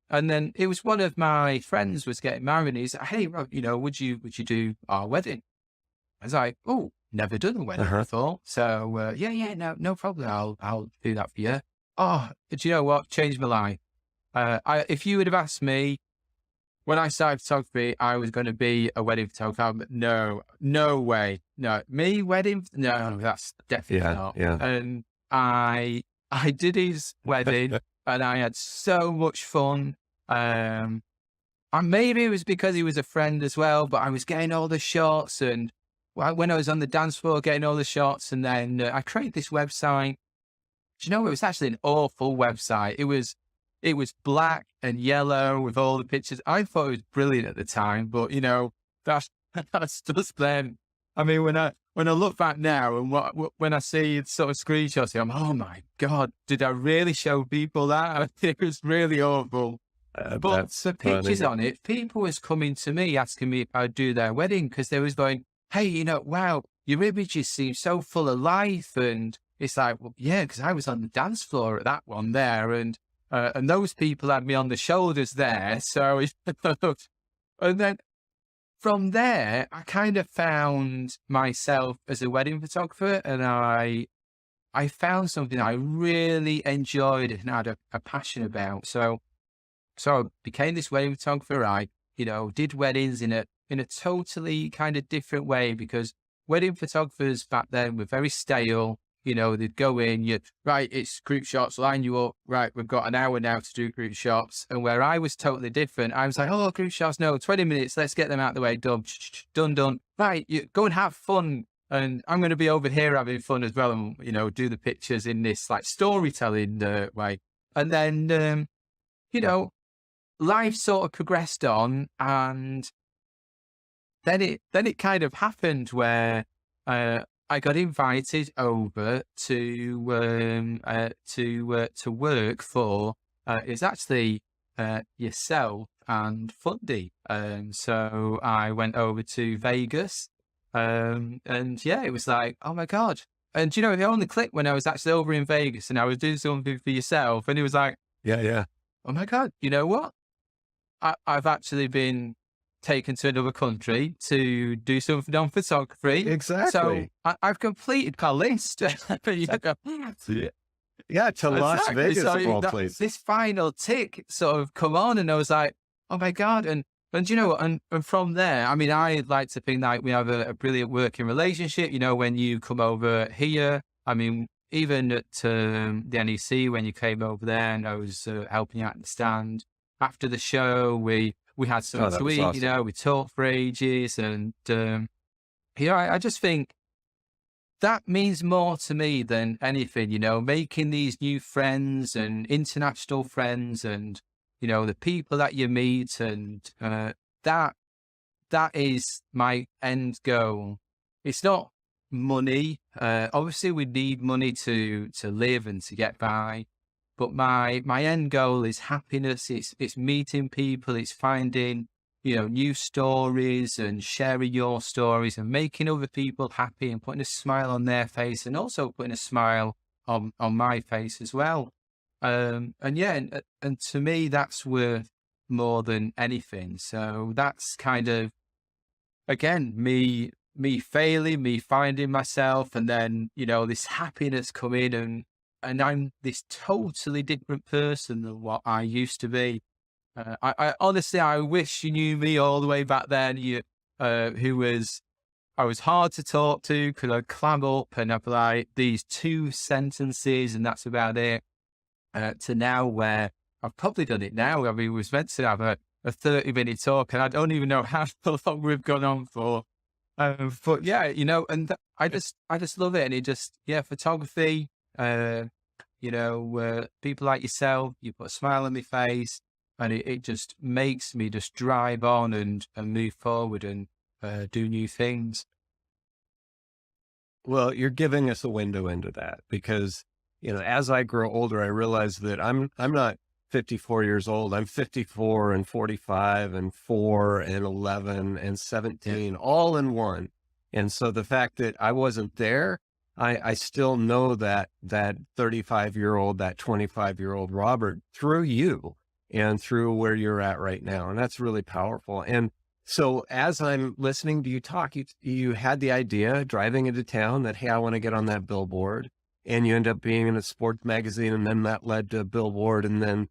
And then it was one of my friends was getting married, and he's like, hey, Rob, would you do our wedding? I was like, oh, never done a wedding before. So yeah, no problem. I'll do that for you. Oh, do you know what? Changed my life. If you would have asked me when I started photography, I was going to be a wedding photographer. No way. no, me wedding, no, that's definitely not. Yeah. And I did his wedding, and I had so much fun. And maybe it was because he was a friend as well, but I was getting all the shots, and when I was on the dance floor getting all the shots, and then I created this website. Do you know, it was actually an awful website. It was black and yellow with all the pictures. I thought it was brilliant at the time, but you know, that's that's just then. I mean, when I look back now and when I see sort of screenshots, I'm, oh my God, did I really show people that? It was really awful. But the pictures on it, people was coming to me asking me if I'd do their wedding, because they was going, hey, you know, wow, your images seem so full of life. And it's like, well, yeah, because I was on the dance floor at that one there, and those people had me on the shoulders there. So, and then from there, I kind of found myself as a wedding photographer, and I found something I really enjoyed and had a passion about. So I became this wedding photographer. I, you know, did weddings in a totally kind of different way, because wedding photographers back then were very stale. You know, they'd go in, right, it's group shots, line you up, right, we've got an hour now to do group shots. And where I was totally different, I was like, oh, group shots, no, 20 minutes, let's get them out of the way, done. Right, you go and have fun. And I'm going to be over here having fun as well, and, you know, do the pictures in this like storytelling way. And then, you know, life sort of progressed on, and then it kind of happened where I got invited over to work for it's actually yourself and Fundy. So I went over to Vegas, and yeah, it was like, oh my God. And you know, it only clicked when I was actually over in Vegas and I was doing something for yourself, and it was like, Yeah. oh my God, you know what? I've actually been taken to another country to do something on photography. Exactly. So I've completed my list. Yeah, to Las Exactly. Vegas So of all places. this final tick sort of come on, and I was like, oh my God. And you know, and from there, I mean, I like to think that we have a brilliant working relationship. You know, when you come over here, I mean, even at the NEC, when you came over there and I was helping you out in the stand, after the show, we had something to eat, awesome. You know, we talked for ages, and you know, I just think that means more to me than anything, you know, making these new friends and international friends, and, you know, the people that you meet, and that is my end goal. It's not money. Obviously we need money to live and to get by. But my end goal is happiness. It's meeting people. It's finding, you know, new stories and sharing your stories and making other people happy and putting a smile on their face, and also putting a smile on my face as well. And yeah, and to me, that's worth more than anything. So that's kind of, again, me failing, me finding myself, and then, you know, this happiness coming, and I'm this totally different person than what I used to be. I honestly, I wish you knew me all the way back then. I was hard to talk to, because I'd clam up and I'd be like these 2 sentences and that's about it. To now where I've probably done it now. I mean, we was meant to have a 30-minute talk, and I don't even know how long we've gone on for. But yeah, you know, and I just love it. And it just, yeah, photography, you know, people like yourself, you put a smile on my face, and it just makes me just drive on and move forward and do new things. Well, you're giving us a window into that, because, you know, as I grow older, I realize that I'm not 54 years old. I'm 54 and 45 and 4 and 11 and 17, all in one. And so the fact that I wasn't there, I still know that 35-year-old, that 25-year-old Robert through you and through where you're at right now. And that's really powerful. And so as I'm listening to you talk, you had the idea driving into town that, hey, I want to get on that billboard. And you end up being in a sports magazine, and then that led to a billboard. And then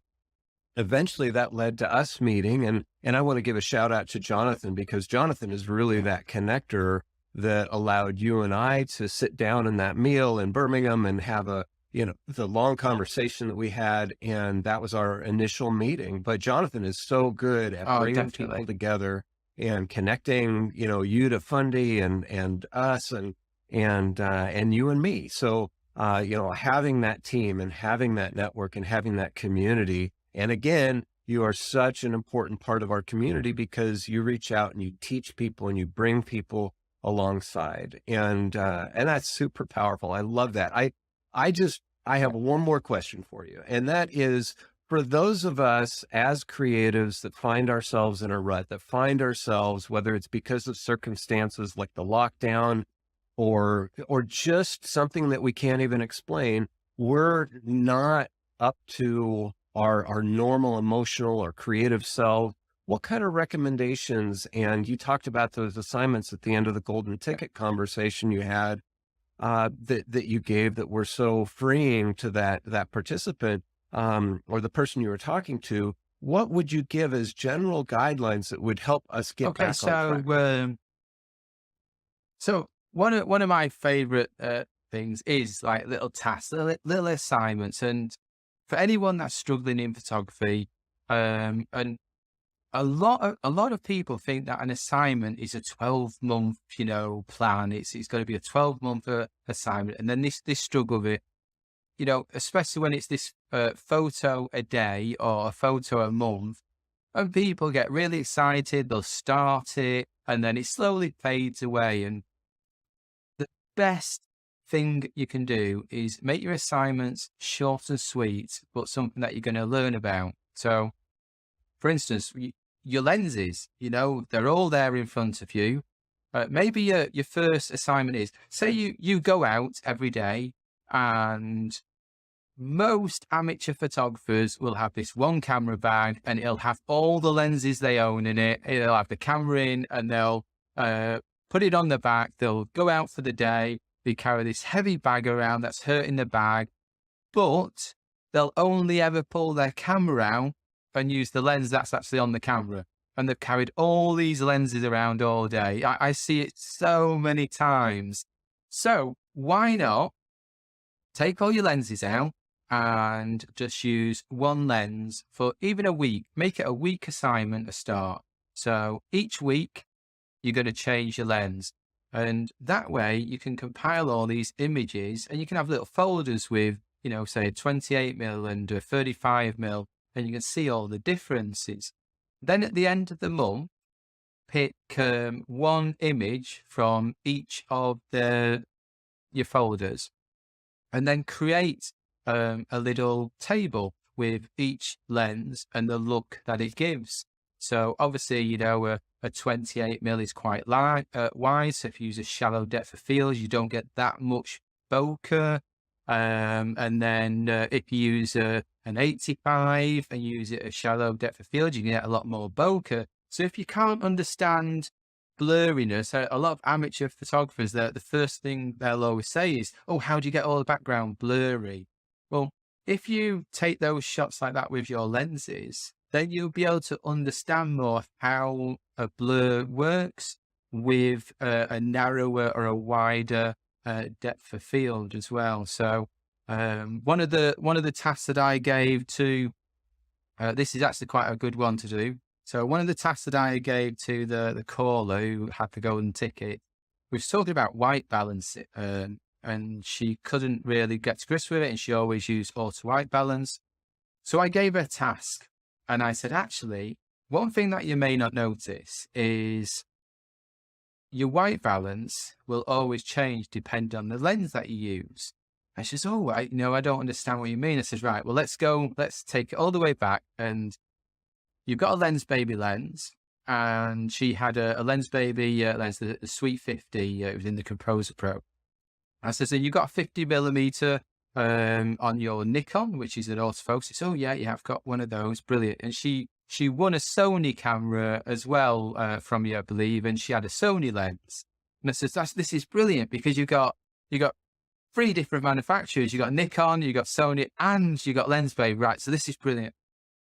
eventually that led to us meeting. And I want to give a shout out to Jonathan, because Jonathan is really that connector that allowed you and I to sit down in that meal in Birmingham and have the long conversation that we had. And that was our initial meeting. But Jonathan is so good at Oh, bringing definitely. people together and connecting, you to Fundy and us and you and me. So, having that team and having that network and having that community. And again, you are such an important part of our community because you reach out and you teach people and you bring people alongside. And that's super powerful. I love that. I have one more question for you. And that is, for those of us as creatives that find ourselves in a rut, that find ourselves, whether it's because of circumstances like the lockdown or just something that we can't even explain, we're not up to our normal emotional or creative self. What kind of recommendations, and you talked about those assignments at the end of the golden ticket conversation you had, that you gave that were so freeing to that participant, or the person you were talking to. What would you give as general guidelines that would help us get Okay, back on track? so one of my favorite things is like little tasks, little assignments, and for anyone that's struggling in photography, and a lot of people think that an assignment is a 12-month, plan. It's got to be a 12-month assignment, and then this struggle with it, especially when it's this photo a day or a photo a month, and people get really excited. They'll start it, and then it slowly fades away. And the best thing you can do is make your assignments short and sweet, but something that you're going to learn about. So, for instance, your lenses, they're all there in front of you. Maybe your first assignment is, say you go out every day, and most amateur photographers will have this one camera bag and it'll have all the lenses they own in it. It'll have the camera in, and they'll put it on the back. They'll go out for the day. They carry this heavy bag around that's hurting the bag, but they'll only ever pull their camera out and use the lens that's actually on the camera. And they've carried all these lenses around all day. I see it so many times. So why not take all your lenses out and just use one lens for even a week? Make it a week assignment to start. So each week you're going to change your lens. And that way you can compile all these images, and you can have little folders with, say a 28mm and a 35mm, and you can see all the differences. Then at the end of the month, pick one image from each of your folders, and then create a little table with each lens and the look that it gives. So obviously, a 28mm is quite wide. So if you use a shallow depth of field, you don't get that much bokeh. And then if you use an 85 and use it a shallow depth of field, you can get a lot more bokeh. So if you can't understand blurriness, a lot of amateur photographers, the first thing they'll always say is, "Oh, how do you get all the background blurry?" Well, if you take those shots like that with your lenses, then you'll be able to understand more how a blur works with a narrower or a wider depth of field as well. So one of the tasks that I gave to this is actually quite a good one to do. So one of the tasks that I gave to the caller who had the golden ticket, we was talking about white balance, and she couldn't really get to grips with it, and she always used auto white balance. So I gave her a task, and I said, actually, one thing that you may not notice is your white balance will always change depending on the lens that you use. And she says, "Oh, I don't understand what you mean." I says, "Right, well, let's take it all the way back. And you've got a Lensbaby lens." And she had a Lensbaby lens, the Sweet 50, it was in the Composer Pro. I says, "And you got a 50mm on your Nikon, which is an autofocus." She says, "Oh yeah, I've got one of those. Brilliant." And she won a Sony camera as well from you, I believe, and she had a Sony lens. And I says, "This is brilliant, because you got 3 different manufacturers. You got Nikon, you got Sony, and you got Lensbaby. Right, so this is brilliant.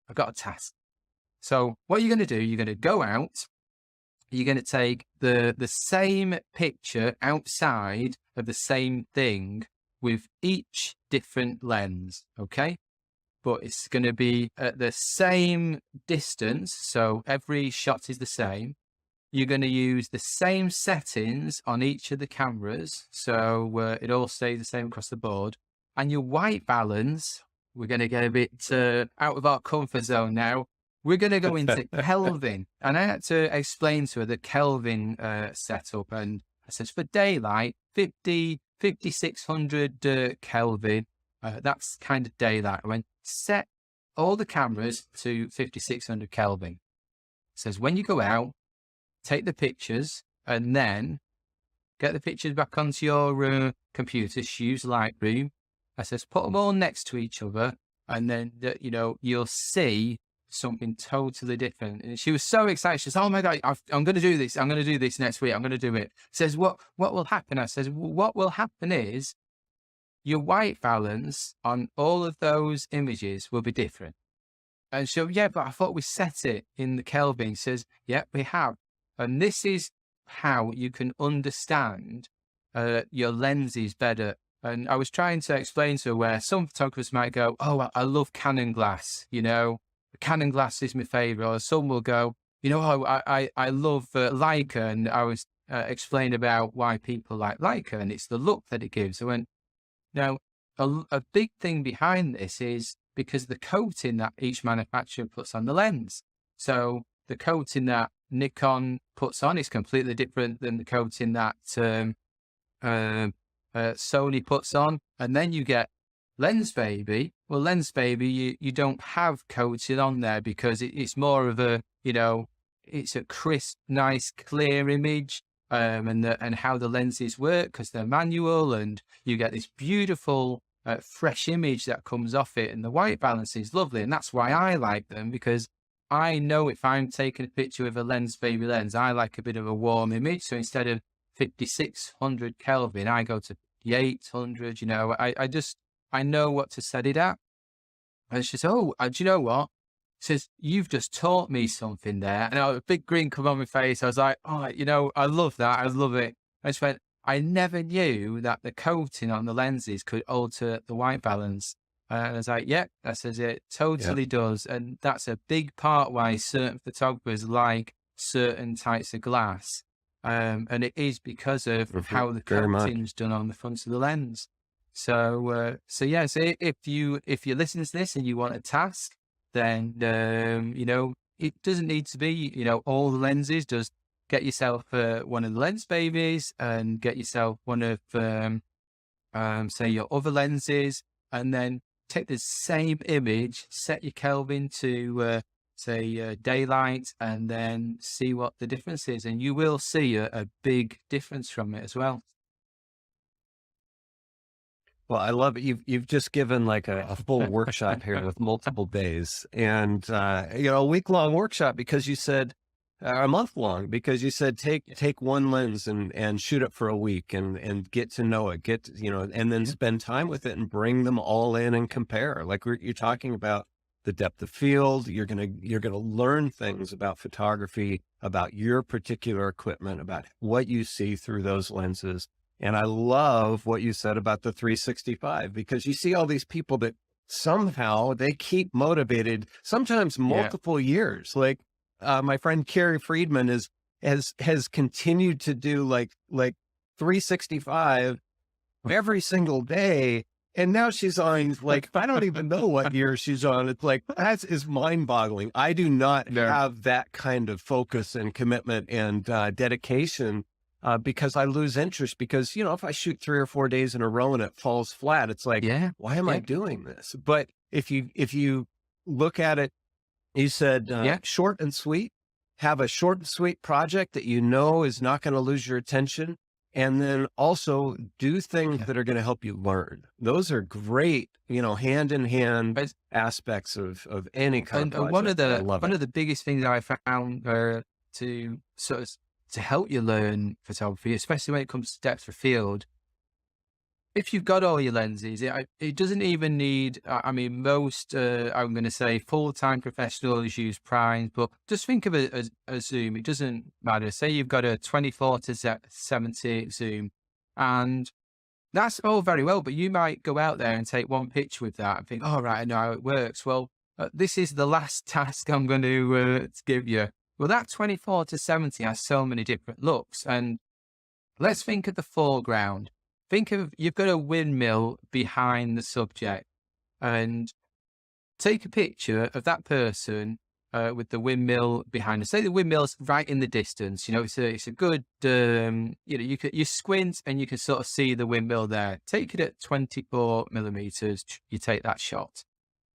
I've got a task. So what you're going to do, you're going to go out, you're going to take the same picture outside of the same thing with each different lens, okay? But it's going to be at the same distance, so every shot is the same. You're going to use the same settings on each of the cameras, so it all stays the same across the board. And your white balance, we're going to get a bit out of our comfort zone now. We're going to go into Kelvin. And I had to explain to her the Kelvin setup. And I said, for daylight, 5600 Kelvin, that's kind of daylight. I went, set all the cameras to 5600 Kelvin. It says, when you go out, take the pictures and then get the pictures back onto your computer, use Lightroom. I says, put them all next to each other, and then, you'll see something totally different. And she was so excited. She says, oh my God, I'm going to do this. I'm going to do this next week. I'm going to do it. Says, what will happen? I says, what will happen is your white balance on all of those images will be different. And so, yeah, but I thought we set it in the Kelvin. She says, yeah, we have. And this is how you can understand your lenses better. And I was trying to explain to her where some photographers might go, oh, I love Canon glass, Canon glass is my favorite. Or some will go, I love Leica. And I was explaining about why people like Leica, and it's the look that it gives. I went, now, a big thing behind this is because the coating that each manufacturer puts on the lens. So the coating that Nikon puts on is completely different than the coating that Sony puts on. And then you get Lensbaby. Well, Lensbaby, you don't have coating on there because it's more of a, it's a crisp, nice, clear image. And how the lenses work because they're manual, and you get this beautiful fresh image that comes off it, and the white balance is lovely. And that's why I like them, because I know if I'm taking a picture with a Lensbaby lens, I like a bit of a warm image. So instead of 5600 Kelvin, I go to 800. I know what to set it at. And she says, oh, do you know what? Says, you've just taught me something there. And a big grin come on my face. I was like, oh, I love that. I love it. I just went, I never knew that the coating on the lenses could alter the white balance. And I was like, yeah, that says it totally does. And that's a big part why certain photographers like certain types of glass. And it is because of how the coating's done on the front of the lens. So if you're listening to this and you want a task, then, it doesn't need to be, all the lenses. Just get yourself one of the Lensbabies and get yourself one of, say, your other lenses, and then take the same image, set your Kelvin to, daylight, and then see what the difference is. And you will see a big difference from it as well. Well, I love it. You've just given like a full workshop here with multiple days, and a week-long workshop because you said a month-long because you said take one lens and shoot it for a week and get to know it, and then spend time with it and bring them all in and compare. Like you're talking about the depth of field. You're gonna learn things about photography, about your particular equipment, about what you see through those lenses. And I love what you said about the 365, because you see all these people that somehow they keep motivated, sometimes multiple years. Like my friend Carrie Friedman has continued to do like 365 every single day. And now she's on like, I don't even know what year she's on. It's like, that is mind boggling. I do not have that kind of focus and commitment and dedication. Because I lose interest because, if I shoot 3 or 4 days in a row and it falls flat, it's like, why am I doing this? But if you look at it, you said, short and sweet, have a short and sweet project that is not going to lose your attention. And then also do things that are going to help you learn. Those are great, hand in hand aspects of any kind of project. And one of the biggest things I found to sort of to help you learn photography, especially when it comes to depth of field, if you've got all your lenses, it doesn't even need, I mean, most, I'm going to say full-time professionals use primes, but just think of a zoom. It doesn't matter. Say you've got a 24 to 70 zoom, and that's all very well, but you might go out there and take one picture with that and think, oh, right, I know how it works. Well, this is the last task I'm going to give you. Well, that 24 to 70 has so many different looks. And let's think of the foreground. Think of, you've got a windmill behind the subject, and take a picture of that person with the windmill behind us. Say the windmill's right in the distance. You know, it's a good, you know, you squint and you can sort of see the windmill there. Take it at 24 millimeters. You take that shot.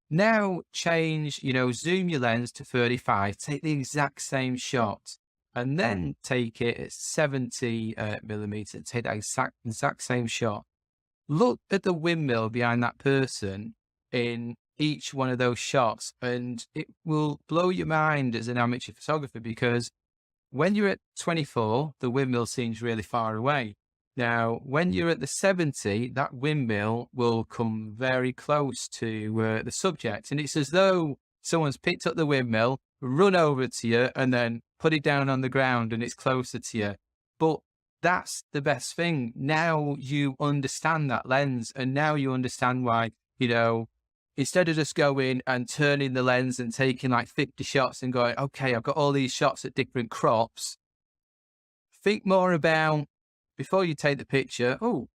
Now change, you know, zoom your lens to 35. Take the exact same shot. And then take it at 70 millimeters, take that exact same shot. Look at the windmill behind that person in each one of those shots, and it will blow your mind as an amateur photographer, because when you're at 24, the windmill seems really far away. Now, when you're at the 70, that windmill will come very close to the subject, and it's as though someone's picked up the windmill, run over to you, and then put it down on the ground, and it's closer to you. But that's the best thing. Now you understand that lens, and now you understand why, you know, instead of just going and turning the lens and taking like 50 shots and going, okay, I've got all these shots at different crops, think more about, before you take the picture, oh,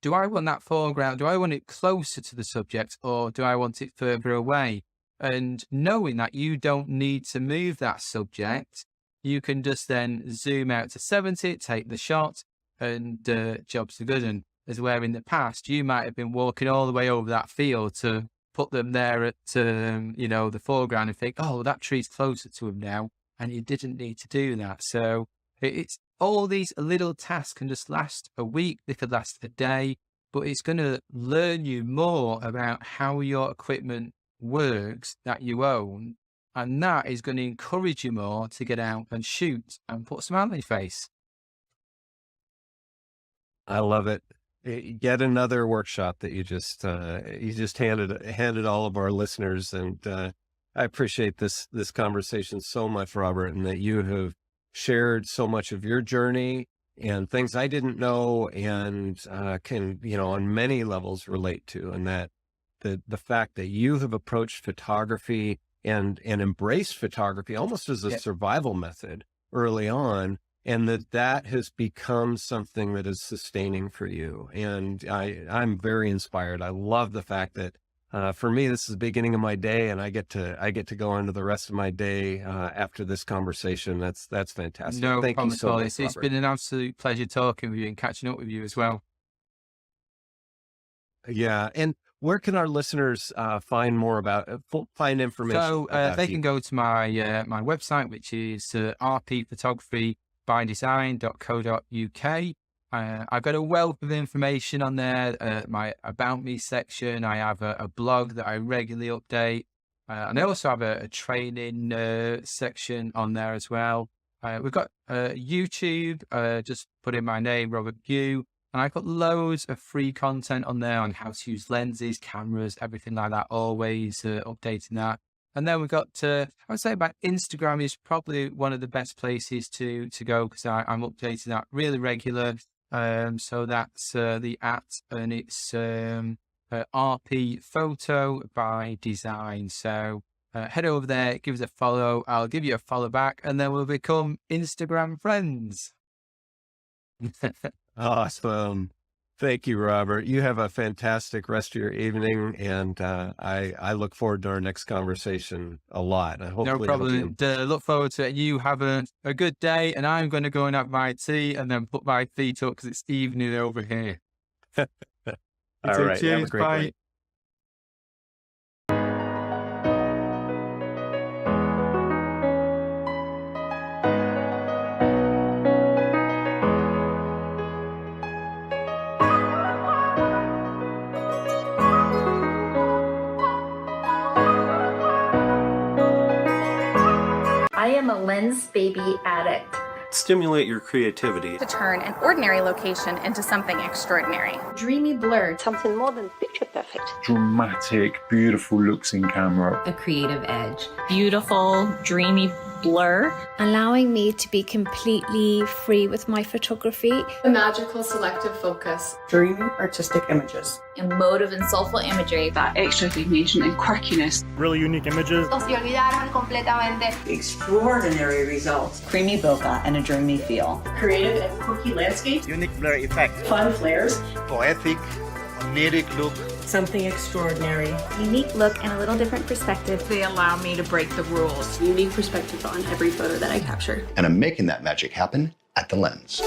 do I want that foreground? Do I want it closer to the subject, or do I want it further away? And knowing that you don't need to move that subject, you can just then zoom out to 70, take the shot, and jobs are good. And as where in the past, you might have been walking all the way over that field to put them there at, you know, the foreground, and think, oh, that tree's closer to him now. And you didn't need to do that. So it's all these little tasks can just last a week. They could last a day, but it's going to learn you more about how your equipment works that you own, and that is going to encourage you more to get out and shoot and put a smile on your face. I love it. Yet another workshop that you just handed all of our listeners, and I appreciate this conversation so much, Robert, and that you have shared so much of your journey and things I didn't know, and can, you know, on many levels relate to, and that the fact that you have approached photography and embraced photography almost as a survival method early on, and that has become something that is sustaining for you. And I'm very inspired. I love the fact that for me, this is the beginning of my day, and I get to go into the rest of my day after this conversation. That's fantastic. No Thank you problem so at all. much, It's Robert. been an absolute pleasure talking with you and catching up with you as well. Yeah. And where can our listeners find more about, find information? So about they you? can go to my my website, which is rpphotographybydesign.co.uk. I've got a wealth of information on there, my About Me section. I have a blog that I regularly update. And I also have a training section on there as well. We've got YouTube, just put in my name, Robert Pugh. And I've got loads of free content on there on how to use lenses, cameras, everything like that, always updating that. And then we've got, I would say my Instagram is probably one of the best places to go, because I'm updating that really regular. So that's the @ and it's RP Photo by Design. So head over there, give us a follow. I'll give you a follow back, and then we'll become Instagram friends. Awesome. Thank you, Robert. You have a fantastic rest of your evening, and I look forward to our next conversation a lot. No problem. Look forward to it. You have a good day, and I'm going to go and have my tea and then put my feet up because it's evening over here. All right. Cheers, have a great bye. night. I am a Lensbaby addict. stimulate your creativity. To turn an ordinary location into something extraordinary. Dreamy blur, something more than picture perfect. Dramatic, beautiful looks in camera. A creative edge. Beautiful, dreamy blur. Allowing me to be completely free with my photography. A magical selective focus. Dreamy artistic images. Emotive and soulful imagery. That extra recognition and quirkiness. Really unique images. Extraordinary results. Creamy bokeh and a dreamy feel. Creative and quirky landscapes. Unique blur effect. Fun flares. Poetic, oniric look. Something extraordinary. Unique look and a little different perspective. They allow me to break the rules. Unique perspective on every photo that I capture. And I'm making that magic happen at the Lens.